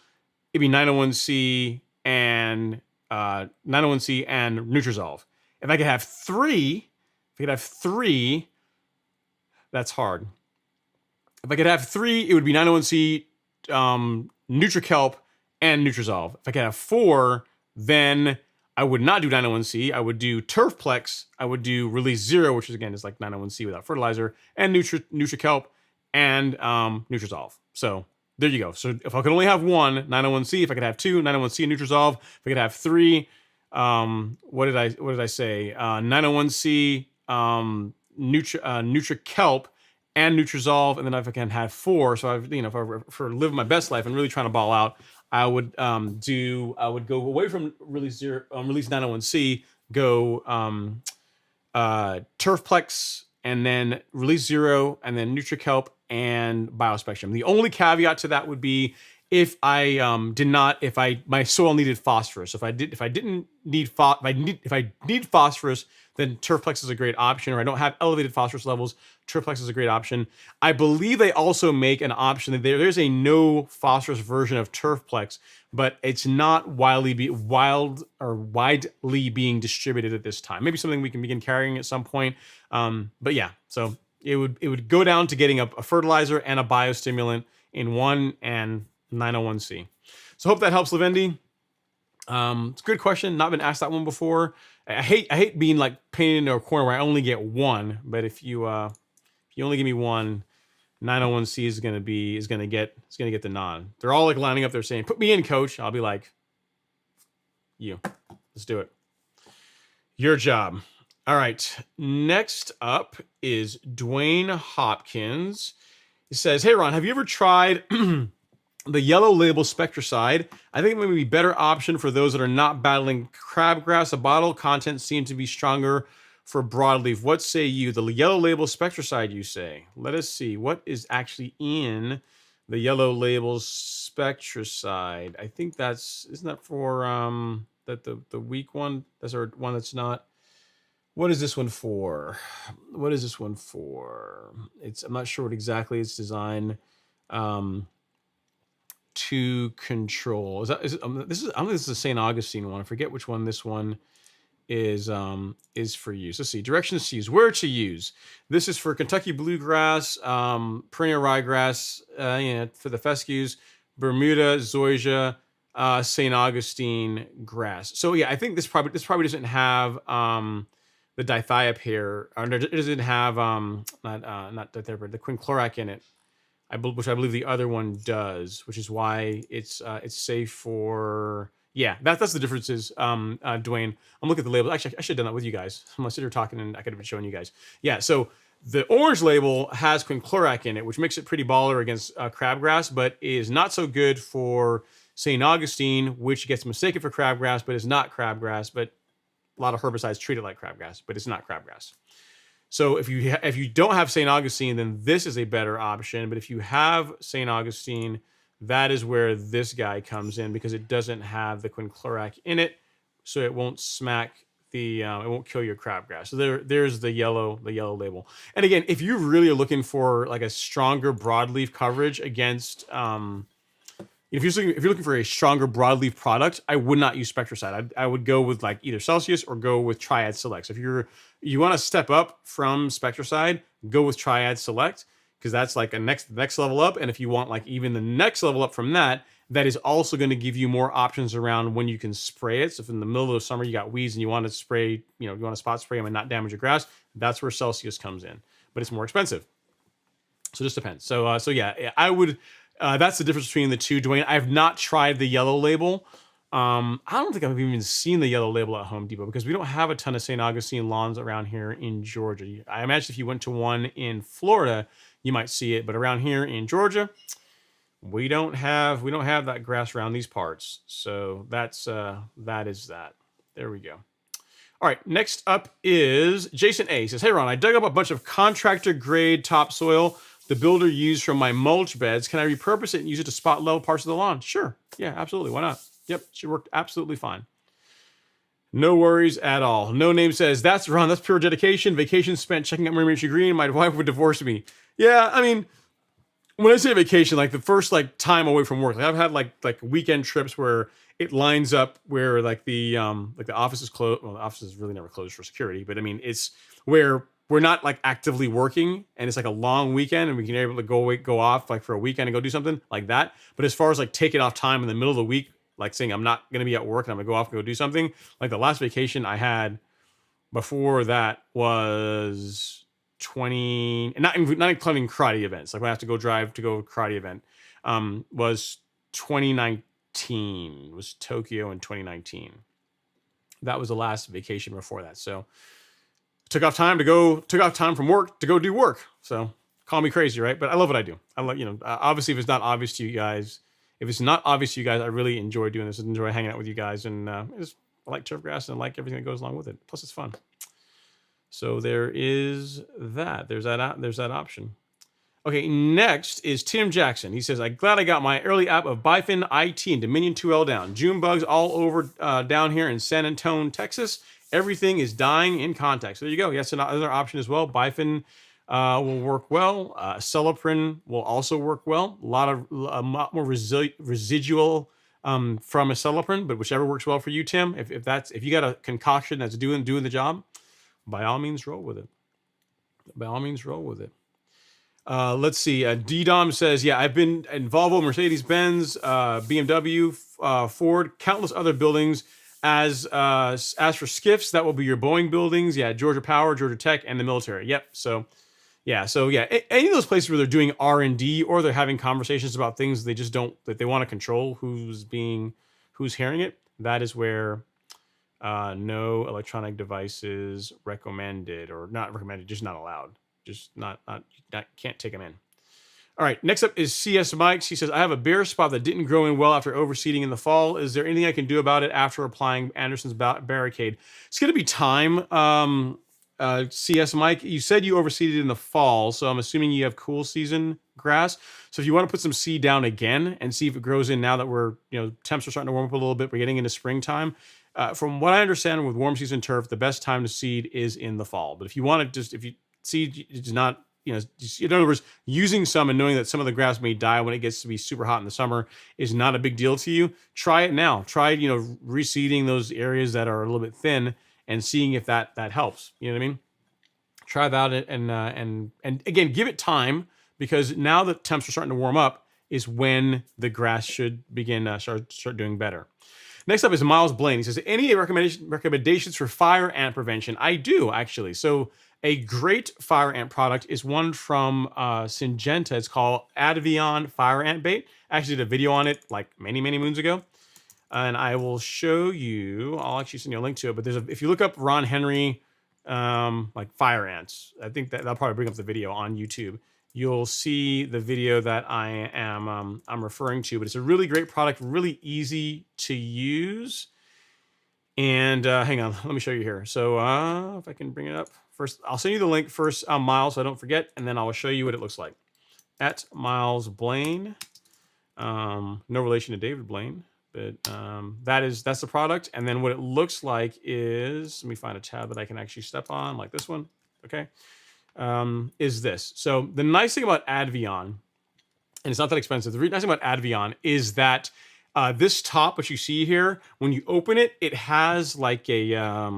it'd be 901C and Nutrizolve. If I could have three, that's hard. If I could have three, it would be 901C, NutriCalc, and Nutrizolve. If I could have four, then I would not do 901C. I would do Turfplex. I would do Release Zero, which is again is like 901C without fertilizer, and NutriCalc and Nutrizolve. So there you go. So if I could only have one, 901C. If I could have two, 901C and Nutrizolve. If I could have three, what did I say? 901C, NutriCalc, and Nutrizolve, and then if I can have four, so if I live my best life and really trying to ball out, I would go away from release 901C, go Turfplex, and then Release Zero, and then NutriCalc and Biospectrum. The only caveat to that would be if I my soil needed phosphorus. If I need phosphorus, then Turfplex is a great option, or I don't have elevated phosphorus levels, Turfplex is a great option. I believe they also make an option that there's a no phosphorus version of Turfplex, but it's not widely being distributed at this time. Maybe something we can begin carrying at some point. But yeah, so it would go down to getting a fertilizer and a biostimulant in one and 901C. So hope that helps, Lavendi. It's a good question. Not been asked that one before. I hate being like painted into a corner where I only get one. But if you only give me one, 901C is gonna get the nod. They're all like lining up there saying, "Put me in, coach." I'll be like, let's do it. Your job. All right. Next up is Dwayne Hopkins. He says, "Hey Ron, have you ever tried the yellow label Spectricide? I think it may be a better option for those that are not battling crabgrass. The bottle content seems to be stronger for broadleaf. What say you? The yellow label Spectricide, you say? Let us see. What is actually in the yellow label Spectricide? I think that's that the weak one. That's our one that's not. What is this one for? What is this one for? I'm not sure what exactly it's designed to control. This is I don't think this is a St. Augustine one. I forget which one this one is for use. Let's see. Directions to use. Where to use. This is for Kentucky bluegrass, perennial ryegrass, for the fescues, Bermuda, zoysia, St. Augustine grass. So yeah, I think this probably doesn't have the dithiopyr, or it doesn't have not dithiopyr, the quinclorac in it. Which I believe the other one does, which is why it's safe for. Yeah, that's the differences, Dwayne. I'm looking at the label. Actually, I should have done that with you guys. I'm sitting here talking, and I could have been showing you guys. Yeah, so the orange label has quinclorac in it, which makes it pretty baller against crabgrass, but is not so good for St. Augustine, which gets mistaken for crabgrass, but is not crabgrass. But a lot of herbicides treat it like crabgrass, but it's not crabgrass. So if you don't have St. Augustine, then this is a better option. But if you have St. Augustine, that is where this guy comes in, because it doesn't have the quinclorac in it, so it won't smack the it won't kill your crabgrass. So there's the yellow label. And again, if you really are looking for like a stronger broadleaf coverage against if you're looking for a stronger broadleaf product, I would not use Spectricide. I would go with like either Celsius or go with Triad Select. So if you want to step up from Spectricide, go with Triad Select, because that's like a next level up. And if you want like even the next level up from that, that is also going to give you more options around when you can spray it. So if in the middle of the summer you got weeds and you want to spray, you want to spot spray them and not damage your grass, that's where Celsius comes in. But it's more expensive. So it just depends. So yeah, I would. That's the difference between the two, Dwayne. I have not tried the yellow label. I don't think I've even seen the yellow label at Home Depot, because we don't have a ton of St. Augustine lawns around here in Georgia. I imagine if you went to one in Florida, you might see it, but around here in Georgia, we don't have that grass around these parts. So that is that. There we go. All right, next up is Jason A. He says, "Hey Ron, I dug up a bunch of contractor grade topsoil the builder used from my mulch beds. Can I repurpose it and use it to spot level parts of the lawn?" Sure. Yeah, absolutely. Why not? Yep, she worked absolutely fine. No worries at all. No Name says, "That's Ron. That's pure dedication. Vacation spent checking out Murray Green. My wife would divorce me." Yeah, I mean, when I say vacation, like the first time away from work, like I've had like weekend trips where it lines up where like the office is closed. Well, the office is really never closed for security, but I mean, it's where we're not like actively working and it's like a long weekend and we can be able to go off like for a weekend and go do something like that. But as far as like taking off time in the middle of the week, like saying I'm not going to be at work and I'm going to go off and go do something, like the last vacation I had before that was 20, not including karate events. Like when I have to go drive to go to a karate event, was 2019, was Tokyo in 2019. That was the last vacation before that. So took off time from work to go do work. So call me crazy, right? But I love what I do. I love, obviously if it's not obvious to you guys, I really enjoy doing this. I enjoy hanging out with you guys. And I like turf grass and I like everything that goes along with it. Plus it's fun. So there is that. There's that option. Okay, next is Tim Jackson. He says, "I'm glad I got my early app of Bifin IT and Dominion 2L down. June bugs all over down here in San Antonio, Texas. Everything is dying in contact." So there you go. Yes, another option as well. Bifin will work well. Celiprin will also work well. A lot more residual from a Celiprin, but whichever works well for you, Tim. If you got a concoction that's doing the job, by all means roll with it. Let's see. D-Dom says, "Yeah, I've been in Volvo, Mercedes-Benz, BMW, Ford, countless other buildings. As for skiffs, that will be your Boeing buildings. Yeah, Georgia Power, Georgia Tech, and the military. Yep. So yeah, any of those places where they're doing R&D or they're having conversations about things they just don't, that they want to control who's hearing it. That is where no electronic devices recommended, or not recommended, just not allowed. Just not can't take them in. All right, next up is CS Mikes. He says, "I have a bare spot that didn't grow in well after overseeding in the fall. Is there anything I can do about it after applying Anderson's barricade?" It's going to be time. CS Mike, you said you overseeded in the fall, so I'm assuming you have cool season grass. So if you want to put some seed down again and see if it grows in now that we're, temps are starting to warm up a little bit, we're getting into springtime, from what I understand with warm season turf, the best time to seed is in the fall. But if you want to if you seed, it's not, in other words, using some and knowing that some of the grass may die when it gets to be super hot in the summer is not a big deal to you. Try it now. Try, reseeding those areas that are a little bit thin and seeing if that helps. You know what I mean? Try that and again, give it time, because now that temps are starting to warm up is when the grass should begin start doing better. Next up is Miles Blaine. He says, any recommendations for fire ant prevention? I do, actually. So a great fire ant product is one from Syngenta. It's called Advion Fire Ant Bait. I actually did a video on it like many, many moons ago. And I will show you, I'll actually send you a link to it. But if you look up Ron Henry, like fire ants, I think that'll probably bring up the video on YouTube. You'll see the video that I'm referring to, but it's a really great product, really easy to use. And hang on, let me show you here. So if I can bring it up first, I'll send you the link first, Miles, so I don't forget, and then I'll show you what it looks like. At Miles Blaine, no relation to David Blaine, but that's the product. And then what it looks like is, let me find a tab that I can actually step on, like this one. Okay. Is this. So the nice thing about Advion, and it's not that expensive, the nice thing about Advion is that this top, what you see here, when you open it, it has like a, I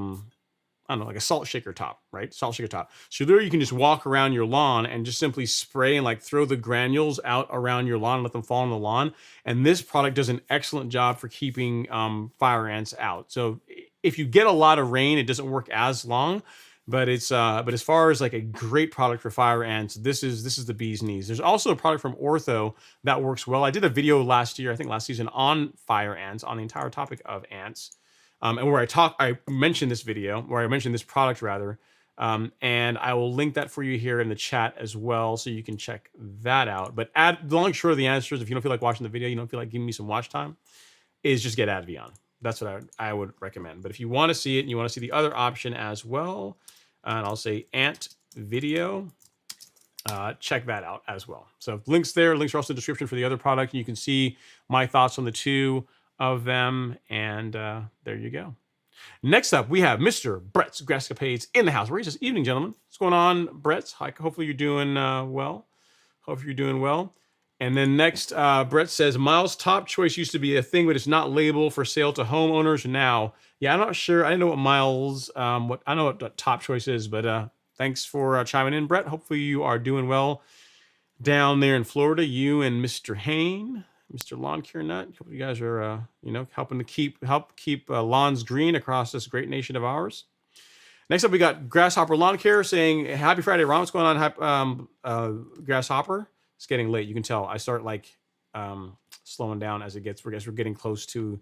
don't know, like a salt shaker top, right? Salt shaker top. So there you can just walk around your lawn and just simply spray and like throw the granules out around your lawn and let them fall on the lawn. And this product does an excellent job for keeping fire ants out. So if you get a lot of rain, it doesn't work as long. But but as far as like a great product for fire ants, this is the bee's knees. There's also a product from Ortho that works well. I did a video last year, I think last season, on fire ants, on the entire topic of ants, and where I mentioned this video, where I mentioned this product rather, and I will link that for you here in the chat as well, so you can check that out. But the long and short of the answer is, if you don't feel like watching the video, you don't feel like giving me some watch time, is just get Advion. That's what I would recommend. But if you want to see it and you want to see the other option as well, and I'll say Ant Video, check that out as well. So links there. Links are also in the description for the other product. You can see my thoughts on the two of them. And there you go. Next up, we have Mr. Brett's Grasscapades in the house. Where he says, evening, gentlemen. What's going on, Brett? Hopefully you're doing well. Hope you're doing well. And then next, Brett says, Miles' top choice used to be a thing, but it's not labeled for sale to homeowners now. Yeah, I'm not sure. I didn't know what Miles, I know what top choice is, but thanks for chiming in, Brett. Hopefully you are doing well down there in Florida. You and Mr. Hain, Mr. Lawn Care Nut. Hope you guys are, helping to help keep lawns green across this great nation of ours. Next up, we got Grasshopper Lawn Care saying, happy Friday, Ron. What's going on, Grasshopper? It's getting late. You can tell I start like slowing down as it gets. We're getting close to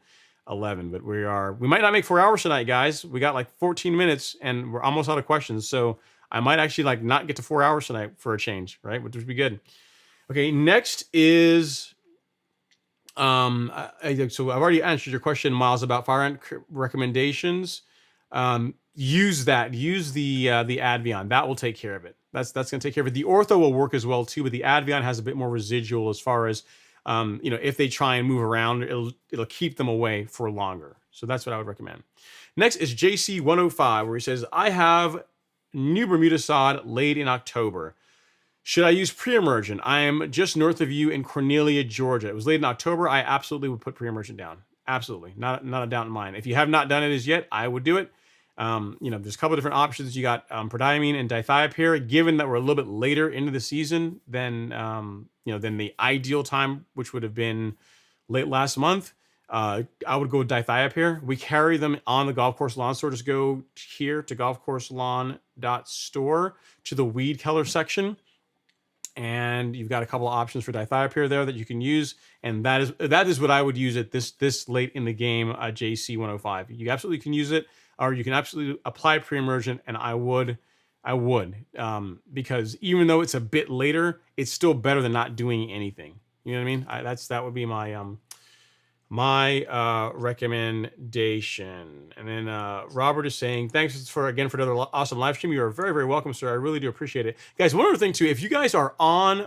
11, but we might not make 4 hours tonight, guys. We got like 14 minutes and we're almost out of questions. So I might actually like not get to 4 hours tonight for a change, right? Which would be good. Okay, next is so I've already answered your question, Miles, about fire ant recommendations. Use the Advion. That will take care of it. That's going to take care of it. The Ortho will work as well too, but the Advion has a bit more residual as far as if they try and move around, it'll keep them away for longer. So that's what I would recommend. Next is JC 105, where he says, I have new Bermuda sod laid in October. Should I use pre-emergent? I am just north of you in Cornelia, Georgia. It was laid in October. I absolutely would put pre-emergent down. Absolutely, not a doubt in mind. If you have not done it as yet, I would do it. There's a couple of different options. You got prodiamine and dithiopyr. Given that we're a little bit later into the season than the ideal time, which would have been late last month, I would go with dithiopyr. We carry them on the golf course lawn store. Just go here to golfcourselawn.store to the weed color section, and you've got a couple of options for dithiopyr there that you can use. And that is what I would use at this late in the game. JC 105. You absolutely can use it. Or you can absolutely apply pre-emergent, and I would, because even though it's a bit later, it's still better than not doing anything. You know what I mean? That would be my recommendation. And then Robert is saying, thanks for another awesome live stream. You are very, very welcome, sir. I really do appreciate it, guys. One other thing too, if you guys are on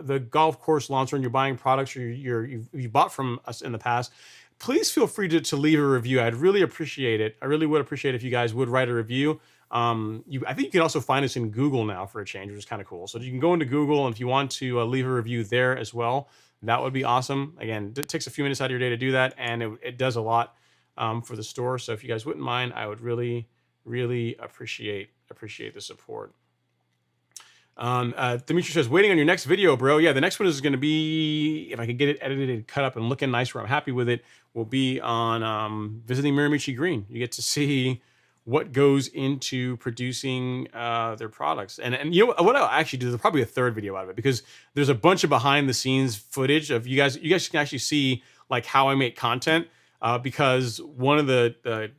the golf course lawn store and you're buying products or you bought from us in the past, please feel free to leave a review. I'd really appreciate it. I really would appreciate if you guys would write a review. I think you can also find us in Google now for a change, which is kind of cool. So you can go into Google, and if you want to leave a review there as well, that would be awesome. Again, it takes a few minutes out of your day to do that, and it does a lot for the store. So if you guys wouldn't mind, I would really, really appreciate the support. Dimitri says, waiting on your next video, bro. Yeah, the next one is going to be, if I could get it edited, cut up, and looking nice where I'm happy with it, will be on visiting Miramichi Green. You get to see what goes into producing their products. And you know what I'll actually do, there's probably a third video out of it, because there's a bunch of behind the scenes footage of you guys can actually see like how I make content, because one of the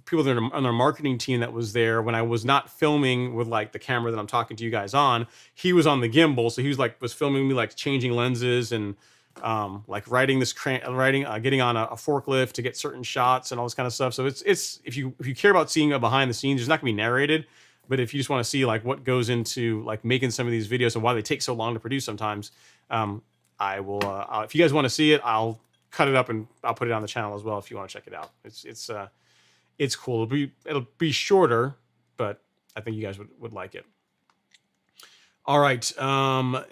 people that are on their marketing team that was there when I was not filming with like the camera that I'm talking to you guys on, he was on the gimbal. So he was filming me like changing lenses and like getting on a forklift to get certain shots and all this kind of stuff. So it's if you care about seeing a behind the scenes, there's not gonna be narrated, but if you just want to see like what goes into like making some of these videos and why they take so long to produce sometimes, I will, if you guys want to see it, I'll cut it up and I'll put it on the channel as well if you want to check it out. It's cool. It'll be shorter, but I think you guys would like it. All right.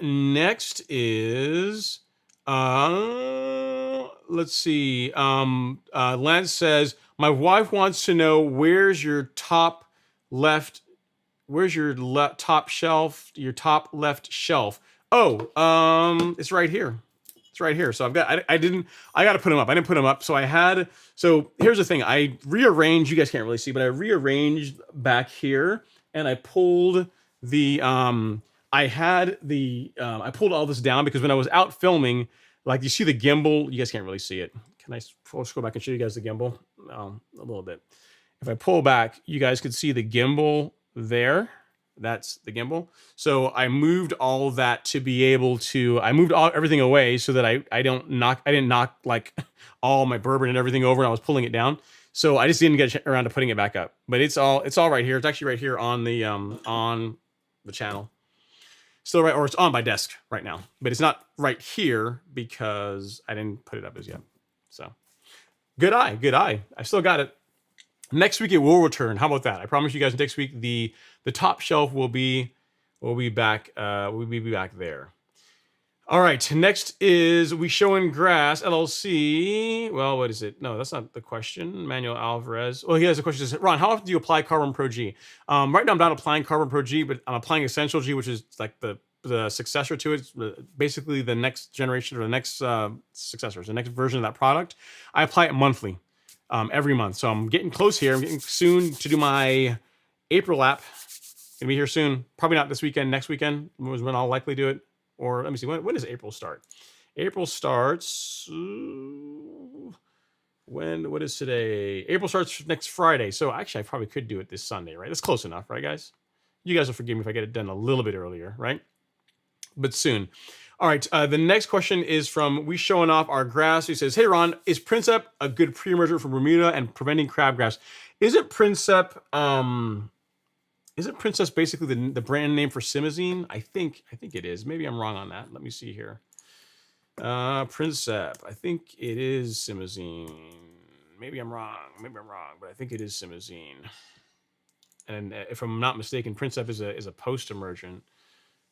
Next is let's see. Lance says, my wife wants to know where's your top left shelf, your top left shelf. Oh, it's right here. It's right here. So I got to put them up. I didn't put them up. So here's the thing. I rearranged, you guys can't really see, but I rearranged back here and I pulled I pulled all this down because when I was out filming, like you see the gimbal, you guys can't really see it. Can I go back and show you guys the gimbal? A little bit. If I pull back, you guys could see the gimbal there. That's the gimbal. So I moved all of that to be able to, everything away so that I didn't knock like all my bourbon and everything over and I was pulling it down. So I just didn't get around to putting it back up, but it's all right here. It's actually right here on the channel. Still right, or it's on my desk right now, but it's not right here because I didn't put it up as yet. So good eye. I still got it. Next week it will return. How about that? I promise you guys next week the top shelf will be back. We'll be back there. All right. Next is We Showing Grass LLC. Well, what is it? No, that's not the question. Manuel Alvarez. Well, he has a question. Says, Ron, how often do you apply Carbon Pro G? Right now I'm not applying Carbon Pro G, but I'm applying Essential G, which is like the successor to it. It's basically the next generation or the next successor. It's the next version of that product. I apply it monthly. Every month. So I'm getting close here. I'm getting soon to do my April app. Gonna be here soon. Probably not this weekend. Next weekend was when I'll likely do it. Or let me see. When does April start? April starts. What is today? April starts next Friday. So actually, I probably could do it this Sunday, right? That's close enough, right, guys? You guys will forgive me if I get it done a little bit earlier, right? But soon. All right, the next question is from We Showing Off Our Grass, who says, hey, Ron, is Princep a good pre-emergent for Bermuda and preventing crabgrass? Isn't Princep basically the brand name for simazine? I think it is. Maybe I'm wrong on that. Let me see here. Princep, I think it is simazine. Maybe I'm wrong, but I think it is simazine. And if I'm not mistaken, Princep is a post-emergent.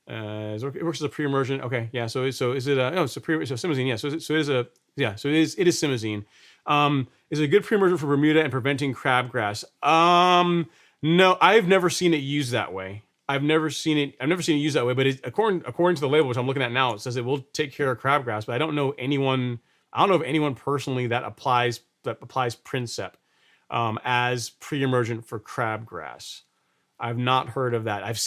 It works as a pre-emergent. Okay, yeah. So is it simazine? Yeah. So it is simazine. Is it a good pre-emergent for Bermuda and preventing crabgrass? No, I've never seen it used that way. I've never seen it used that way. But according to the label, which I'm looking at now, it says it will take care of crabgrass. But I don't know of anyone personally that applies Princep as pre-emergent for crabgrass. I've not heard of that. I've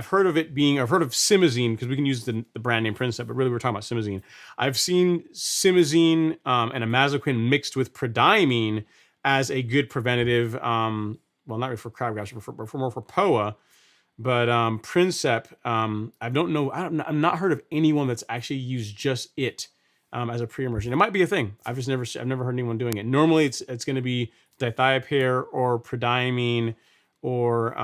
heard of simazine because we can use the brand name Princep, but really we're talking about simazine. I've seen simazine and imazaquin mixed with prodiamine as a good preventative. Well, not really for crabgrass, but for more for POA. But Princep, I don't know. I've not heard of anyone that's actually used just it as a pre-emergent. It might be a thing. I've never heard anyone doing it. Normally, it's going to be dithiopyr or prodiamine, or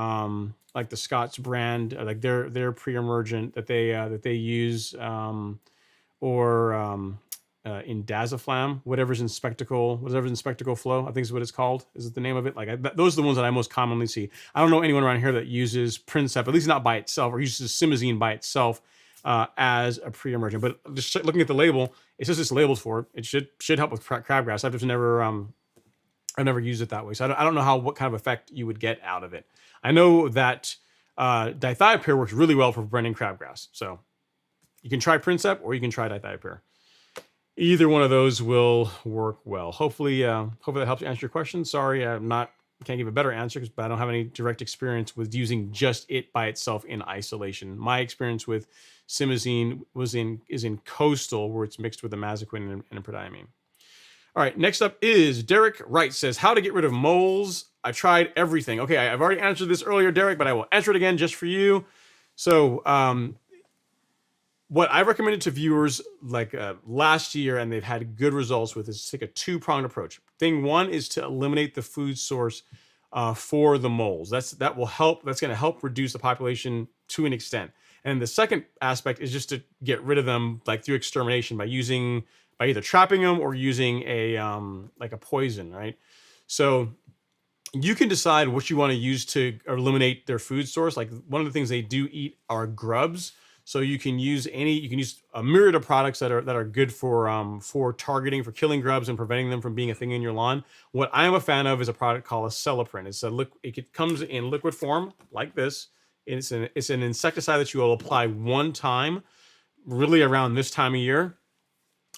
like the Scott's brand, like their pre-emergent that they use, or Indaziflam, whatever's in spectacle flow, I think is what it's called. Is it the name of it? Those are the ones that I most commonly see. I don't know anyone around here that uses Princep, at least not by itself, or uses simazine by itself as a pre-emergent. But just looking at the label, it says it's labeled for it. It should help with crabgrass. I've never used it that way, so I don't know what kind of effect you would get out of it. I know that dithiopyr works really well for preventing crabgrass, so you can try Princep or you can try dithiopyr. Either one of those will work well. Hopefully that helps you answer your question. Sorry, can't give a better answer, but I don't have any direct experience with using just it by itself in isolation. My experience with simazine is in coastal, where it's mixed with a mazaquin and a prodiamine. All right, next up is Derek Wright says, how to get rid of moles. I tried everything. Okay, I've already answered this earlier, Derek, but I will answer it again just for you. So what I recommended to viewers last year, and they've had good results with, is to take a two-pronged approach. Thing one is to eliminate the food source for the moles. That will help. That's going to help reduce the population to an extent. And the second aspect is just to get rid of them through extermination by either trapping them or using a poison, right? So you can decide what you want to use to eliminate their food source. One of the things they do eat are grubs. So you can use a myriad of products that are good for targeting, for killing grubs and preventing them from being a thing in your lawn. What I am a fan of is a product called Acelepryn. It comes in liquid form like this. It's an insecticide that you will apply one time, really around this time of year,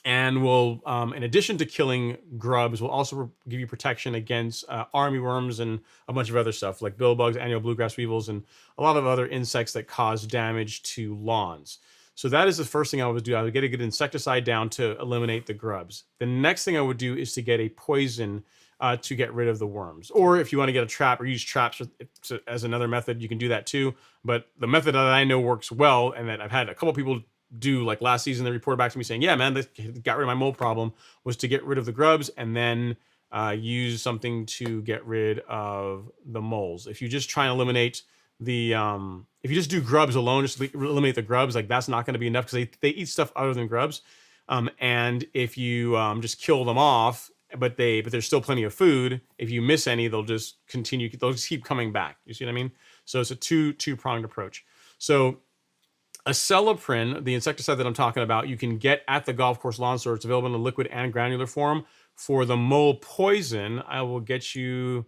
and will, in addition to killing grubs, will also give you protection against armyworms and a bunch of other stuff like billbugs, annual bluegrass weevils, and a lot of other insects that cause damage to lawns. So that is the first thing I would do. I would get a good insecticide down to eliminate the grubs. The next thing I would do is to get a poison to get rid of the worms. Or if you want to get a trap or use traps as another method, you can do that too. But the method that I know works well, and that I've had a couple people do, last season, they reported back to me saying, yeah, man, they got rid of my mole problem, was to get rid of the grubs and then use something to get rid of the moles. If you just try and eliminate if you just do grubs alone, just eliminate the grubs, that's not going to be enough, because they eat stuff other than grubs. And if you just kill them off, but there's still plenty of food, if you miss any, they'll just keep coming back. You see what I mean? So it's a two-pronged approach. So Acelepryn, the insecticide that I'm talking about, you can get at the golf course lawn store. It's available in a liquid and granular form. For the mole poison, I will get you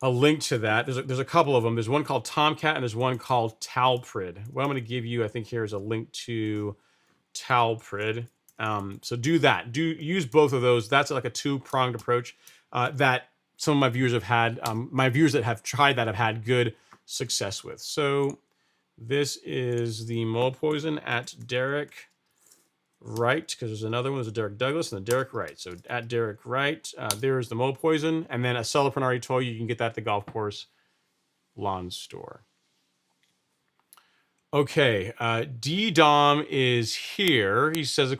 a link to that. There's a couple of them. There's one called Tomcat and there's one called Talprid. What I'm going to give you, I think, here is a link to Talprid. So do that. Use both of those. That's a two-pronged approach that some of my viewers have had. My viewers that have tried that have had good success with. So this is the mole poison at Derek Wright, because there's another one. There's a Derek Douglas and a Derek Wright. So at Derek Wright, there's the mole poison. And then Acelepryn, I already told you can get that at the golf course lawn store. Okay, D-Dom is here. He says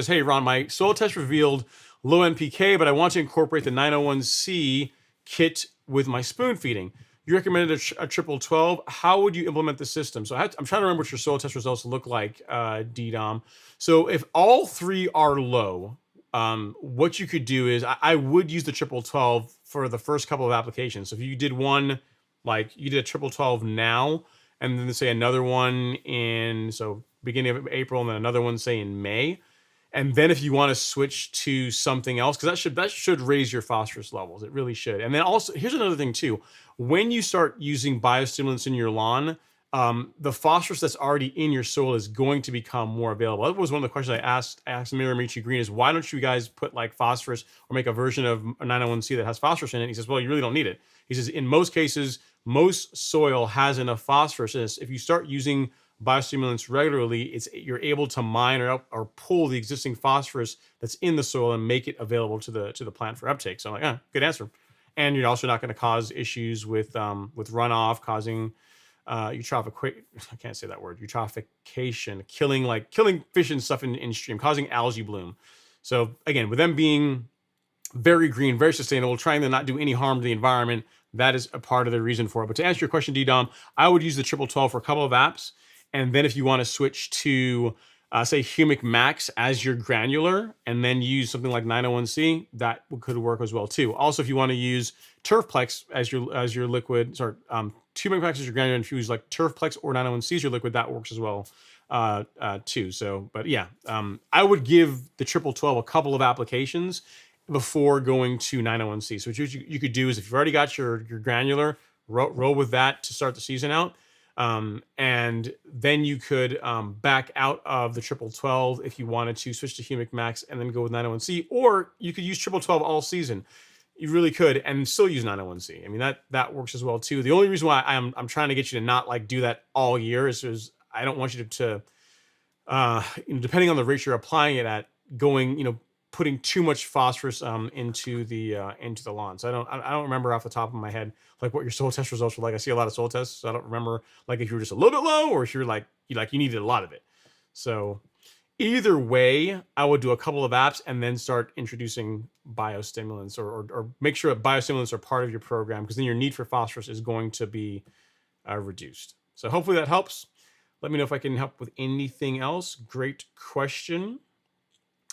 hey, Ron, my soil test revealed low NPK, but I want to incorporate the 901C kit with my spoon feeding. You recommended a triple 12. How would you implement the system? So I'm trying to remember what your soil test results look like, D-Dom. So if all three are low, what you could do is I would use the triple 12 for the first couple of applications. So if you did one, you did a triple 12 now, and then say another one in beginning of April, and then another one say in May. And then if you want to switch to something else, because that should raise your phosphorus levels. It really should. And then also, here's another thing too. When you start using biostimulants in your lawn, the phosphorus that's already in your soil is going to become more available. That was one of the questions I asked Miramichi Green, is why don't you guys put phosphorus or make a version of 901C that has phosphorus in it? He says, well, you really don't need it. He says, in most cases, most soil has enough phosphorus in it. If you start using biostimulants regularly, you're able to mine or pull the existing phosphorus that's in the soil and make it available to the plant for uptake. So I'm like, good answer. And you're also not going to cause issues with runoff, causing eutrophication. I can't say that word. Eutrophication, killing fish and stuff in stream, causing algae bloom. So again, with them being very green, very sustainable, trying to not do any harm to the environment, that is a part of the reason for it. But to answer your question, D-Dom, I would use the triple 12 for a couple of apps. And then if you want to switch to say Humic Max as your granular, and then use something like 901C, that could work as well too. Also, if you want to use Turfplex as your liquid, sorry, Humic Max as your granular, and if you use like Turfplex or 901C as your liquid, that works as well too. So, but yeah, I would give the 12 a couple of applications before going to 901C. So what you could do is, if you've already got your granular, roll with that to start the season out. And then you could back out of the 12 if you wanted to switch to Humic Max and then go with 901C, or you could use 12 all season. You really could, and still use 901C. I mean, that works as well too. The only reason why I'm trying to get you to not like do that all year is I don't want you to depending on the rate you're applying it at, going, putting too much phosphorus into the lawn. So I don't remember off the top of my head like what your soil test results were like. I see a lot of soil tests, so I don't remember like if you were just a little bit low or if you're like you needed a lot of it. So either way, I would do a couple of apps and then start introducing biostimulants or make sure that biostimulants are part of your program, because then your need for phosphorus is going to be reduced. So hopefully that helps. Let me know if I can help with anything else. Great question.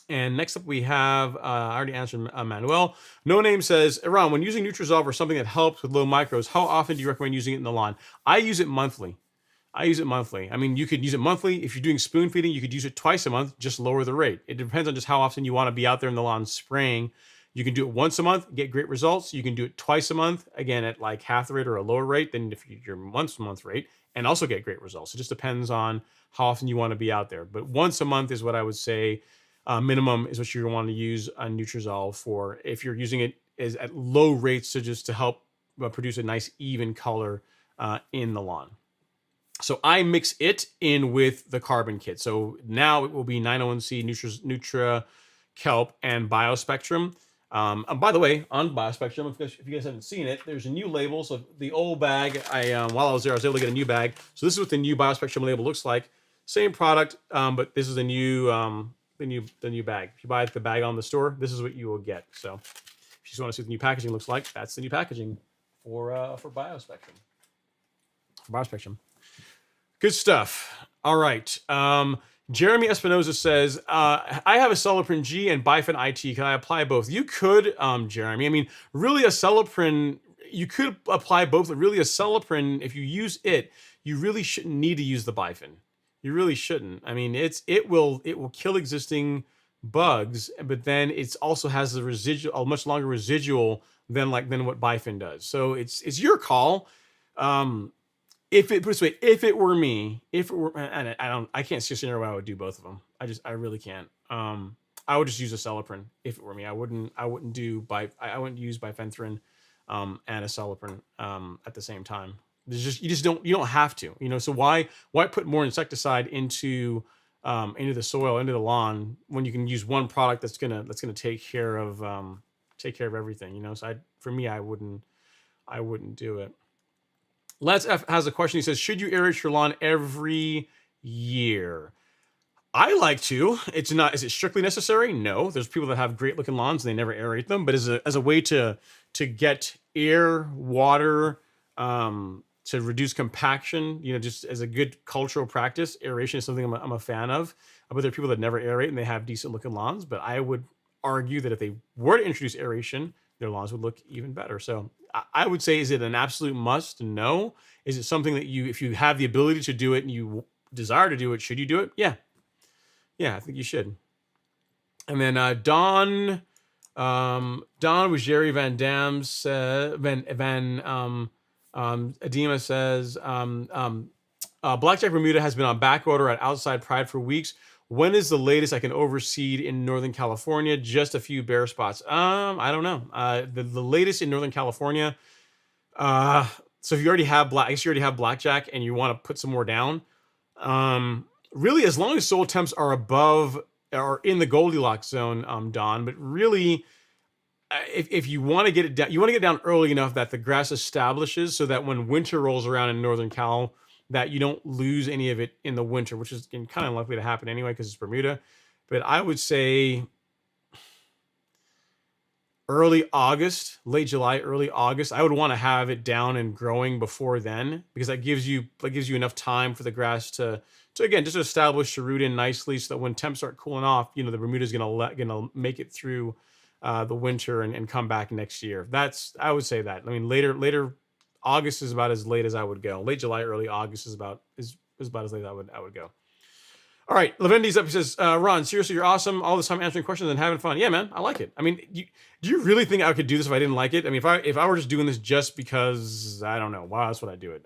And next up we have, I already answered Manuel. No Name says, Iran, when using Nutrizolve or something that helps with low micros, how often do you recommend using it in the lawn? I use it monthly. I mean, you could use it monthly. If you're doing spoon feeding, you could use it twice a month, just lower the rate. It depends on just how often you want to be out there in the lawn spraying. You can do it once a month, get great results. You can do it twice a month, again, at like half the rate or a lower rate than if your once a month rate, and also get great results. It just depends on how often you want to be out there. But once a month is what I would say minimum is what you're going to want to use a Nutrizolve for if you're using it is at low rates to help produce a nice even color in the lawn. So I mix it in with the carbon kit. So now it will be 901C, Nutra Kelp, and Biospectrum. And by the way, on Biospectrum, if you guys haven't seen it, there's a new label. So the old bag, while I was there, I was able to get a new bag. So this is what the new Biospectrum label looks like. Same product, but this is the new bag. If you buy the bag on the store, this is what you will get. So if you just want to see what the new packaging looks like, that's the new packaging for Biospectrum. Good stuff. All right. Jeremy Espinoza says, I have a Celiprin G and Bifin IT. Can I apply both? You could, Jeremy. I mean, really a Celiprin, you could apply both. But really a Celiprin, if you use it, you really shouldn't need to use the Bifin. You really shouldn't. I mean, it will kill existing bugs, but then it also has a much longer residual than what Bifin does. So it's your call. If it were me, and I can't see a scenario where I would do both of them. I really can't. I would just use a Celiprin if it were me. I wouldn't use bifenthrin and a Celiprin at the same time. You don't have to, so why put more insecticide into the soil, into the lawn, when you can use one product that's gonna take care of everything, so for me, I wouldn't do it. Let's F has a question. He says, should you aerate your lawn every year? I like to. Is it strictly necessary? No. There's people that have great looking lawns and they never aerate them, but as a way to get air, water, to reduce compaction, just as a good cultural practice, aeration is something I'm a fan of. But there are people that never aerate and they have decent looking lawns. But I would argue that if they were to introduce aeration, their lawns would look even better. So I would say, is it an absolute must? No. Is it something that if you have the ability to do it and you desire to do it, should you do it? Yeah. Yeah, I think you should. And then Don with Jerry Van Dam says, Adema says, Blackjack Bermuda has been on back order at Outside Pride for weeks. When is the latest I can overseed in Northern California? Just a few bare spots. I don't know. The latest in Northern California. So if you already have Blackjack and you want to put some more down, really, as long as soil temps are above or in the Goldilocks zone, Don. But really, if you want to get it down, you want to get it down early enough that the grass establishes, so that when winter rolls around in Northern Cal, that you don't lose any of it in the winter, which is kind of unlikely to happen anyway because it's Bermuda. But I would say early August, late July, early August. I would want to have it down and growing before then, because that gives you enough time for the grass to again just establish the root in nicely, so that when temps start cooling off, you know, the Bermuda's gonna make it through the winter and come back next year. I would say that. I mean, later August is about as late as I would go. Late July, early August is about as late as I would go. All right, Levendi's up. He says, Ron, seriously, you're awesome. All this time answering questions and having fun. Yeah, man, I like it. I mean, do you really think I could do this if I didn't like it? I mean, if I were just doing this just because, I don't know, why else would I do it?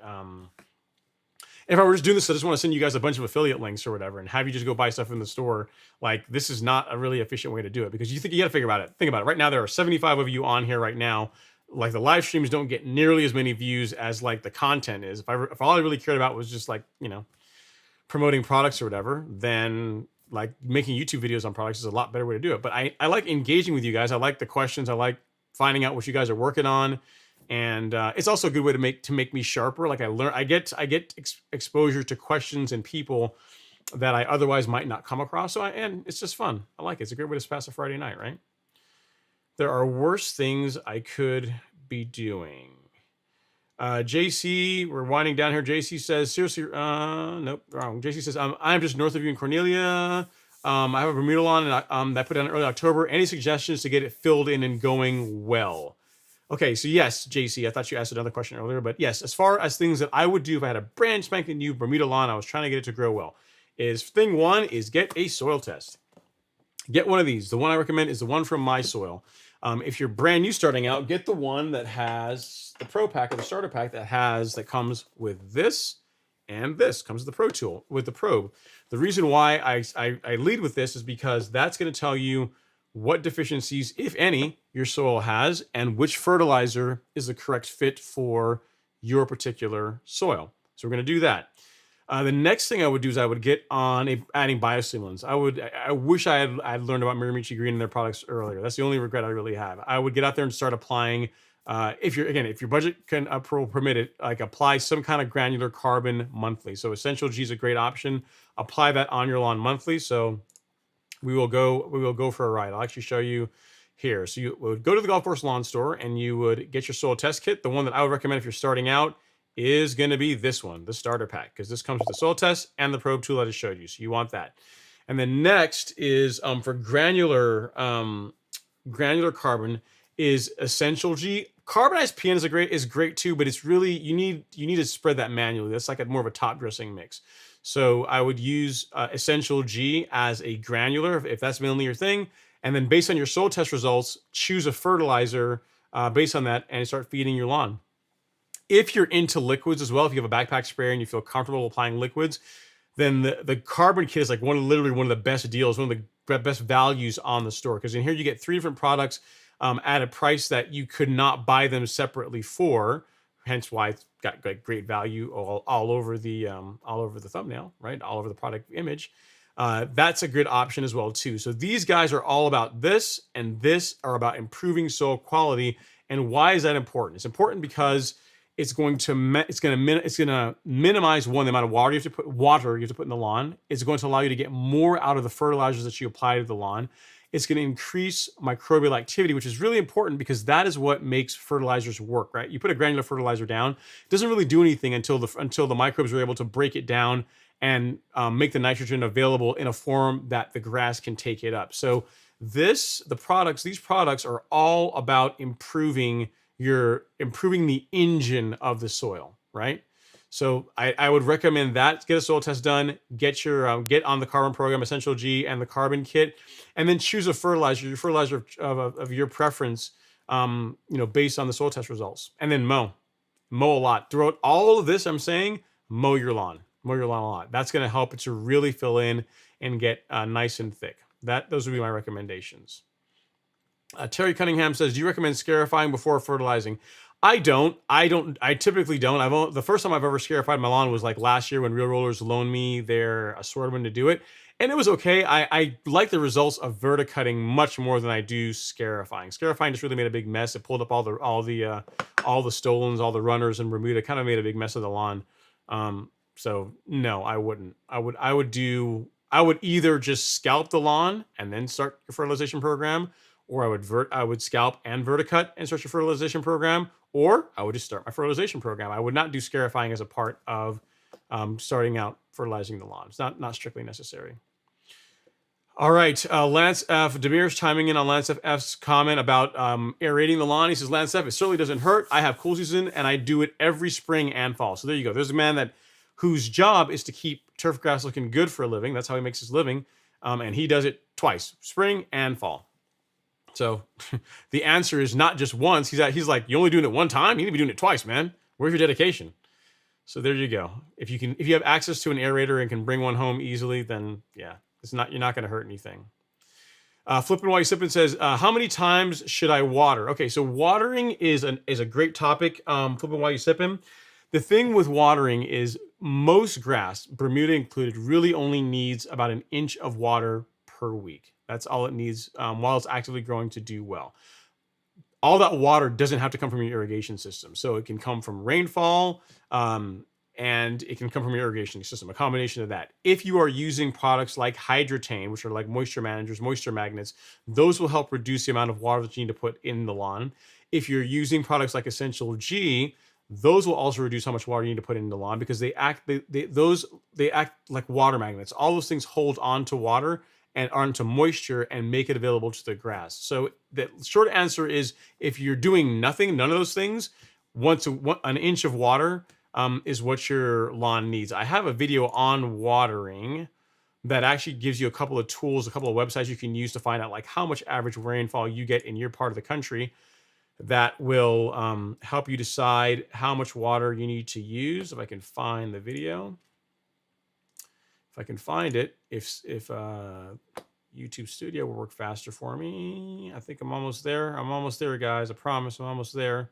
If I were just doing this, I just want to send you guys a bunch of affiliate links or whatever and have you just go buy stuff in the store. Like, this is not a really efficient way to do it, because you got to figure about it. Think about it. Right now, there are 75 of you on here right now. Like, the live streams don't get nearly as many views as like the content is. If all I really cared about was just like, you know, promoting products or whatever, then like making YouTube videos on products is a lot better way to do it. But I like engaging with you guys. I like the questions. I like finding out what you guys are working on. And it's also a good way to make me sharper. Like, I get exposure to questions and people that I otherwise might not come across. And it's just fun. I like it. It's a great way to pass a Friday night, right? There are worse things I could be doing. JC, we're winding down here. JC says, seriously, nope, wrong. JC says, I'm just north of you in Cornelia. I have a Bermuda lawn and that I put down in early October. Any suggestions to get it filled in and going well? Okay, so yes, JC, I thought you asked another question earlier, but yes, as far as things that I would do if I had a brand spanking new Bermuda lawn, I was trying to get it to grow well, is thing one is get a soil test. Get one of these. The one I recommend is the one from My Soil. If you're brand new starting out, get the one that has the Pro Pack or the Starter Pack that comes with this and this. Comes with the Pro Tool, with the probe. The reason why I lead with this is because that's going to tell you what deficiencies, if any, your soil has and which fertilizer is the correct fit for your particular soil. So we're going to do that. The next thing I would do is I would get on adding biostimulants. I wish I'd learned about Miramichi Green and their products earlier. That's the only regret I really have. I would get out there and start applying. If your budget can permit it, like apply some kind of granular carbon monthly. So Essential G is a great option. Apply that on your lawn monthly. So we will go for a ride. I'll actually show you here. So you would go to the golf course lawn store and you would get your soil test kit. The one that I would recommend if you're starting out is going to be this one, the starter pack, because this comes with the soil test and the probe tool I just showed you. So you want that. And then next is for granular carbon is Essential G. Carbonized PN is great too, but it's really you need to spread that manually. That's like more of a top dressing mix. So I would use Essential G as a granular if that's mainly your thing, and then based on your soil test results, choose a fertilizer based on that and start feeding your lawn. If you're into liquids as well, if you have a backpack sprayer and you feel comfortable applying liquids, then the carbon kit is like literally one of the best deals, one of the best values on the store. Because in here you get 3 different products at a price that you could not buy them separately for. Hence why it's got great value all over the thumbnail, right? All over the product image. That's a good option as well too. So these guys are all about this, and this are about improving soil quality. And why is that important? It's important because it's going to minimize the amount of water you have to put in the lawn. It's going to allow you to get more out of the fertilizers that you apply to the lawn. It's going to increase microbial activity, which is really important because that is what makes fertilizers work, right? You put a granular fertilizer down, it doesn't really do anything until the microbes are able to break it down and make the nitrogen available in a form that the grass can take it up. So these products are all about improving the engine of the soil, right? So I would recommend that. Get a soil test done. Get on the carbon program, Essential G, and the carbon kit, and then choose a fertilizer, your fertilizer of your preference, based on the soil test results. And then mow a lot. Throughout all of this, I'm saying mow your lawn a lot. That's going to help it to really fill in and get nice and thick. Those would be my recommendations. Terry Cunningham says, do you recommend scarifying before fertilizing? I typically don't. The first time I've ever scarified my lawn was like last year when Real Rollers loaned me their Swardman to do it. And it was okay. I like the results of verticutting much more than I do scarifying. Scarifying just really made a big mess. It pulled up all the stolons, all the runners, and Bermuda. Kind of made a big mess of the lawn. So no, I wouldn't. I would do I would either just scalp the lawn and then start your fertilization program, or I would scalp and verticut and start your fertilization program, or I would just start my fertilization program. I would not do scarifying as a part of starting out fertilizing the lawn. It's not strictly necessary. All right, Lance F. Demir's chiming in on Lance F's comment about aerating the lawn. He says, Lance F, it certainly doesn't hurt. I have cool season, and I do it every spring and fall. So there you go. There's a man whose job is to keep turf grass looking good for a living. That's how he makes his living, and he does it twice, spring and fall. So the answer is not just once. He's like, you're only doing it one time? You need to be doing it twice, man. Where's your dedication? So there you go. If you have access to an aerator and can bring one home easily, then yeah. You're not going to hurt anything. Flipping While You Sipping says, how many times should I water? Okay, so watering is a great topic. Flipping While You Sipping. The thing with watering is most grass, Bermuda included, really only needs about an inch of water per week. That's all it needs while it's actively growing to do well. All that water doesn't have to come from your irrigation system. So it can come from rainfall, and it can come from your irrigation system, a combination of that. If you are using products like Hydrotain, which are like moisture managers, moisture magnets, those will help reduce the amount of water that you need to put in the lawn. If you're using products like Essential G, those will also reduce how much water you need to put in the lawn, because they act like water magnets. All those things hold on to water and onto moisture and make it available to the grass. So the short answer is, if you're doing nothing, none of those things, an inch of water is what your lawn needs. I have a video on watering that actually gives you a couple of tools, a couple of websites you can use to find out like how much average rainfall you get in your part of the country. That will help you decide how much water you need to use. If I can find the video, if I can find it, if YouTube Studio will work faster for me. I think I'm almost there. I'm almost there, guys. I promise I'm almost there.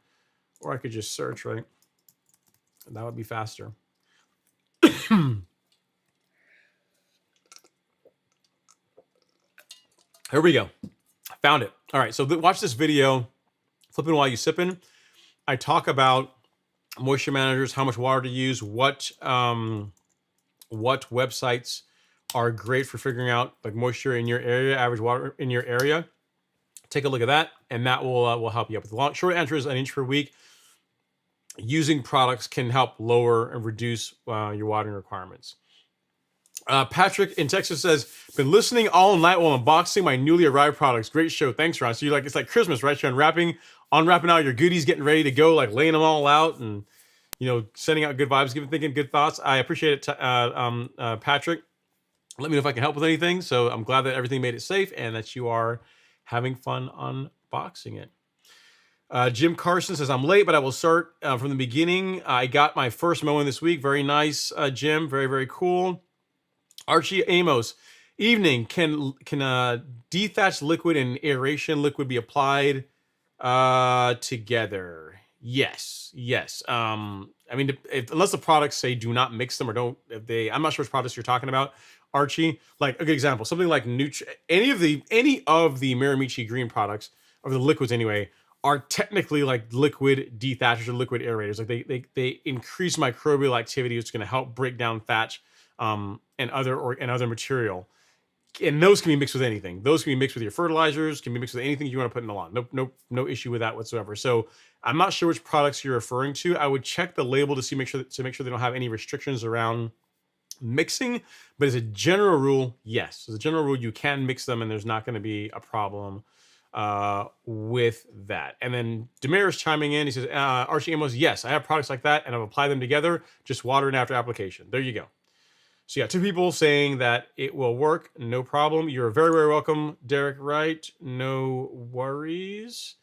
Or I could just search, right? That would be faster. Here we go. Found it. All right, so watch this video, Flipping While You Sipping. I talk about moisture managers, how much water to use, what websites are great for figuring out like moisture in your area, average water in your area. Take a look at that, and that will help you up. The short answer is an inch per week. Using products can help lower and reduce your watering requirements. Patrick in Texas says, been listening all night while unboxing my newly arrived products. Great show. Thanks, Ron. So it's like Christmas, right? You're unwrapping out your goodies, getting ready to go, like laying them all out and, sending out good vibes, thinking good thoughts. I appreciate it, Patrick. Let me know if I can help with anything. So I'm glad that everything made it safe and that you are having fun unboxing it. Jim Carson says, I'm late, but I will start from the beginning. I got my first mowing this week. Very nice, Jim. Very, very cool. Archie Amos, evening. Can dethatch liquid and aeration liquid be applied together? Yes. Unless the products say do not mix them or don't, I'm not sure which products you're talking about, Archie. Like a good example, something like any of the Miramichi green products, or the liquids anyway, are technically like liquid dethatchers or liquid aerators. Like they increase microbial activity, which is going to help break down thatch and other material. And those can be mixed with anything. Those can be mixed with your fertilizers, can be mixed with anything you want to put in the lawn. No issue with that whatsoever. So I'm not sure which products you're referring to. I would check the label to make sure they don't have any restrictions around mixing. But as a general rule, yes. As a general rule, you can mix them and there's not going to be a problem with that. And then Demir is chiming in. He says, Archie Amos, yes, I have products like that and I've applied them together. Just water it after application. There you go. So yeah, 2 people saying that it will work. No problem. You're very, very welcome, Derek Wright. No worries.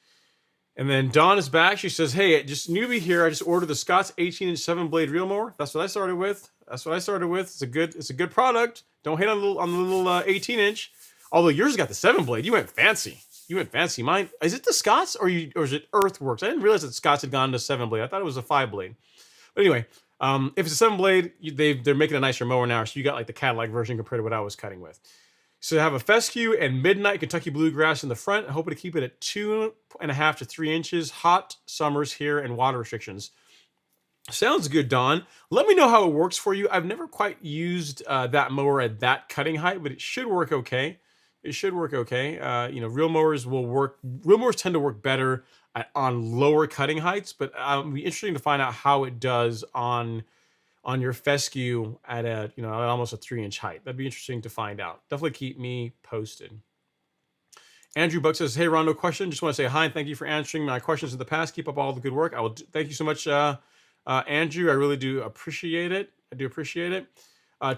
And then Dawn is back. She says, hey, just newbie here. I just ordered the Scott's 18-inch 7-blade reel mower. That's what I started with. It's a good product. Don't hate on the little 18-inch. Although yours got the 7-blade. You went fancy. Mine, is it the Scott's or is it Earthworks? I didn't realize that Scott's had gone to 7-blade. I thought it was a 5-blade. But anyway, if it's a 7-blade, they're making a nicer mower now. So you got like the Cadillac version compared to what I was cutting with. So I have a fescue and midnight Kentucky bluegrass in the front. I'm hoping to keep it at 2.5 to 3 inches. Hot summers here and water restrictions. Sounds good, Don. Let me know how it works for you. I've never quite used that mower at that cutting height, but it should work okay. It should work okay. Real mowers will work. Real mowers tend to work better on lower cutting heights, but it'll be interesting to find out how it does on your fescue at at almost a 3-inch height. That'd be interesting to find out. Definitely keep me posted. Andrew Buck says, "Hey Ron, no question. Just want to say hi and thank you for answering my questions in the past. Keep up all the good work. Thank you so much, Andrew. I really do appreciate it. I do appreciate it."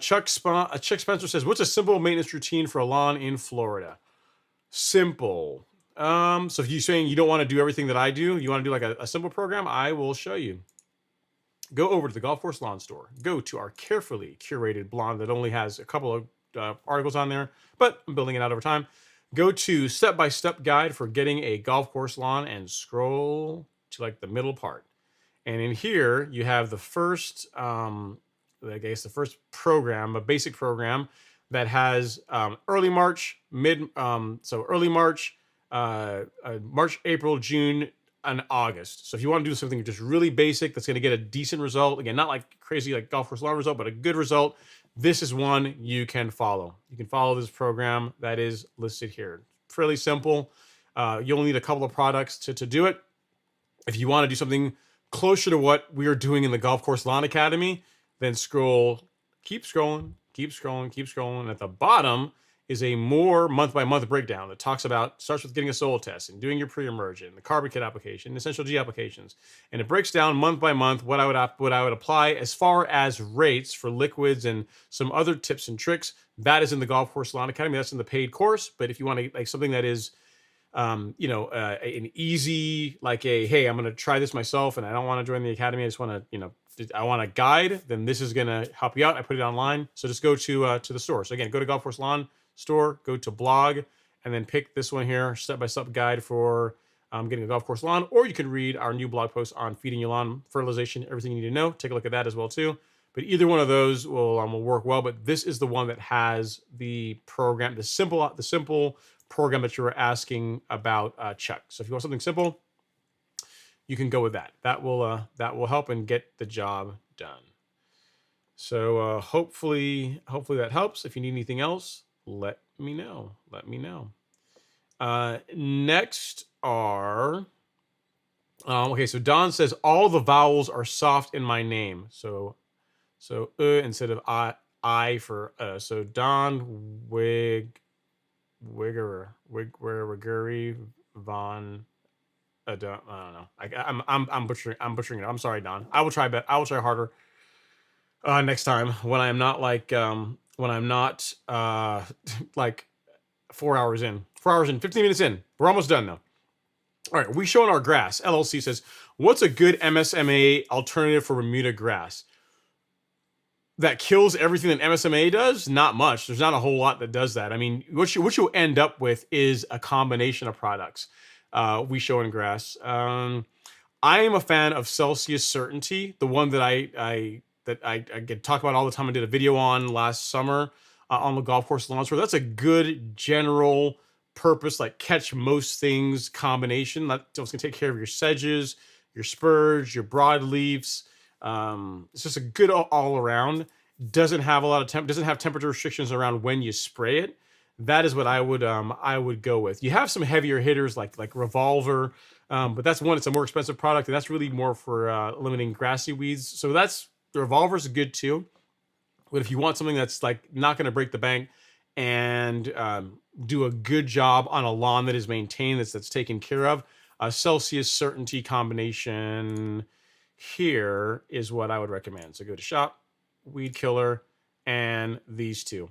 Chuck Spencer says, "What's a simple maintenance routine for a lawn in Florida?" Simple. So if you're saying you don't want to do everything that I do, you want to do like a simple program, I will show you. Go over to the Golf Course Lawn Store. Go to our carefully curated blog that only has a couple of articles on there, but I'm building it out over time. Go to step-by-step guide for getting a golf course lawn and scroll to like the middle part. And in here, you have the first, the first program, a basic program that has early March, early March, March, April, June, and August. So if you want to do something just really basic that's going to get a decent result, again, not like crazy like golf course lawn result, but a good result, this is one you can follow. You can follow this program that is listed here. Fairly simple. You'll need a couple of products to do it. If you want to do something closer to what we are doing in the Golf Course Lawn Academy, then keep scrolling. And at the bottom is a more month-by-month breakdown that starts with getting a soil test and doing your pre-emergent, the carbon kit application, essential G applications. And it breaks down month by month what I would apply as far as rates for liquids and some other tips and tricks. That is in the Golf Course Lawn Academy. That's in the paid course. But if you want to like something that is an easy, hey, I'm going to try this myself and I don't want to join the academy. I just want to, I want a guide, then this is going to help you out. I put it online. So just go to the store. So again, go to Golf Course Lawn Store, go to blog, and then pick this one here, step-by-step guide for getting a golf course lawn. Or you can read our new blog post on feeding your lawn, fertilization, everything you need to know. Take a look at that as well too. But either one of those will work well. But this is the one that has the program, the simple program that you were asking about, Chuck. So if you want something simple, you can go with that. That will help and get the job done. So hopefully that helps. If you need anything else, let me know. Next are okay. So Don says all the vowels are soft in my name. So instead of I for so Don Wiggery Von. I don't know. I'm butchering it. I'm sorry, Don. I will try harder next time when I'm not like 4 hours in, 15 minutes in. We're almost done though. All right, we showing our grass. LLC says, "What's a good MSMA alternative for Bermuda grass that kills everything that MSMA does?" Not much. There's not a whole lot that does that. I mean, what you'll end up with is a combination of products. We show in grass. I am a fan of Celsius Certainty, the one that I get talk about all the time. I did a video on last summer on the golf course lawn store. That's a good general purpose, like catch most things combination. That's going to take care of your sedges, your spurge, your broadleafs. It's just a good all around. Doesn't have a lot of doesn't have temperature restrictions around when you spray it. That is what I would go with. You have some heavier hitters like Revolver, but that's one. It's a more expensive product, and that's really more for eliminating grassy weeds. So the Revolver's good too. But if you want something that's like not going to break the bank and do a good job on a lawn that is maintained, that's taken care of, a Celsius Certainty combination here is what I would recommend. So go to Shop, Weed Killer, and these two.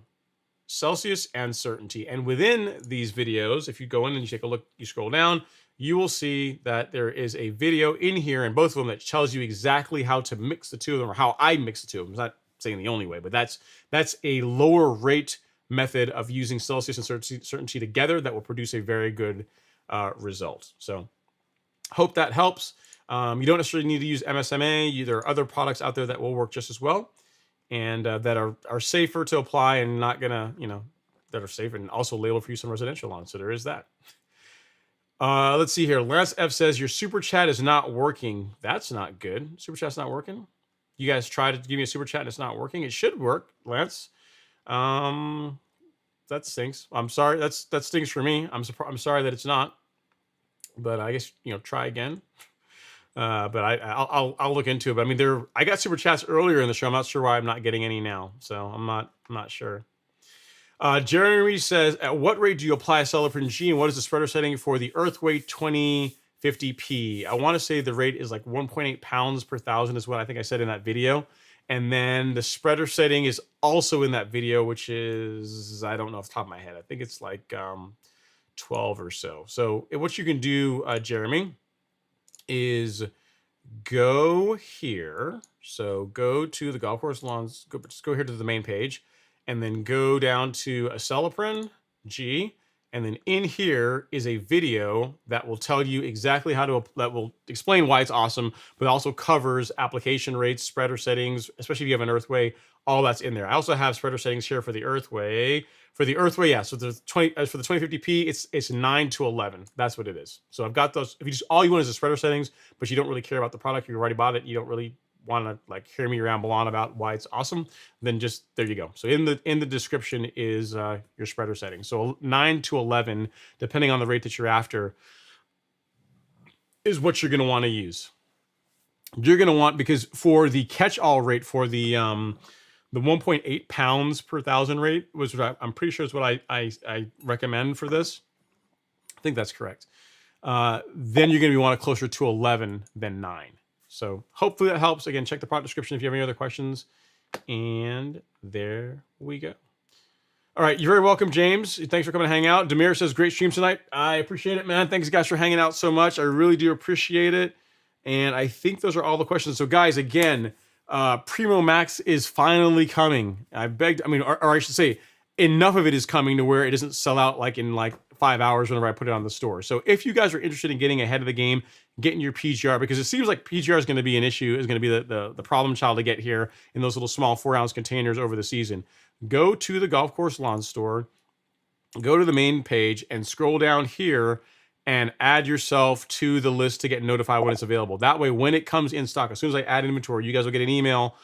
Celsius and Certainty. And within these videos, if you go in and you take a look, you scroll down, you will see that there is a video in here and both of them that tells you exactly how to mix the two of them, or how I mix the two of them. I'm not saying the only way, but that's a lower rate method of using Celsius and Certainty together that will produce a very good result. So hope that helps. You don't necessarily need to use MSMA. There are other products out there that will work just as well, and that are safer to apply and not gonna, that are safe and also labeled for use on residential lawns. So there is that. Let's see here. Lance F says your super chat is not working. That's not good. Super chat's not working. You guys try to give me a super chat and it's not working. It should work, Lance. That stinks. I'm sorry. That stinks for me. I'm sorry that it's not. But I guess try again. But I'll look into it. But I mean, I got super chats earlier in the show. I'm not sure why I'm not getting any now. So I'm not sure. Jeremy says, at what rate do you apply Aceleprint G, and what is the spreader setting for the Earthweight 2050P? I want to say the rate is like 1.8 pounds per thousand is what I think I said in that video. And then the spreader setting is also in that video, which is, I don't know off the top of my head. I think it's like 12 or so. So what you can do, Jeremy, is go here. So go to the golf course lawns, just go here to the main page, and then go down to Aceleprint G, and then in here is a video that will tell you exactly that will explain why it's awesome, but also covers application rates, spreader settings, especially if you have an Earthway, all that's in there. I also have spreader settings here for the Earthway. Yeah, so the for the 2050P, it's 9 to 11. That's what it is. So I've got those. If you just all you want is the spreader settings, but you don't really care about the product, you already bought it, you don't really want to like hear me ramble on about why it's awesome, then just there you go. So in the description is your spreader settings. So 9 to 11, depending on the rate that you're after, is what you're going to want to use. You're going to want, because for the catch-all rate for the 1.8 pounds per thousand rate, was what I'm pretty sure is what I recommend for this. I think that's correct. Then you're going to want it closer to 11 than 9. So hopefully that helps. Again, check the product description if you have any other questions. And there we go. All right, you're very welcome, James. Thanks for coming to hang out. Demir says, great stream tonight. I appreciate it, man. Thanks, guys, for hanging out so much. I really do appreciate it. And I think those are all the questions. So, guys, again, Primo Max is finally coming. Or I should say, enough of it is coming to where it doesn't sell out like in 5 hours whenever I put it on the store. So if you guys are interested in getting ahead of the game, getting your PGR, because it seems like PGR is going to be an issue, is going to be the problem child to get here in those little small 4-ounce containers over the season. Go to the Golf Course Lawn Store, go to the main page, and scroll down here and add yourself to the list to get notified when it's available. That way, when it comes in stock, as soon as I add inventory, you guys will get an email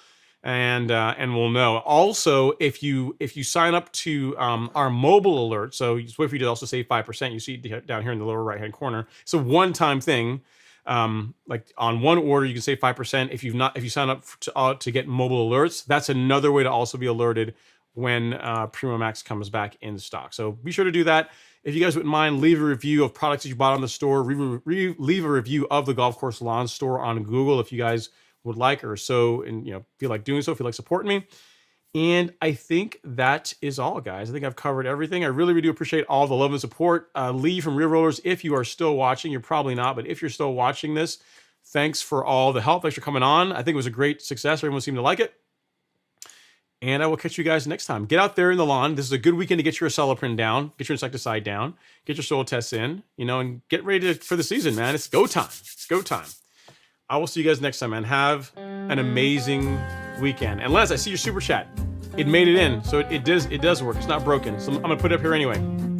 and we'll know. Also, if you sign up to our mobile alert, so Swift did also save 5%. You see it down here in the lower right hand corner. It's a one-time thing. Like on one order, you can save 5%. If you sign up to get mobile alerts, that's another way to also be alerted when Primo Max comes back in stock. So be sure to do that. If you guys wouldn't mind, leave a review of products that you bought on the store. Leave a review of the Golf Course Lawn Store on Google if you guys would like, or so, and feel like doing so, feel like supporting me. And I think that is all, guys. I think I've covered everything. I really do appreciate all the love and support. Lee from Rear Rollers, if you are still watching, you're probably not, but if you're still watching this, thanks for all the help. Thanks for coming on. I think it was a great success. Everyone seemed to like it. And I will catch you guys next time. Get out there in the lawn. This is a good weekend to get your Aceleprint down, get your insecticide down, get your soil tests in, and get ready for the season, man. It's go time. It's go time. I will see you guys next time, man. Have an amazing weekend. And Les, I see your super chat. It made it in, so it does work. It's not broken. So I'm gonna put it up here anyway.